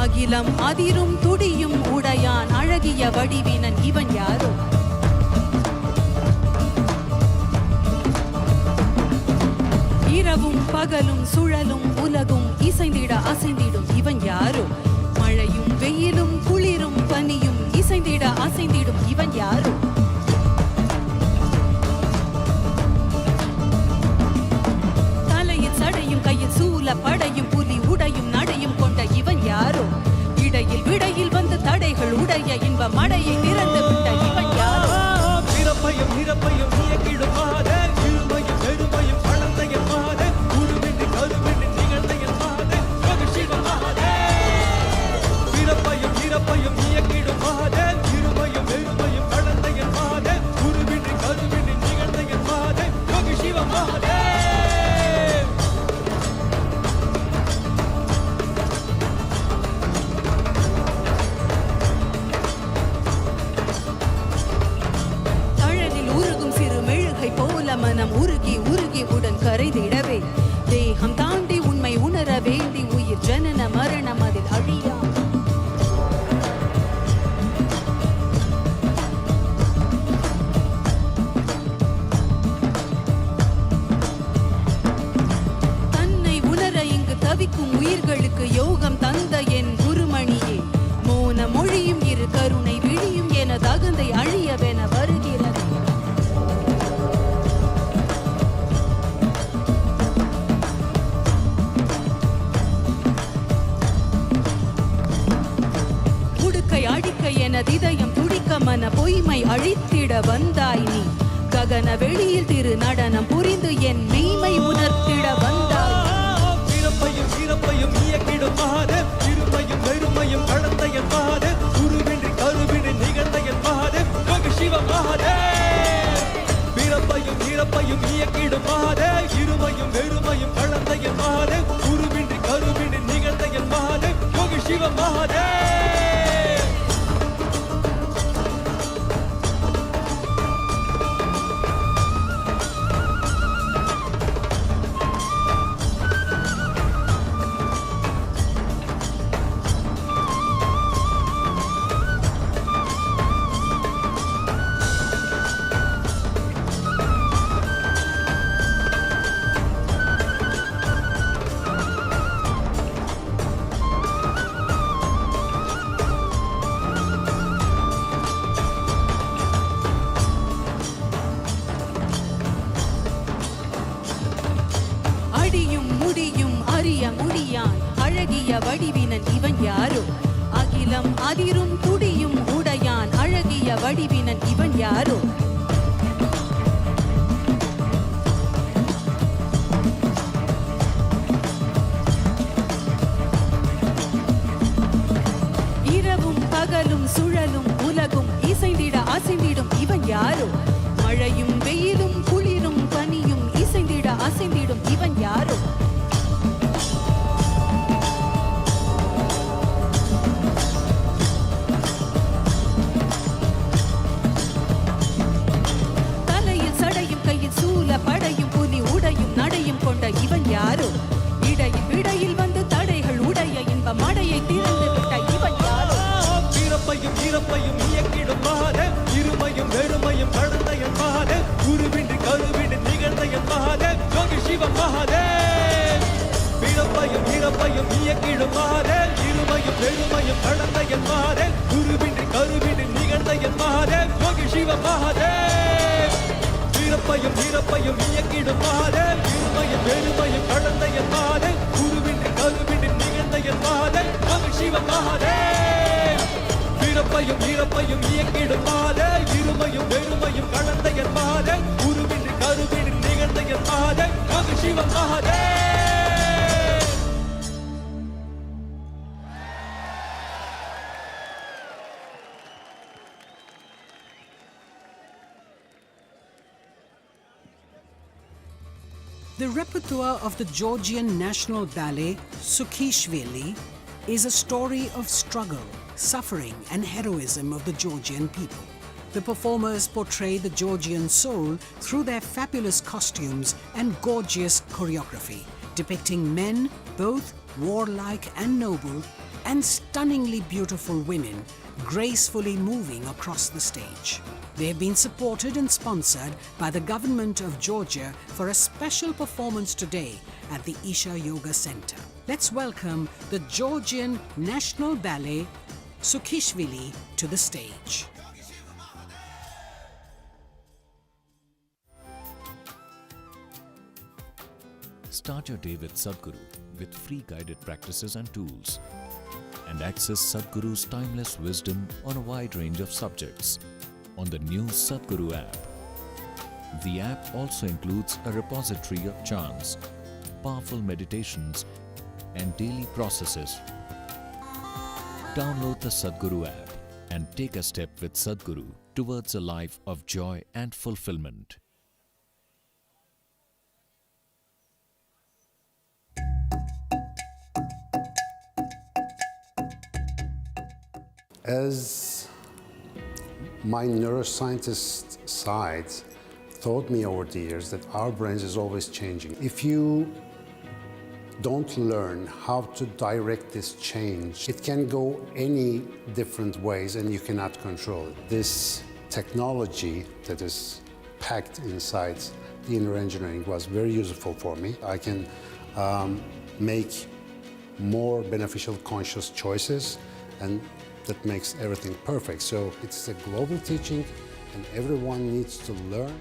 [SPEAKER 1] அகிலம் அதிரும் துடியும் உடையான் அழகிய வடிவினன் இவன் யாரோ இரவும் பகலும் சுழலும் உலகும் இசைந்திட அசைந்திடும் இவன் யாரோ மழையும் வெயிலும் குளிரும் பனியும் இசைந்திட அசைந்திடும் இவன் யாரோ சூல படையும் புலி உடையும் நடையும் கொண்ட இவன் யாரோ இடையில் விடையில் வந்து தடைகள் உடைய இன்ப மடையை திறந்து விட்ட இவன் யாரோ
[SPEAKER 13] பிறப்பையும் இறப்பையும் இயக்கிடும் மாதே இருமையும் பெருமையும் கலந்த என் மாதே உருவின்றி கருவின்றி நிகழ்ந்த என் மாதே சிவ மாதே பிறப்பையும் இறப்பையும் இயக்கிடும் மாதே இருமையும் பெருமையும் கலந்த என் மாதே உருவின்றி கருவின்றி நிகழ்ந்த என் மாதே சிவ மாதே
[SPEAKER 1] மனம் உருகி உருகி உடன் கரைதிடவே தேகம் தாண்டி உண்மை உணர வேண்டி உயிர் ஜனன மரணம் அதில் அழியா தன்னை உணர இங்கு தவிக்கும் உயிர்களுக்கு யோகம் தந்த என் குருமணியே மோன மொழியும் இரு கருணை விழியும் என தகுந்தை அழியவென வருகிறது இதயம் துடிக்க மன பொய்மை அழித்திட வந்தாய் நீ ககன வெளியில் திரு நடனம் புரிந்து என் மெய்மை உணர்த்திட வந்தாய்
[SPEAKER 13] பிறப்பையும் இறப்பையும் இயக்கிடும் மாதே இருமையும் பெருமையும் கலந்த என் மாதே குருவின்றி கருவின்றி நிகழ்ந்த என் மாதே சிவ மாதே பிறப்பையும் இறப்பையும் இயக்கிடும் மாதே இருமையும் பெருமையும் கலந்த என் மாதே குருவின்றி கருவின்றி நிகழ்ந்த என் மாதே சிவ மாதே
[SPEAKER 1] முடியான் அழகிய வடிவினன் இவன் யாரோ அகிலம் அதிரும் துடியும் உடையான் அழகிய வடிவினன் இவன் யாரோ இரவும் பகலும் சுழலும் உலகும் இசைந்திட அசைந்திடும் இவன் யாரோ மழையும் வெயிலும் குளிரும் பனியும் இசைந்திட
[SPEAKER 13] Mahadev. Virapayam iyakidum Mahadev. Irumayum verumayum kadanda en Mahadev. Guruvindri karuvindri nigalda en Mahadev. Yogi Shiva Mahadev. Virapayam iyakidum Mahadev. Irumayum verumayum kadanda en Mahadev. Guruvindri karuvindri nigalda en Mahadev. Yogi Shiva Mahadev. Virapayam iyakidum Mahadev. Irumayum verumayum kadanda en Mahadev. Guruvindri karuvindri nigalda en Mahadev. Yogi Shiva Mahadev.
[SPEAKER 5] The repertoire of the Georgian National Ballet, Sukhishvili, is a story of struggle, suffering and heroism of the Georgian people. The performers portray the Georgian soul through their fabulous costumes and gorgeous choreography, depicting men, both warlike and noble, and stunningly beautiful women, gracefully moving across the stage. They have been supported and sponsored by the government of Georgia for a special performance today at the Isha Yoga Center. Let's welcome the Georgian National Ballet, Sukhishvili, to the stage.
[SPEAKER 8] Start your day with Sadhguru with free guided practices and tools, and access Sadhguru's timeless wisdom on a wide range of subjects on the new Sadhguru app. The app also includes a repository of chants, powerful meditations, and daily processes. Download the Sadhguru app and take a step with Sadhguru towards a life of joy and fulfillment.
[SPEAKER 16] As my neuroscientist side taught me over the years that our brains is always changing. If you don't learn how to direct this change, it can go any different ways and you cannot control it. This technology that is packed inside the inner engineering was very useful for me. I can make more beneficial conscious choices, and that makes everything perfect. So it's a global teaching and everyone needs to learn.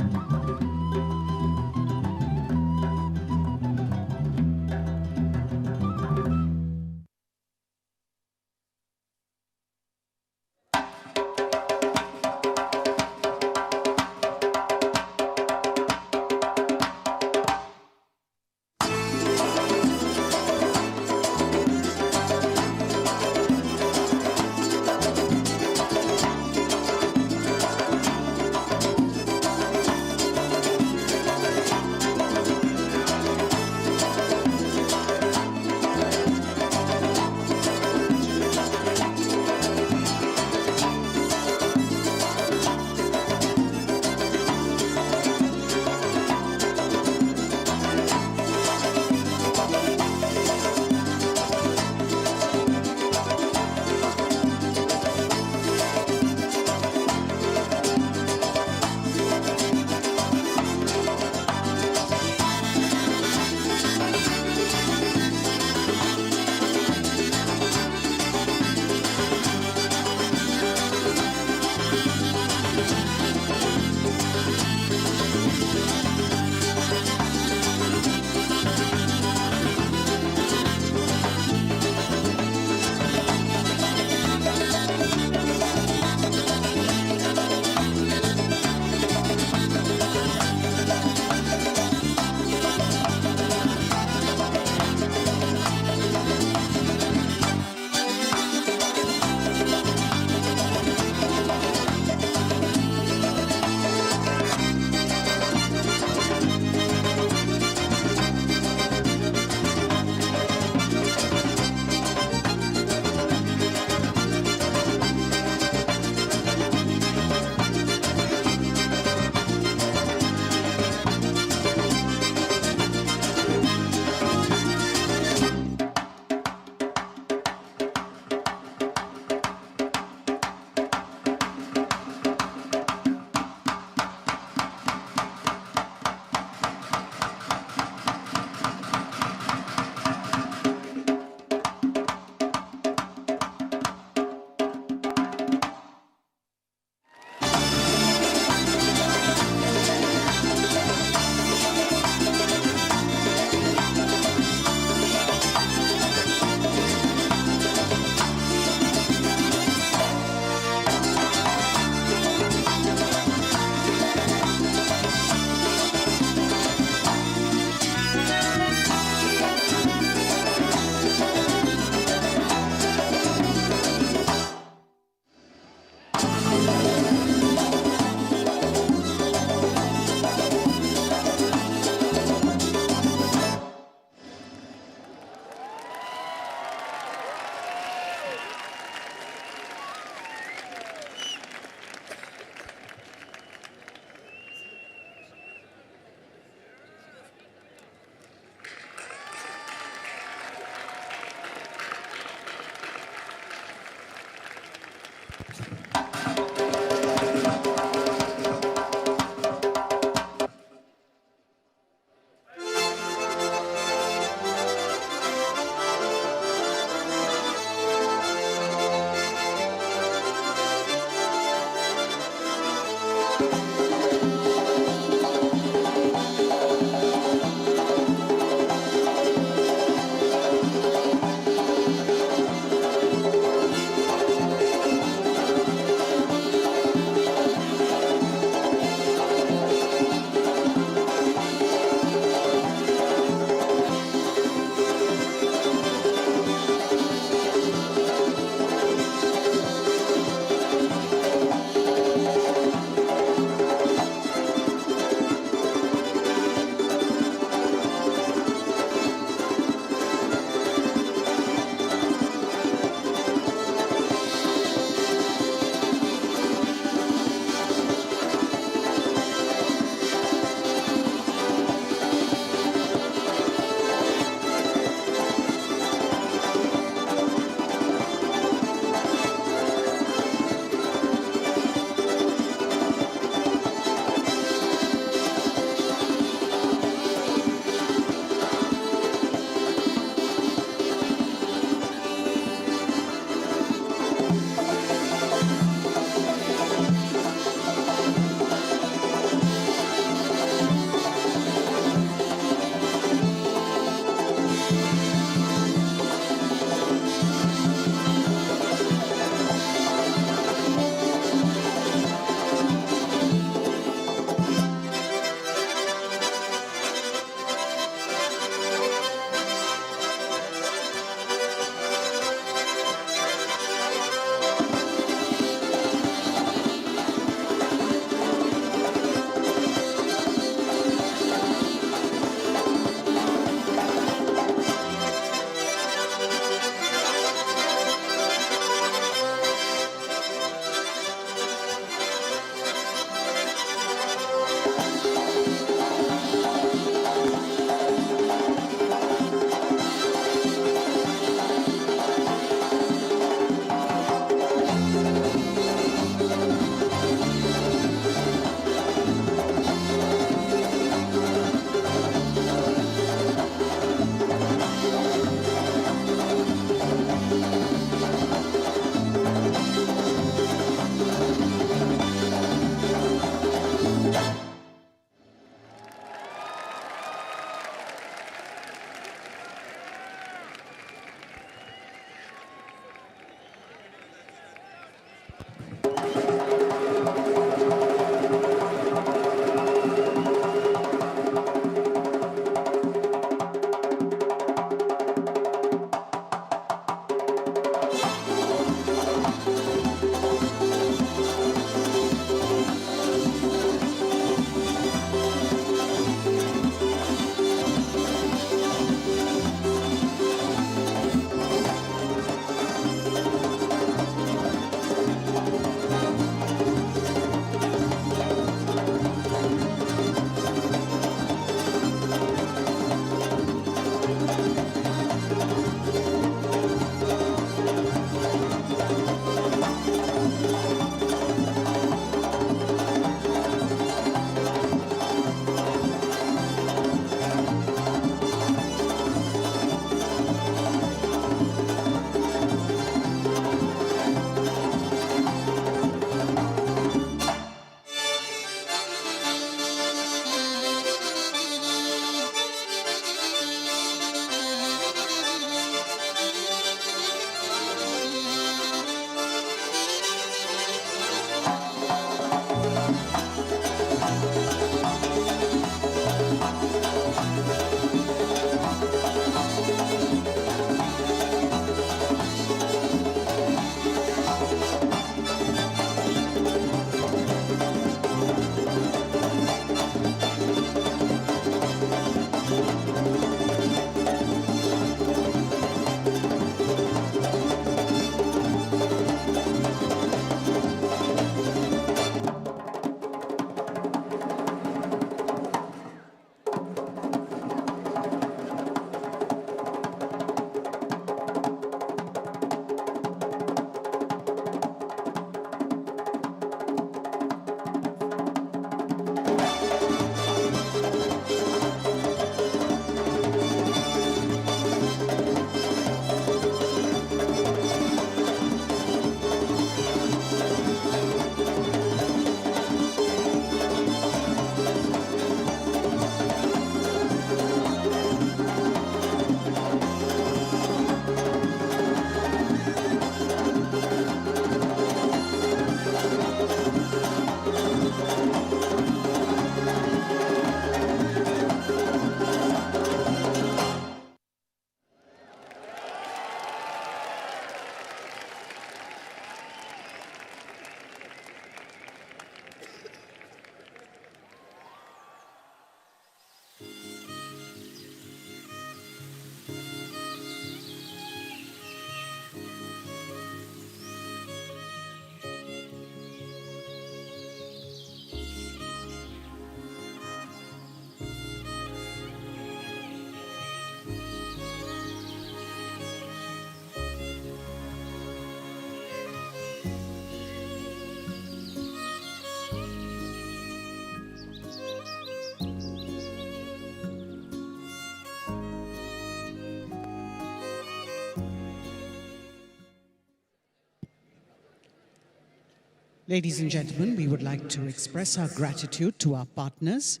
[SPEAKER 5] Ladies and gentlemen, we would like to express our gratitude to our partners,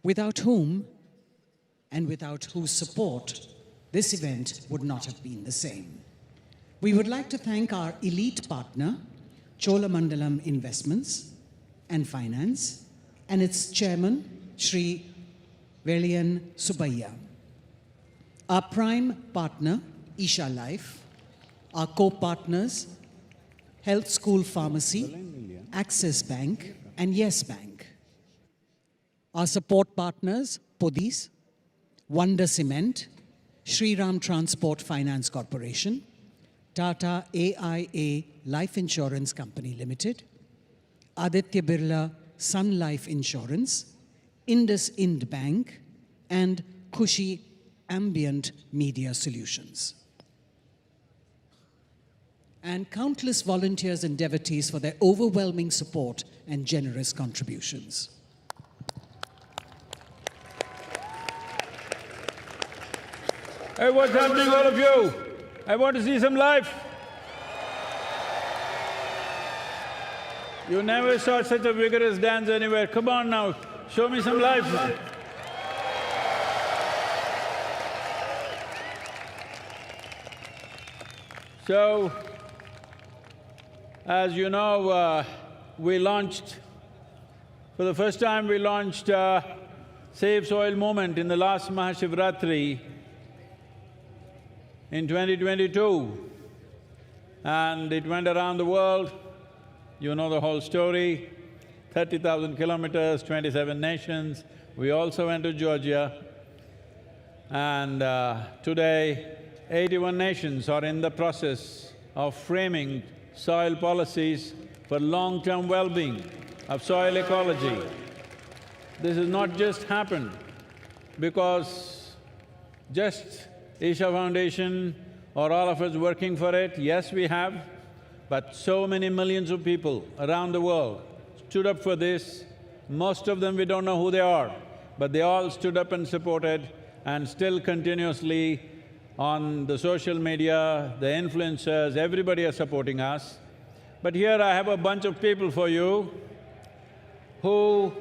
[SPEAKER 5] without whom and without whose support this event would not have been the same. We would like to thank our elite partner, Cholamandalam Investments and Finance, and its chairman, Shri Velian Subbayya. Our prime partner, Isha Life, our co-partners, Health School Pharmacy, Axis Bank, and Yes Bank. Our support partners, Podis, Wonder Cement, Shriram Transport Finance Corporation, Tata AIA Life Insurance Company Limited, Aditya Birla Sun Life Insurance, Indus Ind Bank, and Khushi Ambient Media Solutions. And countless volunteers and devotees for their overwhelming support and generous contributions.
[SPEAKER 2] Hey, what's happening, all of you? I want to see some life. You never saw such a vigorous dance anywhere. Come on now, show me some life. So, as you know, we launched, for the first time we launched Save Soil movement in the last MahaShivRatri in 2022, and it went around the world. You know the whole story, 30,000 kilometers, 27 nations. We also went to Georgia, and today 81 nations are in the process of framing soil policies for long-term well-being of soil ecology. This has not just happened because just Isha Foundation or all of us working for it. Yes, we have, but so many millions of people around the world stood up for this. Most of them we don't know who they are, but they all stood up and supported, and still continuously on the social media, the influencers, everybody are supporting us. But here I have a bunch of people for you who…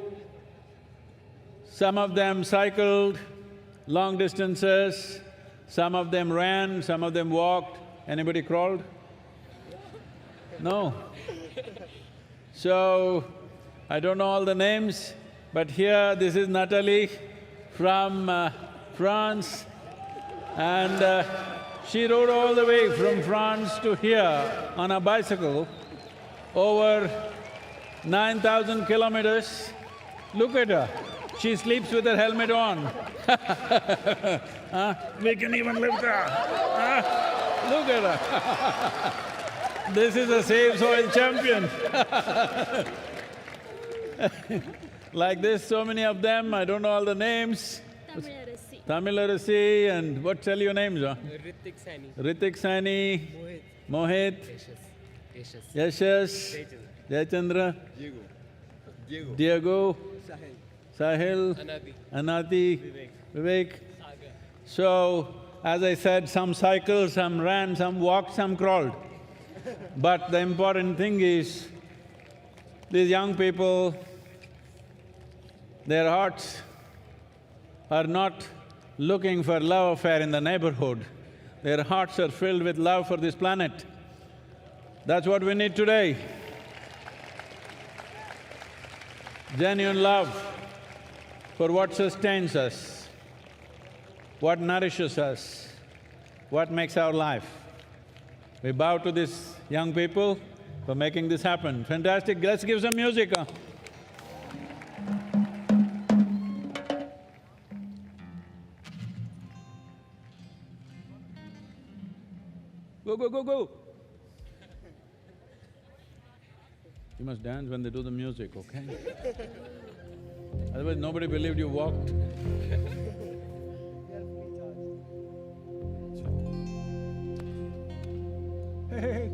[SPEAKER 2] some of them cycled long distances, some of them ran, some of them walked. Anybody crawled? No. So, I don't know all the names, but here this is Natalie from France, and she rode all the way from France to here on a bicycle, over 9,000 kilometers. Look at her, she sleeps with her helmet on. We can even lift her. Look at her. This is a Save Soil champion. Like this, so many of them, I don't know all the names. Tamilarasi, and what tell your names, huh? Ritik Sani, Mohit, Yashas, Jayachandra, Diego, Sahil, Anati, Vivek. So, as I said, some cycled, some ran, some walked, some crawled. But the important thing is, these young people, their hearts are not looking for love affair in the neighborhood. Their hearts are filled with love for this planet. That's what we need today. Genuine love for what sustains us, what nourishes us, what makes our life. We bow to these young people for making this happen. Fantastic, let's give some music, huh? Go, go, go, go! You must dance when they do the music, okay? Otherwise nobody believed you walked. Hey.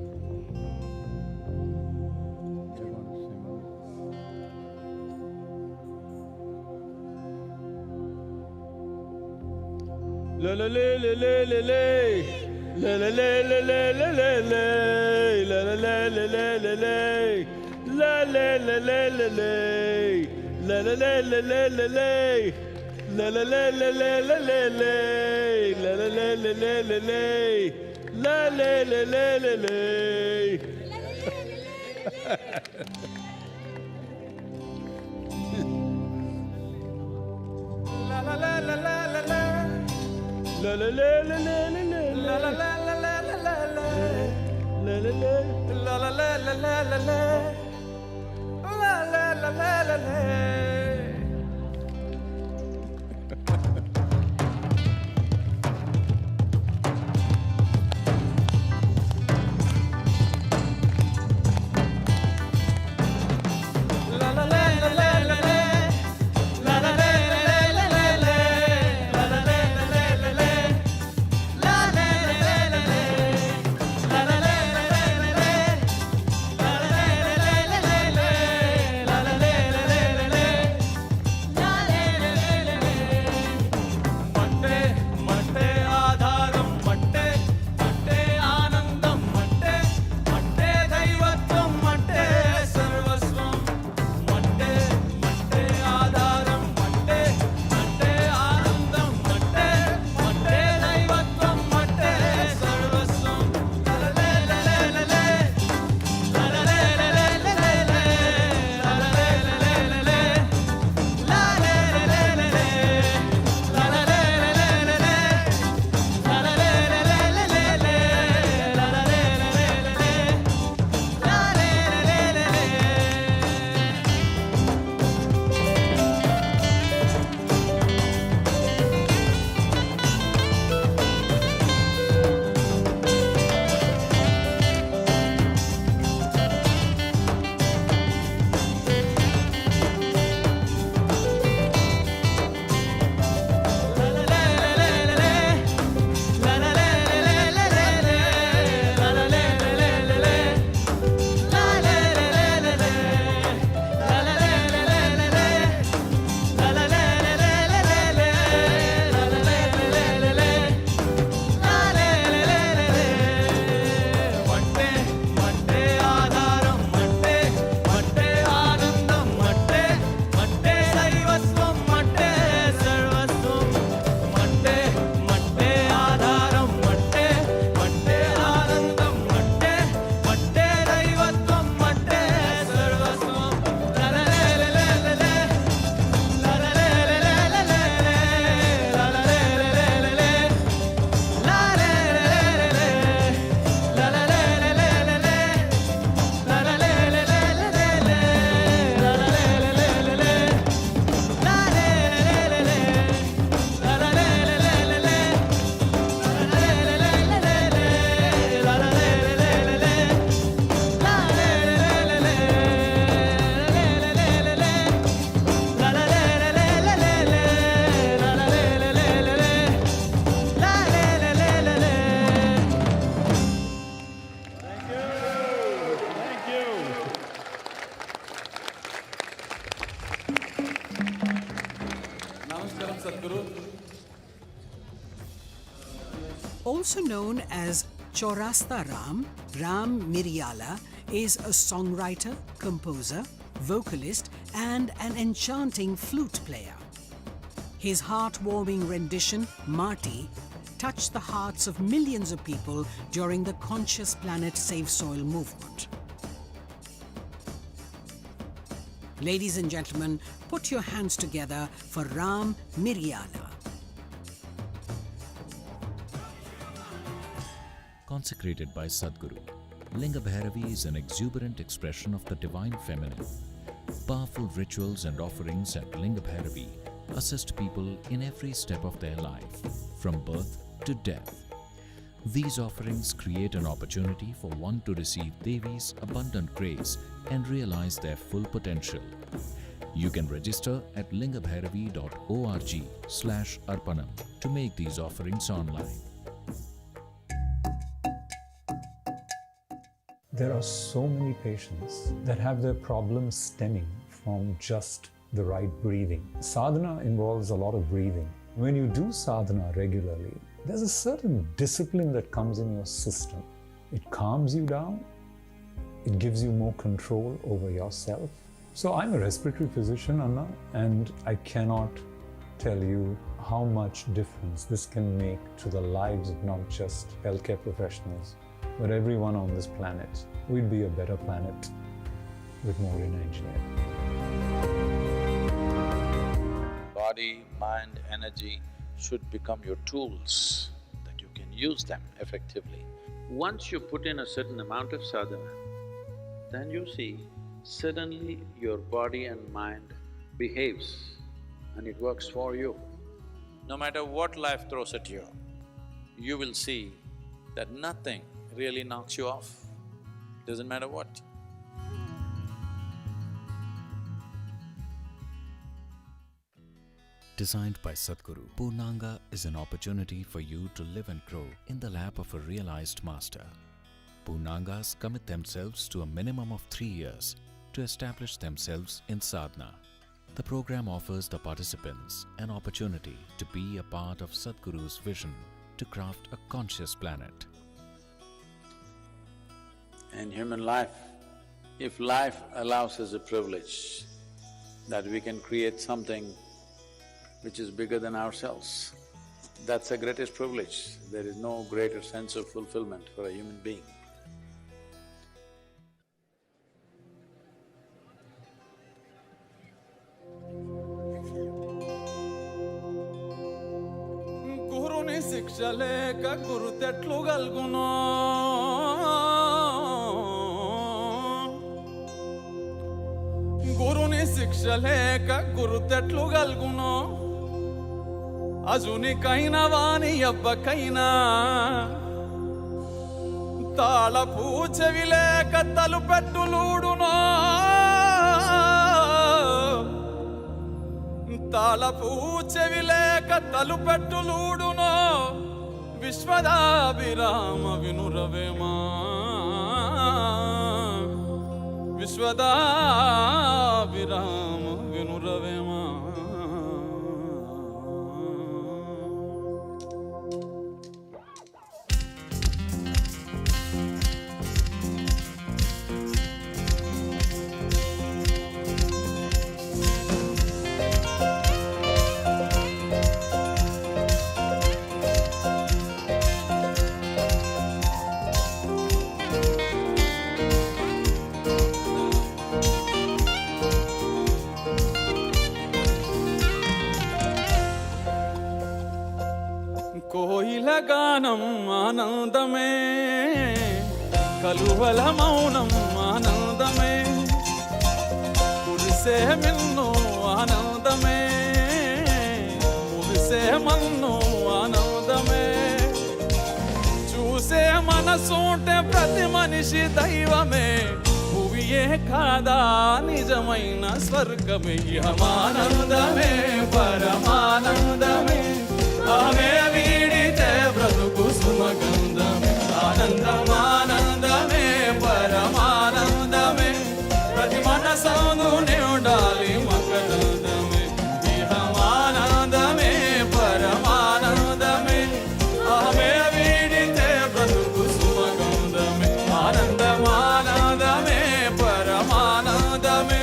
[SPEAKER 2] La la la la la la la, la la la la la la la la, la la la la la la la, la la la la la la, la la la la la la la, la la la la la la la, la la la le le le le, la le le le le le.
[SPEAKER 3] La la la la la la la.
[SPEAKER 2] La la la la la la la.
[SPEAKER 3] La la la la la la la la.
[SPEAKER 2] La la la.
[SPEAKER 3] La la la la la la la. La la la la la la.
[SPEAKER 5] Also known as Chaurasta Ram, Ram Miryala is a songwriter, composer, vocalist, and an enchanting flute player. His heartwarming rendition, Marty, touched the hearts of millions of people during the Conscious Planet Save Soil movement. Ladies and gentlemen, put your hands together for Ram Miryala.
[SPEAKER 8] Consecrated by Sadhguru, Linga Bhairavi is an exuberant expression of the divine feminine. Powerful rituals and offerings at Linga Bhairavi assist people in every step of their life, from birth to death. These offerings create an opportunity for one to receive Devi's abundant grace and realize their full potential. You can register at lingabhairavi.org/arpanam to make these offerings online.
[SPEAKER 17] There are so many patients that have their problems stemming from just the right breathing. Sadhana involves a lot of breathing. When you do sadhana regularly, there's a certain discipline that comes in your system. It calms you down. It gives you more control over yourself. So I'm a respiratory physician, Anna, and I cannot tell you how much difference this can make to the lives of not just healthcare professionals, but everyone on this planet. We'd be a better planet with more inner engineering.
[SPEAKER 2] Body, mind, energy should become your tools, that you can use them effectively. Once you put in a certain amount of sadhana, then you see suddenly your body and mind behaves and it works for you. No matter what life throws at you, you will see that nothing really knocks you off, doesn't matter what.
[SPEAKER 8] Designed by Sadhguru, Purnanga is an opportunity for you to live and grow in the lap of a realized master. Purnangas commit themselves to a minimum of 3 years to establish themselves in sadhana. The program offers the participants an opportunity to be a part of Sadhguru's vision to craft a conscious planet.
[SPEAKER 2] In human life, if life allows us a privilege that we can create something which is bigger than ourselves, that's the greatest privilege. There is no greater sense of fulfillment for a human being.
[SPEAKER 13] గురుని శిక్ష లేక గురుతెట్లు గల్గునో గురుని శిక్ష లేక గురుతెట్లు గల్గునో అజునికైనా వాని అబ్బకైనా తాళపు చెవి లేక తలుపెట్టులూడునో తాళపు చెవి లేక తలుపెట్టులూడునో విశ్వదాభిరామ వినురవేమా విశ్వదాభిరామ వినురవేమా కోయిల గానం ఆనందమే కలువల మౌనం ఆనందమే కురిసే మిన్ను ఆనందమే మురిసే మన్ను ఆనందమే చూసే మనసుంటే ప్రతి మనిషి దైవమే భువియే కాదా నిజమైన స్వర్గమే ఆనందమే పరమానందమే ఆమె వీడితే బ్రతుకు సుమగంధమే ఆనందమానందమే పరమానందమే ప్రతి మనసందునే ఉండాలి మకరందమే ఇహమానందమే పరమానందమే ఆమె వీడితే బ్రతుకు సుమగంధమే ఆనందమానందమే పరమానందమే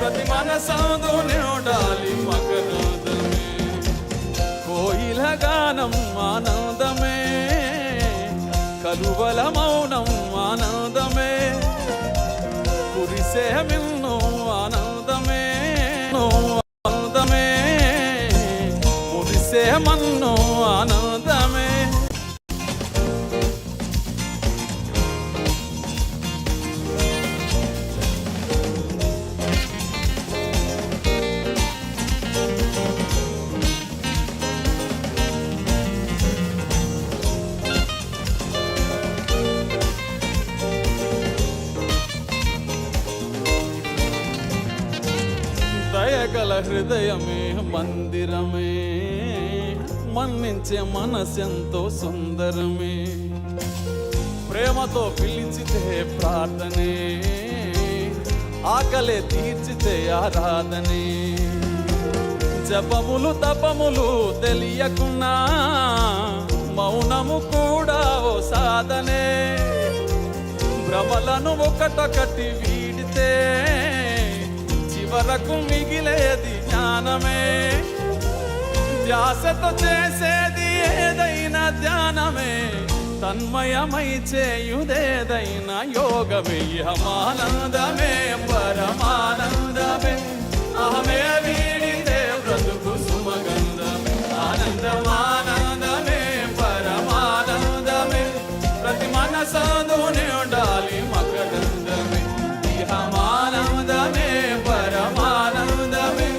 [SPEAKER 13] ప్రతి మనసందునే ఉండాలి మకరందమే కోయిల గానం ఆనందమే కలువల మౌనం ఆనందమే కురిసే మిన్ను ఆనందమే ఆనందమే కురిసే మన్ను ఆనందమే దయగల హృదయమే మందిరమే మన్నించే మనసెంతో సుందరమే ప్రేమతో పిలిచితే ప్రార్థనే ఆకలే తీర్చితే ఆరాధనే జపములు తపములు తెలియకున్నా మౌనము కూడా ఓ సాధనే భ్రమలను ఒకటొకటి వీడితే చివరకు మిగిలేది జ్ఞానమే ధ్యాసతో చేసేది ఏదైనా ధ్యానమే, తన్మయమై చేయుదేదైనా యోగమే. ఇహమానందమే పరమానందమే, అహమే వీడితే బ్రతుకు సుమగంధమే. ఆనందమానందమే పరమానందమే, ప్రతి మనసందునే ఉండాలి మకరందమే. ఇహమానందమే పరమానందమే,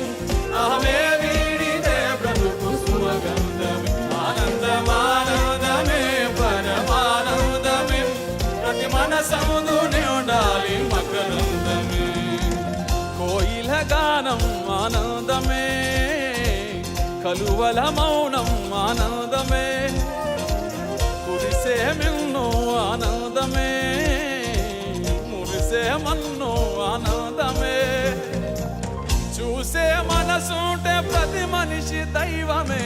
[SPEAKER 13] అహమే వీడితే బ్రతుకు సుమగంధమే. ఆనందమానందమే పరమానందమే, ప్రతి మనసందునే ఉండాలి మకరందమే. కోయిల గానం ఆనందమే, కలువల మౌనం ఆనందమే, కురిసే మిన్ను ఆనందమే, మురిసే మన్ను ఆనందమే. చూసే మనసుంటే ప్రతి మనిషి దైవమే,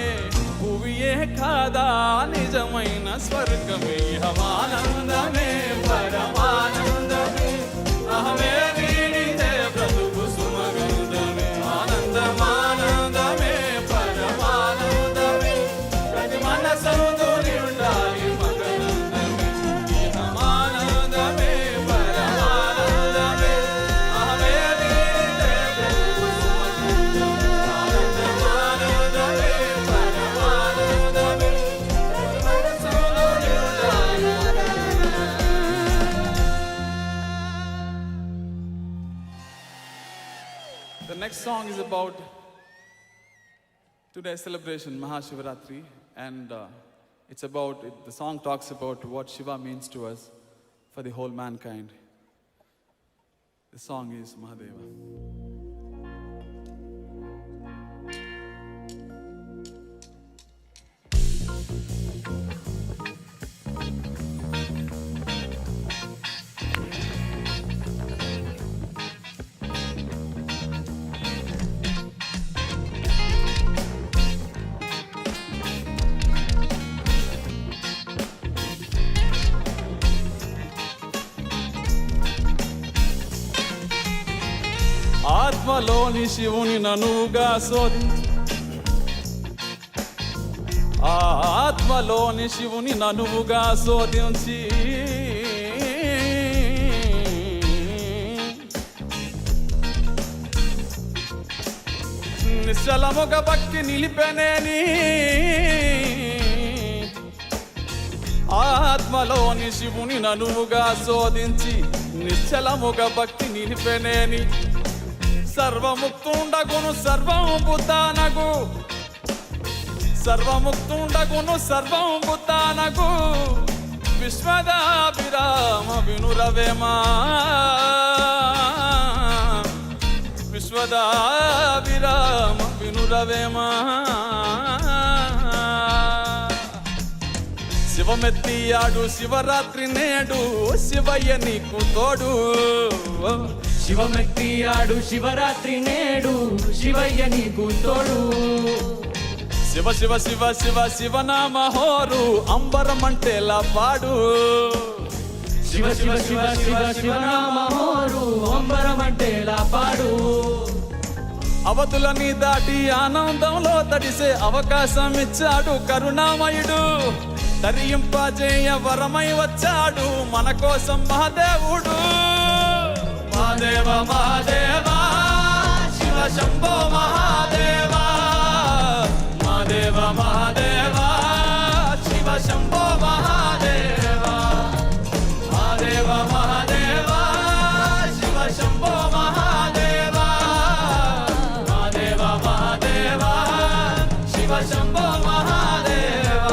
[SPEAKER 13] భువియే కాదా నిజమైన స్వర్గమే. ఇహమానందమే పరమానందమే, అహమే వీడితే బ్రతుకు సుమగంధమే. ఆనందమానందమే పరమానందమే, ప్రతి మనసందుని ఉండాలి మకరందమే. ఇహమానందమే పరమానందమే, అహమే వీడితే బ్రతుకు సుమగంధమే. ఆనందమానందమే పరమానందమే, ప్రతి మనసందుని ఉండాలి మకరందమే. The next song is about today's celebration, MahaShivRatri, and the song talks about what Shiva means to us for the whole mankind. The song is Mahadeva. ఆత్మలోని శివుని ననుగా శోధించి, ఆ ఆత్మలోని శివుని ననువుగా శోధించి, నిశ్చలముగ భక్తి నిలిపెనేని, ఆత్మలోని శివుని ననువుగా శోధించి, నిశ్చలముగ భక్తి నిలిపెనేని. సర్వముక్తుండగును సర్వంబుతానగు, సర్వముక్తుండగును సర్వంబుతానగు, విశ్వదాభిరామ వినురవేమా, విశ్వదాభిరామ వినురవేమా. శివమెత్తియాడు శివరాత్రి నేడు, శివయ్య నీకు తోడు.
[SPEAKER 25] శివమెత్తియాడు శివరాత్రి నేడు, శివయ్య నీకు తోడు.
[SPEAKER 13] శివ శివ శివ శివ శివనామ హోరు, అంబరమంటేలా పాడు.
[SPEAKER 25] శివ శివ శివ శివ శివనామ హోరు, అంబరమంటేలా పాడు.
[SPEAKER 13] అవతులని దాటి ఆనందంలో తడిసే అవకాశం ఇచ్చాడు కరుణామయుడు. తరింపజేయ వరమై వచ్చాడు మన కోసం మహాదేవుడు. మహాదేవ మహాదేవ శివ శంభో మహాదేవ, మహాదేవ మహాదేవ శివ శంభో మహాదేవ, మహాదేవ మహాదేవ శివ శంభో మహాదేవ, మహాదేవ మహాదేవ శివ శంభో మహాదేవ.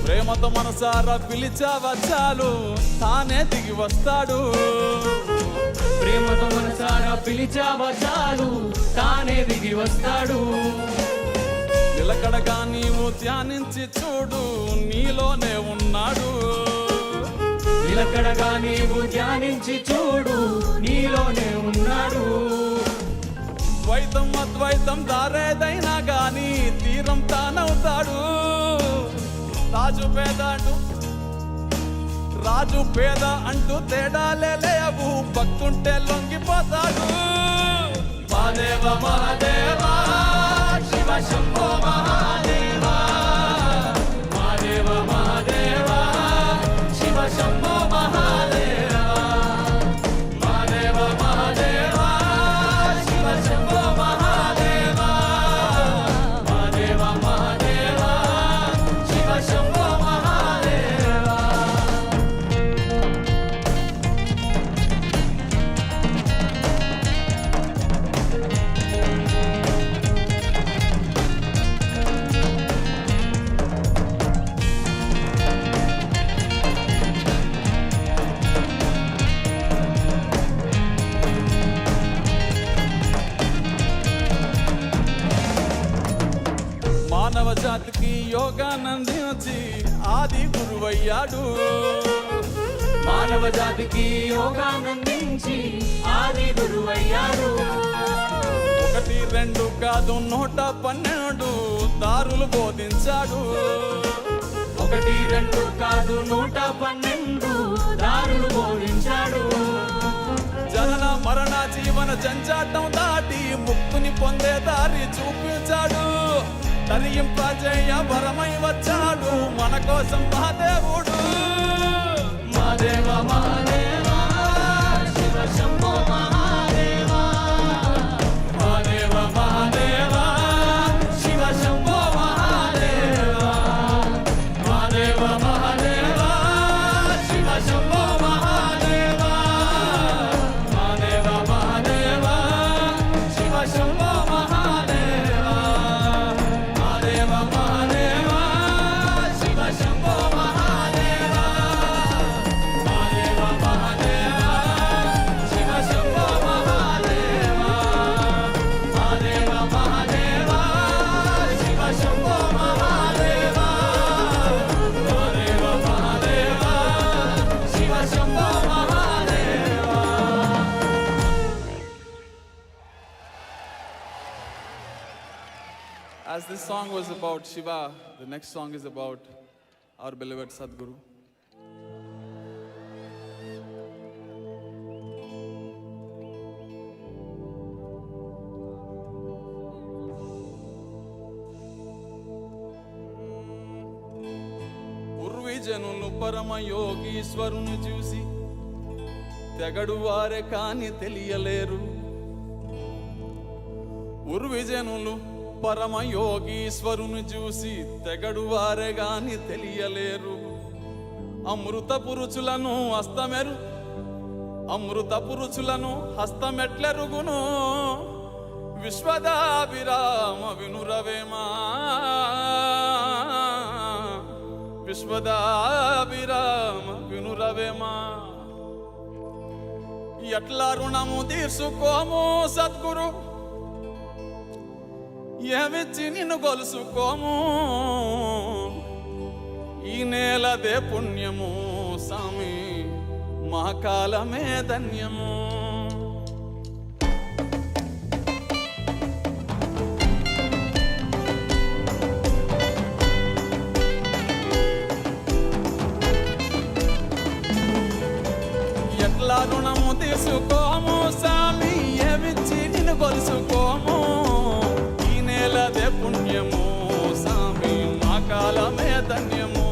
[SPEAKER 13] ప్రేమతో మనసారా పిలిచావా చాలు, తానే దిగి వస్తాడు.
[SPEAKER 25] ప్రేమతో మనసారా పిలిచావా చాలు, తానే దిగి వస్తాడు.
[SPEAKER 13] నిలకడగా నీవు ధ్యానించి చూడు, నీలోనే ఉన్నాడు.
[SPEAKER 25] నిలకడగా నీవు ధ్యానించి చూడు, నీలోనే ఉన్నాడు.
[SPEAKER 13] ద్వైతం అద్వైతం దారేదైనా గాని తీరం తానవుతాడు. రాజు పేద అంటూ తేడాలే లేవు, భక్తుంటే లొంగిపోతాడు.
[SPEAKER 25] మహాదేవ మహాదేవ శివ శంభో మహాదేవ, మహాదేవ మహాదేవ శివ శంభో మహాదేవ, మహాదేవ మహాదేవ శివ శంభో మహాదేవ, మహాదేవ మహాదేవ శివ శంభో మహాదేవ.
[SPEAKER 13] మానవ జాతికి యోగానందించి ఆది గురువయ్యాడు.
[SPEAKER 25] మానవ జాతికి యోగానందించి ఆది గురువయ్యాడు.
[SPEAKER 13] 1, 2 కాదు 112 దారులు బోధించాడు.
[SPEAKER 25] 1, 2 కాదు 112 దారులు బోధించాడు.
[SPEAKER 13] జనన మరణ జీవన జంజాటం దాటి ముక్తుని పొందే దారి చూపించాడు. తరింపజేయ వరమై వచ్చాడు మన కోసం మహాదేవుడు.
[SPEAKER 25] Mahadeva Mahadeva Shiva Shambho Mahadeva, Mahadeva Mahadeva Shiva Shambho Mahadeva, Mahadeva Mahadeva Shiva Shambho Mahadeva, Mahadeva Mahadeva Shiva Shambho Mahadeva, Mahadeva Mahadeva Shiva Shambho Mahadeva, Mahadeva Mahadeva Shiva Shambho Mahadeva, Mahadeva Mahadeva Shiva Shambho Mahadeva, Mahadeva Mahadeva Shiva Shambho Mahadeva.
[SPEAKER 13] As this song was about Shiva, the next song is about our beloved Sadguru. పూర్వీజనులు పరమ యోగీశ్వరుని చూసి తెగడు వారే కాని తెలియలేరు. పూర్వీజనులు పరమ యోగీశ్వరుని చూసి తెగడు వారే గాని తెలియలేరు. అమృత పురుషులను హస్తమెట్లెరుగును, విశ్వదాభిరామ వినురవేమా, విశ్వదాభిరామ వినురవేమా. ఎట్లా రుణము తీర్చుకోము సద్గురు, ఏమిచ్చి నిన్ను గొలుసుకోము. ఈ నేలదే పుణ్యము సామి, మా కాలమే ధన్యము. ఎట్లా రుణము తీసుకోము సామి, ఏమిచ్చి నిన్ను గొలుసుకోము. ఈ నేలదే పుణ్యము సామి, మా కాలమే ధన్యము.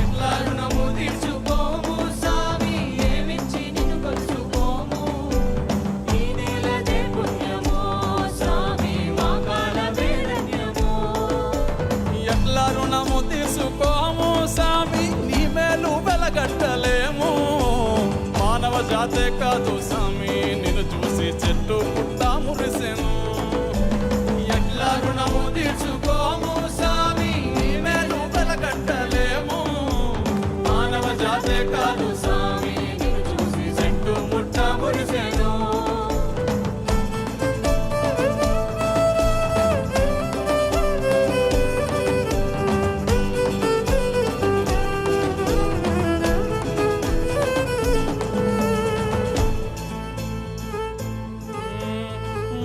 [SPEAKER 25] ఎట్లా రుణము తీర్చుకోము సామి, ఏమిచ్చి నిన్ను కొలుసుకోము. ఈ నేలదే పుణ్యము సామి, మా కాలమే ధన్యము.
[SPEAKER 13] ఎట్లా రుణము తీసుకోము సామి, నీ మేలు వెలగట్టలేము. మానవ జాతే కాదు సామి, నిన్ను చూసి చెట్టు పుట్ట మురిసెను.
[SPEAKER 25] ఎట్లా రుణము తీర్చుకోము సామి, నీ మేలు వెలగట్టలేము. మానవ జాతే కాదు సామి, నిన్ను చూసి చెట్టు పుట్ట మురిసెను.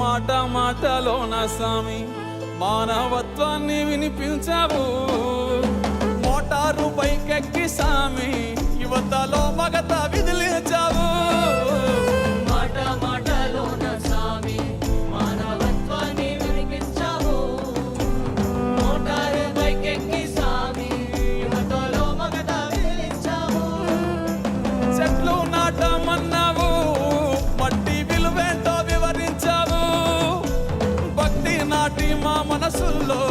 [SPEAKER 13] మాట మాటలోన స్వామి మానవత్వాన్ని వినిపించావు. మోటారు పైకెక్కి స్వామి యువతలో మగత విదిలించావు.
[SPEAKER 25] మాట మాటలోన స్వామి మానవత్వాన్ని వినిపించావు. మోటారు పైకెక్కి స్వామి యువతలో మగత విదిలించావు.
[SPEAKER 13] చెట్లు నాటమన్నావు, మట్టి విలువేంటో వివరించావు. భక్తి నాటి మా మనసుల్లో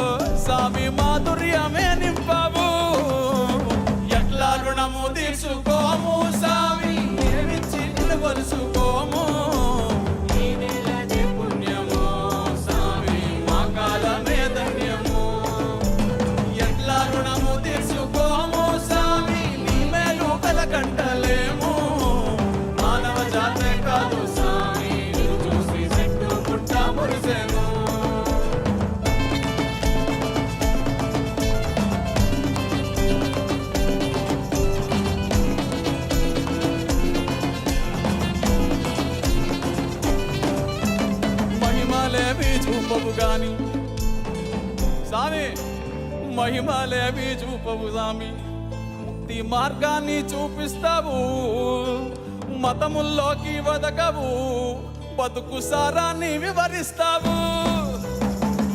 [SPEAKER 13] స్వామి మాధుర్యమే నింపావు. ఎట్లా రుణము తీసుకోము స్వామి ఏమిచ్చి నిలవలుసుకోము. ఈ నెలది పుణ్యము స్వామి మా కాలమే ధన్యము. ఎట్లా రుణము తీసుకోము స్వామి నీ మేలు కలకంటలేము. మానవ జాతే కాదు స్వామి నిన్ను చూసి చెట్టు పుట్ట మురిసెను. మహిమలేవి చూపవు గాని స్వామి మహిమలేవి చూపవు స్వామి ముక్తి మార్గాన్ని చూపిస్తావు. మతముల్లోకి వదకవు, బతుకు సారాన్ని వివరిస్తావు.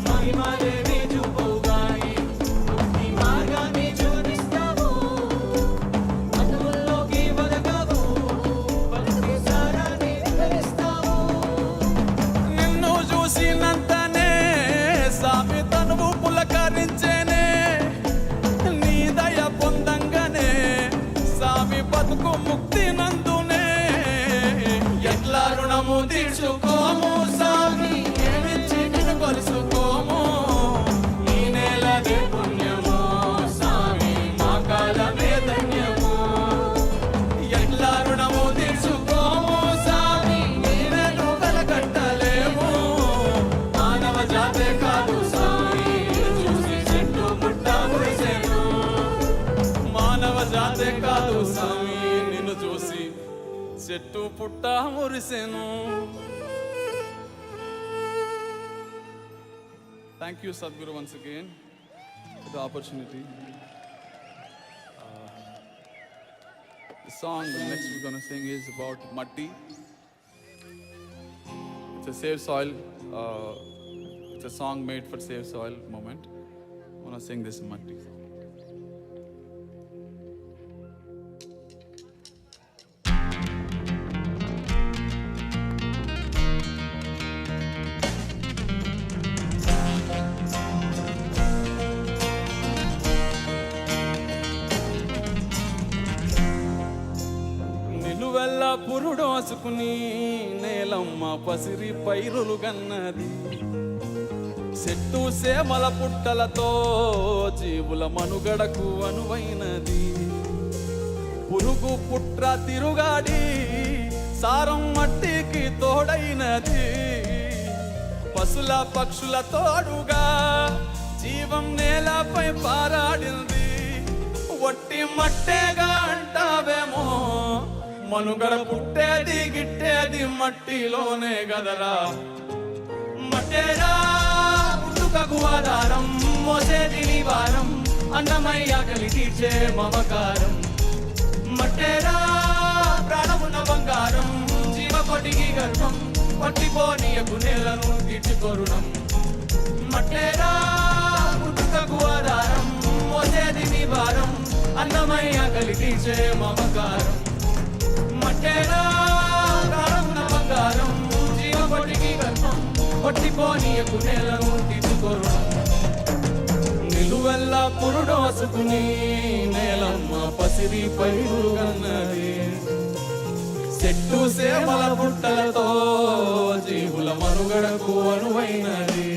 [SPEAKER 25] మహిమలేవి చూపవు గాని ముక్తి మార్గాన్ని చూపిస్తావు. మతముల్లోకి వదకవు, బతుకు సారాన్ని వివరిస్తావు.
[SPEAKER 13] నిన్ను చూసినంతనే స్వామి తనువు పులకరించేనే. నీ దయ పొందంగానే స్వామి బతుకు ముక్తి నందునే. ఎట్లా రుణము తీర్చుకోము స్వామి ఏమిచ్చి నిన్ను కొలుసుకోము. ఈ నెలది పుణ్యము స్వామి మా కాలమే ధన్యము. ఎట్లా రుణము తీర్చుకోము స్వామి నీ మేలు కలకట్టలేము. మానవ జాతే కాదు స్వామి చూసి చెట్టు పుట్ట మురిసెను. మానవ జాతే కాదు స్వామి నిన్ను చూసి చెట్టు పుట్ట మురిసెను. Thank you, Sadhguru, once again for the opportunity. The song next we're going to sing is about Matti. It's a Save Soil. It's a song made for Save Soil moment. I want to sing this Matti song. నిలువెల్ల పురుడోసుకుని నేలమ్మ పసిరి పైరులు గన్నది. చెట్టు సేమల పుట్టలతో జీవుల మనుగడకు అనువైనది. పురుగు పుట్ర తిరుగాడి సారం మట్టికి తోడైనది. పశుల పక్షుల తోడుగా జీవం నేలపై పారాడింది. ఒట్టి మట్టేగా అంటావేమో మనుగడ పుట్టేది గిట్టేది మట్టిలోనే గదరా. మట్టేరా పుట్టుకకు ఆధారం, మోసేది నీ భారం, అన్నమయ్య కలి తీర్చే మమకారం. మట్టేరా ప్రాణమున్న బంగారం, జీవకోటికి గర్భం, పట్టిపోనీయకు నేలను తీర్చుకొరుణం. మట్టేరా పుట్టుకకు ఆధారం, మోసేది నీ భారం, అన్నమయ్య కలి తీర్చే మమకారం. మట్టేరా ప్రాణమున్న బంగారం, జీవకోటికి గర్భం, పట్టిపోనీయకు నేలను తీర్చుకొరుణం. నిలువెల్ల పురుడోసుకుని నేలమ్మ పసిరి పైరు గన్నది. చెట్టు సేమల పుట్టలతో జీవుల మనుగడకు అనువైనది.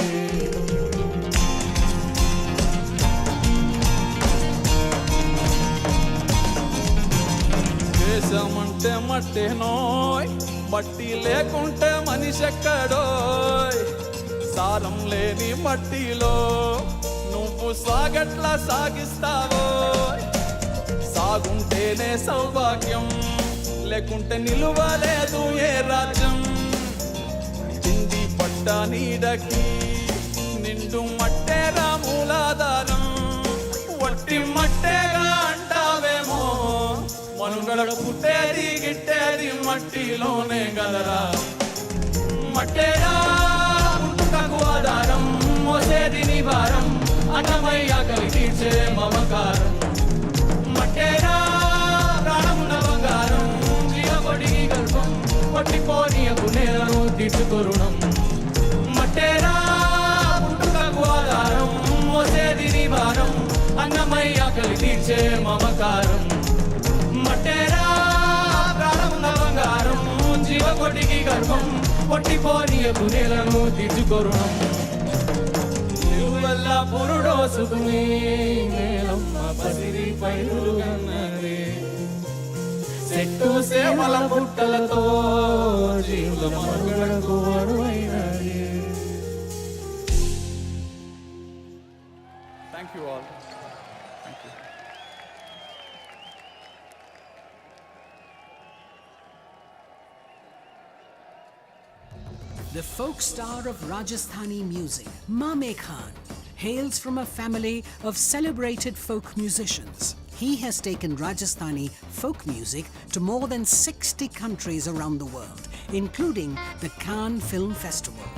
[SPEAKER 13] దేశమంటే మట్టేనోయ్, మట్టి లేకుంటే మనిషెక్కడోయ్. సారం లేని మట్టిలో నువ్వు సాగట్లా సాగిస్తావో. సాగుంటేనే సౌభాగ్యం, లేకుంటే నిలువలేదు ఏ రాజ్యం. తిండి పట్టు పుట్ట నీడకి నిండు మట్టేరా మూలాధారం వట్టి మట్టేగా అంటావేమో మనుగడ పుట్టేది గిట్టేది మట్టిలోనే గదరా మట్టేరా పుట్టుకకు ఆధారం మోసేది నివారం అన్నమయ్య కలిగించే మమకారం మట్టేరా ప్రాణమున బంగారం జీవపడి గర్భం పట్టిపోనీయకు నేలను తీర్చుకొరుణం మట్టేరా పుట్టుకకు ఆధారం మోసేది నివారం అన్నమయ్య కలిగించే మమకారం మట్టేరా ప్రాణమున బంగారం జీవపడికి గర్భం పట్టిపోనీయకు నేలను తీర్చుకొరుణం వల్ల పురుడోసుకుని నేలమ్మ పసిరి పైరులు గన్నరే చెట్టు సేవల పుట్టలతో జీవుల మనుగడకు అరువైనది. Thank you all. Thank you.
[SPEAKER 5] The folk star of Rajasthani music, Mame Khan, hails from a family of celebrated folk musicians. He has taken Rajasthani folk music to more than 60 countries around the world, including the Cannes Film Festival.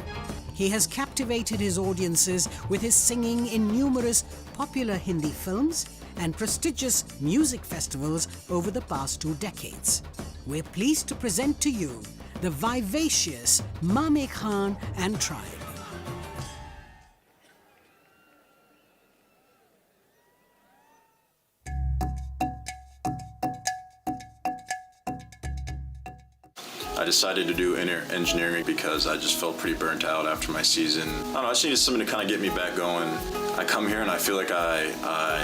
[SPEAKER 5] He has captivated his audiences with his singing in numerous popular Hindi films and prestigious music festivals over the past 2 decades. We're pleased to present to you the vivacious Mame Khan and tribe.
[SPEAKER 18] I decided to do engineering because I just felt pretty burnt out after my season. I don't know, I just needed something to kind of get me back going. I come here and I feel like I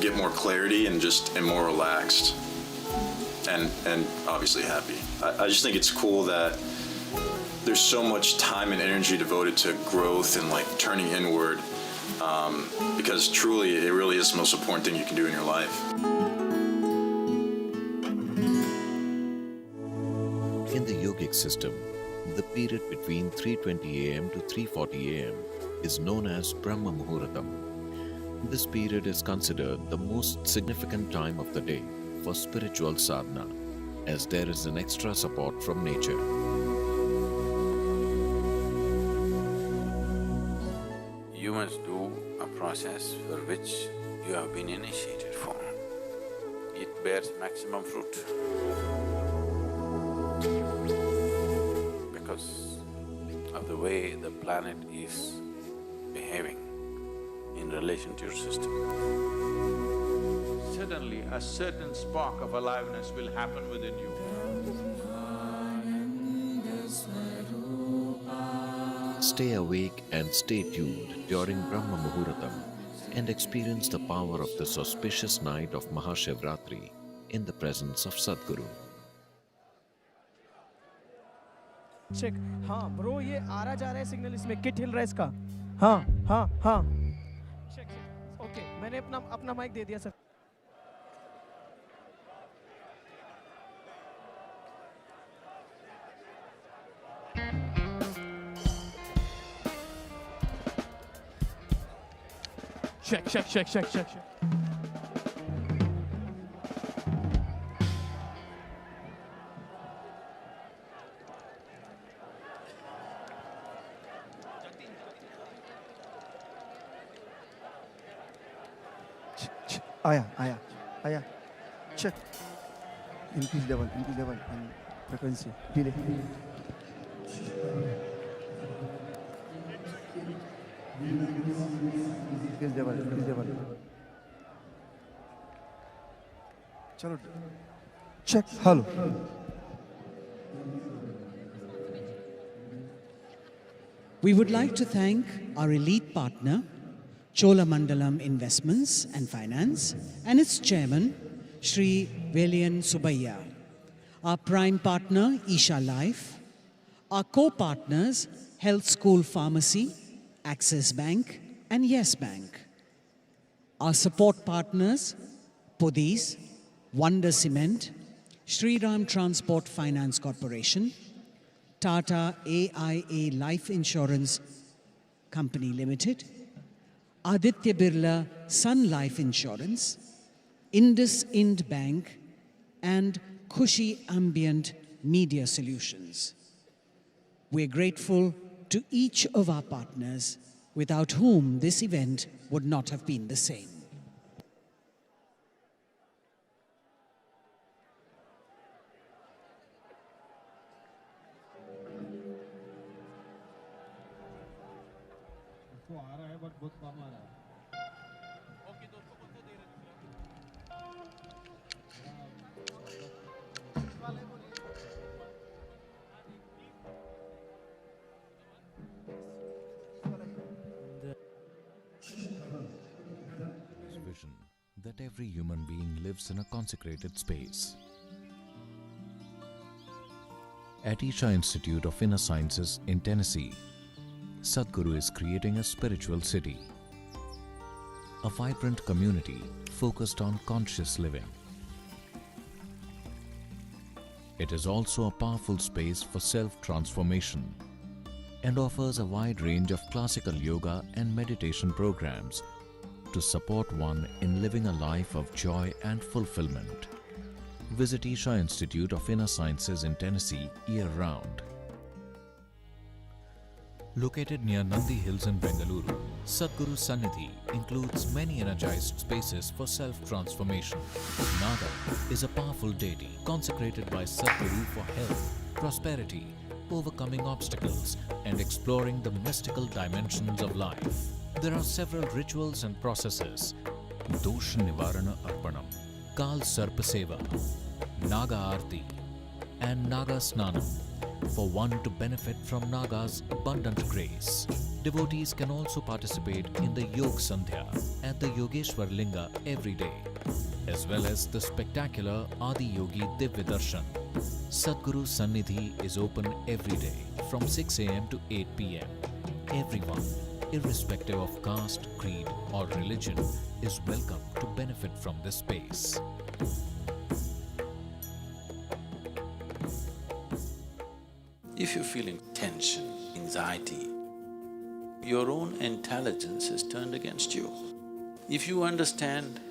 [SPEAKER 18] get more clarity and just am more relaxed and obviously happy. I just think it's cool that there's so much time and energy devoted to growth and like turning inward because truly it really is the most important thing you can do in your life.
[SPEAKER 8] In the yogic system, the period between 3:20 am to 3:40 am is known as Brahma Muhurtam. This period is considered the most significant time of the day for spiritual sadhana, as there is an extra support from nature.
[SPEAKER 19] You must do a process for which you have been initiated for. It bears maximum fruit. Because of the way the planet is behaving in relation to your system.
[SPEAKER 2] Suddenly, a certain spark of aliveness will happen within you.
[SPEAKER 8] Stay awake and stay tuned during Brahma Muhurtam and experience the power of this auspicious night of MahaShivRatri in the presence of Sadguru.
[SPEAKER 20] Check हाँ bro ये आ रहा जा रहा है signal इसमें kit हिल रहा है इसका हाँ हाँ हाँ चेक चेक ओके मैंने अपना माइक दे दिया सर check.
[SPEAKER 21] आया check increase level and frequency delay increase level चलो check hello
[SPEAKER 5] We would like to thank our elite partner Cholamandalam Investments and Finance and its chairman, Shri Velian Subbiah, our prime partner, Isha Life, our co-partners, Health School Pharmacy, Axis Bank and Yes Bank, our support partners, Podis, Wonder Cement, Shri Ram Transport Finance Corporation, Tata AIA Life Insurance Company Limited, Aditya Birla Sun Life Insurance, Indus Ind Bank, and Khushi Ambient Media Solutions. We're grateful to each of our partners, without whom this event would not have been the same.
[SPEAKER 8] Vision that every human being lives in a consecrated space. At Isha Institute of Inner Sciences in Tennessee, Sadhguru is creating a spiritual city, a vibrant community focused on conscious living. It is also a powerful space for self-transformation and offers a wide range of classical yoga and meditation programs to support one in living a life of joy and fulfillment. Visit Isha Institute of Inner Sciences in Tennessee year-round. Located near Nandi Hills in Bengaluru, Sadhguru Sannidhi includes many energized spaces for self-transformation. Naga is a powerful deity consecrated by Sadhguru for health, prosperity, overcoming obstacles, and exploring the mystical dimensions of life. There are several rituals and processes: Dosh Nivarana Arpanam, Kal Sarpa Seva, Naga Aarti, and Naga Snanam for one to benefit from Naga's abundant grace. Devotees can also participate in the Yog Sandhya at the Yogeshwar Linga every day, as well as the spectacular Adi Yogi Divya Darshan. Sadhguru Sannidhi is open every day from 6 a.m. to 8 p.m. Everyone, irrespective of caste, creed, or religion, is welcome to benefit from this space.
[SPEAKER 19] If you're feeling tension, anxiety, your own intelligence is turned against you. If you understand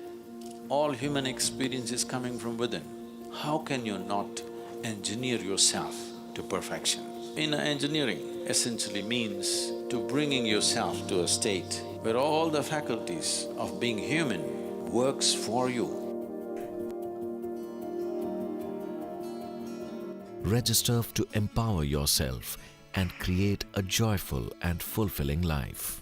[SPEAKER 19] all human experience is coming from within, how can you not engineer yourself to perfection? Inner engineering essentially means to bringing yourself to a state where all the faculties of being human works for you.
[SPEAKER 8] Register to empower yourself and create a joyful and fulfilling life.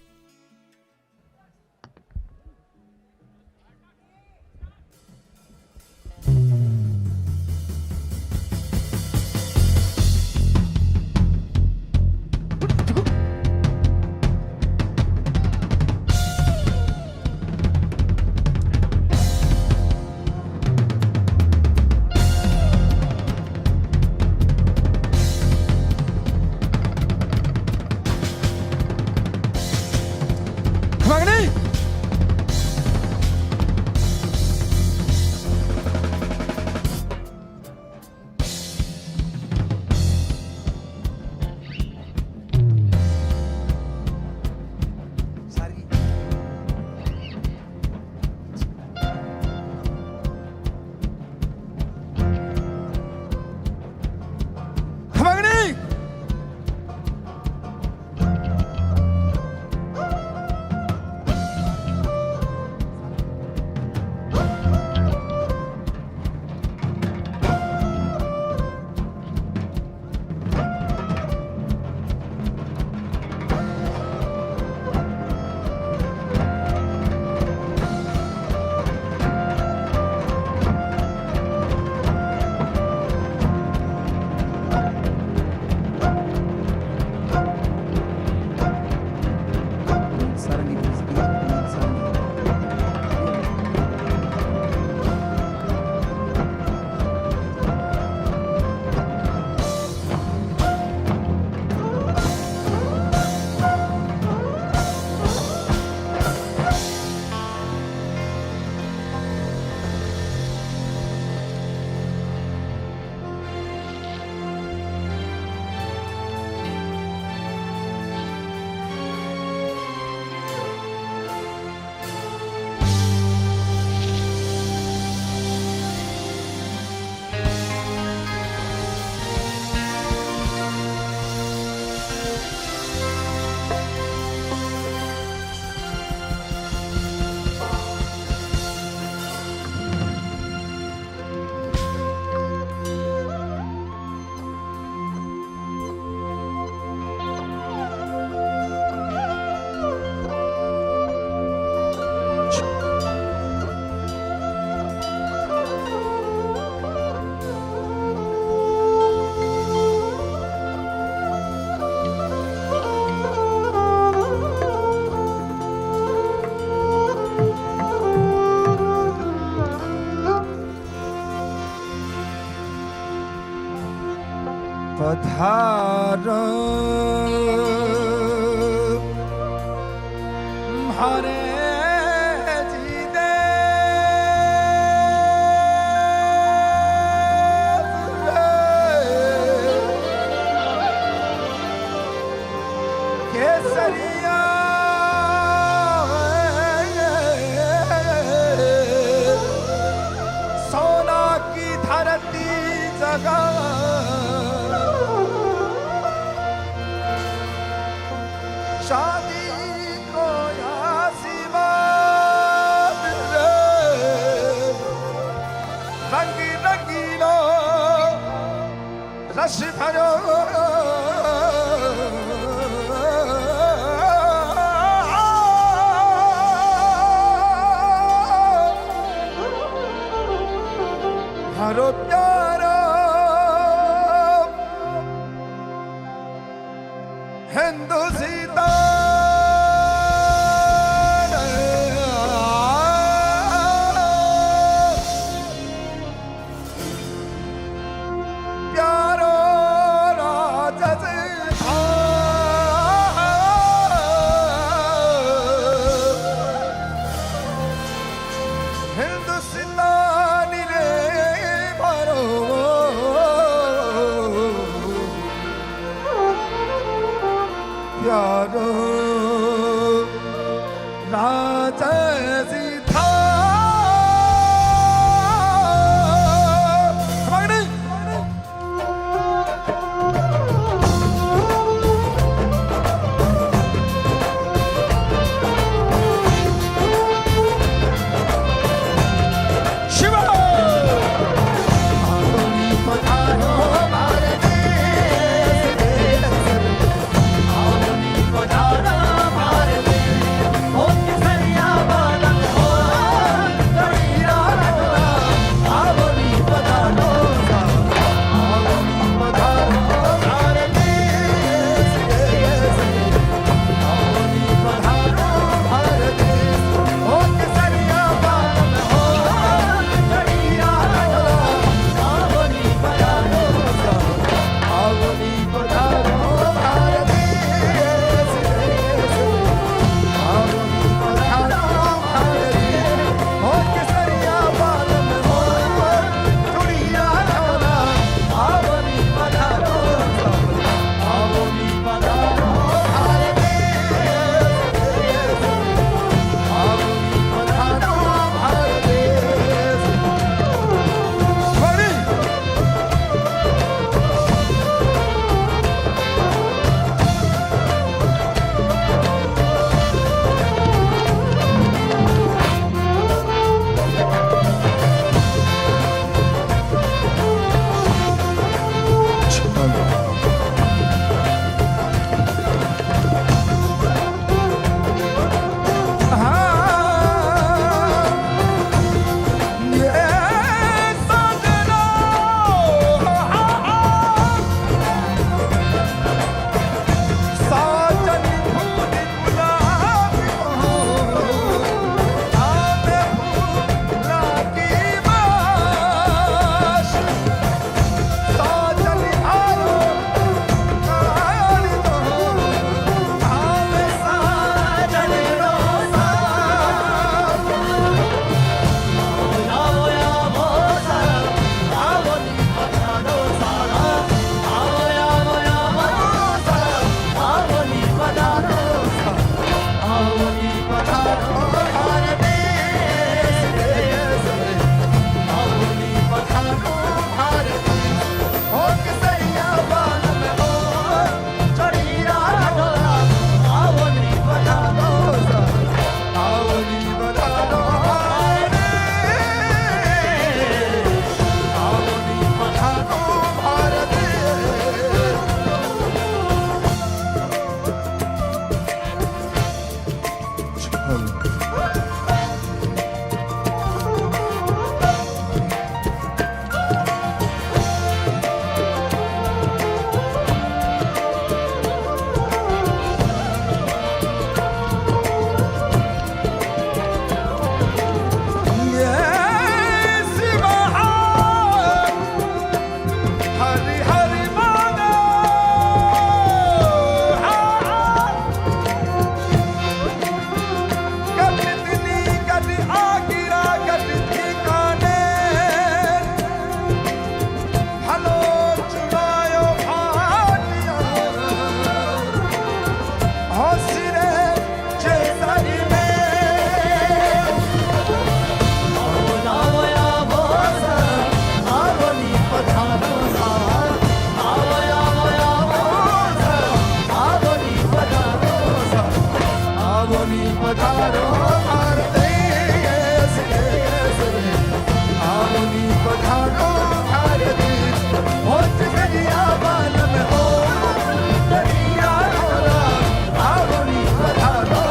[SPEAKER 21] पधार हरे जी दे केसरिया सोना की धरती जगा शादी को आशीर्वाद रंगी रंगीलो रस भरो हरो प्यारा हिंदुस्तान प्यारो राजस्थान हिंदुस्तानी रे भरो प्यारो राजा जी था शिवा पधारो भारते आवनी पधारो भारते होत करिया बालम हो करिया होला आवनी पधारो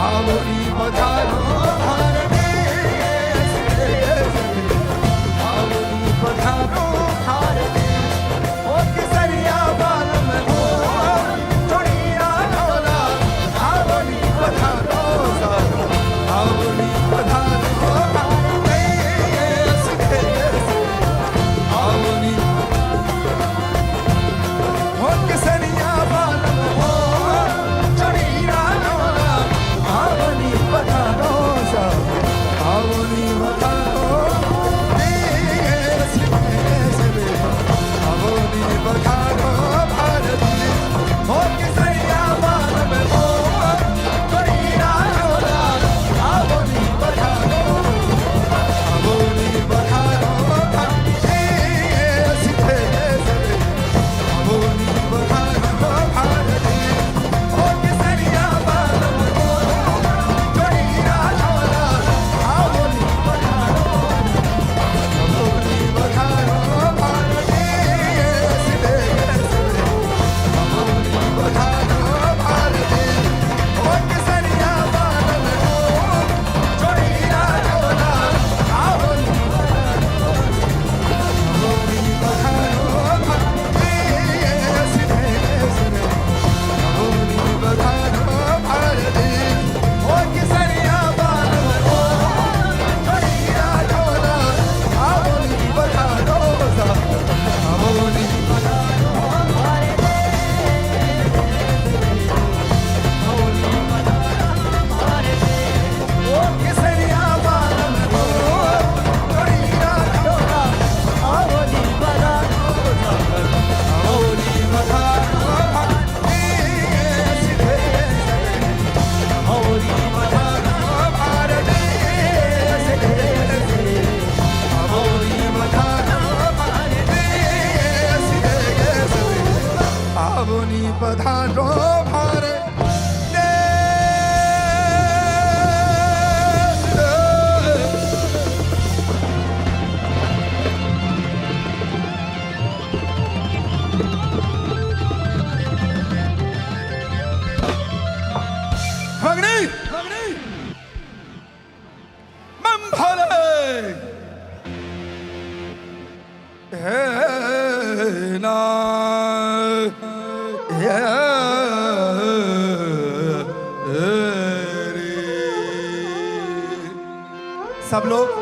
[SPEAKER 21] आवनी पधारो भारते आवनी पधारो भारते होत करिया बालम हो करिया होला आवनी पधारो आवनी पधारो भारते आवनी होत करिया बालम हो करिया होला आवनी पधारो आवनी पधारो आवनी पधारो भारती होत करिया बालम हो करिया होला आवनी पधारो आवनी पधारो भारती आवनी पधारो भारती होत करिया बालम हो करिया होला आवनी पधारो आवनी पधारो भारती आवनी पधारो भारती होत करिया बालम हो करिया होला आवनी आवनी पधारो भारती आवनी पधारो भारती होत करिया बालम हो करिया होला आवनी पधारो आवनी पधारो भारती आवनी पधारो भारती होत करिया बालम हो करिया होला आवनी पधारो आवनी पधारो भारती आवनी पधारो भारती आवनी पधारो भारती आवनी पधारो भारती अग्नि अग्नि मम भले हे ना हे रे। सब लोग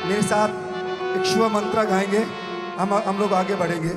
[SPEAKER 21] मेरे साथ एक शिव मंत्र गाएंगे। हम लोग आगे बढ़ेंगे।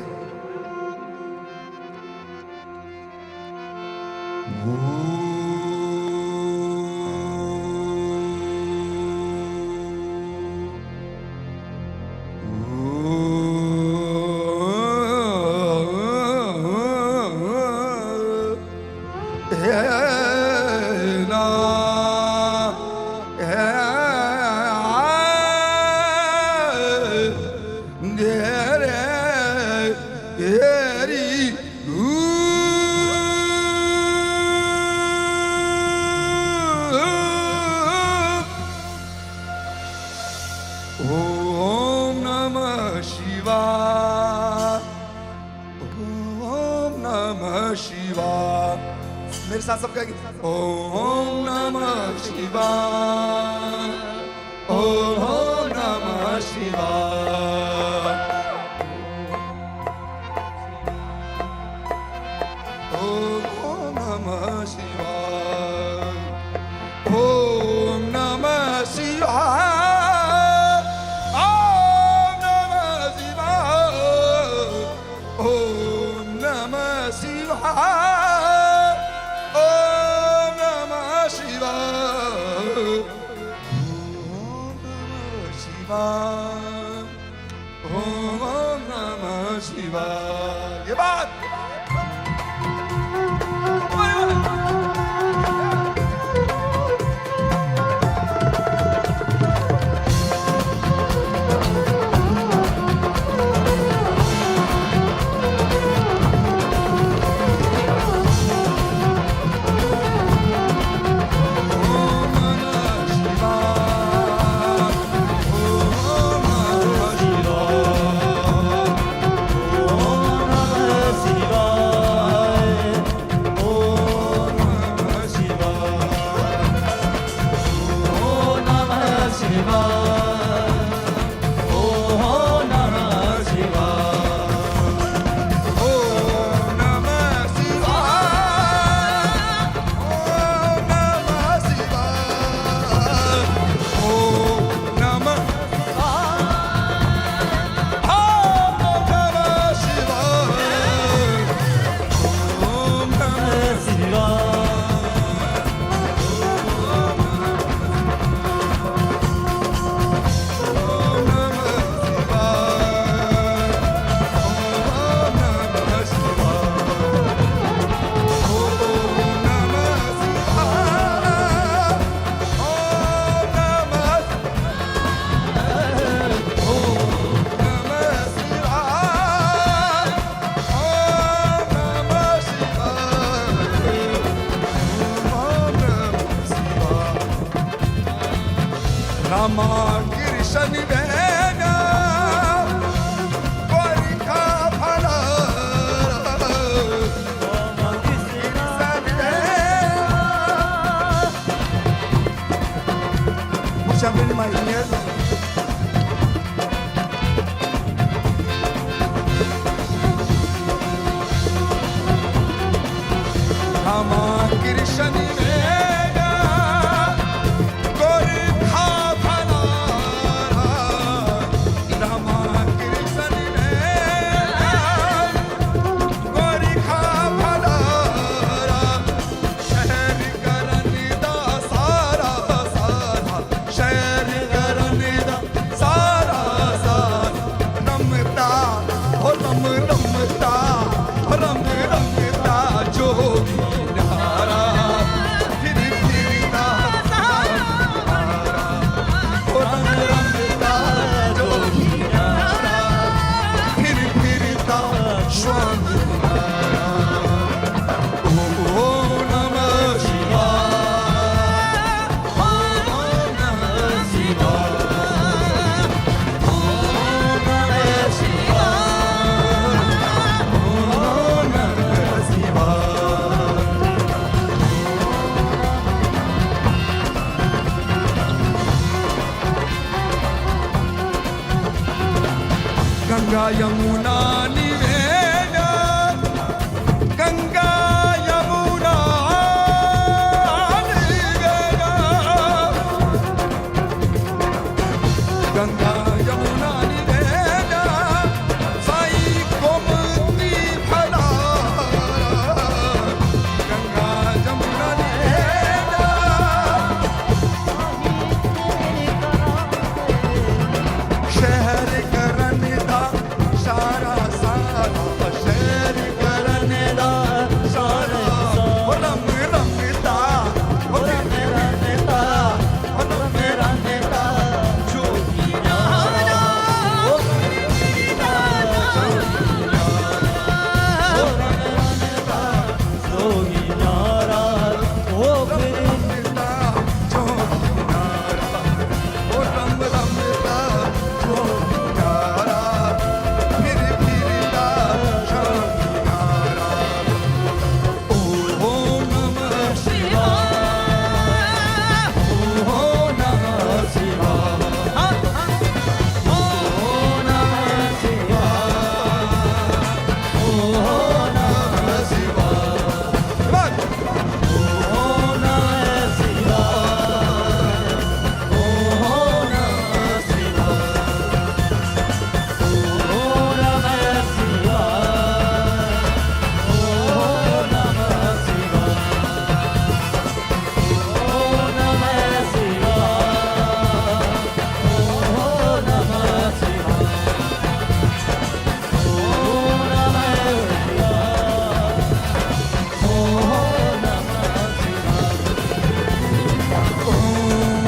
[SPEAKER 21] ओम नमः शिवाय ओम नमः शिवाय। मेरे साथ सब कहेंगे ओम नमः शिवाय ओम नमः शिवाय ओम नमः शिवाय ओम नमः शिवाय ओम नमः शिवाय ओम नमः शिवाय ओम नमः शिवाय ओम नमः शिवाय। ये बात रामा कृष्ण वेगा गोरिखा फला Jumping in my ear. Rama Krishna Vega Gorkha Bhalara Rama Krishna Vega Gorkha Bhalara Shahr karne da sara sara Shahr karne da sara sara Namta oh nam namta ram ramta jogi Ganga Yamuna Niveda Ganga Yamuna Niveda Ganga Yamuna Niveda Sai Gomati Phala Ganga Yamuna Niveda Sheher karne da Shara Sara Sheher karne da Shara Ram Ramita Ram Ramita Ram Ramita Jogi Nara Jogi Nara Ram Ramita Jogi Nara Ram Ramita Jogi Nara Phir phirta Jogi Nara Om Namah Shivaya Om Namah Shivaya Om Namah Shivaya Om Namah Shivaya Om Namah Shivaya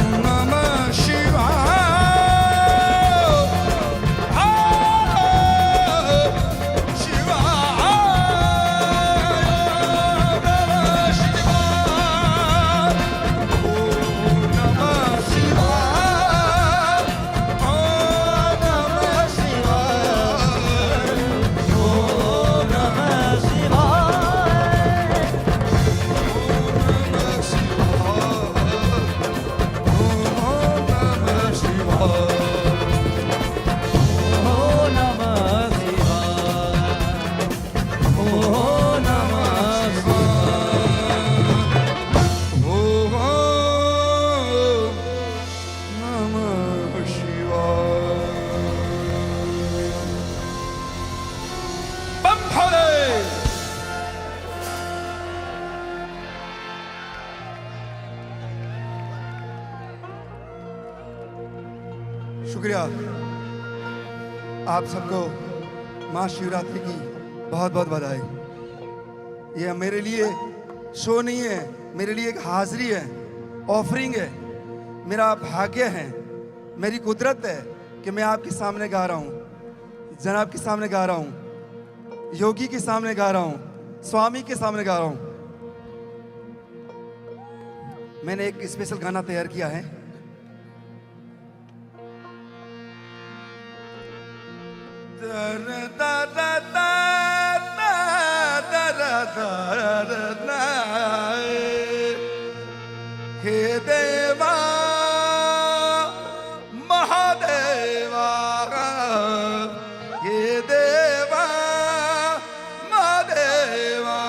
[SPEAKER 21] Om Namah Shivaya शुक्रिया आप सबको महाशिवरात्रि की बहुत बहुत बधाई। ये मेरे लिए शो नहीं है, मेरे लिए एक हाजिरी है, ऑफरिंग है, मेरा भाग्य है, मेरी कुदरत है कि मैं आपके सामने गा रहा हूँ, जनाब के सामने गा रहा हूँ, योगी के सामने गा रहा हूँ, स्वामी के सामने गा रहा हूँ। मैंने एक स्पेशल गाना तैयार किया है, हे देवा महादेवा, हे देवा महादेवा।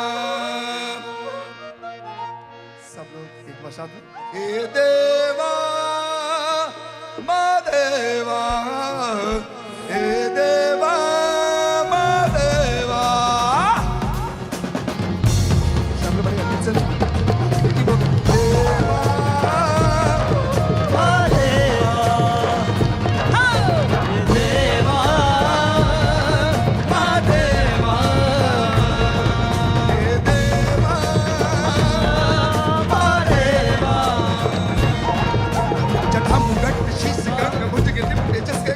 [SPEAKER 21] सब लोग एक बार साथ में। हे देवा महादेवा, हे देवा महादेवा। सब लोग बड़े अच्छे से just get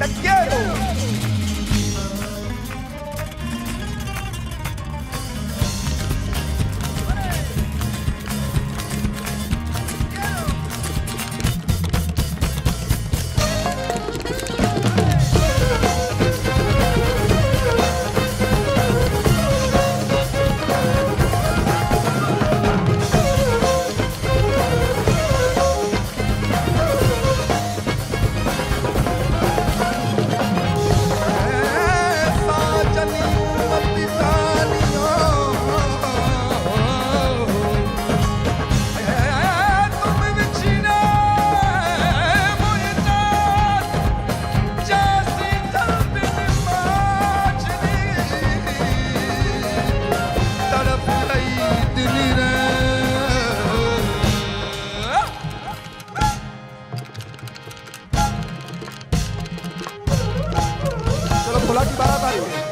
[SPEAKER 21] Te quiero. फुला की बारात आ रही है।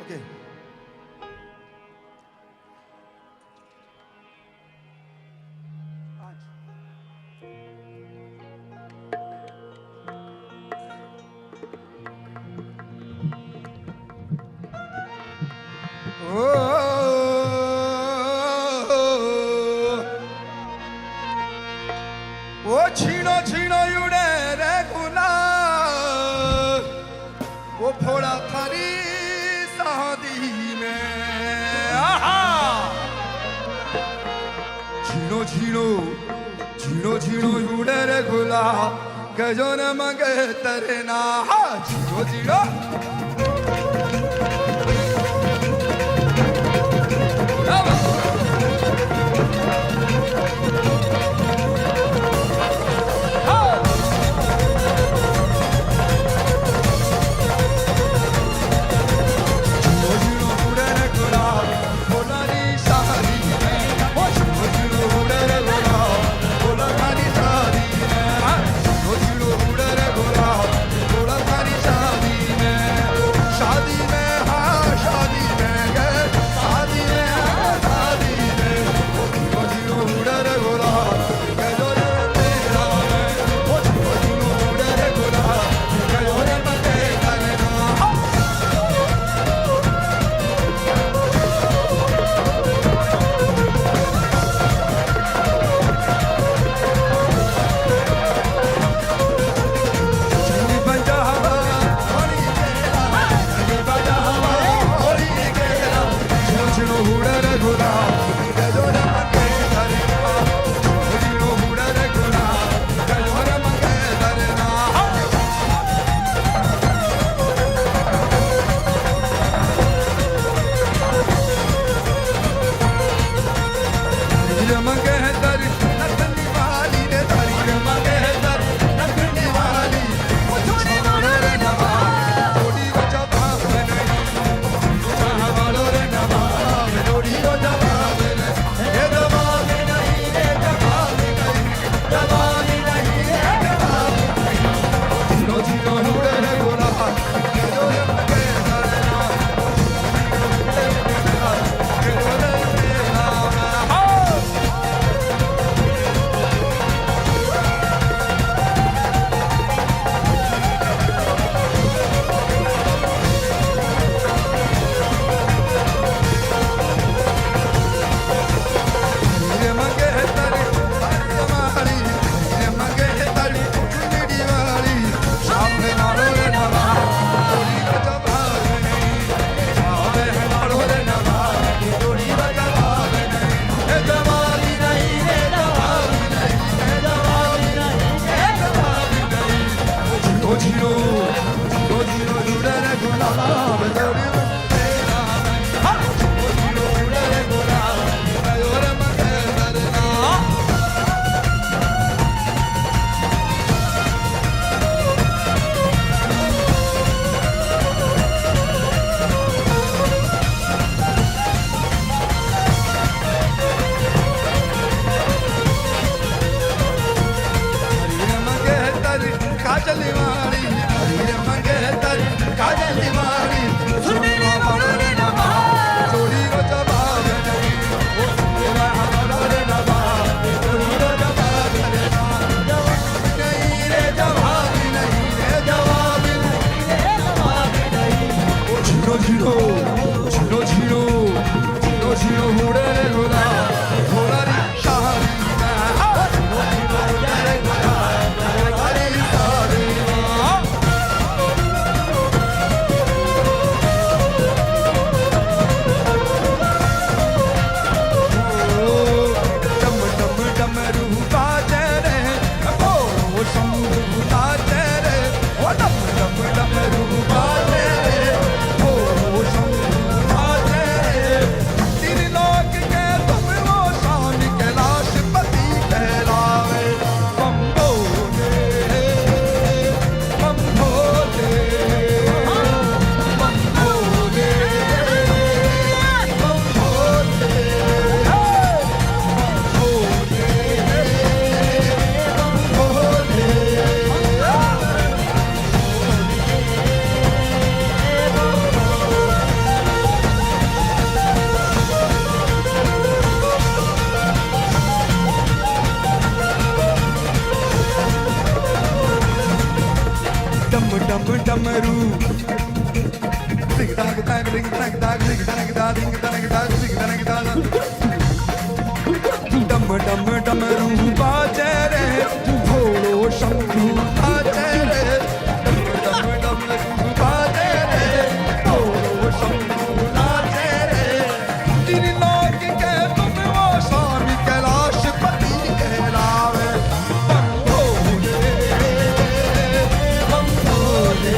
[SPEAKER 21] Okay. वो छीनो छीनो उड़े रे गुलाब, वो फोड़ा थारी शादी में। छीनो छीनो छीनो छीनो उड़े रे गुलाब, गजो न मगे तेरे ना। छीनो छीनो डम डम डमरू बाजे रे भोलो शंभू बाजे रे डम डम डमरू बाजे रे भोलो शंभू बाजे रे तीन लोक के तुम वो स्वामी कैलाश पति कहलावे बम भोले बम भोले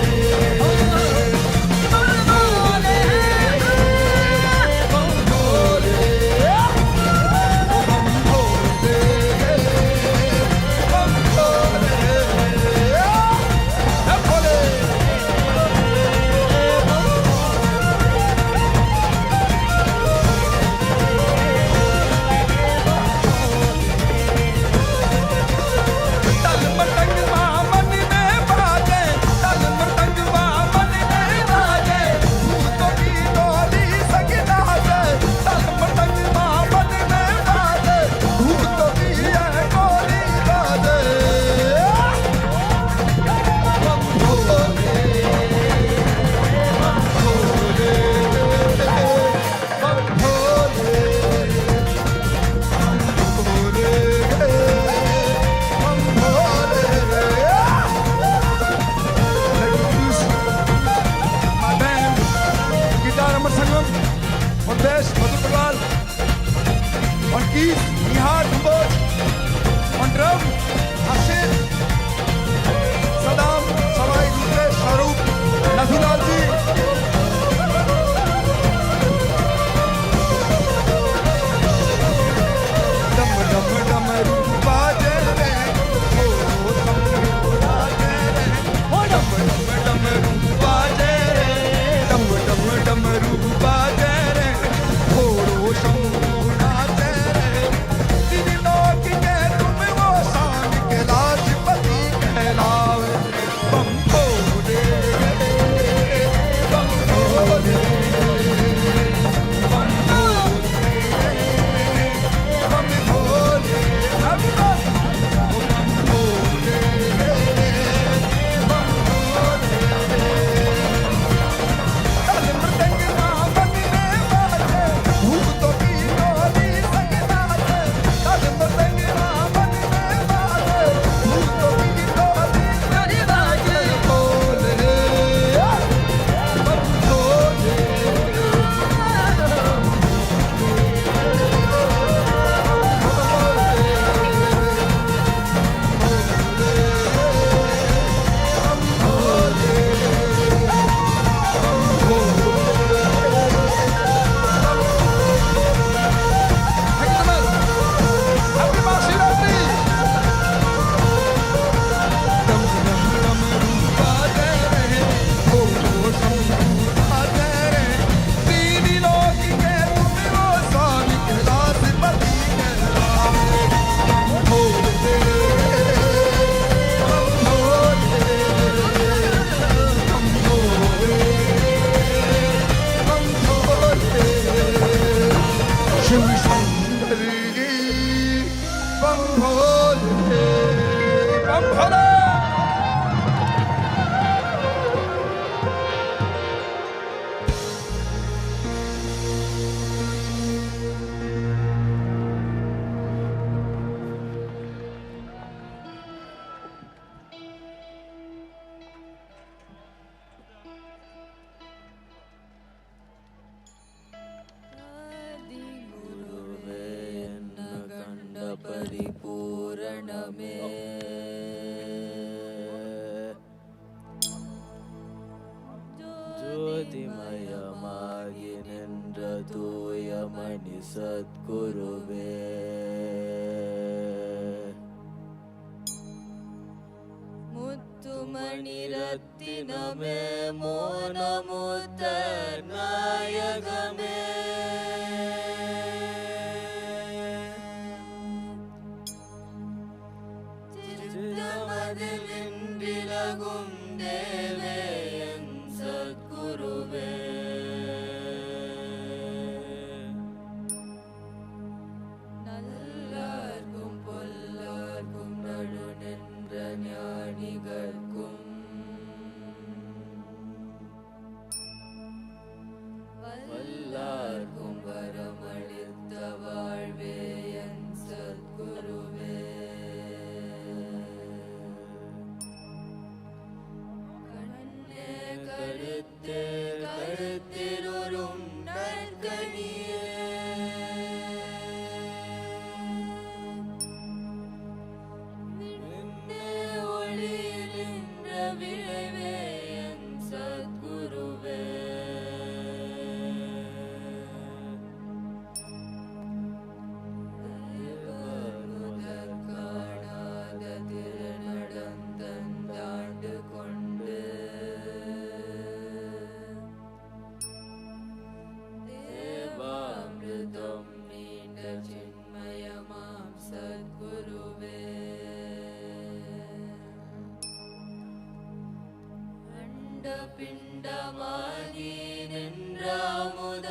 [SPEAKER 1] रामुद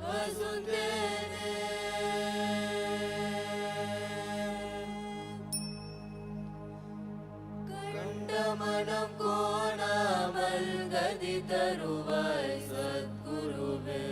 [SPEAKER 1] वसुंधरे कंडमनं कोणामल्गदि तरुवाय सद्गुरुवे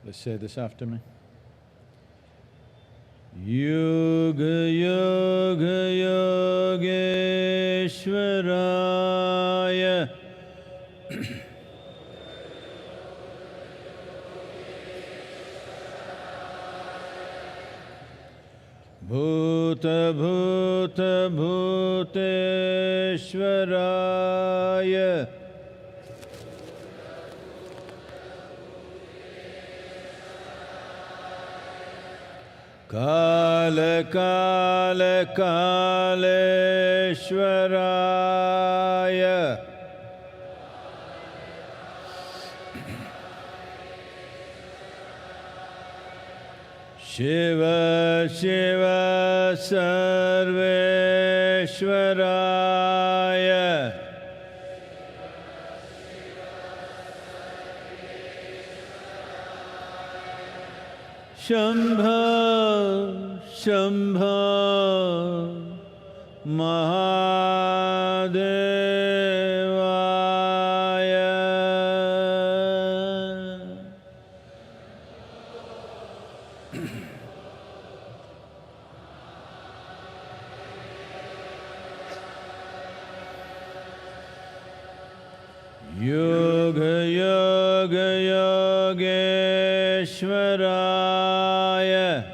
[SPEAKER 2] Let's say this after me. Yoga Yoga Yogeshwaraya Bhuta Bhuta Bhuteshwaraya Kala Kala Kaleshwaraya Shiva Shiva Sarveshwaraya Shambha Shambha Mahadevaya Yoga Yoga Yogeshwaraya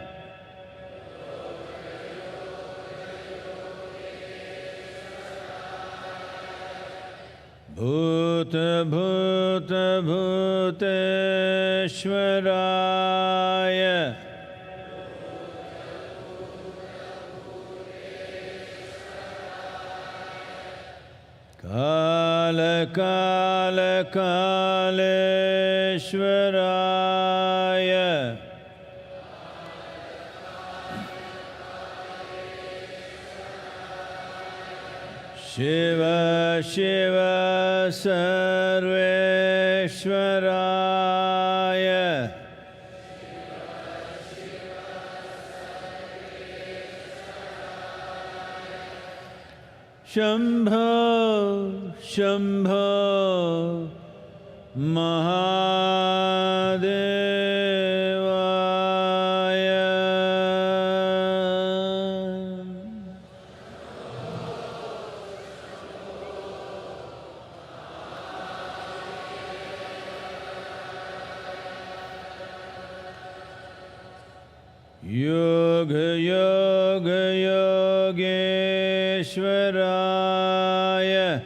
[SPEAKER 2] Bhuta Bhuta Bhuteshwaraya Kala Kala Kaleshwaraya Shiva Shiva Sarveshwaraya Shambho Shambho Mahadevaya Yoga Yoga Yogeshwaraya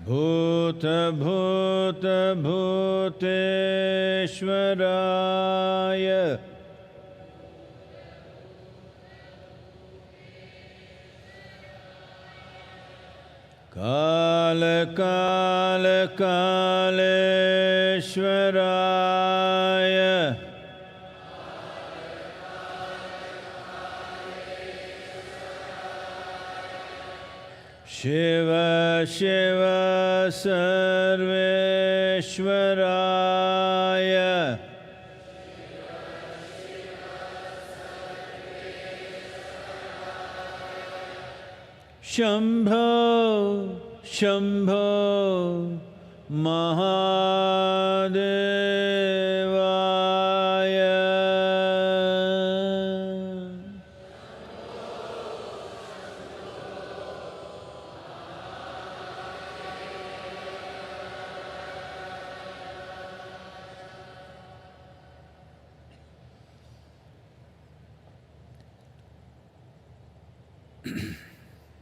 [SPEAKER 2] Bhuta Bhuta Bhuteshwaraya Kala Kala Kaleshwaraya Shiva Shiva Sarveshwaraya Shambho Shambho Mahadevaya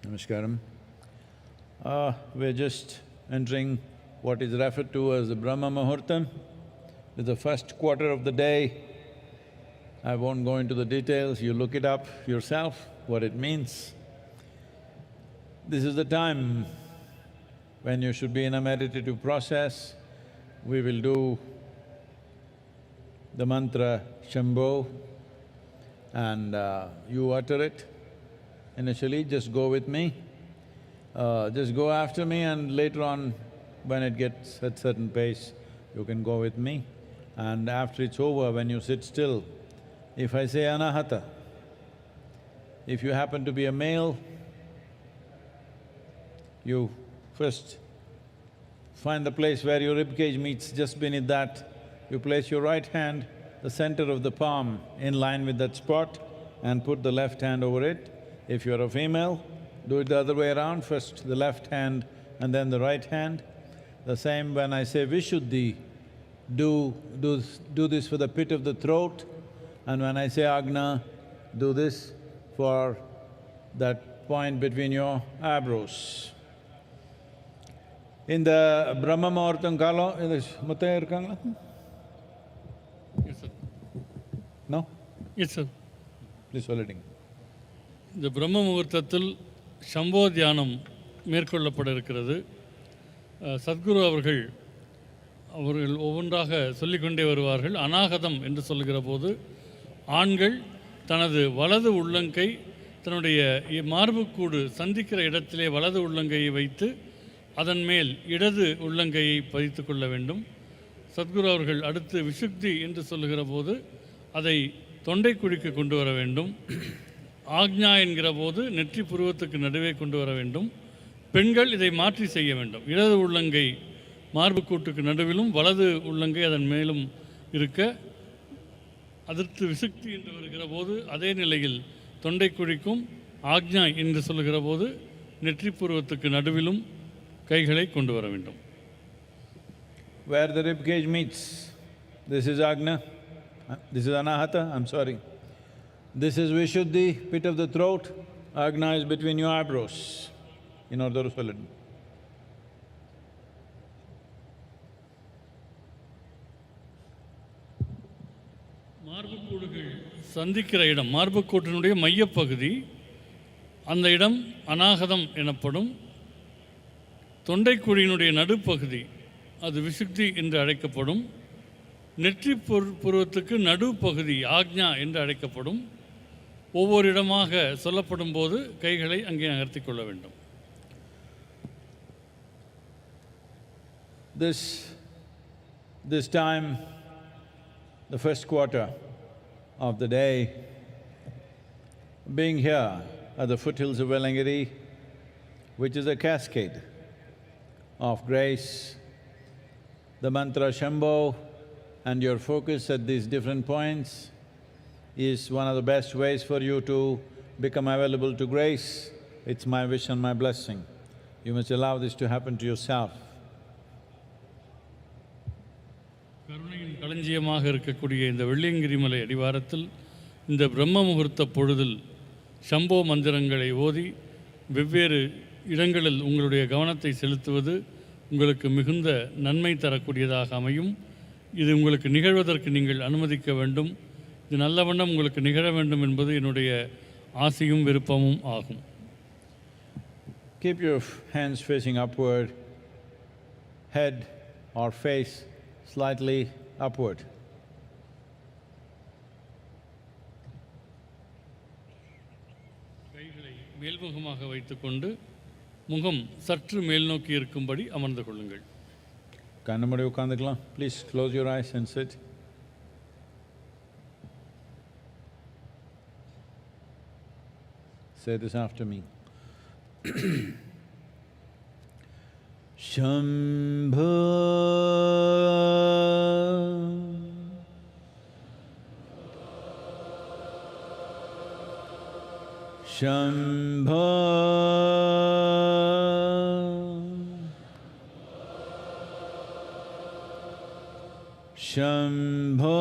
[SPEAKER 2] Namaskaram. We're just entering what is referred to as the Brahma Muhurtam. It's the first quarter of the day. I won't go into the details, you look it up yourself, what it means. This is the time when you should be in a meditative process. We will do the mantra Shambho and you utter it. Initially, just go with me. Just go after me and later on, when it gets at certain pace, you can go with me. And after it's over, when you sit still, if I say Anahata, if you happen to be a male, you first find the place where your ribcage meets, just beneath that, you place your right hand, the center of the palm in line with that spot and put the left hand over it. If you're a female, do it the other way around, first the left hand and then the right hand. The same when I say Vishuddhi, do this for the pit of the throat, and when I say Agna, do this for that point between your eyebrows. In the Brahma Muhurtam Kalam, Muthaiya irukangala?
[SPEAKER 15] Yes, sir.
[SPEAKER 2] No?
[SPEAKER 15] Yes, sir.
[SPEAKER 2] Please சொல்லிடுங்க.
[SPEAKER 15] இந்த பிரம்ம முகூர்த்தத்தில் சம்போ தியானம் மேற்கொள்ளப்பட இருக்கிறது. சத்குரு அவர்கள் ஒவ்வொன்றாக சொல்லிக்கொண்டே வருவார்கள். அநாகதம் என்று சொல்லுகிற போது ஆண்கள் தனது வலது உள்ளங்கை தன்னுடைய மார்புக்கூடு சந்திக்கிற இடத்திலே வலது உள்ளங்கையை வைத்து அதன் மேல் இடது உள்ளங்கையை பதித்து கொள்ள வேண்டும். சத்குரு அவர்கள் அடுத்து விஷுக்தி என்று சொல்லுகிற போது அதை தொண்டைக்குழிக்கு கொண்டு வர வேண்டும். ஆக்ஞா என்கிற போது நெற்றி புருவத்துக்கு நடுவே கொண்டு வர வேண்டும். பெண்கள் இதை மாற்றி செய்ய வேண்டும். இடது உள்ளங்கை மார்புக்கூட்டுக்கு நடுவிலும் வலது உள்ளங்கை அதன் மேலும் இருக்க, அதற்கு விசுக்தி என்று வருகிற போது அதே நிலையில் தொண்டைக்குழிக்கும், ஆக்ஞா என்று சொல்லுகிற போது நெற்றி புருவத்துக்கு நடுவிலும் கைகளை கொண்டு வர வேண்டும்.
[SPEAKER 2] Where the rib cage meets, this is Agna, this is Anahata, I'm sorry. This is Vishuddhi, pit of the throat, Agna is between your eyebrows. இன்னொரு சொல்லிடு.
[SPEAKER 15] மார்புக்கூடுகள் சந்திக்கிற இடம், மார்புக்கூட்டினுடைய மையப்பகுதி, அந்த இடம் அநாகதம் எனப்படும். தொண்டைக்குழியினுடைய நடுப்பகுதி அது விசுக்தி என்று அழைக்கப்படும். நெற்றி புருவத்துக்கு நடுப்பகுதி ஆக்ஞா என்று அழைக்கப்படும். ஒவ்வொரு இடமாக சொல்லப்படும் போது கைகளை அங்கே நகர்த்தி கொள்ள வேண்டும்.
[SPEAKER 2] This time, the first quarter of the day, being here at the foothills of Velangiri, which is a cascade of grace, the mantra Shambho and your focus at these different points is one of the best ways for you to become available to grace. It's my wish and my blessing. You must allow this to happen to yourself.
[SPEAKER 15] கருணையின் களஞ்சியமாக இருக்கக்கூடிய இந்த வெள்ளியங்கிரி மலை அடிவாரத்தில் இந்த பிரம்ம முகூர்த்த பொழுதில் சம்போ மந்திரங்களை ஓதி வெவ்வேறு இடங்களில் உங்களுடைய கவனத்தை செலுத்துவது உங்களுக்கு மிகுந்த நன்மை தரக்கூடியதாக அமையும். இது உங்களுக்கு நிகழ்வதற்கு நீங்கள் அனுமதிக்க வேண்டும். இது நல்ல வண்ணம் உங்களுக்கு நிகழ வேண்டும் என்பது என்னுடைய ஆசையும் விருப்பமும் ஆகும்.
[SPEAKER 2] Keep your hands facing upward, head or face slightly upward.
[SPEAKER 15] கைகளை மேல்முகமாக வைத்துக்கொண்டு முகம் சற்று மேல் நோக்கி இருக்கும்படி அமர்ந்து கொள்ளுங்கள்.
[SPEAKER 2] கண்ணு மூடி உட்கார்ந்துக்கலாம். Please close your eyes and sit. Say this after me. Shambho Shambho Shambho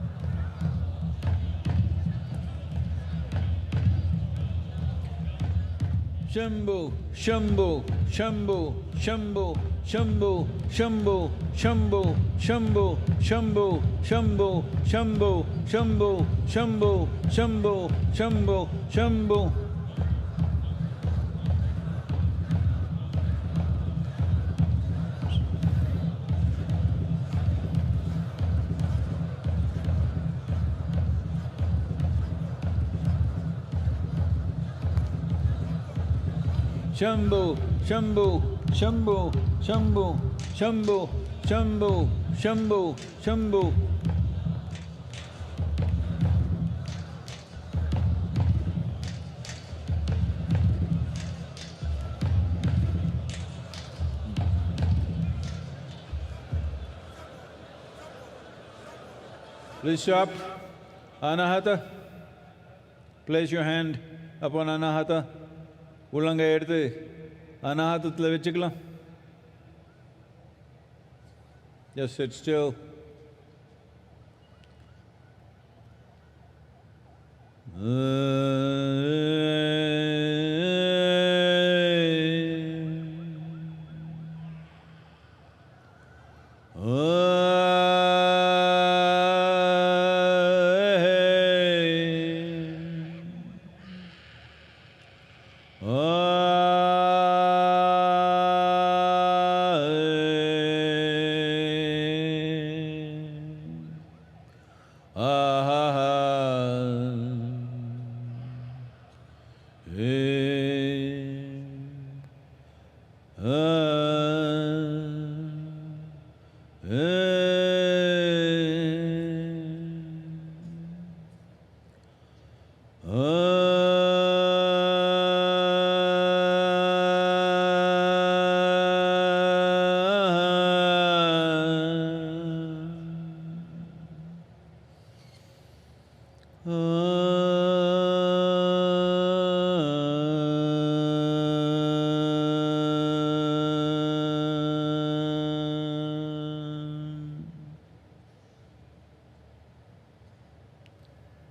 [SPEAKER 2] Shambhu, Shambhu, Shambhu, Shambhu, Shambhu, Shambhu, Shambhu, Shambhu, Shambhu, Shambhu, Shambhu, Shambhu, Shambhu, Shambhu, Shambhu, Shambhu. Shambhu, Shambhu, Shambhu, Shambhu, Shambhu, Shambhu, Shambhu, Shambhu. Please stop. Anahata. Place your hand upon Anahata. உள்ளங்கை எடுத்து அநாஹதத்தில் வச்சுக்கலாம். Just sit still.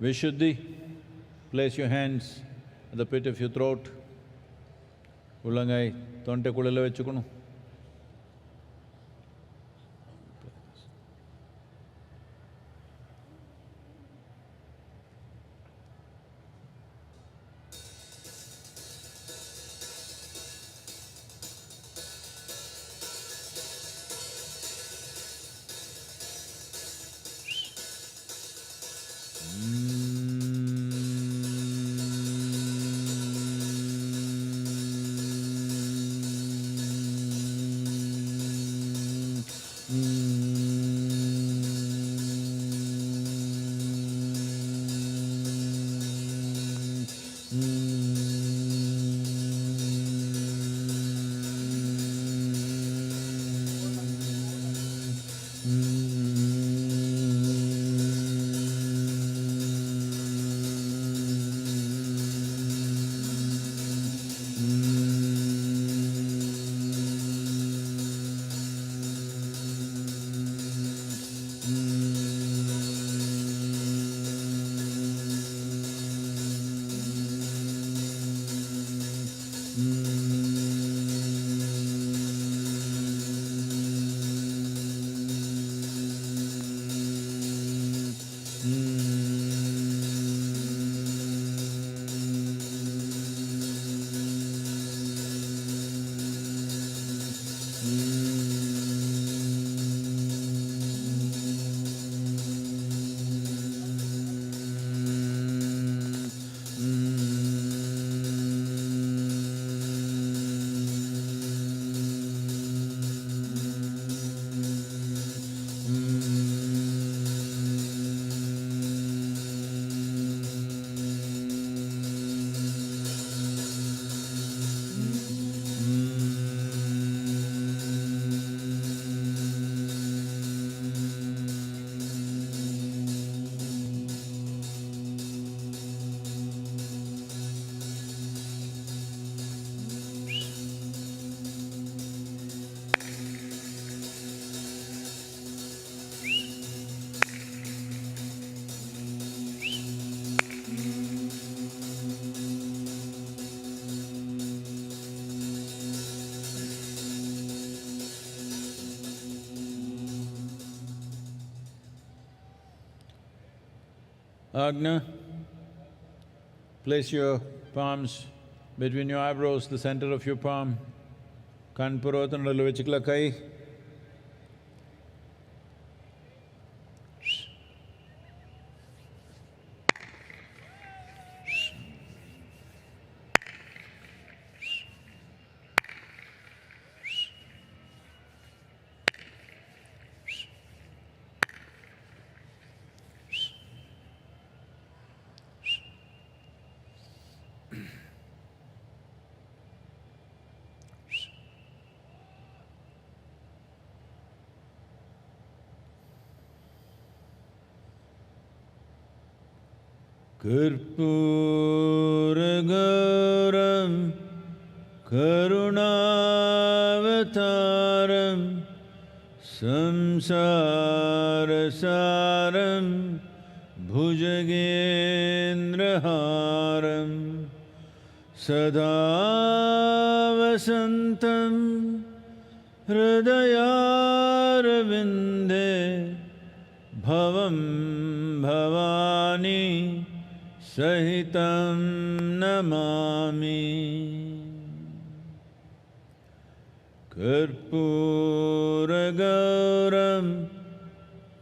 [SPEAKER 2] Vishuddhi, place your hands at the pit of your throat. உள்ளங்கை தொண்டைக்குள்ள வச்சுக்கணும். Agna, place your palms between your eyebrows, the center of your palm. Kanpurotandalu vechikla kai. Karpuragauram Karunavataram Samsarasaram Bhujagendraharam Sada Vasantam Hridayarvinde Bhavam Bhavani Sahitam namami. Karpuragauram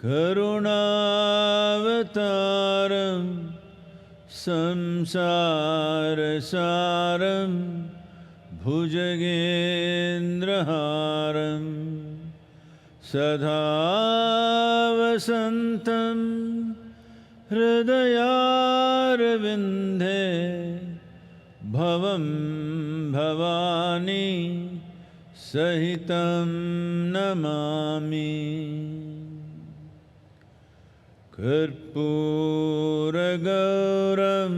[SPEAKER 2] Karunavataram Samsarasaram Bhujagendraharam Sada Vasantam Hridayarvinde Bhavam Bhavani Sahitam namami. Karpuragauram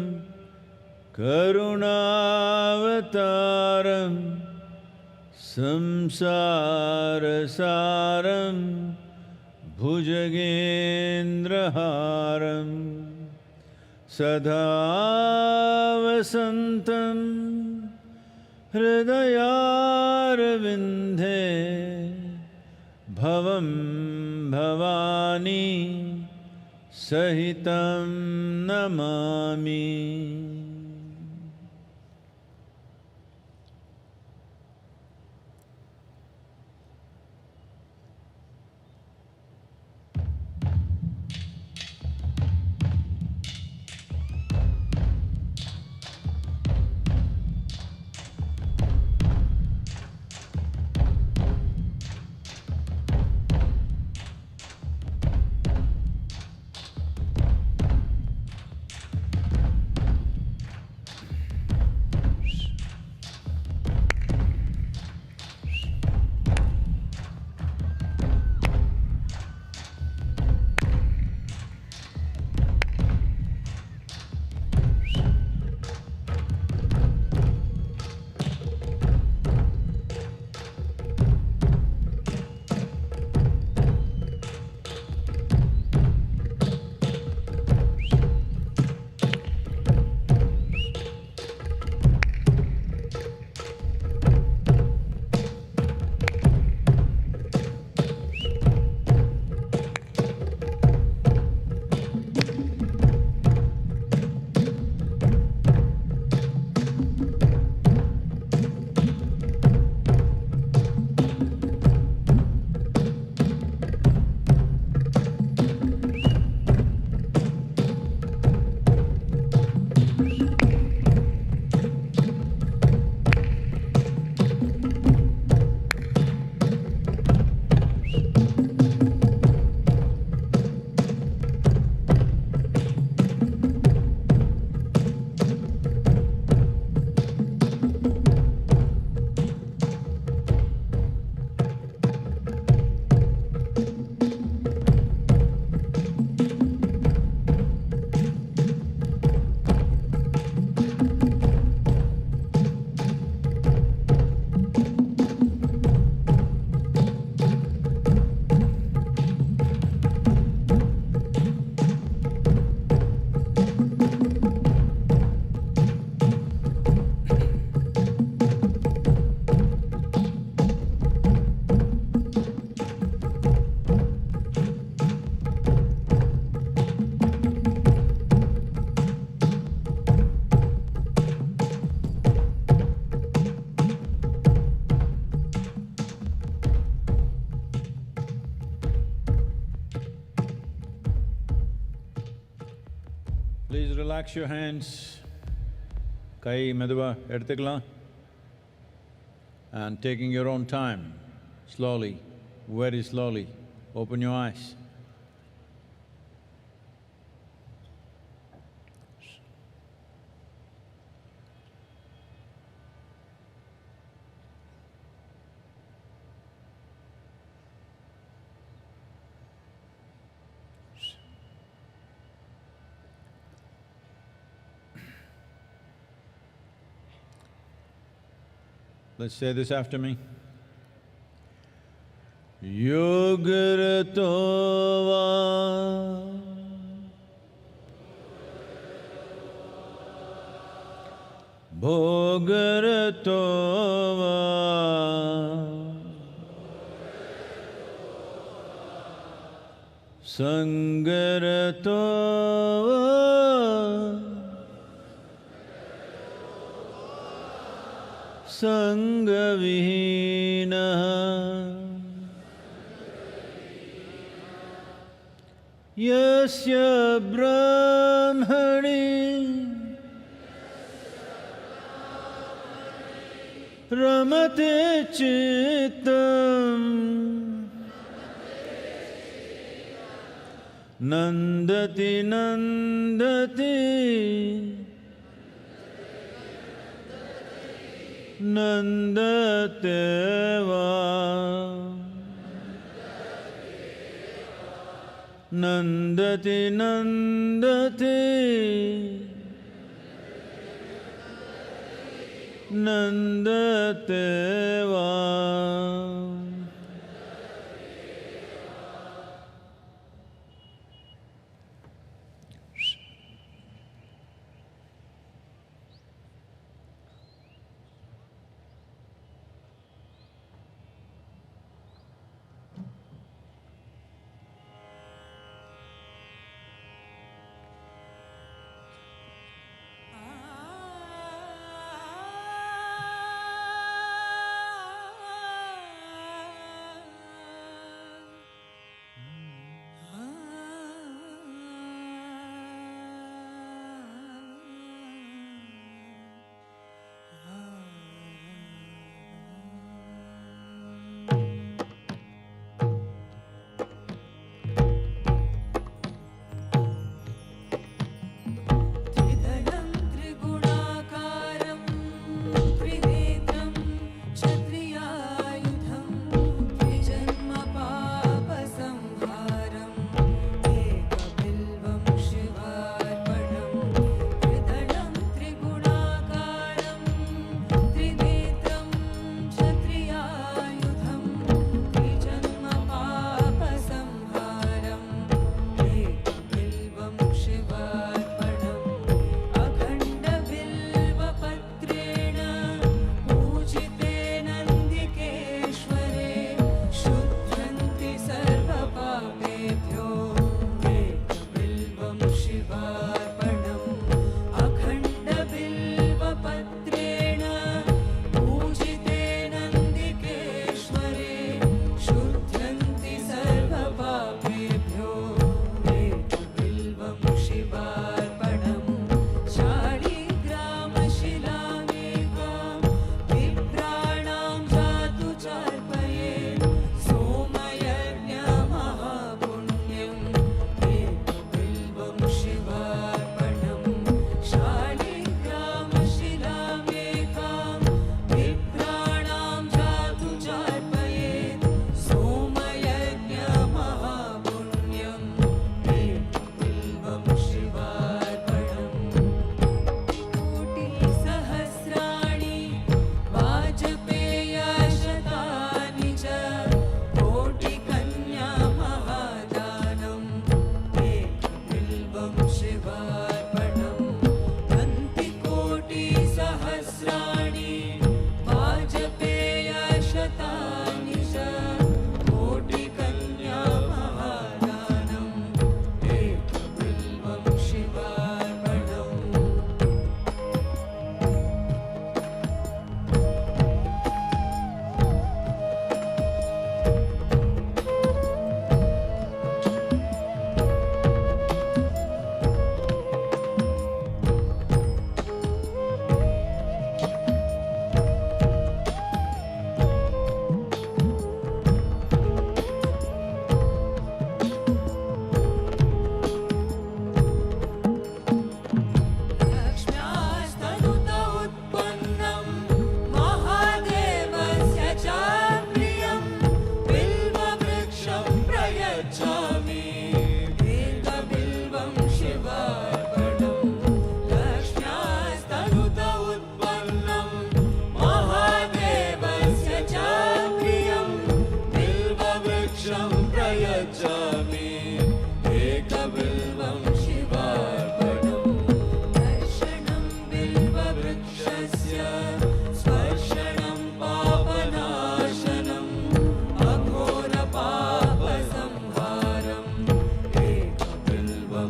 [SPEAKER 2] Karunavataram Samsarasaram Bhujagendraharam Sada Vasantam Hridayarvinde Bhavam Bhavani Sahitam namami. Please relax your hands. Kai meduva eduthukalam. And taking your own time, slowly, very slowly, open your eyes. Let's say this after me. Yogaratova Bhogaratova Sangaratova Sangavihinaha Yasya Brahmani Ramate Chittam Nandati Nandati Nandateva Nandati Nandati Nandateva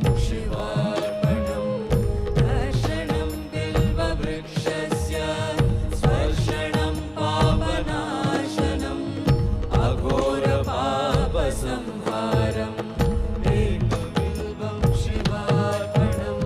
[SPEAKER 1] शिवार्पणं दर्शनं बिल्ववृक्षस्य स्पर्शनं पापनाशनम् अघोरपापसंहारम् बिल्वं शिवार्पणम्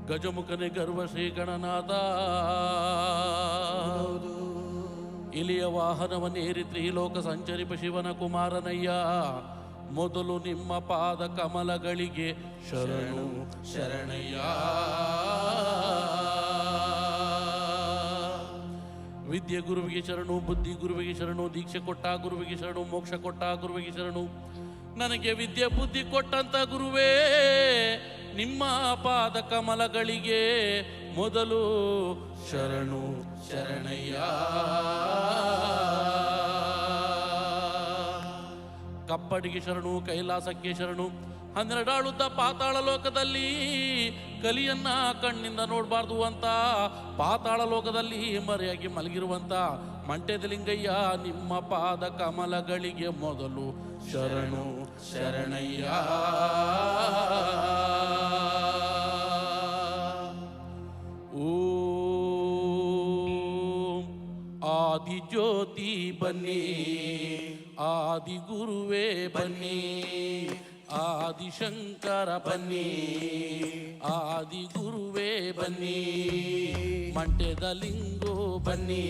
[SPEAKER 4] ಗಜಮುಖನೆ ಗರ್ವ ಶ್ರೀ ಗಣನಾಥ. ಇಲಿಯ ವಾಹನವನ್ನೇರಿ ತ್ರಿಲೋಕ ಸಂಚರಿಪ ಶಿವನ ಕುಮಾರನಯ್ಯ. ಮೊದಲು ನಿಮ್ಮ ಪಾದ ಕಮಲಗಳಿಗೆ ಶರಣು ಶರಣಯ್ಯ. ವಿದ್ಯೆ ಗುರುವಿಗೆ ಶರಣು, ಬುದ್ಧಿ ಗುರುವಿಗೆ ಶರಣು, ದೀಕ್ಷೆ ಕೊಟ್ಟ ಗುರುವಿಗೆ ಶರಣು, ಮೋಕ್ಷ ಕೊಟ್ಟ ಗುರುವಿಗೆ ಶರಣು. ನನಗೆ ವಿದ್ಯೆ ಬುದ್ಧಿ ಕೊಟ್ಟಂತ ಗುರುವೇ, ನಿಮ್ಮ ಪಾದ ಕಮಲಗಳಿಗೆ ಮೊದಲು ಶರಣು ಶರಣಯ್ಯ. ಕಪ್ಪಡಿಗೆ ಶರಣು, ಕೈಲಾಸಕ್ಕೆ ಶರಣು. 12 ಆಳುತ್ತ ಪಾತಾಳ ಲೋಕದಲ್ಲಿ ಕಲಿಯನ್ನ ಕಣ್ಣಿಂದ ನೋಡಬಾರ್ದು ಅಂತ ಪಾತಾಳ ಲೋಕದಲ್ಲಿ ಮರೆಯಾಗಿ ಮಲಗಿರುವಂತ ಮಂಟೆದ ಲಿಂಗಯ್ಯ, ನಿಮ್ಮ ಪಾದ ಕಮಲಗಳಿಗೆ ಮೊದಲು ಶರಣು ಶರಣಯ್ಯ. ಓಂ ಆದಿ ಜ್ಯೋತಿ ಬನ್ನಿ, ಆದಿ ಗುರುವೇ ಬನ್ನಿ, ಆದಿಶಂಕರ ಬನ್ನಿ, ಆದಿ ಗುರುವೇ ಬನ್ನಿ. ಮಂಟೆದ ಲಿಂಗೋ ಬನ್ನಿ,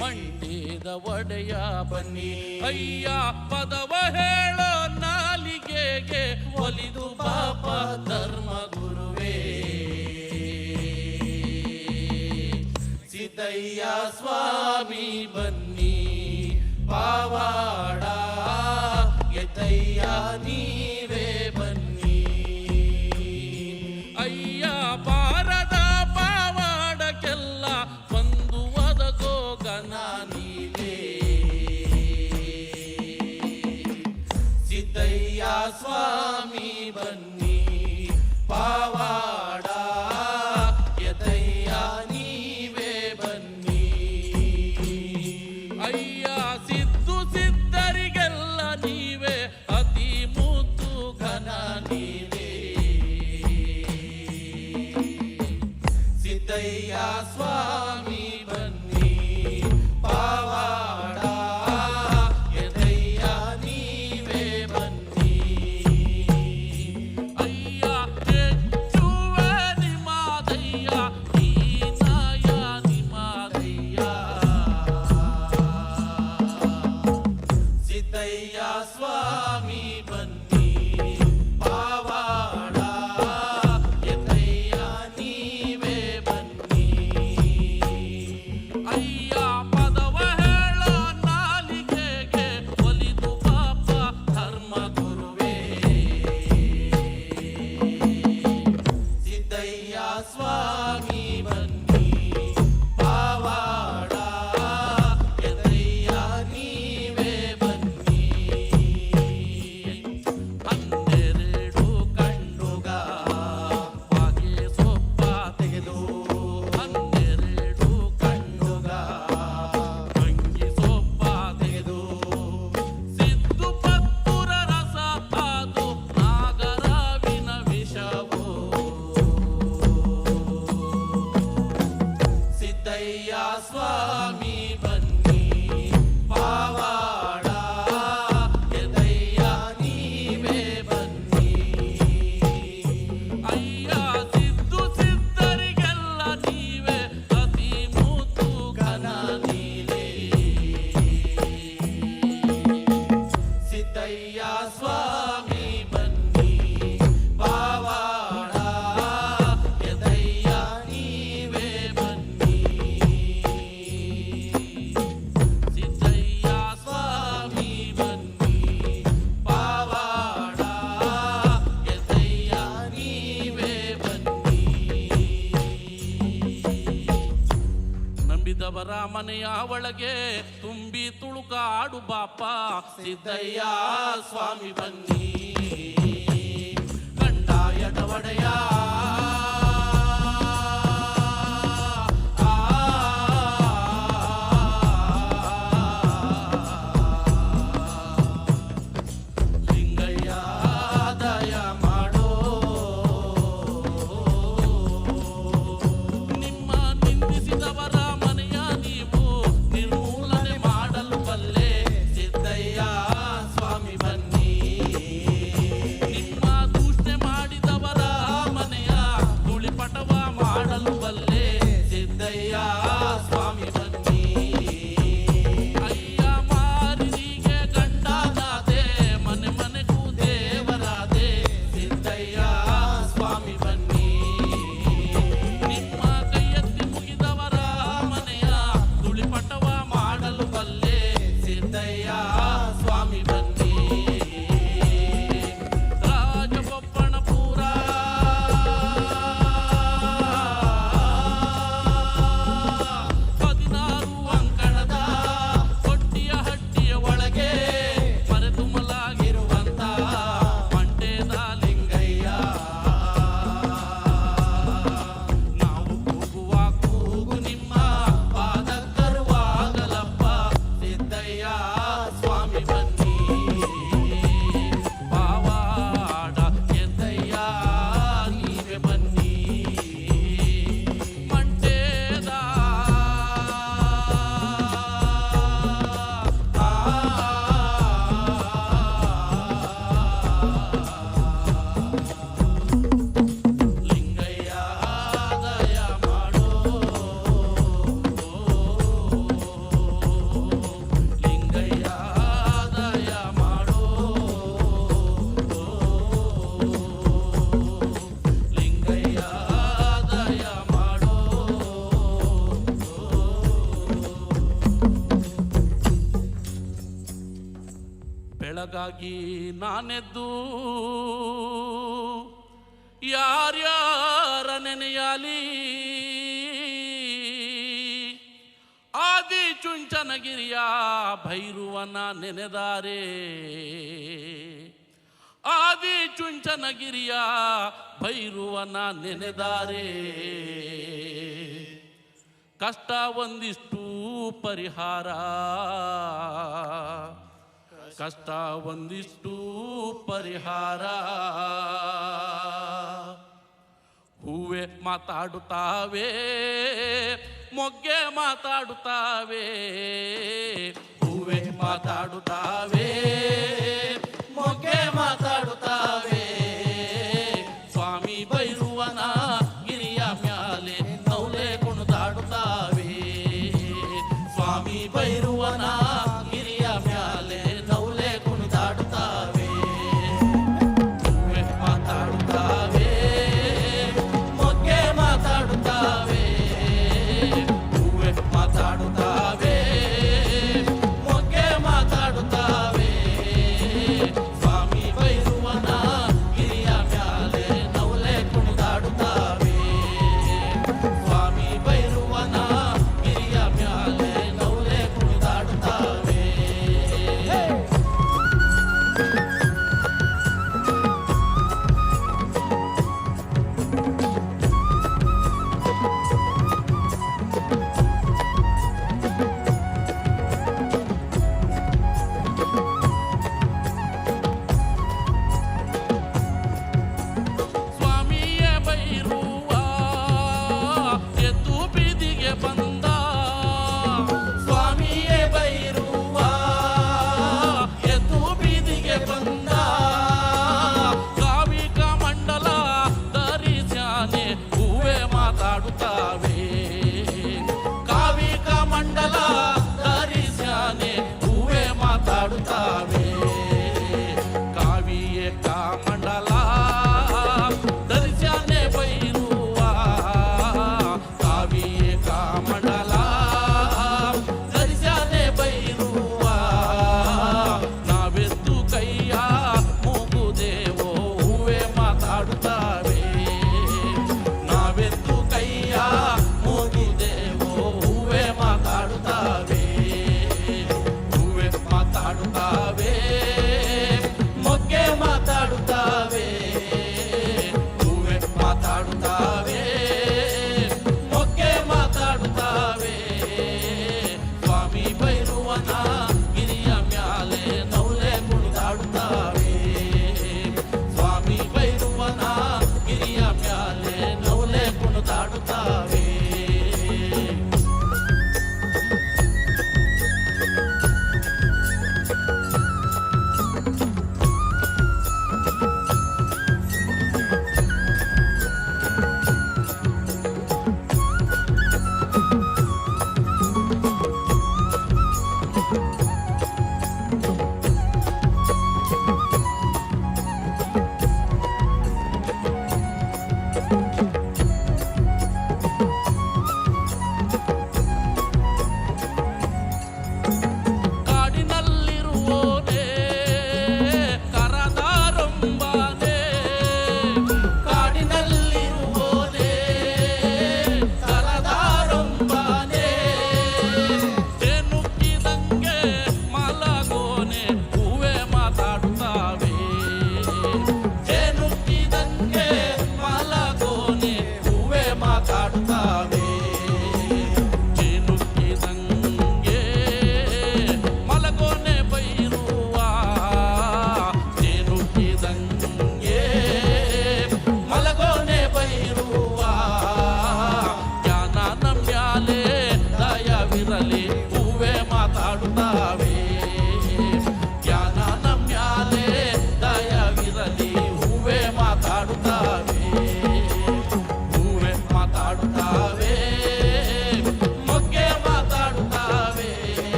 [SPEAKER 4] ಮಂಟೆದ ಒಡೆಯ ಬನ್ನಿ. ಅಯ್ಯ ಪದವ ಹೇಳೋ ನಾಲಿಗೆಗೆ ಒಲಿದು ಪಾಪ ಧರ್ಮ ಗುರುವೇ. ಸಿದ್ದಯ್ಯ ಸ್ವಾಮಿ ಬನ್ನಿ, ಪಾವಾಡ ಎತ್ತಯ್ಯ ನೀವೇ ಬನ್ನಿ. ಅಯ್ಯ ಪಾರದ ಪಾವಾಡಕ್ಕೆಲ್ಲ ಬಂದು ಒದಗೋ ಗನ ನೀವೇ. ಸಿದ್ದಯ್ಯ ಸ್ವಾಮಿ ಬನ್ನಿ, ಪಾವಾಡ ಎತ್ತಯ್ಯ ನೀವೇ ಬನ್ನಿ. ಅಯ್ಯ ಸಿದ್ದು ಸಿದ್ದರಿಗೆಲ್ಲ ನೀವೇ, ಅತಿ ಮುದ್ದು ಘನ ನೀವೇ. ಸಿದ್ದಯ್ಯ ಸ್ವಾಮಿ ಬನ್ನಿ, ಪಾವಾಡ ಎದಯ್ಯ ನೀವೇ ಬನ್ನಿ. ಅಯ್ಯ ಹೆಚ್ಚುವೆ ನಿಮಾದಯ್ಯ, ಹೀನಾಯ ನಿಮಾದಯ್ಯ. ಸಿದ್ದಯ್ಯ ಸ್ವಾಮಿ ಬನ್ನಿ, ಪಾವಾಡ ಎತ್ತಯ್ಯ ನೀವೇ ಬನ್ನಿ. ಅಯ್ಯ ಪದವ ಹೇಳೋ ನಾಲಿಗೆಗೆ ಒಲಿದು ಪಾಪ ಧರ್ಮ ಗುರುವೇ. ಸಿದ್ದಯ್ಯ ಸ್ವಾಮಿ ಬನ್ನಿ, ಪಾವಾಡ ಎತ್ತಯ್ಯ ನೀವೇ ಬನ್ನಿ. 12 ಕಂಡುಗ ಬಾಗೆ ಸೊಪ್ಪ ತೆಗೆದು, 12 ಕಂಡುಗ ಅಂಗಿ ಸೊಪ್ಪ ತೆಗೆದು, ಸಿದ್ದು ಪತ್ತುರ ರಸ ಅದು ನಾಗರಾವಿನ ವಿಷವು. ಸಿದ್ದಯ್ಯ ಸ್ವಾಮಿ ಬನ್ನಿ, ಪಾವಾಡ ಎದಯ್ಯ ನೀವೇ ಬನ್ನಿ. ಅಯ್ಯ ಸಿದ್ದು ಸಿದ್ದರಿಗೆಲ್ಲ ನೀವೇ, ಅತಿ ಮುದ್ದು ಘನ ನೀವೇ. ಸಿದ್ದಯ್ಯ ಸ್ವಾಮಿ ಬನ್ನಿ, ಪಾವಾಡ ಎದಯ್ಯ ನೀವೇ ಬನ್ನಿ. ಸಿದ್ದಯ್ಯ ಸ್ವಾಮಿ ಬನ್ನಿ, ಪಾವಾಡ ಎದಯ್ಯ ನೀವೇ ಬನ್ನಿ. ನಂಬಿದವರ ಮನೆಯ ಒಳಗೆ ತುಂಬಿ ತುಳುಕಾಡು ಬಾಪ. ಸಿದ್ದಯ್ಯ ಸ್ವಾಮಿ ಬನ್ನಿ, ಕಂಡಾಯದ ಒಡೆಯ. ಲಿಂಗಯ್ಯ ದಯ ಮಾಡೋ, ನಿಮ್ಮ ನಿಂದಿಸಿದವರ ಮನೆಯ ನೀವು ನಿರ್ಮೂಲನೆ ಮಾಡಲು ಬಲ್ಲೆ. ಸಿದ್ದಯ್ಯ ಸ್ವಾಮಿ ಬನ್ನಿ, ನಿನಗಾಗಿ ನಾನೆದ್ದು ಯಾರ್ಯಾರ ನೆನೆಯಾಲಿ ಆದಿ ಚುಂಚನಗಿರಿಯ ಭೈರುವನ ನೆನೆದಾರೆ ಆದಿ ಚುಂಚನಗಿರಿಯ ಭೈರುವನ ನೆನೆದಾರೆ ಕಷ್ಟ ಒಂದಿಷ್ಟು ಪರಿಹಾರ ಕಷ್ಟ ಒಂದಿಷ್ಟು ಪರಿಹಾರ ಹೂವೆ ಮಾತಾಡುತ್ತಾವೆ ಮೊಗ್ಗೆ ಮಾತಾಡುತ್ತಾವೆ ಹೂವೆ ಮಾತಾಡುತ್ತಾವೆ ಮೊಗ್ಗೆ ಮಾತಾಡುತ್ತಾವೆ ಸ್ವಾಮಿ ಭೈರುವನ ಗಿರಿಯ ಮ್ಯಾಲೆ ನೌಲೆ ಕುಣಿದಾಡುತ್ತಾವೆ ಸ್ವಾಮಿ ಭೈರುವನ ಗಿರಿಯ ಮ್ಯಾಲೆ ನೌಲೆ ಕುಣಿದಾಡುತ್ತಾವೆ ಹೂವೆ ಮಾತಾಡುತ್ತಾವೆ ಮೊಗ್ಗೆ ಮಾತಾಡುತ್ತಾವೆ ಹೂವೆ ಮಾತಾಡುತ್ತಾವೆ ಮೊಗ್ಗೆ ಮಾತಾಡುತ್ತಾವೆ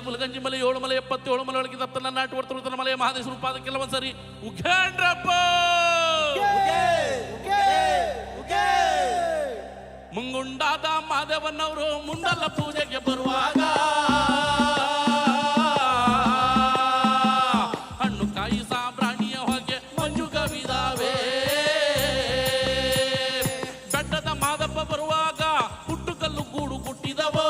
[SPEAKER 4] ಮುಲಗಂಜಿ ಮಲೆ 7 ಮಲೆ 77 ಮಲೆ ಒಳಗೆ ತಪ್ಪನ ನಾಟು ವರ್ತನ ಮಲೆ ಮಹಾದೇಶ್ವರ ಪಾದ ಕೆಲವೊಂದ್ಸರಿ ಉಗ್ಯಾಂಡ್ರಪ್ಪ ಮುಂಗುಂಡಾದ ಮಾದೇವನವರು ಮುಂಡಲ ಪೂಜೆಗೆ ಬರುವಾಗ ಹಣ್ಣು ಕಾಯಿ ಸಾಂಬ್ರಾಣಿಯ ಹೊಗೆ ಮಂಜು ಕವಿದಾವೆ. ಬೆಟ್ಟದ ಮಾದಪ್ಪ ಬರುವಾಗ ಹುಟ್ಟುಕಲ್ಲು ಗೂಡು ಕುಟ್ಟಿದವೋ,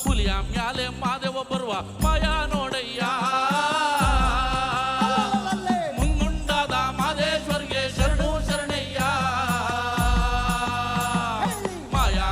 [SPEAKER 4] ಹುಲಿಯ ಮ್ಯಾಲೆ ಮಾದೇವ ಬರುವ ಮಾಯ ನೋಡಯ್ಯ. ಮುಂಗುಂಡಾದ ಮಾದೇಶ್ವರ್ಗೆ ಶರಣು ಶರಣಯ್ಯ. ಮಾಯಾ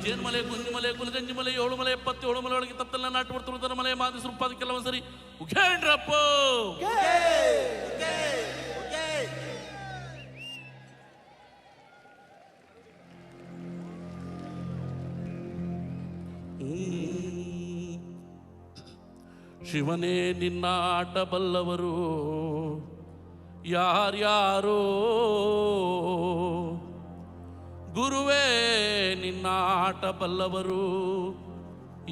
[SPEAKER 4] ಜೇನ್ಮಲೆ ಗುಂಜಿಮಲೆ ಗುಲ್ಗಂಜಿಮಲೆ 7 ಮಲೆ 77 ಮಲೆ ಒಳಗೆ ತಪ್ಪೆಲ್ಲ ನಾಟು ಬರ್ತಿರ್ತಾರ ಮಲೆ ಮಾದಿಸ್ ರೂಪಾದ ಕೆಲವೊಂದ್ಸರಿ ಉಘೇಂಡ್ರಪ್ಪ ಶಿವನೇ ನಿನ್ನ ಆಟ ಬಲ್ಲವರು ಯಾರ್ಯಾರೋ, ಗುರುವೇ ನಿನ್ನ ಆಟ ಬಲ್ಲವರು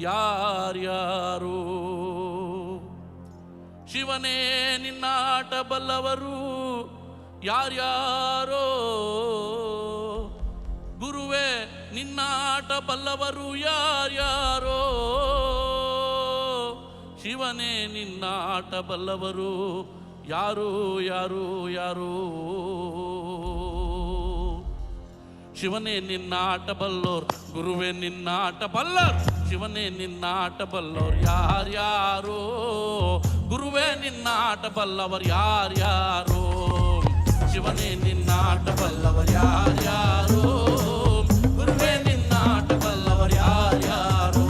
[SPEAKER 4] ಯಾರ್ಯಾರೋ, ಶಿವನೇ ನಿನ್ನ ಆಟ ಬಲ್ಲವರು ಯಾರ್ಯಾರೋ, ಗುರುವೇ ನಿನ್ನ ಆಟ ಬಲ್ಲವರು ಯಾರ್ಯಾರೋ, ಶಿವನೇ ನಿನ್ನ ಆಟ ಬಲ್ಲವರು ಯಾರು ಯಾರು ಯಾರು, ಶಿವನೇ ನಿನ್ನ ಆಟ ಬಲ್ಲೋರ್, ಗುರುವೇ ನಿನ್ನ ಆಟ ಬಲ್ಲೋರ್, ಶಿವನೇ ನಿನ್ನ ಆಟ ಬಲ್ಲೋರ್ ಯಾರ್ಯಾರೋ, ಗುರುವೇ ನಿನ್ನ ಆಟ ಬಲ್ಲವರು ಯಾರ್ಯಾರೋ, ಶಿವನೇ ನಿನ್ನ ಆಟ ಬಲ್ಲವರು ಯಾರ್ಯಾರೋ, ಗುರುವೇ ನಿನ್ನ ಆಟ ಬಲ್ಲವರು ಯಾರ್ಯಾರೋ.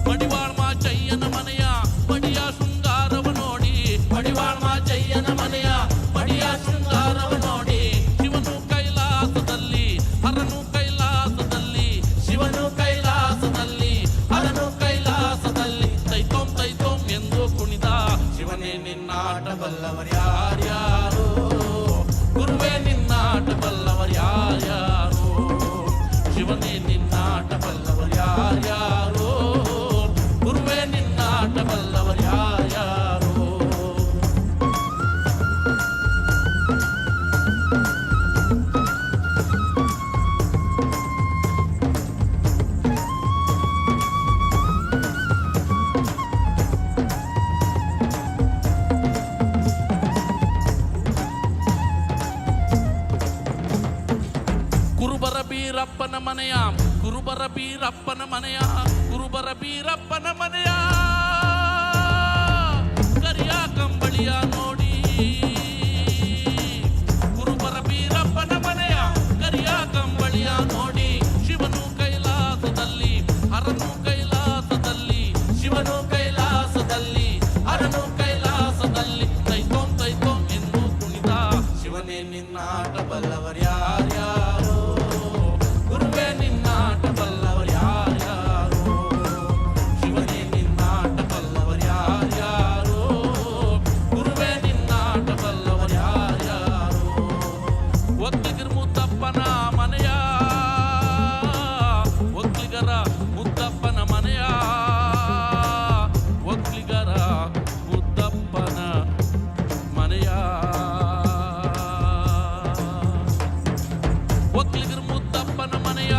[SPEAKER 4] ಮಡಿವಾಳ್ ಮಾಚಯ್ಯನ ಮನೆಯ ಮಡಿಯ ಶೃಂಗಾರವ ನೋಡಿ, ಮಡಿವಾಳ್ ಮಾಚಯ್ಯನ ಮನೆಯ ಮಡಿಯ ಶೃಂಗಾರವ ನೋಡಿ, ಶಿವನು ಕೈಲಾಸದಲ್ಲಿ ಹರನು ಕೈಲಾಸದಲ್ಲಿ, ಶಿವನು ಕೈಲಾಸದಲ್ಲಿ ಹರನು ಕೈಲಾಸದಲ್ಲಿ, ತೈತೋಂ ಎಂದು ಕುಣಿದ ಶಿವನೇ ನಿನ್ನ ಆಟ ಬಲ್ಲವರು ಯಾರ್ಯಾರೋ, ಗುರುವೇ ನಿನ್ನ ಆಟ ಬಲ್ಲವರು ಯಾರ್ಯಾರೋ, ಶಿವನೇ ನಿನ್ನ ಆಟ ಬಲ್ಲವರು ಯಾರ್ಯಾರೋ, ಗುರುವೇ ನಿನ್ನ ಆಟ ಬಲ್ಲವರು ಯಾರ್ಯಾರೋ. ಕುರುಬರ ಬೀರಪ್ಪನ ಮನೆಯ, ಕುರುಬರ ಬೀರಪ್ಪನ ಮನೆಯ, ಕುರುಬರ ಬೀರಪ್ಪನ ಮನೆಯ ಕರಿಯ ಕಂಬಳಿಯ ನೋಡಿ, ಕುರುಬರ ಬೀರಪ್ಪನ ಮನೆಯ ಕರಿಯ ಕಂಬಳಿಯ ನೋಡಿ, ಶಿವನು ಕೈಲಾಸದಲ್ಲಿ ಹರನು ಕೈಲಾಸದಲ್ಲಿ, ಶಿವನು ಕೈಲಾಸದಲ್ಲಿ ಹರನು ಕೈಲಾಸದಲ್ಲಿ, ತೈತೋಂ ಎಂದು ಕುಣಿದ ಶಿವನೇ ನಿನ್ನ ಆಟ ಬಲ್ಲವರು ಯಾರ್ಯಾರೋ, ಗುರುವೇ ನಿನ್ನ ಆಟ ಬಲ್ಲವರು ಯಾರ್ಯಾರೋ, ಶಿವನೇ ನಿನ್ನ ಆಟ ಬಲ್ಲವರು ಯಾರ್ಯಾರೋ, ಗುರುವೇ ನಿನ್ನ ಆಟ ಬಲ್ಲವರು ಯಾರ್ಯಾರೋ. ಒಕ್ಕಲಿಗರ ಮುದ್ದಪ್ಪನ ಮನೆಯ, ಒಕ್ಕಲಿಗರ ಮುದ್ದಪ್ಪನ ಮನೆಯ, ಒಕ್ಕಲಿಗರ ಮುದ್ದಪ್ಪನ ಮನೆಯ, ಒಕ್ಕಲಿಗರ ಮುದ್ದಪ್ಪನ ಮನೆಯ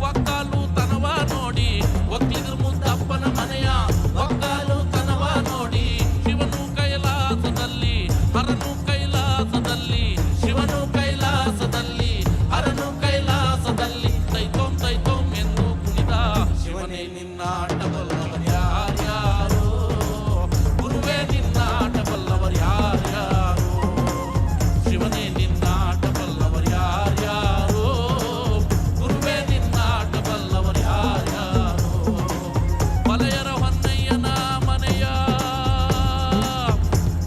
[SPEAKER 4] ಒಕ್ಕಾಲು ತನವ ನೋಡಿ, ಒಕ್ಕಲಿಗರ ಮುದ್ದಪ್ಪನ ಮನೆಯ ಒಕ್ಕಾಲು ತನವ ನೋಡಿ, ಶಿವನು ಕೈಲಾಸದಲ್ಲಿ ಹರನು ಕೈಲಾಸದಲ್ಲಿ, ಶಿವನು ಕೈಲಾಸದಲ್ಲಿ ಹರನು ಕೈಲಾಸದಲ್ಲಿ, ತೈತೋಂ ಎಂದು ಕುಣಿದ ಶಿವನೇ ನಿನ್ನ ಆಟ ಬಲ್ಲವರು ಯಾರ್ಯಾರೋ, ಗುರುವೇ ನಿನ್ನ ಆಟ ಬಲ್ಲವರು ಯಾರ್ಯಾರೋ, ಶಿವನೇ ನಿನ್ನ ಆಟ ಬಲ್ಲವರು ಯಾರ್ಯಾರೋ, ಗುರುವೇ ನಿನ್ನ ಆಟ ಬಲ್ಲವರು ಯಾರ್ಯಾರೋ. ಮಲೆಯರ ಹೊನ್ನಯ್ಯನ ಮನೆಯ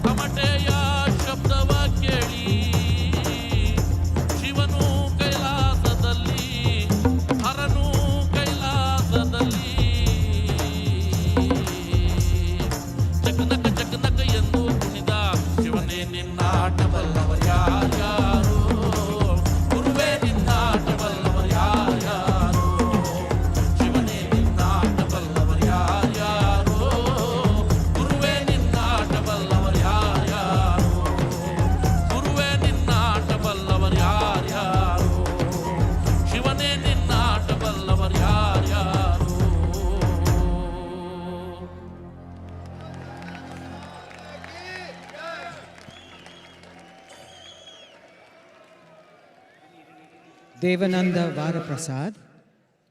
[SPEAKER 4] ತಮಟೆಯ ಶಬ್ದವ ಕೇಳಿ, ಶಿವನು ಕೈಲಾಸದಲ್ಲಿ ಹರನು ಕೈಲಾಸದಲ್ಲಿ, ಚಕನಕ ಎಂದು ಕುಣಿದ ಶಿವನೇ ನಿನ್ನ ಆಟ ಬಲ್ಲವರು ಯಾರ್ಯಾರೋ, ಗುರುವೇ ನಿನ್ನ ಆಟ ಬಲ್ಲವರು ಯಾರ್ಯಾರೋ, ಶಿವನೇ ನಿನ್ನ ಆಟ ಬಲ್ಲವರು ಯಾರ್ಯಾರೋ, ಗುರುವೇ ನಿನ್ನ ಆಟ ಬಲ್ಲವರು ಯಾರ್ಯಾರೋ, ಗುರುವೇ ನಿನ್ನ ಆಟ ಬಲ್ಲವರು ಯಾರ್ಯಾರೋ, ಶಿವನೇ ನಿನ್ನ ಆಟ ಬಲ್ಲವರು ಯಾರ್ಯಾರೋ.
[SPEAKER 5] Devananda Varaprasad,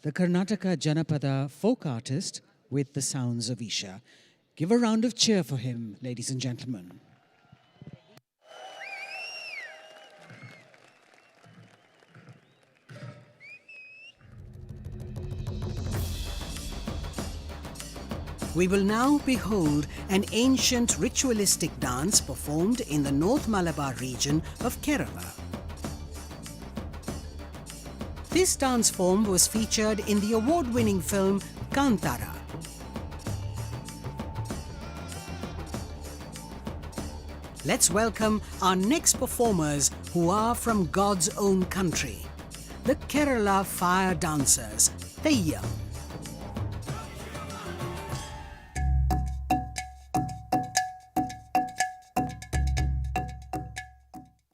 [SPEAKER 5] the Karnataka Janapada folk artist with the sounds of Isha. Give a round of cheer for him, ladies and gentlemen. We will now behold an ancient ritualistic dance performed in the North Malabar region of Kerala. This dance form was featured in the award-winning film Kantara. Let's welcome our next performers who are from God's own country, the Kerala fire dancers, Theyyam.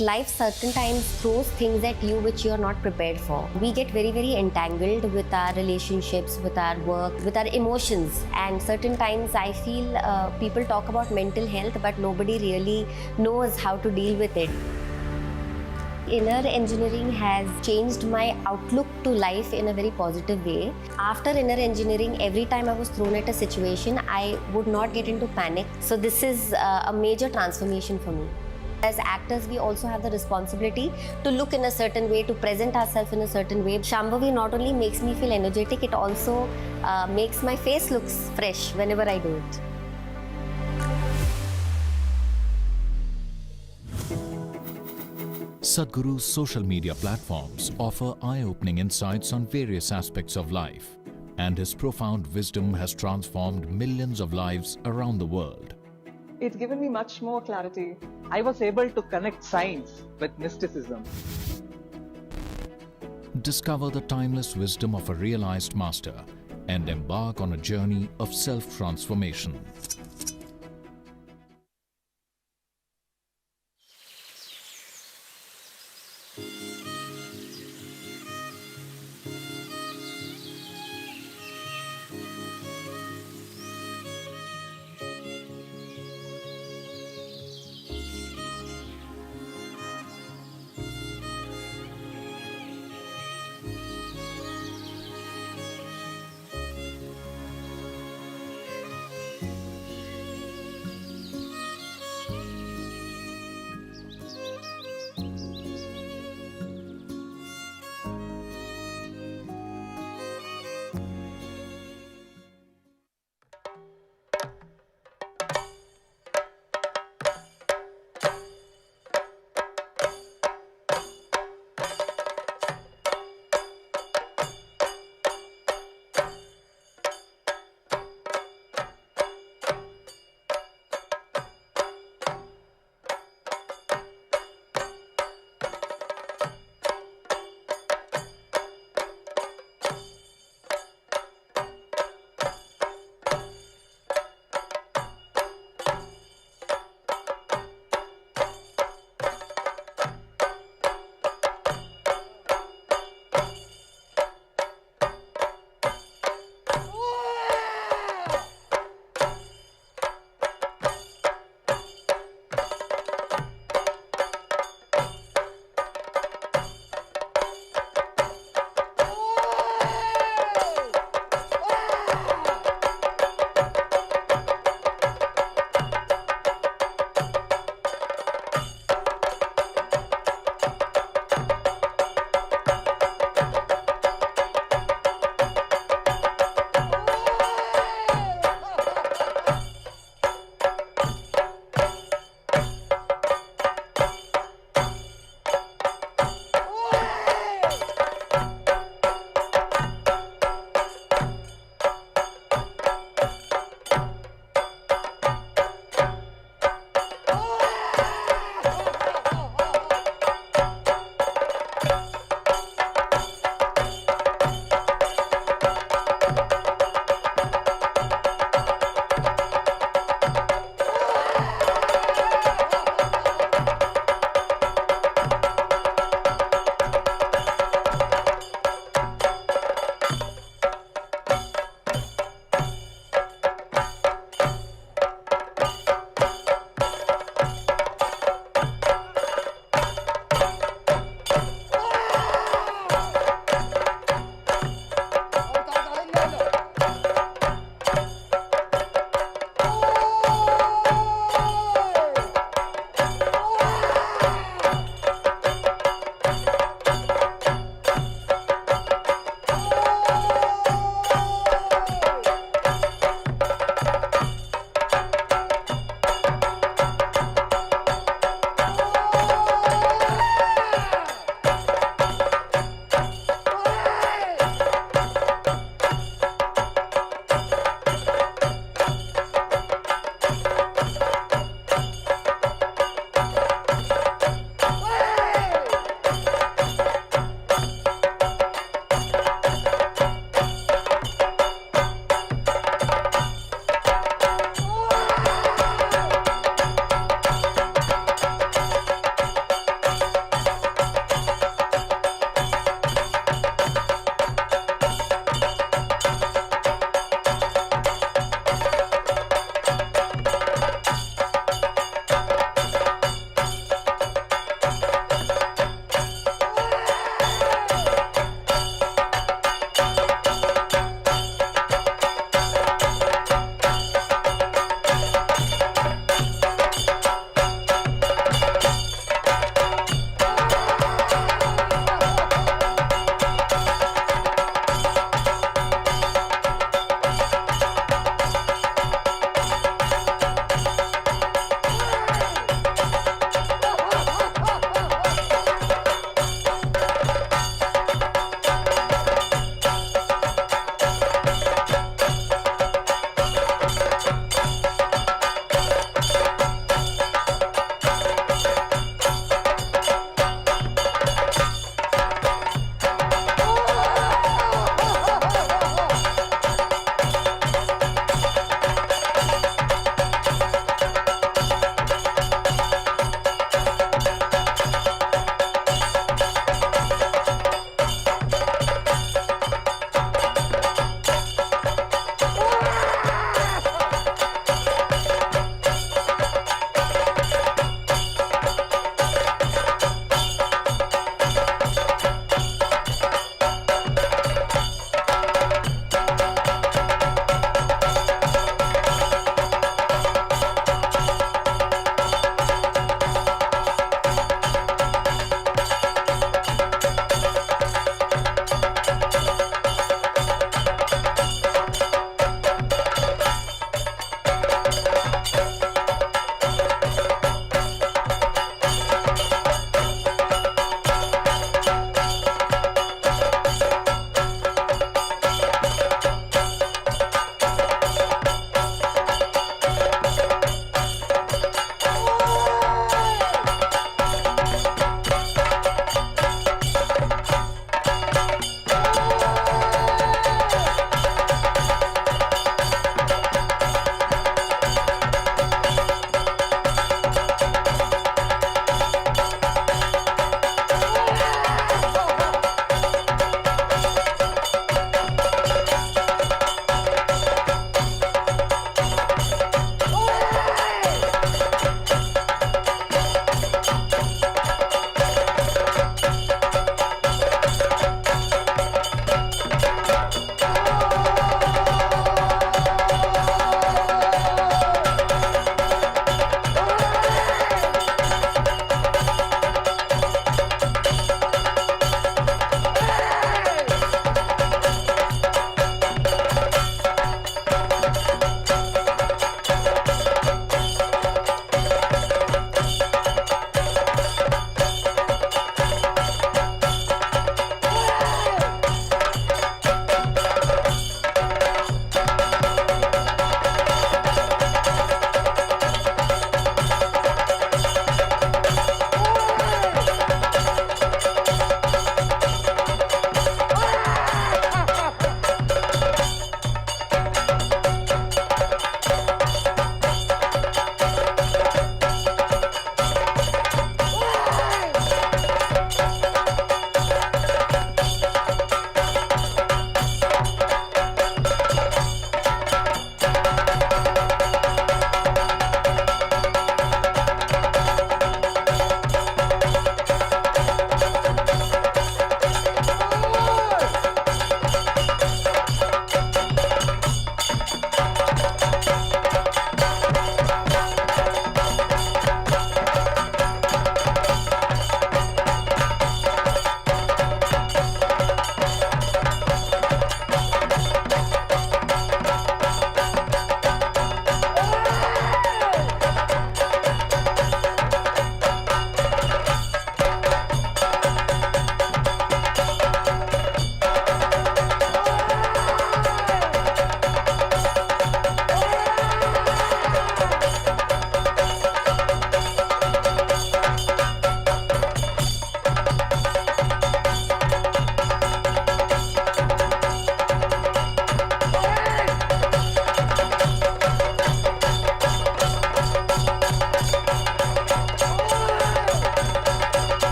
[SPEAKER 6] Life certain times throws things at you which you are not prepared for. We get very entangled with our relationships, with our work, with our emotions, and certain times I feel people talk about mental health but nobody really knows how to deal with it. Inner engineering has changed my outlook to life in a very positive way. After inner engineering, every time I was thrown at a situation, I would not get into panic. So this is a major transformation for me. As actors, we also have the responsibility to look in a certain way, to present ourselves in a certain way. Shambhavi not only makes me feel energetic, it also makes my face look fresh whenever I do it.
[SPEAKER 8] Sadhguru's social media platforms offer eye-opening insights on various aspects of life, and his profound wisdom has transformed millions of lives around the world.
[SPEAKER 7] It's given me much more clarity. I was able to connect science with mysticism.
[SPEAKER 8] Discover the timeless wisdom of a realized master and embark on a journey of self-transformation.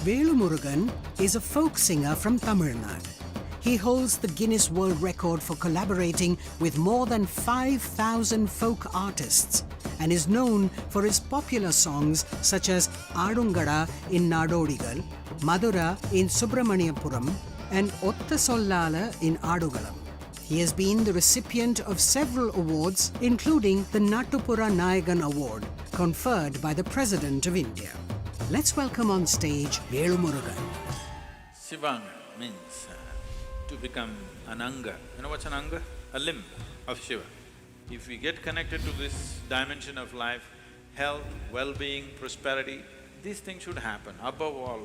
[SPEAKER 5] Velumurugan is a folk singer from Tamil Nadu. He holds the Guinness World Record for collaborating with more than 5,000 folk artists and is known for his popular songs such as Adungada in Nadodigal, Madura in Subramaniapuram and Otta Sollala in Adugalam. He has been the recipient of several awards, including the Nattupura Nayagan Award, conferred by the President of India. Let's welcome on stage Velumurugan.
[SPEAKER 2] Shivanga means to become an anga. You know what's an anga? A limb of Shiva. If we get connected to this dimension of life, health, well-being, prosperity, these things should happen. Above all,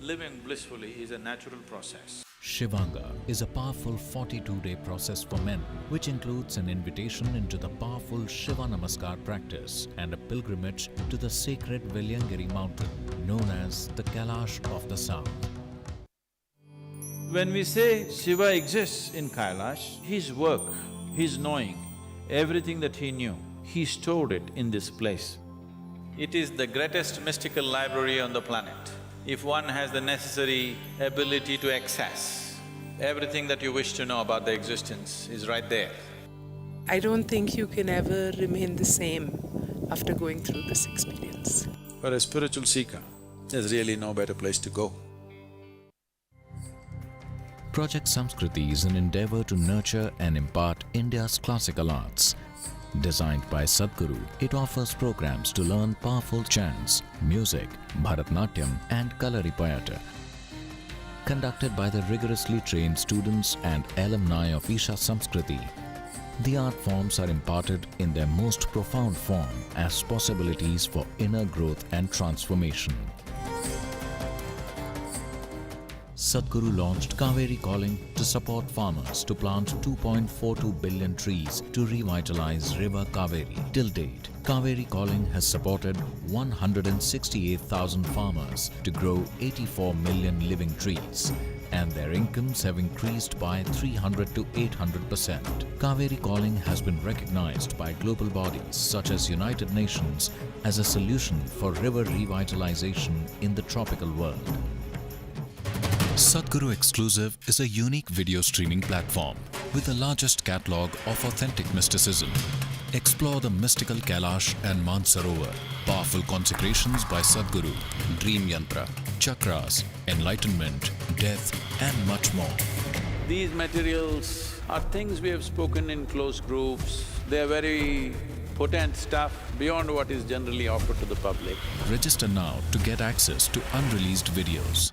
[SPEAKER 2] living blissfully is a natural process.
[SPEAKER 8] Shivanga is a powerful 42-day process for men, which includes an invitation into the powerful Shiva Namaskar practice and a pilgrimage to the sacred Velliyangiri mountain, known as the Kailash of the South.
[SPEAKER 2] When we say Shiva exists in Kailash, his work, his knowing, everything that he knew, he stored it in this place. It is the greatest mystical library on the planet. If one has the necessary ability to access, everything that you wish to know about the existence is right there.
[SPEAKER 9] I don't think you can ever remain the same after going through this experience.
[SPEAKER 2] For a spiritual seeker, there's really no better place to go.
[SPEAKER 8] Project Samskriti is an endeavor to nurture and impart India's classical arts. Designed by Sadhguru, it offers programs to learn powerful chants, music, Bharatnatyam and Kalaripayattu. Conducted by the rigorously trained students and alumni of Isha Samskriti, the art forms are imparted in their most profound form as possibilities for inner growth and transformation. Sadhguru launched Kaveri Calling to support farmers to plant 2.42 billion trees to revitalize River Kaveri. Till date, Kaveri Calling has supported 168,000 farmers to grow 84 million living trees, and their incomes have increased by 300 to 800%. Kaveri Calling has been recognized by global bodies such as United Nations as a solution for river revitalization in the tropical world. Sadhguru Exclusive is a unique video streaming platform with the largest catalogue of authentic mysticism. Explore the mystical Kailash and Mansarovar, powerful consecrations by Sadhguru, dream yantra, chakras, enlightenment, death and much more.
[SPEAKER 2] These materials are things we have spoken in close groups. They are very potent stuff beyond what is generally offered to the public.
[SPEAKER 8] Register now to get access to unreleased videos.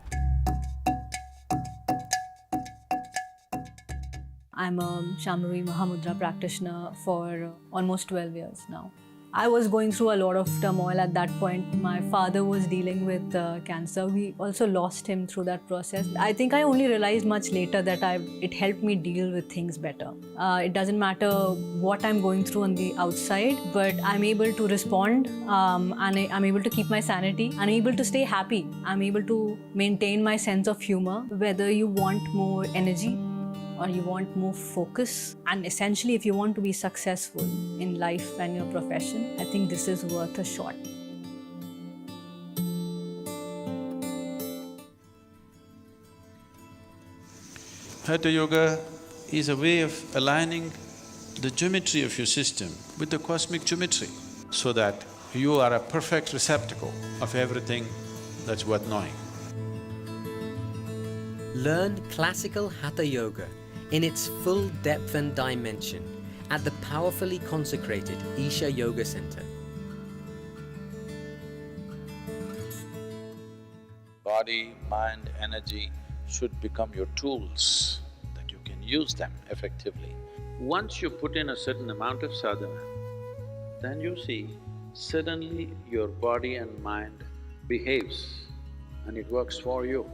[SPEAKER 10] I'm a Shambhavi Mahamudra practitioner for almost 12 years now. I was going through a lot of turmoil at that point. My father was dealing with cancer. We also lost him through that process. I think I only realized much later that it helped me deal with things better. It doesn't matter what I'm going through on the outside, but I'm able to respond and I'm able to keep my sanity. I'm able to stay happy. I'm able to maintain my sense of humor. Whether you want more energy or you want more focus, and essentially if you want to be successful in life and your profession, I think this is worth a shot.
[SPEAKER 2] Hatha Yoga is a way of aligning the geometry of your system with the cosmic geometry so that you are a perfect receptacle of everything that's worth knowing.
[SPEAKER 22] Learn classical Hatha Yoga in its full depth and dimension at the powerfully consecrated Isha Yoga Center.
[SPEAKER 2] Body, mind, energy should become your tools, that you can use them effectively. Once you put in a certain amount of sadhana, then you see suddenly your body and mind behaves and it works for you.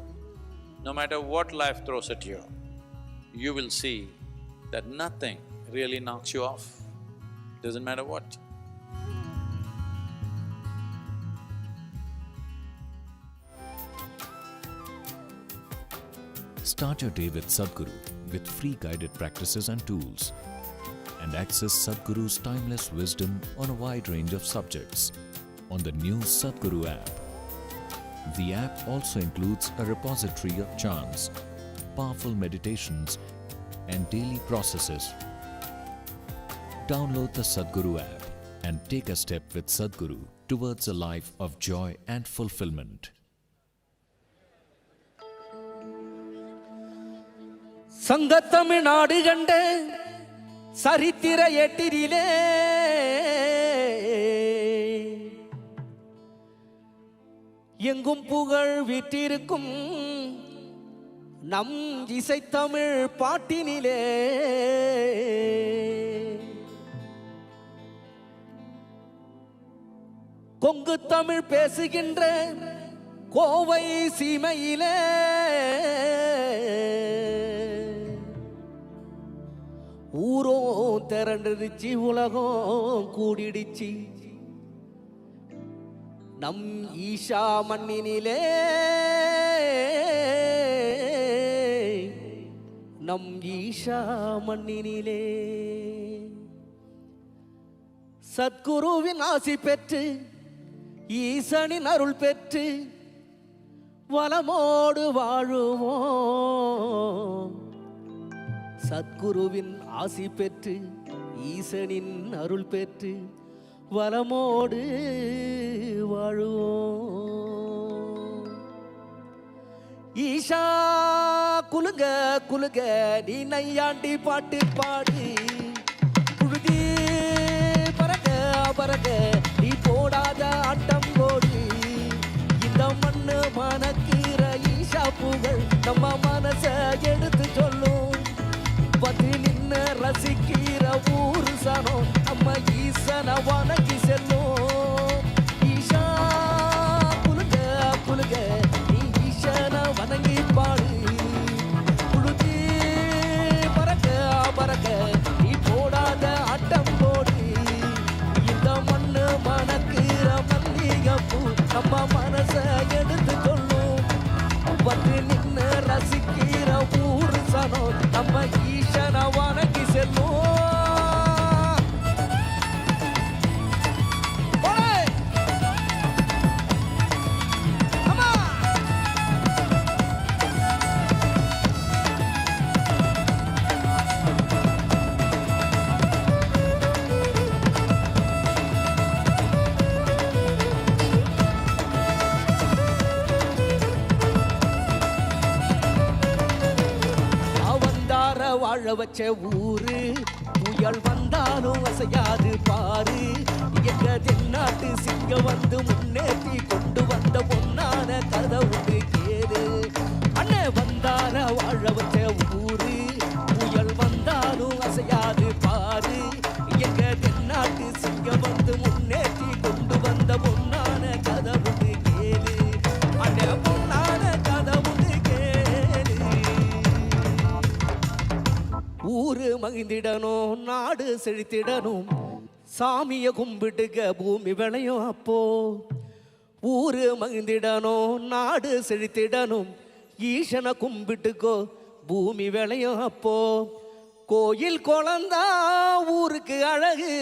[SPEAKER 2] No matter what life throws at you, you will see that nothing really knocks you off, doesn't matter what.
[SPEAKER 8] Start your day with Sadhguru with free guided practices and tools, and access Sadhguru's timeless wisdom on a wide range of subjects on the new Sadhguru app. The app also includes a repository of chants, powerful meditations, and daily processes. Download the Sadhguru app and take a step with Sadhguru towards a life of joy and fulfillment.
[SPEAKER 20] சங்கத்தமிழ்நாடு கண்ட சரித்திர எட்டிரிலே எங்கும் புகழ் விற்றிருக்கும் நம் இசைத்தமிழ் பாட்டினிலே கொங்கு தமிழ் பேசுகின்ற கோவை சீமையிலே ஊரோ திரண்டுடுச்சு, உலகம் கூடிடுச்சு நம் ஈஷா மண்ணினிலே, நம் ஈஷா மண்ணினிலே. சத்குருவின் ஆசி பெற்று ஈசனின் அருள் பெற்று வளமோடு வாழுவோம். சத்குருவின் ஆசி பெற்று ஈசனின் அருள் பெற்று வளமோடு வாழுவோம். ஈஷா குலுங்க குலுங்க நீ நையாண்டி பாட்டு பாடு, புழுதி பறக்க பறக்க நீ போடாத ஆட்டம் போடு. இந்த மண்ணு மணக்கிற ஈஷா புகழ் நம்ம மனச எடுத்து சொல்லும். வந்து நின்ன ரசிக்கிற ஊரு சனம் நம்ம ஈசன வணங்கி செல்லும். ஈஷா குலுங்க குலுங்க நீ ஈசன வணங்கி பாடு, புழுதி பறக்க பறக்க நீ போடாத ஆட்டம் போடு. இந்த மண்ணு மணக்கிற மல்லிகைப்பூ நம்ம மனச எடுத்து சொல்லும். வந்து நின்ன ரசிக்கிற ஊரு சனம் நம்ம ஈசன வணங்கி செல்லும். வாழ வச்ச ஊரு புயல் வந்தாலும் அசையாது பாரு. எங்க தென்னாட்டு சிங்க வந்து முன்னேற்றி கொண்டு வந்த பொன்னான கதை உண்டு கேரு. அண்ணே வந்தார வாழ வச்ச ஊரு புயல் வந்தாலும் அசையாது பாரு. எங்க தென்னாட்டு சிங்க வந்து முன்னேற்றி கொண்டு வந்த பொன்னான கதை உண்டு கேரு. அண்ணே பொன்னான கதை உண்டு கேரு. ஊரு மகிழ்ந்திடணும், நாடு செழித்திடணும், சாமிய கும்பிட்டுக்க பூமி விளையும் அப்போ. ஊரு மகிழ்ந்திடணும், நாடு செழித்திடணும், ஈசனை கும்பிட்டுக்கோ பூமி விளையும் அப்போ. கோயில் குழந்தா ஊருக்கு அழகு,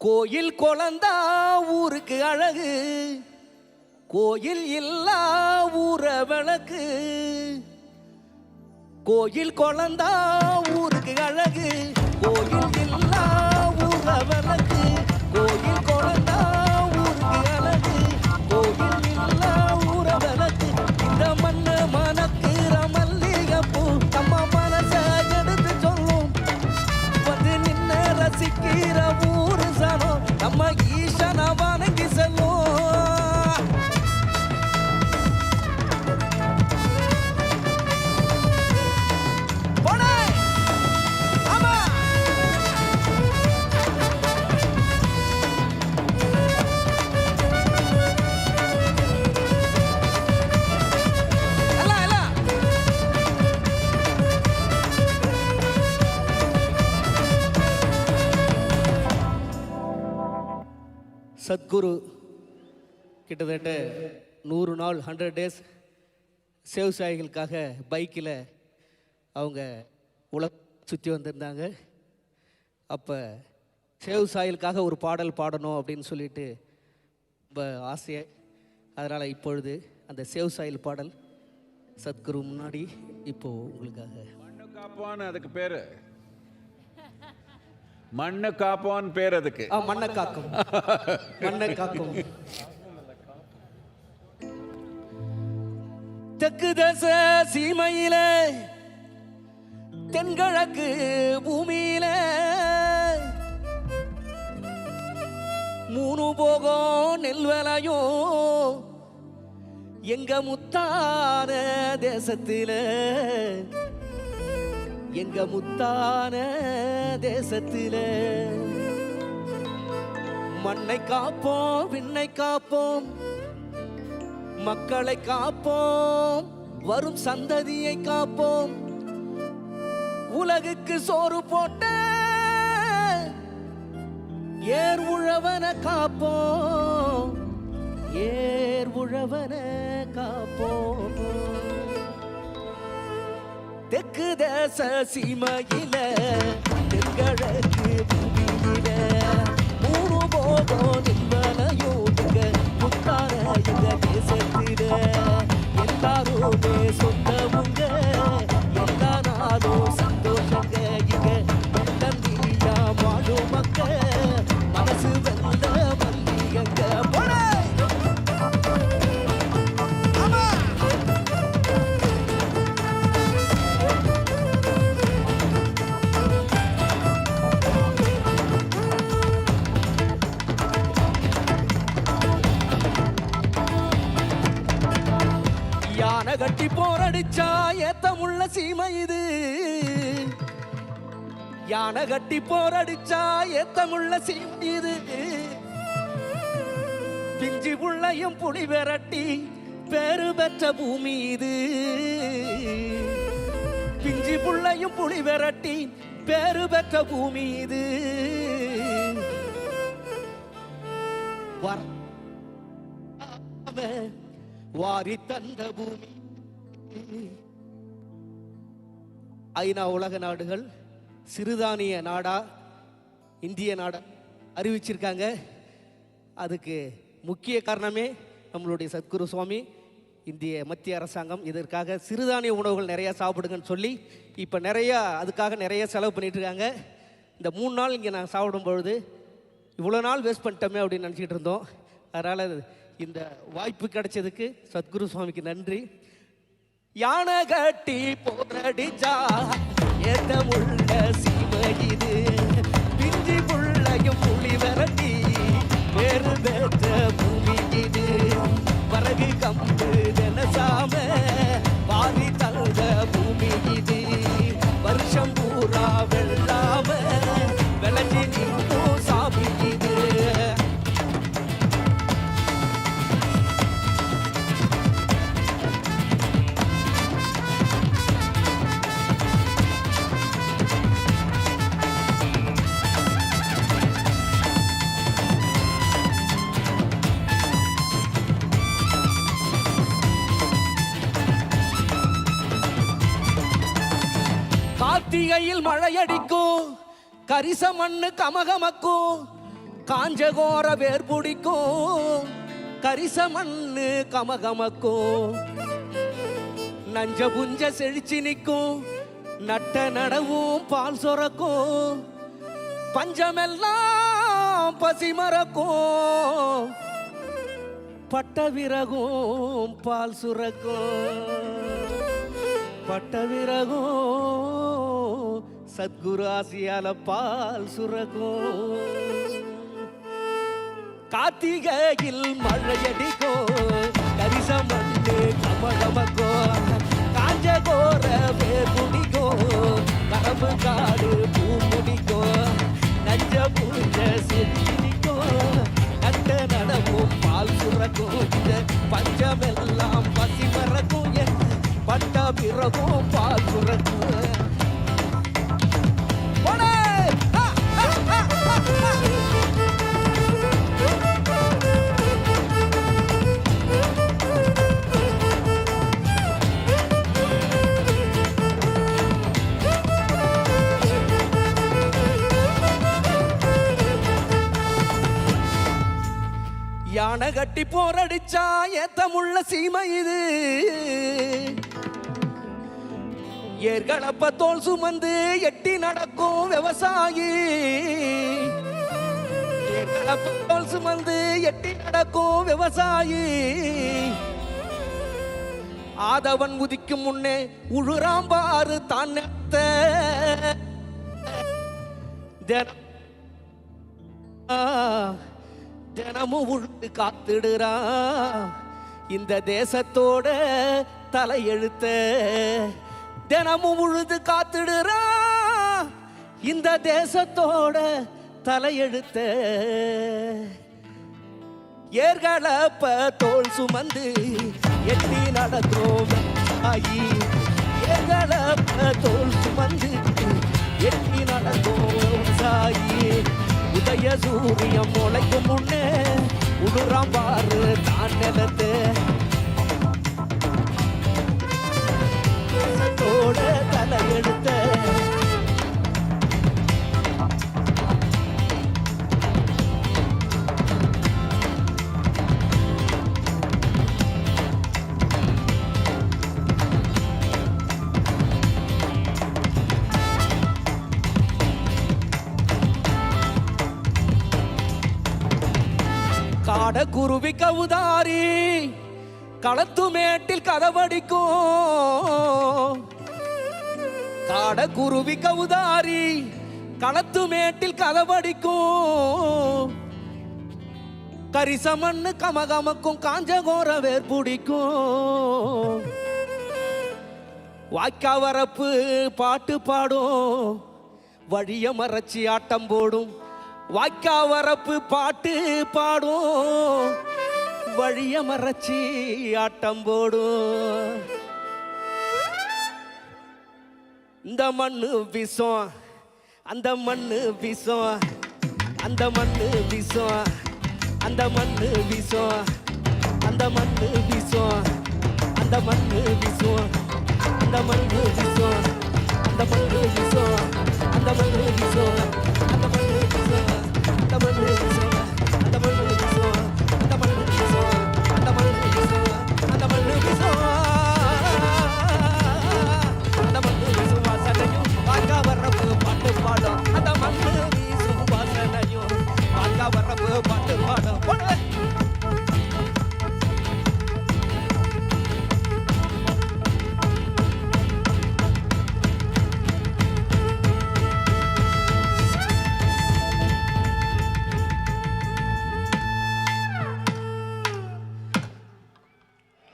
[SPEAKER 20] கோயில் குழந்தா ஊருக்கு அழகு, கோயில் இல்லா ஊர விளக்கு. கோயில் குழந்தா ஊருக்கு அழகு, கோயில் இல்லா ஊர விளக்கு. கோயில் குழந்தா ஊருக்கு அழகு, கோயில் இல்லா ஊர விளக்கு. இந்த மண்ணு மணக்கிற மல்லிகைப்பூ நம்ம மனச எடுத்து சொல்லும். வந்து நின்ன ரசிக்கிற ஊரு சனம் நம்ம ஈசன வணங்கி செல்லும். சத்குரு கிட்டத்தட்ட 100 நாள் 100 days சேவசாயிகளுக்காக பைக்கில் அவங்க சுற்றி வந்திருந்தாங்க. அப்போ சேவசாயிகளுக்காக ஒரு பாடல் பாடணும் அப்படின்னு சொல்லிட்டு ரொம்ப ஆசையாக, அதனால் இப்பொழுது அந்த சேவசாயில் பாடல் சத்குரு முன்னாடி இப்போது உங்களுக்காக.
[SPEAKER 2] மண்ணு காப்போன்னு அதுக்கு பேர், மண்ணு காப்போன்னு பேர் அதுக்கு.
[SPEAKER 20] மண்ணை காக்கும், மண்ணை காக்கும். தெற்கு தச சீமையில தென்கிழக்கு பூமியில 3 போகம் நெல் விளையும் எங்க முத்தான தேசத்தில, எங்க முத்தான தேசத்தில. மண்ணை காப்போம், விண்ணை காப்போம், மக்களை காப்போம், வரும் சந்ததியை காப்போம். உலகுக்கு சோறு போட்ட ஏர் உழவன காப்போம், ஏர் உழவன காப்போம். தெற்கு தேச சீமையில தென்கிழக்கு பூமியில 3 போகம் நின்பனையோடுங்க முத்தான எங்க தேசத்தில. எல்லாருமே சொந்தமுங்க, எல்லா நாளும் சந்தோஷங்க. இங்க தந்தியா வாழும் மக்க மனசு வெல்ல மல்லிகங்க. யானை கட்டி போரடிச்சா ஏத்தமுள்ள சீமை இது, யானை கட்டி போரடிச்சா ஏத்தமுள்ள சீமை இது. பிஞ்சி புள்ளையும் புலி விரட்டி பேரு பெற்ற பூமி இது, பிஞ்சி புள்ளையும் புலி விரட்டி பேரு பெற்ற பூமி இது. வாரி தந்த பூமி. ஐநா உலக நாடுகள் சிறுதானிய நாடா இந்திய நாடா அறிவிச்சிருக்காங்க. அதுக்கு முக்கிய காரணமே நம்மளுடைய சத்குரு சுவாமி, இந்திய மத்திய அரசாங்கம் இதற்காக சிறுதானிய உணவுகள் நிறையா சாப்பிடுங்கன்னு சொல்லி இப்போ நிறையா அதுக்காக நிறைய செலவு பண்ணிட்டு இருக்காங்க. இந்த 3 நாள் இங்கே நாங்கள் சாப்பிடும் பொழுது இவ்வளோ நாள் வேஸ்ட் பண்ணிட்டோமே அப்படின்னு நினச்சிக்கிட்டு இருந்தோம். அதனால் இந்த வாய்ப்பு கிடைச்சதுக்கு சத்குரு சுவாமிக்கு நன்றி. யானை கட்டி போரடிச்சா ஏத்தமுள்ள சீமை இது, பிஞ்சி புள்ளையும் புலி விரட்டி வேறு பெற்ற பூமி இது. வரகு கம்பு தினசாம வாரி தந்த பூமி இது. வருஷம் பூரா வெள்ளாம விளைஞ்சி நிற்கும் சாமி இது. கார்த்திகையில் மழையடிக்கும், கரிச மண்ணு கமகமக்கும், காஞ்சகோர வேர் பிடிக்கும், கரிச மண்ணு கமகமக்கும். நஞ்ச புஞ்ச செழிச்சு நிற்கும், நட்ட நடவும் பால் சொரக்கும், பஞ்சமெல்லாம் பசி மறக்கும், பட்ட விறகும் பால் சுரக்கும், பட்ட விறகும் சத்குரு ஆசியால பால் சுரக்கும். கார்த்திகையில் மழையடிக்கும், கரிச மண்ணு கமகமக்கும், காஞ்ச கோர வேர் பிடிக்கும், கரம்பு காடு பூ முடிக்கும், நஞ்ச புஞ்ச செடிக்கும், நட்ட நடவும் பால் சுரக்கும். இந்த பஞ்சமெல்லாம் பசி மறக்கும், பட்ட பிறகும் பால் சுரக்கும். கட்டி போரடிச்சா ஏத்தமுள்ள சீமை இது. ஏர்களப்ப தோல் சுமந்து எட்டி நடக்கும் விவசாயி. ஏர்களப்ப தோல் சுமந்து எட்டி நடக்கும் விவசாயி. ஆதவன் உதிக்கும் முன்னே உழுறாம்பாறு தான் தினமும் உழுது காத்துடுறா இந்த தேசத்தோட தலையெழுத்த. தினமும் உழுது காத்துடுறா இந்த தேசத்தோட தலையெழுத்த. ஏர்களப்ப தோல் சுமந்து எட்டி நடக்கும் ஆயி. ஏர்களப்ப தோல் சுமந்து எட்டி நடக்கும் சாயி. உதய சூரியம் முளைக்கும் முன்னே உடுறாம் பாரு தான் நிலத்து. தலையெடுத்த காட குருவி கவுதாரி களத்து மேட்டில் கதவடிக்கும். காட குருவி கவுதாரி களத்து மேட்டில் கதவடிக்கும். கரிசமண்ணு கமகமக்கும் காஞ்சகோர வேர் பிடிக்கும். வாய்க்கா வரப்பு பாட்டு பாடும் வழிய மறைச்சி ஆட்டம் போடும். வாய்க்கா வரப்பு பாட்டு பாடும் வழிய மறைச்சி ஆட்டம் போடும். இந்த மண்ணு விஷம் அந்த மண்ணு விஷம் அந்த மண்ணு விஷம் அந்த மண்ணு விஷம் அந்த மண்ணு விஷம் அந்த மண்ணு விஷம் அந்த மண்ணு விஷம் அந்த மண்ணு விஷம் அந்த மண்ணு விஷம் அந்த மண்ணு விஷம் அந்த மண்ணு விஷம் அந்த மண்ணு விஷம் அந்த மண்ணு விஷம் அந்த மண்ணு விஷம் அந்த மண்ணு விஷம் அந்த மண்ணு விஷம் வாசனையும் வாக்கா வர்றப்பு பாட்டு பாடும். அந்த மண்ணு வீசும் வாசனையும் வாக்கா வர்றப்பு பாட்டு பாடும்.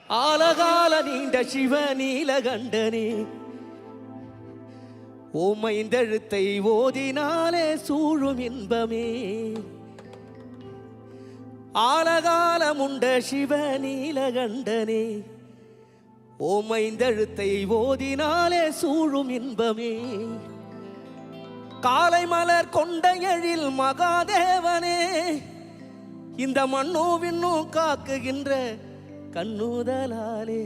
[SPEAKER 20] ஆலகால நீண்ட சிவ நீலகண்டனே ஓமைந்தெழுத்தை ஓதினாலே சூழும் இன்பமே. ஆலகாலமுண்ட சிவ நீலகண்டனே ஓமைந்தெழுத்தை ஓதினாலே சூழும் இன்பமே. காலை மலர் கொண்ட எழில் மகாதேவனே இந்த மண்ணோ விண்ணோ காக்குகின்ற கண்ணுதலாலே.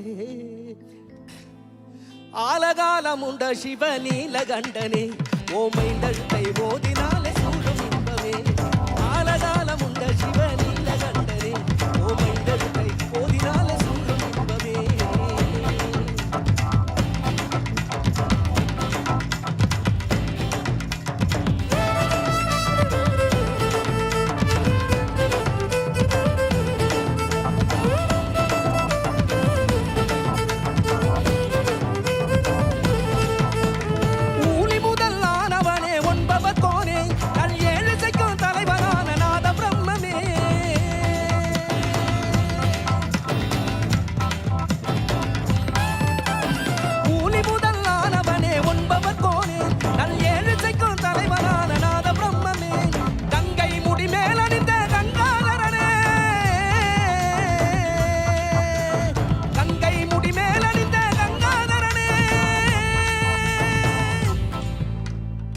[SPEAKER 20] ஆலகாலமுண்ட சிவ நீலகண்டனே ஓமைந்தழுத்தை ஓதினாலே சூழும் இன்பமே. ஆலகாலமுண்ட சிவ நீலகண்டனே ஓமைந்தழுத்தை ஓதினாலே சூழும் இன்பமே.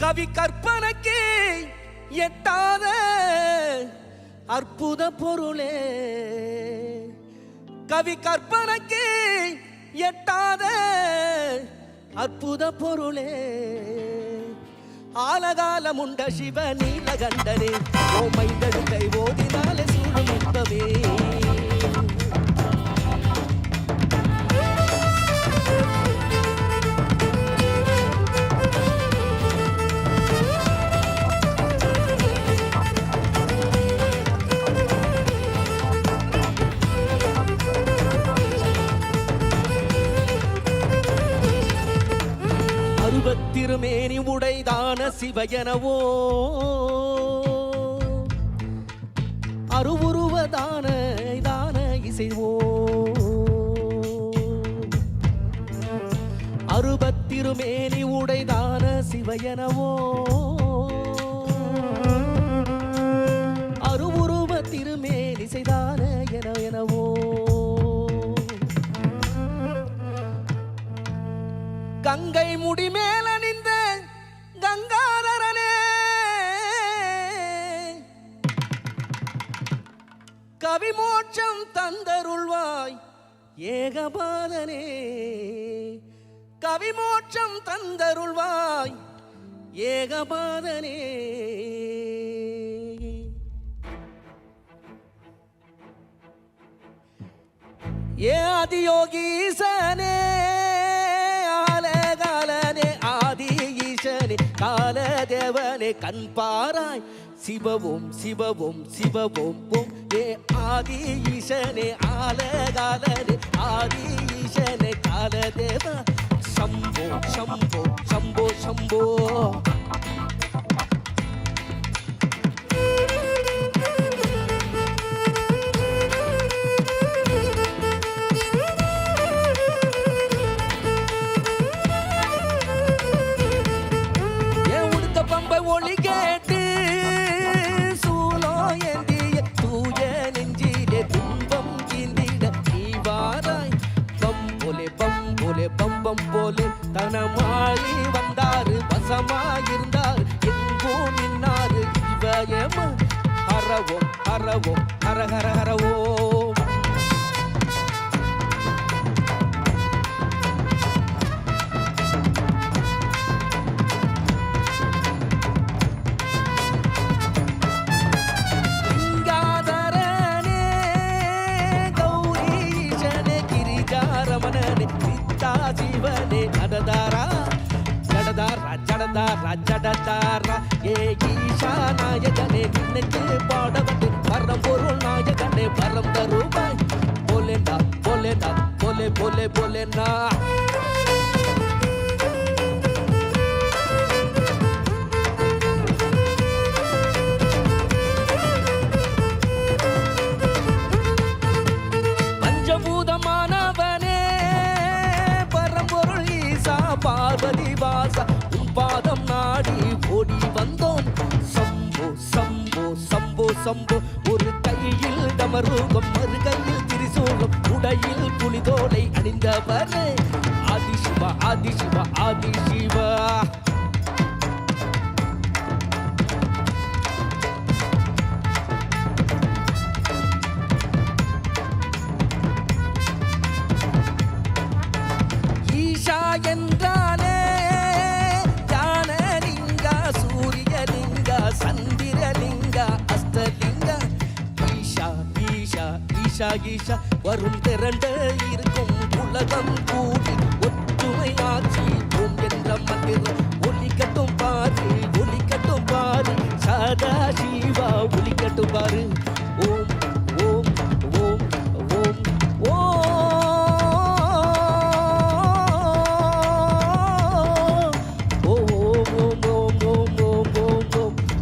[SPEAKER 20] கவி கற்பனைக்கு எட்டாத அற்புத பொருளே. கவி கற்பனைக்கு எட்டாத அற்புத பொருளே. ஆலகாலமுண்ட சிவ நீலகண்டனே ஓமைந்தழுத்தை ஓதினாலே சூழும் இன்பமே. அருவத்திருமேனி உடைதான சிவயனவோ அருவுருவதான தான இசைவோ அருபத்திருமேனி உடைதான சிவயனவோ அருவுருவ திருமேனி செய்தான எனவோ கங்கை முடி மேலணிந்த கங்காதரனே கவிமோட்சம் தந்தருள்வாய் ஏகபாதனே கவிமோட்சம் தந்தருள்வாய் ஏகபாதனே ஏ ஆதியோகீசனே ஆலகாலனே ஆதி ஈசனே காலதேவனே கண்பாராய் சிவவும் சிவவும் சிவவும் ஓம் ஏ ஆதி ஈசனே ஆலகாலனே ஆதி ஈசனே காலதேவ சம்போ சம்போ சம்போ சம்போ ஒளி கேட்டு சூலோ ஏந்திய தூய நெஞ்சிலே துன்பம் கீந்திட நீ வாராய் பம்போலே பம்போலே பம்பம் போலே தனமாளி வந்தாரு வசமாயிருந்தாரு எங்கோ நின்னாரு இவயம ஹரவோம் ஹரவோம் ஹர ஹர ஹரவோம் ஜீவனே ஜடதாரா ஜடதாரா ஜடதாரா ஜடதாரா ஏ ஈஷா நாயகனே நினைத்து பாடவனே பரம்பொருள் நாயகனே பரம் தருவாய் போலேண்டா போலேண்டா போலே போலே போலேண்டா பஞ்சபூதமானவனே பார்வதி வாசா உன் பாதம் நாடி ஓடி வந்தோம் சம்போ சம்போ சம்போ சம்போ ஒரு கையில் டமருகம் மறு கையில் திரிசூலம் உடையில் புலிதோலை அணிந்தவனே ஆதிசிவா ஆதிசிவா ஆதிசிவா ஈஷா என்றானே ஞானலிங்க சூரியலிங்க சந்திரலிங்க அஸ்தலிங்க ஈஷா ஈஷா ஈஷா ஈஷா வரும் திரண்டு இருக்கும் உலகம் கூடி ஒற்றுமை ஆட்சி ஓம் என்ற மந்திரம் ஒலிக்கட்டும் பாரு ஒலிக்கட்டும் பாரு சதா சிவா ஒலிக்கட்டும் பாரு ஓம் ஓம் ஓம் ஓம்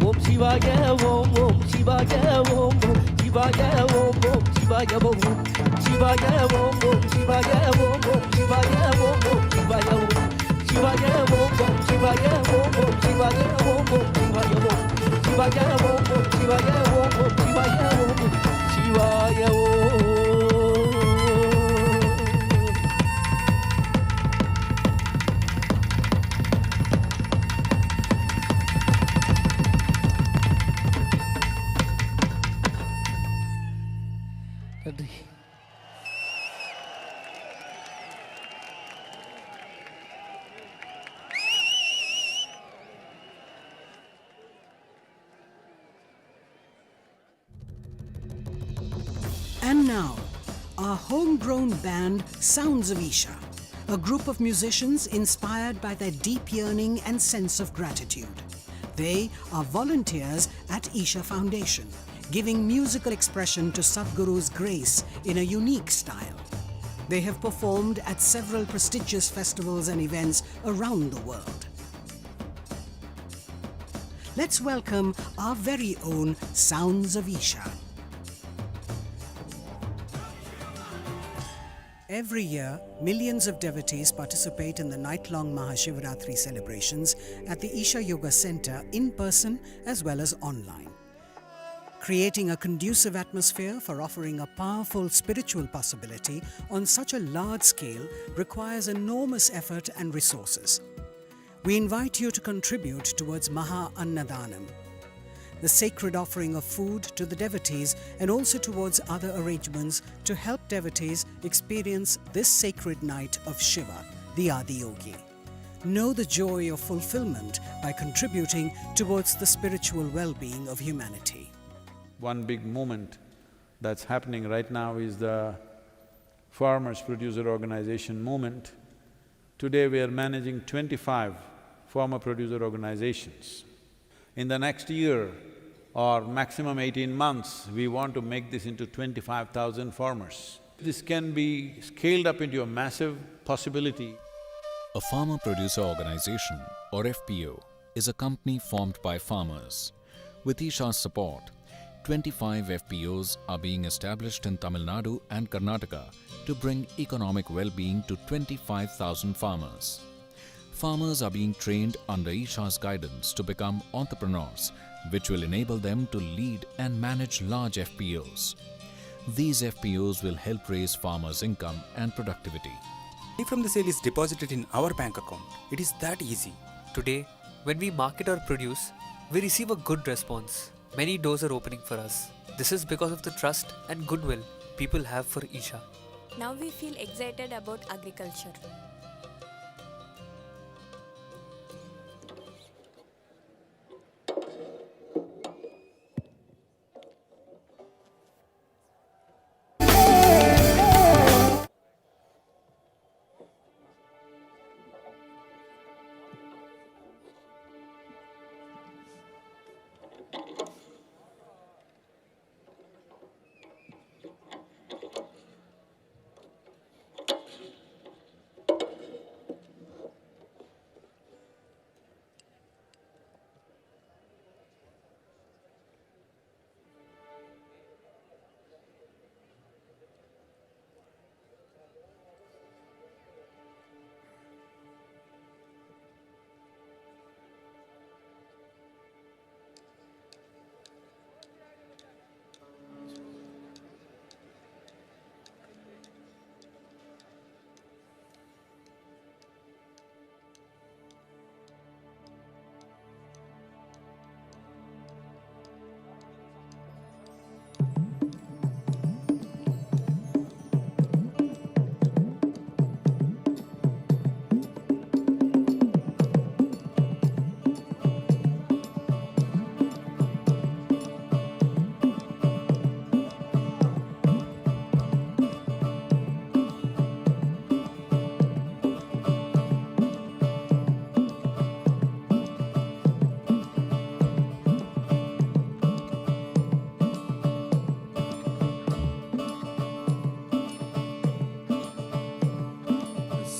[SPEAKER 20] ஓம் சிவாய ஓம் ஓம் சிவாய ஓம் ஓம் சிவாய ஓம் ஓம் சிவாய ஓம் சிவாய ஓம் ஓம் சிவாய ஓம் ஓம் சிவாய ஓம் ஓம் சிவாய ஓம் சிவாய ஓம் ஓம் சிவாய ஓம் ஓம் சிவாய ஓம் ஓம் சிவாய ஓம் சிவாய ஓம் ஓம் சிவாய ஓம் ஓம் சிவாய ஓம் சிவாய ஓம்
[SPEAKER 5] And now, our homegrown band Sounds of Isha, a group of musicians inspired by their deep yearning and sense of gratitude. They are volunteers at Isha Foundation, giving musical expression to Sadhguru's grace in a unique style. They have performed at several prestigious festivals and events around the world. Let's welcome our very own Sounds of Isha. Every year, millions of devotees participate in the night-long MahaShivRatri celebrations at the Isha Yoga Center in person as well as online. Creating a conducive atmosphere for offering a powerful spiritual possibility on such a large scale requires enormous effort and resources. We invite you to contribute towards Maha Annadanam, the sacred offering of food to the devotees, and also towards other arrangements to help devotees experience this sacred night of Shiva, the Adiyogi. Know the joy of fulfillment by contributing towards the spiritual well-being of humanity.
[SPEAKER 2] One big movement that's happening right now is the Farmers Producer Organization movement. Today we are managing 25 farmer producer organizations. In the next year or maximum 18 months, we want to make this into 25,000 farmers. This can be scaled up into a massive possibility.
[SPEAKER 8] A farmer producer organization, or FPO, is a company formed by farmers. With Isha's support, 25 FPOs are being established in Tamil Nadu and Karnataka to bring economic well-being to 25,000 farmers. Farmers are being trained under Isha's guidance to become entrepreneurs, which will enable them to lead and manage large FPOs. These FPOs will help raise farmers' income and productivity.
[SPEAKER 11] Money from the sale is deposited in our bank account. It is that easy.
[SPEAKER 12] Today, when we market our produce, we receive a good response. Many doors are opening for us. This is because of the trust and goodwill people have for Isha.
[SPEAKER 14] Now we feel excited about agriculture.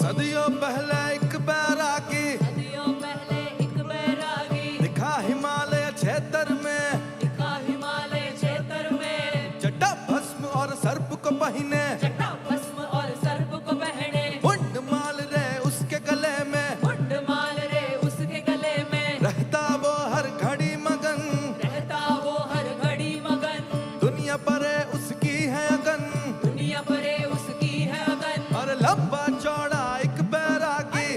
[SPEAKER 13] सदियों पहले एक बैरागी दिखा हिमालय क्षेत्र में जटा भस्म और सर्प को पहने मुंड माल रे उसके गले में रहता वो हर घड़ी मगन दुनिया परे उसकी है अगन और लंबा चौड़ा एक बैरागी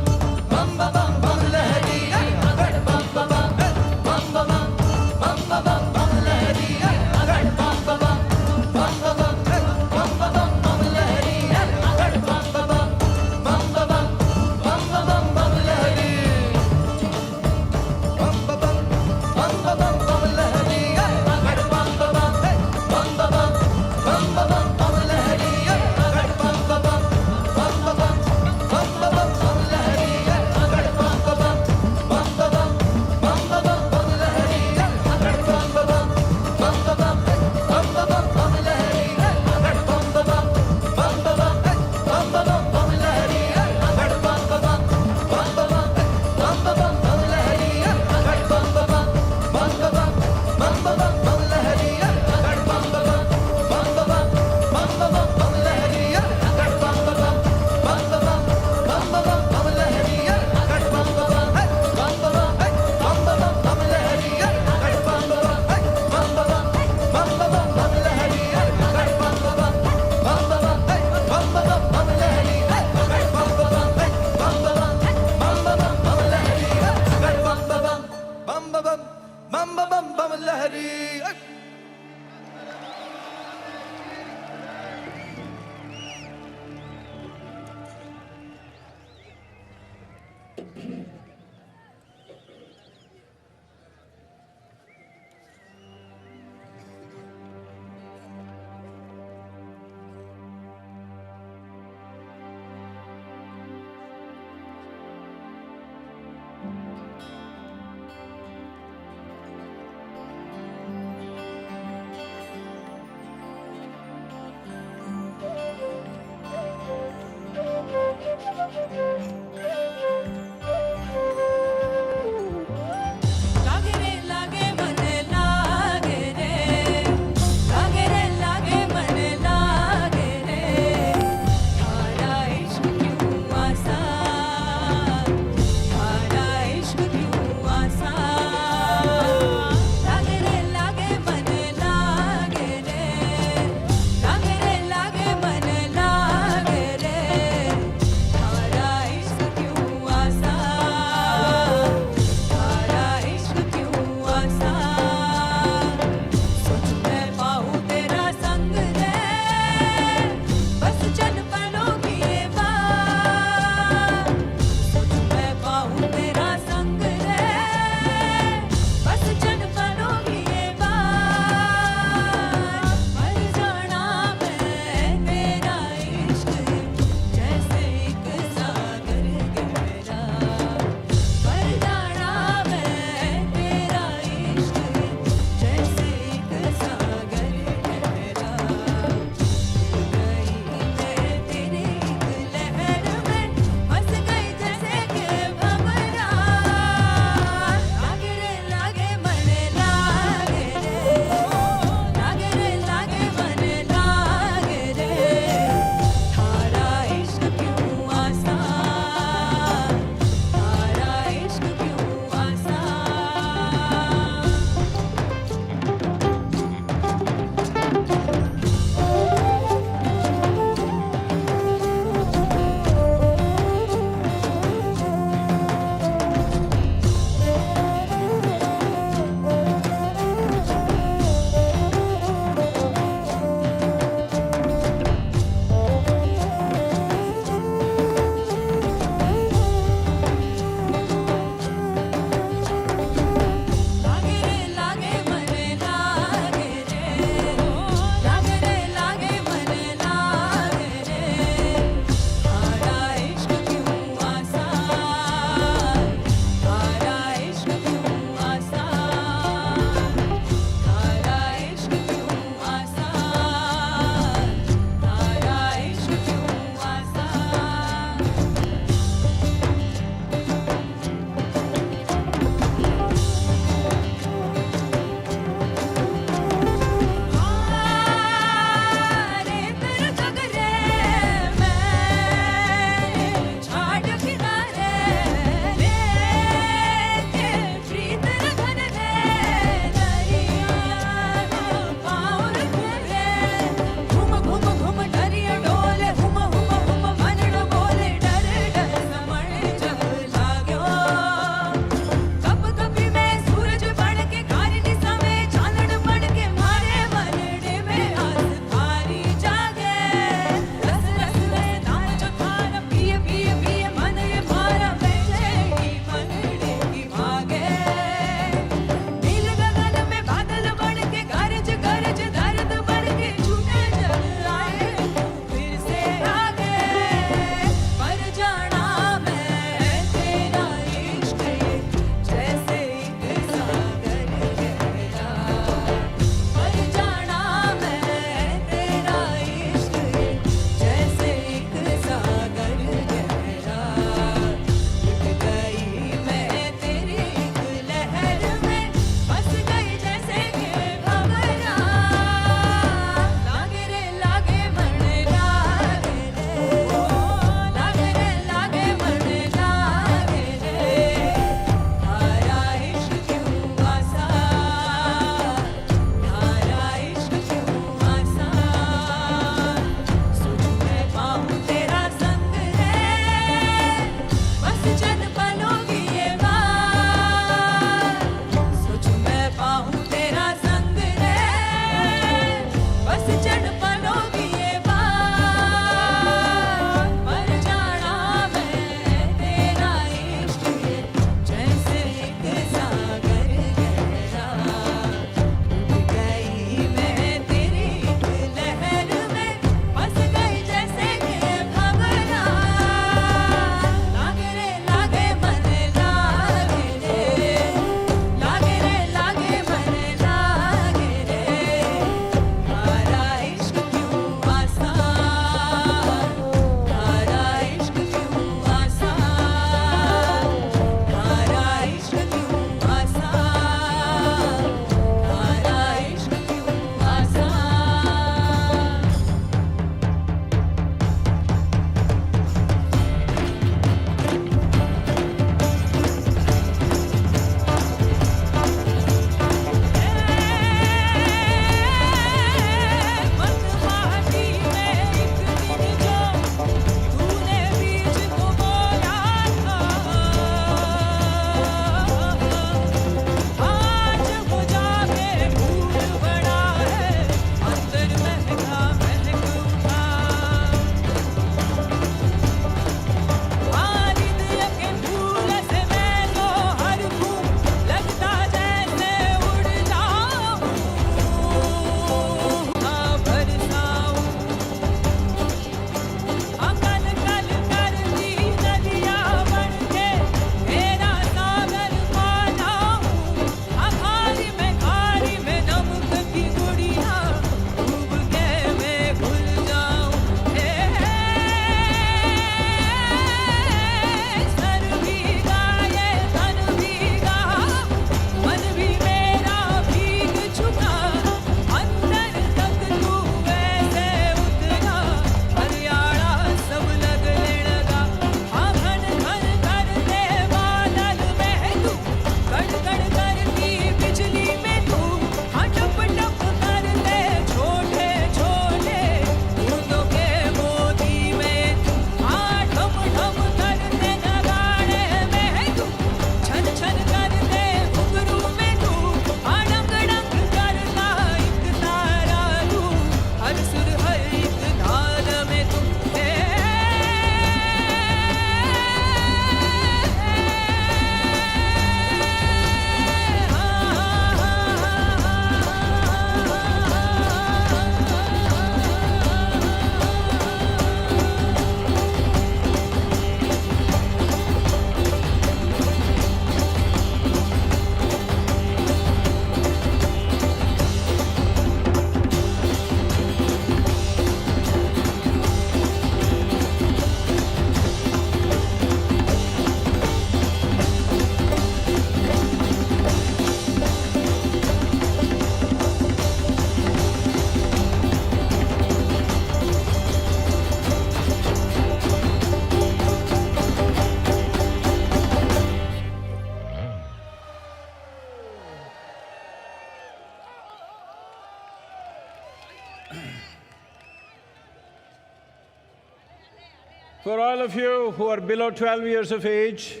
[SPEAKER 2] For all of you who are below 12 years of age,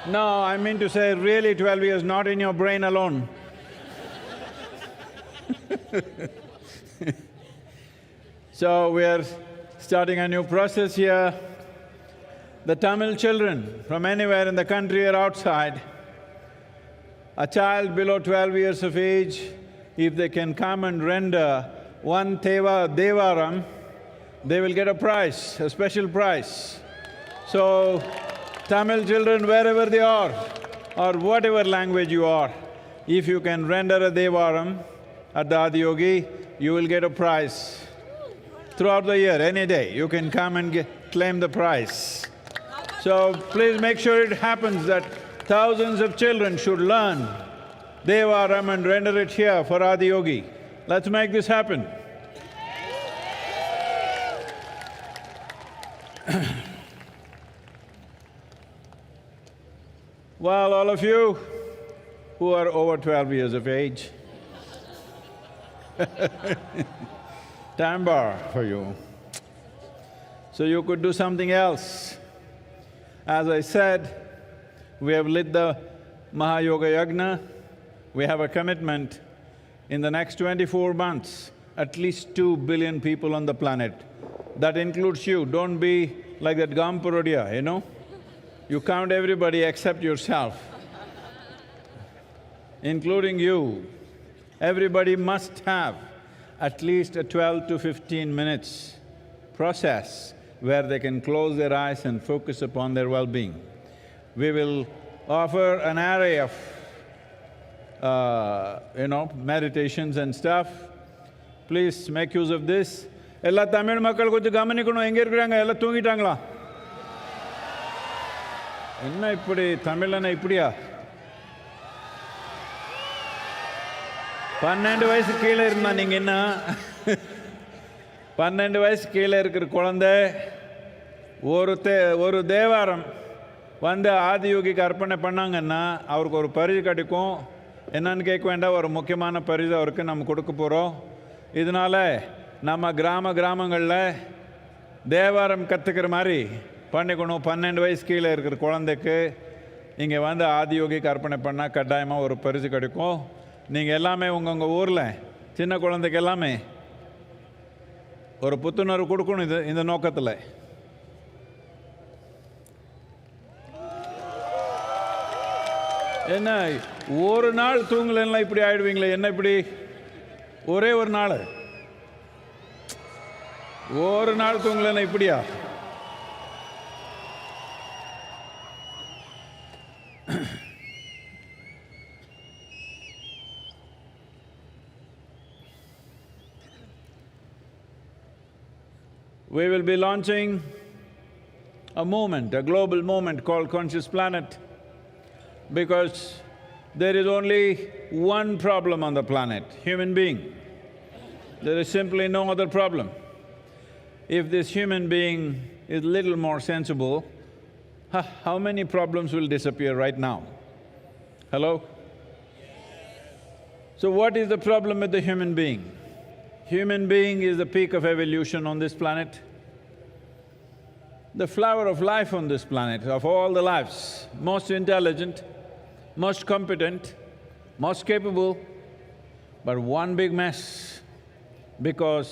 [SPEAKER 2] no, I mean to say really 12 years, not in your brain alone. So we are starting a new process here. The Tamil children from anywhere in the country or outside, a child below 12 years of age, if they can come and render one Devaram, they will get a prize, a special prize. So, Tamil children, wherever they are, or whatever language you are, if you can render a Devaram at the Adiyogi, you will get a prize. Throughout the year, any day, you can come and claim the prize. So, please make sure it happens that thousands of children should learn Devaram and render it here for Adiyogi. Let's make this happen. Well, all of you who are over 12 years of age, time bar for you. So you could do something else. As I said, we have lit the Mahayoga Yagna. We have a commitment in the next 24 months, at least 2 billion people on the planet. That includes you. Don't be like that Gamparodia, you know? You count everybody except yourself, including you. Everybody must have at least a 12 to 15 minutes process where they can close their eyes and focus upon their well-being. We will offer an array of, meditations and stuff. Please make use of this. Ella Tamil makkal konju gamanikkanum, enga irukkranga, ella thoongitaangala? Enna ippadi Tamilana ipdiya? 12 வயசு கீழே இருந்தா நீங்க என்ன? 12 வயசு கீழே இருக்கிற குழந்தை ஒரு தேவாரம் வந்து ஆதியோகிக்கு அர்ப்பணை பண்ணாங்கன்னா அவருக்கு ஒரு பரிசு கிடைக்கும். என்னன்னு கேட்க வேண்டாம், ஒரு முக்கியமான பரிசு அவருக்கு நம்ம கொடுக்க போகிறோம். இதனால நம்ம கிராமங்களில் தேவாரம் கற்றுக்கிற மாதிரி பண்ணிக்கணும். 12 வயசு கீழே இருக்கிற குழந்தைக்கு இங்கே வந்து ஆதியோகிக்கு அர்ப்பணை பண்ணால் கட்டாயமாக ஒரு பரிசு கிடைக்கும். நீங்கள் எல்லாமே உங்கள் ஊரில் சின்ன குழந்தைக்கு எல்லாமே ஒரு புத்துணர்வு கொடுக்கணும் இந்த நோக்கத்தில். என்ன ஒரு நாள் தூங்கலைன்னா இப்படி ஆயிடுவீங்களே, என்ன இப்படி ஒரே ஒரு நாள் தூங்கலைன்னா இப்படியா? We will be launching a movement, a global movement called Conscious Planet, because there is only one problem on the planet, human being. There is simply no other problem. If this human being is little more sensible, how many problems will disappear right now? Hello? So what is the problem with the human being? Human being is the peak of evolution on this planet. The flower of life on this planet, of all the lives, most intelligent, most competent, most capable, but one big mess. Because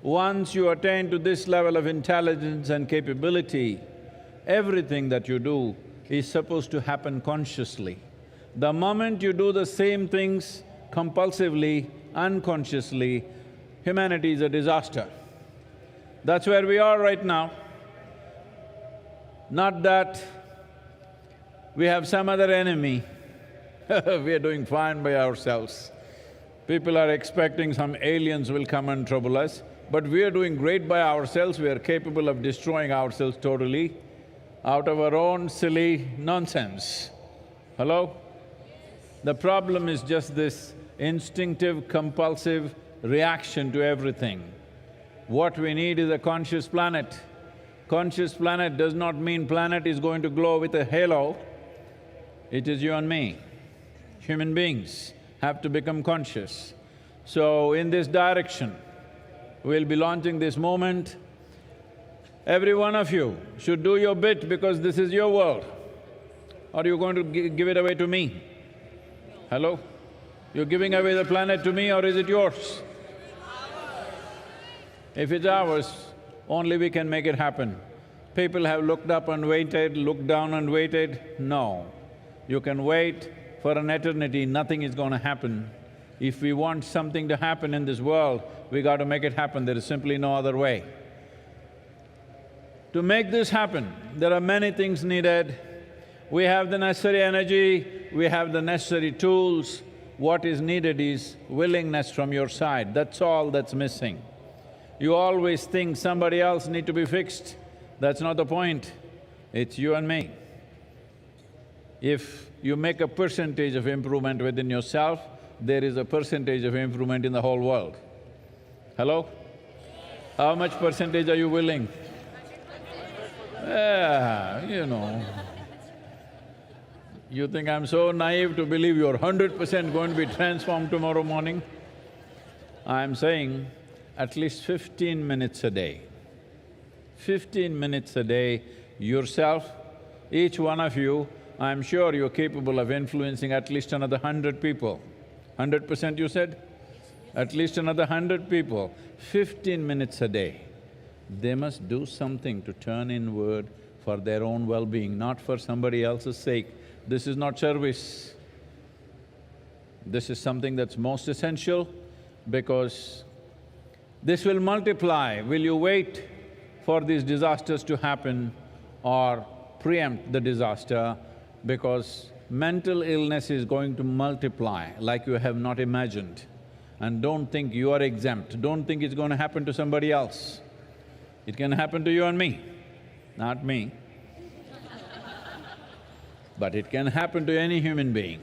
[SPEAKER 2] once you attain to this level of intelligence and capability, everything that you do is supposed to happen consciously. The moment you do the same things compulsively, unconsciously, humanity is a disaster. That's where we are right now. Not that we have some other enemy, we are doing fine by ourselves. People are expecting some aliens will come and trouble us, but we are doing great by ourselves. We are capable of destroying ourselves totally out of our own silly nonsense. Hello? The problem is just this instinctive, compulsive reaction to everything. What we need is a conscious planet. Conscious planet does not mean planet is going to glow with a halo. It is you and me. Human beings have to become conscious. So in this direction, we'll be launching this moment. Every one of you should do your bit because this is your world. Or are you going to give it away to me? Hello? You're giving away the planet to me or is it yours? If it's ours, only we can make it happen. People have looked up and waited, looked down and waited. No. You can wait for an eternity, nothing is going to happen. If we want something to happen in this world, we got to make it happen, there is simply no other way. To make this happen, there are many things needed. We have the necessary energy, we have the necessary tools. What is needed is willingness from your side, that's all that's missing. You always think somebody else need to be fixed. That's not the point. It's you and me. If you make a percentage of improvement within yourself, there is a percentage of improvement in the whole world. Hello? How much percentage are you willing? Yeah, you know. You think I'm so naive to believe you're 100% going to be transformed tomorrow morning? I'm saying at least 15 minutes a day. 15 minutes a day, yourself, each one of you, I'm sure you're capable of influencing at least another 100 people. 100% you said? At least another 100 people, 15 minutes a day. They must do something to turn inward for their own well-being, not for somebody else's sake. This is not service. This is something that's most essential because this will multiply. Will you wait for these disasters to happen or preempt the disaster? Because mental illness is going to multiply like you have not imagined. And don't think you are exempt, don't think it's going to happen to somebody else. It can happen to you and me, not me. But it can happen to any human being.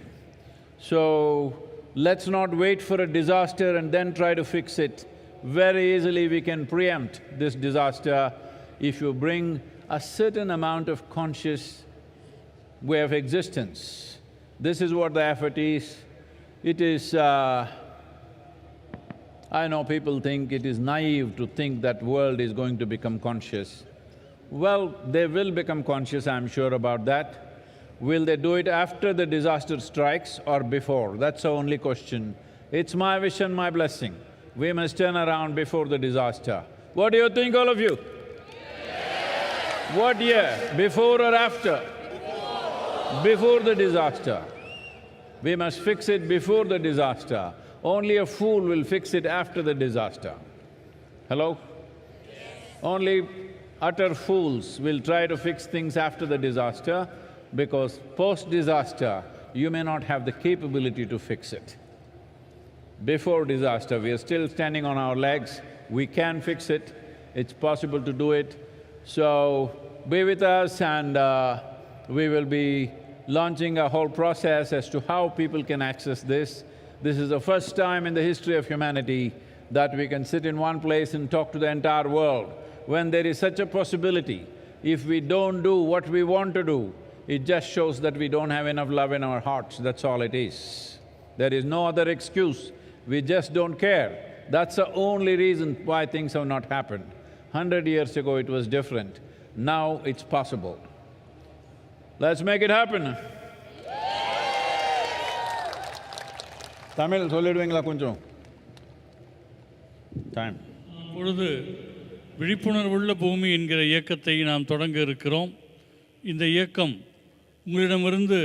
[SPEAKER 2] So, let's not wait for a disaster and then try to fix it. Very easily we can preempt this disaster if you bring a certain amount of conscious way of existence. This is what the effort is. It is… I know people think it is naive to think that world is going to become conscious. Well, they will become conscious, I'm sure about that. Will they do it after the disaster strikes or before? That's the only question. It's my wish and my blessing. We must turn around before the disaster. What do you think, all of you? What year? Before or after? Before the disaster. We must fix it before the disaster. Only a fool will fix it after the disaster. Hello? Only utter fools will try to fix things after the disaster because post-disaster, you may not have the capability to fix it. Before disaster, we are still standing on our legs, we can fix it, it's possible to do it. So, be with us and we will be launching a whole process as to how people can access this. This is the first time in the history of humanity that we can sit in one place and talk to the entire world. When there is such a possibility, if we don't do what we want to do, it just shows that we don't have enough love in our hearts, that's all it is. There is no other excuse, we just don't care. That's the only reason why things have not happened. 100 years ago it was different, now it's possible. Let's make it happen. Tamil சொல்லிடுவீங்களா கொஞ்சம்? Time.
[SPEAKER 15] பொழுது விழிப்புணர்வுள்ள பூமி என்கிற இயக்கத்தை நாம் தொடங்க இருக்கிறோம். இந்த இயக்கம் உங்களிடமிருந்து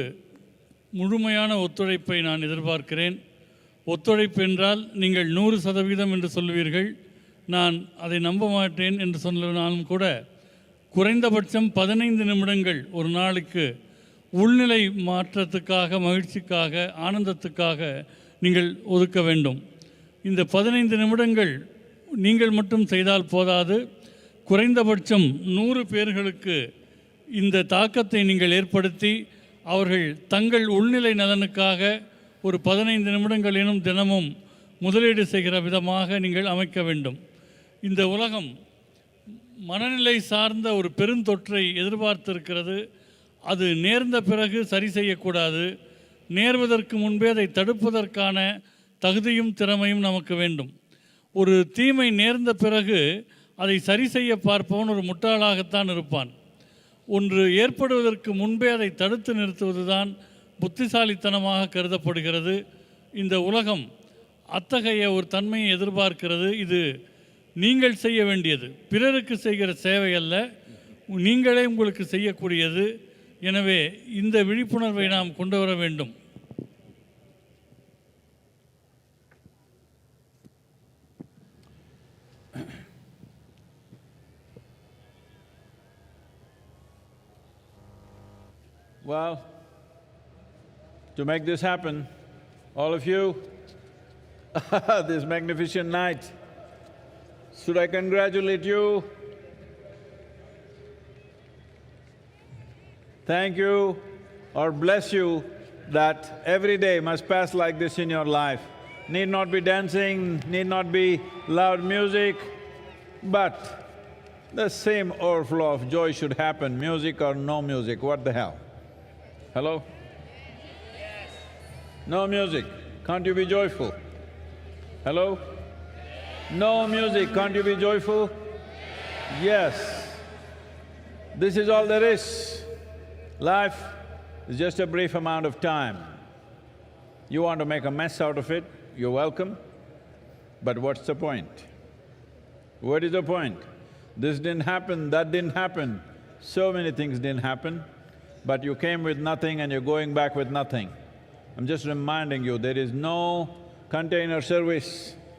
[SPEAKER 15] முழுமையான ஒத்துழைப்பை நான் எதிர்பார்க்கிறேன். ஒத்துழைப்பு என்றால் நீங்கள் 100% என்று சொல்வீர்கள். நான் அதை நம்ப மாட்டேன் என்று சொன்னாலும் கூட குறைந்தபட்சம் 15 நிமிடங்கள் ஒரு நாளுக்கு உள்நிலை மாற்றத்துக்காக, மகிழ்ச்சிக்காக, ஆனந்தத்துக்காக நீங்கள் ஒதுக்க வேண்டும். இந்த 15 நிமிடங்கள் நீங்கள் மட்டும் செய்தால் போதாது, குறைந்தபட்சம் 100 பேர்களுக்கு இந்த தாக்கத்தை நீங்கள் ஏற்படுத்தி அவர்கள் தங்கள் உள்நிலை நலனுக்காக ஒரு 15 நிமிடங்களிலும் தினமும் முதலீடு செய்கிற விதமாக நீங்கள் அமைக்க வேண்டும். இந்த உலகம் மனநிலை சார்ந்த ஒரு பெருந்தொற்றை எதிர்பார்த்திருக்கிறது. அது நேர்ந்த பிறகு சரி செய்யக்கூடாது. நேர்வதற்கு முன்பே அதை தடுப்பதற்கான தகுதியும் திறமையும் நமக்கு வேண்டும். ஒரு தீமை நேர்ந்த பிறகு அதை சரி செய்ய பார்ப்பவன் ஒரு முட்டாளாகத்தான் இருப்பான். ஒன்று ஏற்படுவதற்கு முன்பே அதை தடுத்து நிறுத்துவதுதான் புத்திசாலித்தனமாக கருதப்படுகிறது. இந்த உலகம் அத்தகைய ஒரு தன்மையை எதிர்பார்க்கிறது. இது நீங்கள் செய்ய வேண்டியது, பிறருக்கு செய்கிற சேவை அல்ல, நீங்களே உங்களுக்கு செய்யக்கூடியது. எனவே இந்த விழிப்புணர்வை நாம் கொண்டு வர வேண்டும்.
[SPEAKER 2] Well, to make this happen, all of you, this magnificent night, should I congratulate you? Thank you or bless you that every day must pass like this in your life. Need not be dancing, need not be loud music, but the same overflow of joy should happen, music or no music, what the hell? Hello? No music, can't you be joyful? Hello? No music, can't you be joyful? Yes. This is all there is. Life is just a brief amount of time. You want to make a mess out of it, you're welcome, but what's the point? What is the point? This didn't happen, that didn't happen, so many things didn't happen, but you came with nothing and you're going back with nothing. I'm just reminding you, there is no container service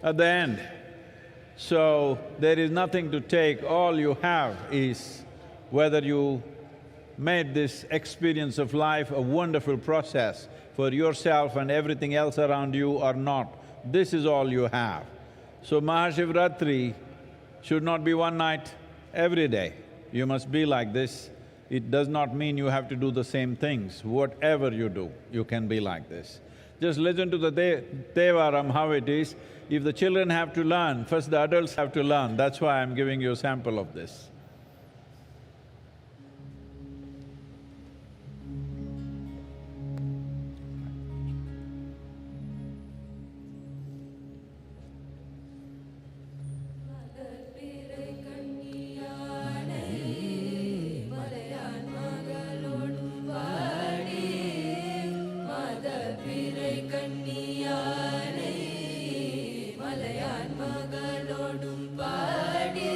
[SPEAKER 2] at the end. So, there is nothing to take, all you have is whether you made this experience of life a wonderful process for yourself and everything else around you or not. This is all you have. So, MahaShivRatri should not be one night every day. You must be like this. It does not mean you have to do the same things. Whatever you do, you can be like this. Just listen to the Tevaram, how it is. If the children have to learn, first the adults have to learn. That's why I'm giving you a sample of this.
[SPEAKER 1] மலையான் மகளோடும் body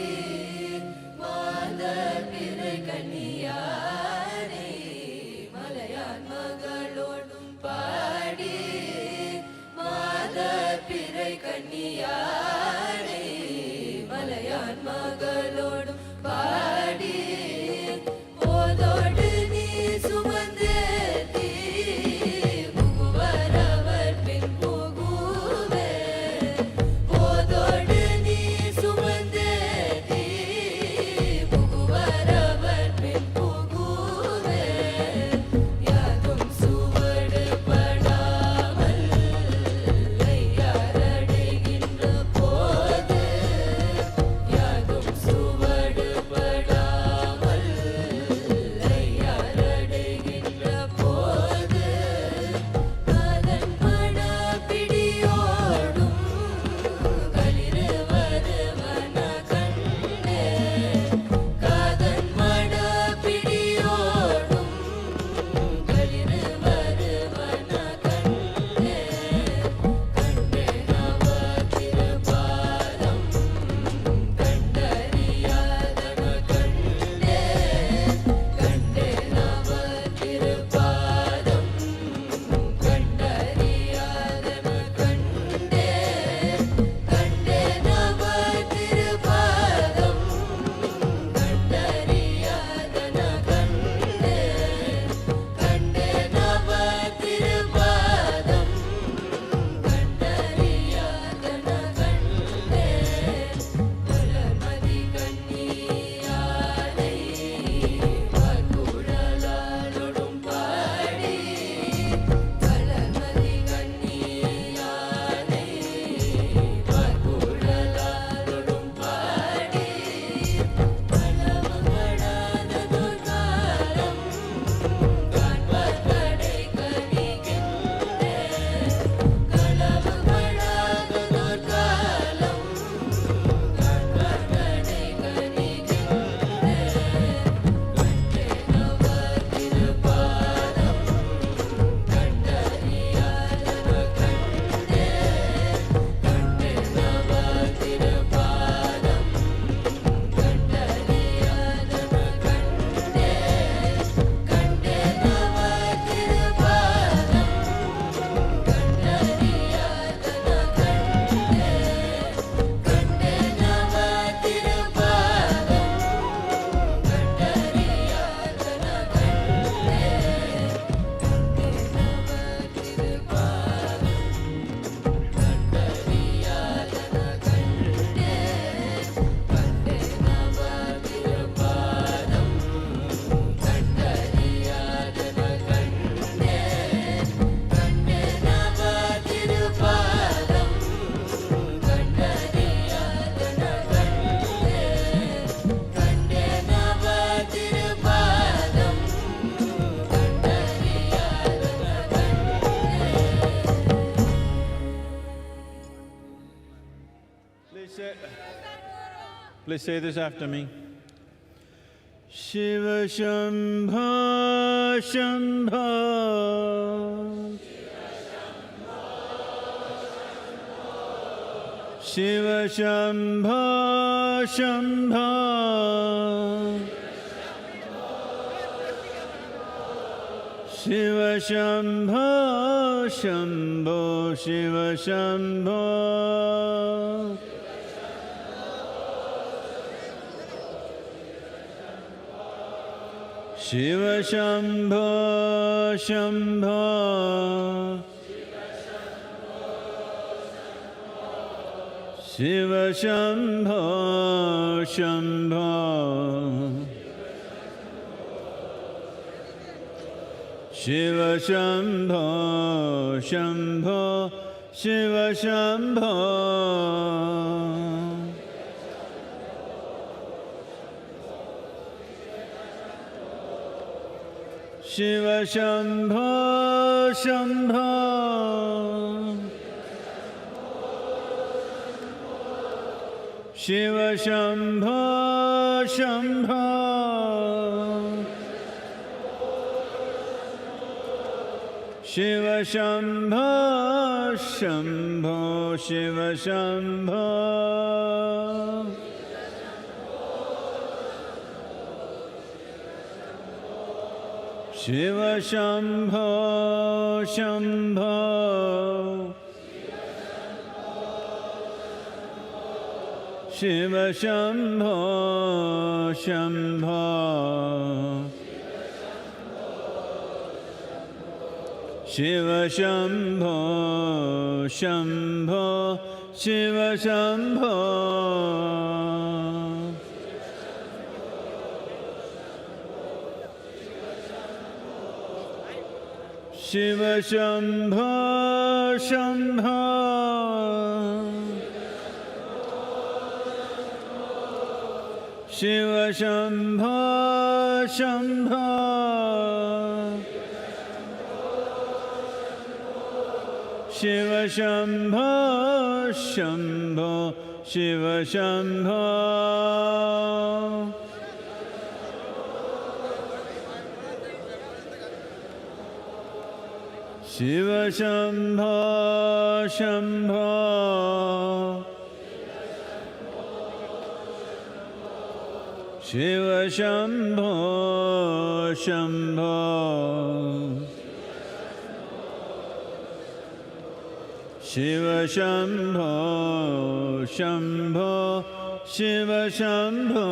[SPEAKER 2] Please say this after me. Shiva Shambho Shambho Shiva Shambho Shambho Shiva Shambho Shambho Shiva Shambho Shiva Shambho Shambho Shiva Shambho Shambho Shiva Shambho Shambho Shiva Shambho Shiva Shambho Shambho Shiva Shambho Shambho Shiva Shambho Shambho Shiva Shambho Shiva Shambho Shambho Shiva Shambho Shambho Shiva Shambho Shambho Shiva Shambho Shiva Shambho Shambho Shiva Shambho Shambho Shiva Shambho Shambho Shiva Shambho Shiva Shambho Shambho Shiva Shambho Shambho Shiva Shambho Shambho Shiva Shambho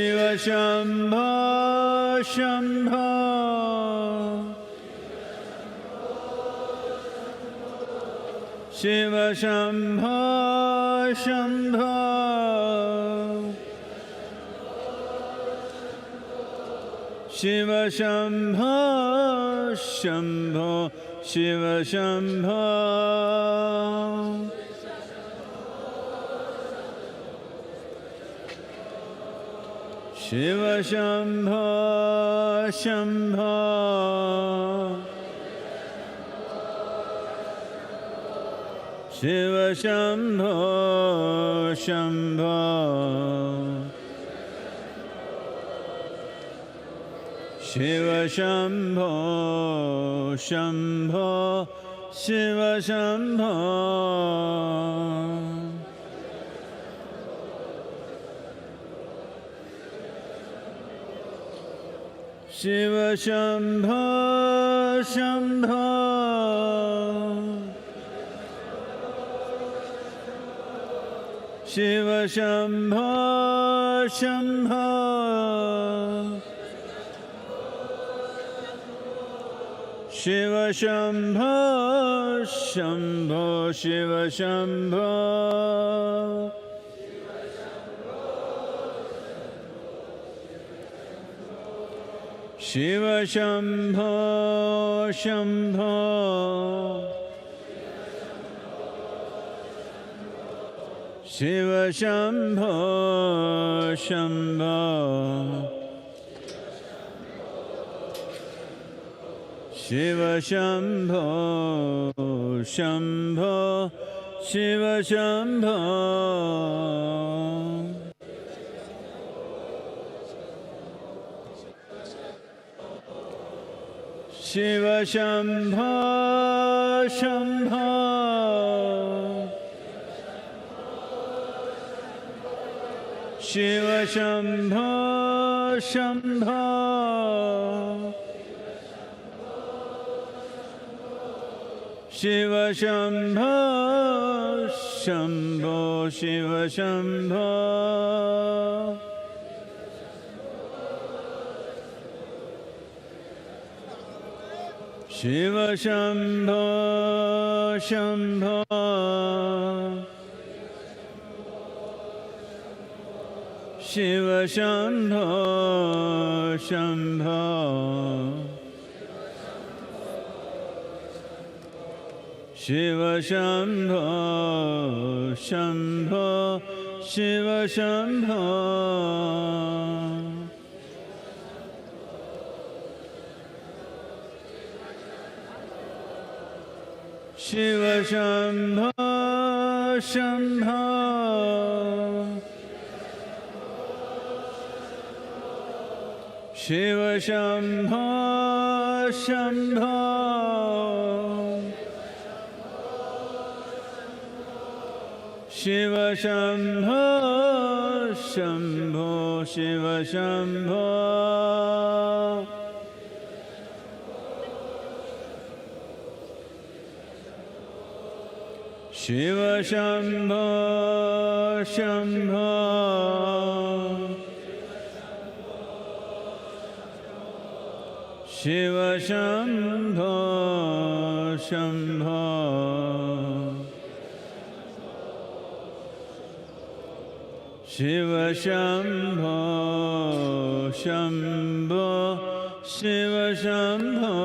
[SPEAKER 2] Shiva Shambho Shambho Shiva Shambho Shambho Shiva Shambho Shambho Shiva Shambho Shiva Shambho Shambho Shiva Shambho Shambho Shiva Shambho Shambho Shiva Shambho Shiva Shambho Shambho Shiva Shambho Shambho Shiva Shambho Shambho Shiva Shambho Shiva Shambho Shambho Shiva Shambho Shambho Shiva Shambho, Shambho, Shiva Shambho. Shiva Shambho, Shambho. Shiva Shambho, Shambho. Shiva Shambho, Shambho, Shiva Shambho. Shiva Shambho, Shambho. Shiva Shambho, Shambho. Shiva Shambho, Shambho, Shiva Shambho. Shiva Shambho, Shambho. Shiva Shambho, Shambho. Shiva Shambho, Shambho, Shiva Shambho. Shiva Shambho, Shambho. Shiva Shambho, Shambho. Shiva Shambho, Shambho, Shiva Shambho.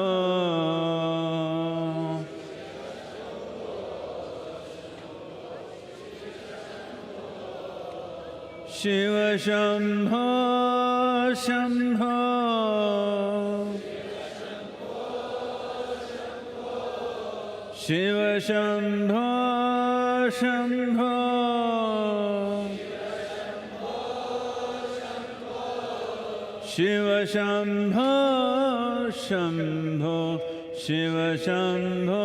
[SPEAKER 2] Shiva Shambho, Shambho. Shiva Shambho, Shambho. Shiva Shambho, Shambho, Shiva Shambho.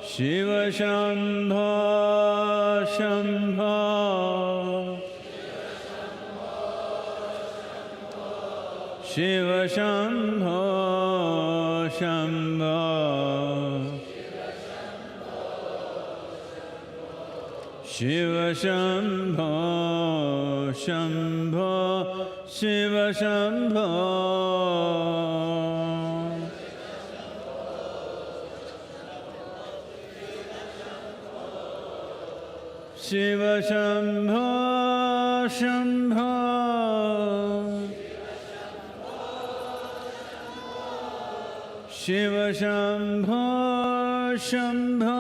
[SPEAKER 2] Shiva Shambho, Shambho. Shiva Shambho, Shambho. Shiva Shambho, Shambho, Shiva Shambho. Shiva Shambho, Shambho. Shiva Shambho, Shambho.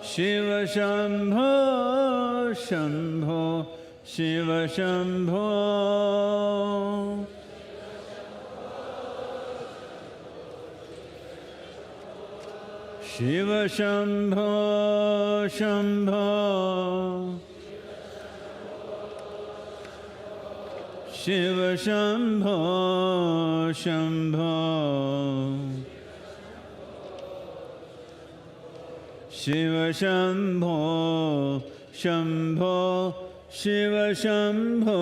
[SPEAKER 2] Shiva Shambho, Shambho, Shiva Shambho. Shiva Shambho, Shambho. Shiva Shambho, Shambho. Shiva Shambho, Shambho, Shiva Shambho.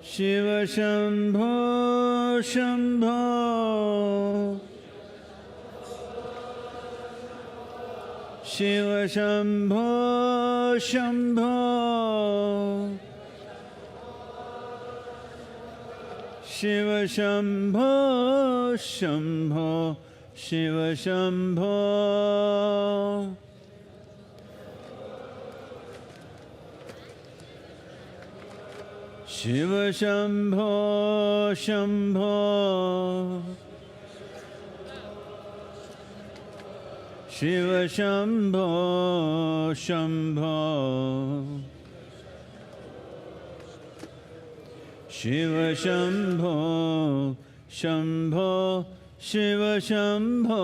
[SPEAKER 2] Shiva Shambho, Shambho. Shiva Shambho, Shambho. Shiva Shambho, Shambho, Shiva Shambho. Shiva Shambho Shambho Shiva Shambho Shambho Shiva Shambho Shambho Shiva Shambho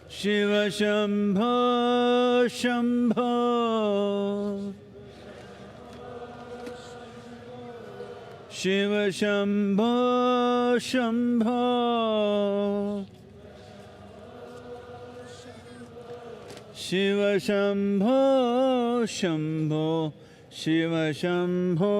[SPEAKER 2] Shiva Shambho Shambho Shiva Shambho Shambho Shiva Shambho Shambho Shiva Shambho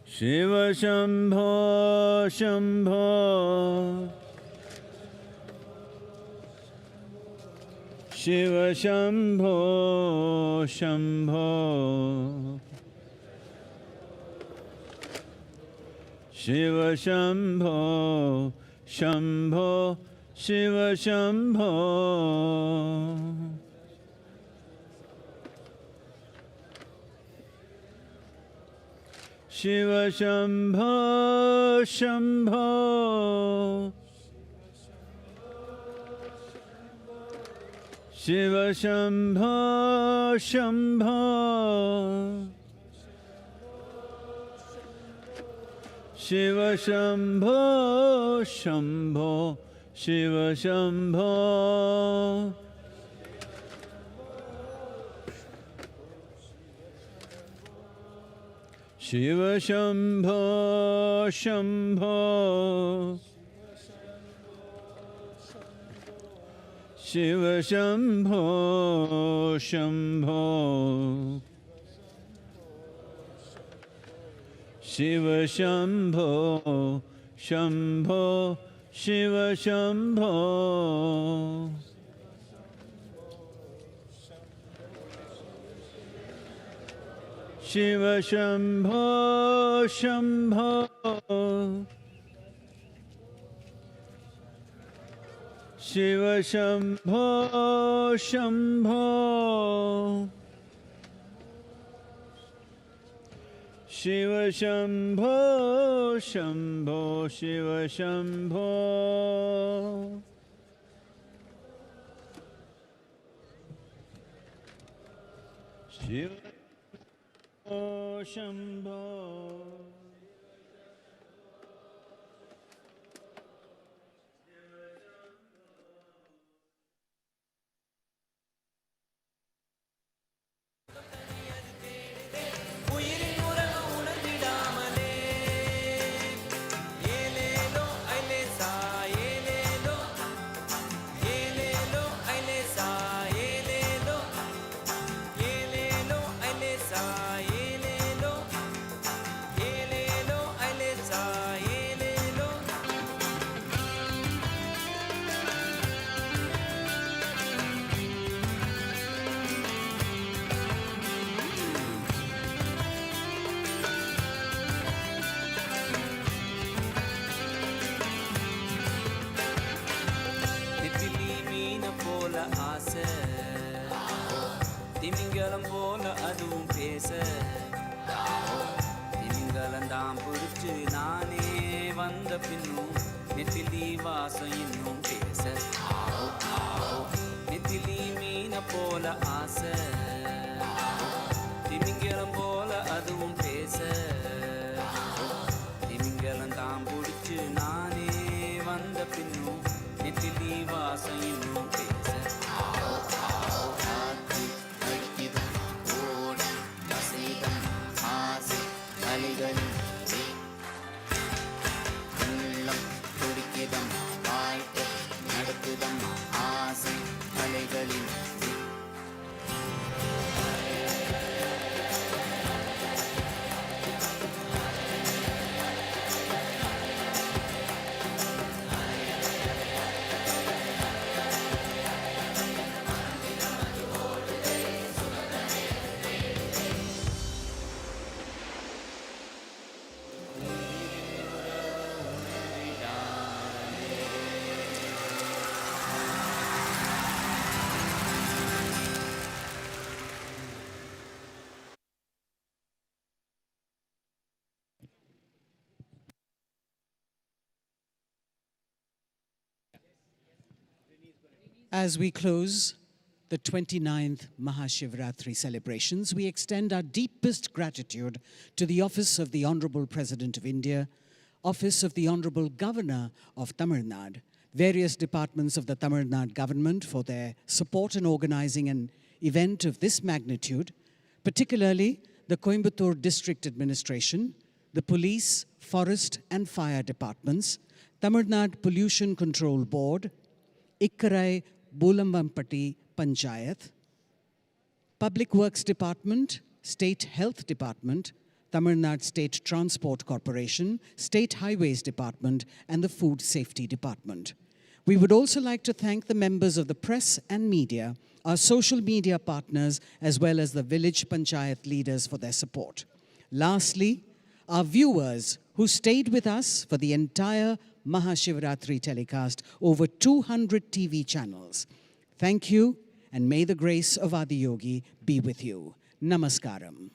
[SPEAKER 2] Shiva Shambho Shambho Shiva Shambho Shambho Shiva Shambho Shambho Shiva Shambho Shiva Shambho Shambho Shiva Shambho Shambho Shiva Shambho Shambho Shiva Shambho Shiva Shambho Shambho Shiva Shambho Shambho Shiva Shambho Shambho Shiva Shambho Shiva Shambho Shambho Shiva Shambho Shambho Shiva Shambho Shambho Shiva Shambho Shiva Shambho
[SPEAKER 3] திமிங்கலம் போல அதுவும் பேச திமிங்கலந்தாம் பிடிச்சு நானே வந்த பின்னும் நெத்திலி வாசம் இன்னும் பேச நெத்திலி மீன போல ஆசை திமிங்கலம் போல அதுவும் பேச திமிங்கலந்தாம் பிடிச்சு நானே வந்த பின்னும் நெத்திலி வாசம் இன்னும் பேச
[SPEAKER 5] As we close the 29th MahaShivRatri celebrations, we extend our deepest gratitude to the Office of the Honorable President of India, Office of the Honorable Governor of Tamil Nadu, various departments of the Tamil Nadu government for their support in organizing an event of this magnitude, particularly the Coimbatore District Administration, the Police, Forest and Fire Departments, Tamil Nadu Pollution Control Board, Ikkarai Bulambamppatti Panchayat, Public Works Department, State Health Department, Tamil Nadu State Transport Corporation, State Highways Department, and the Food Safety Department. We would also like to thank the members of the press and media, our social media partners, as well as the village panchayat leaders for their support. Lastly, our viewers who stayed with us for the entire MahaShivRatri telecast over 200 TV channels. Thank you, and may the grace of Adiyogi be with you. Namaskaram.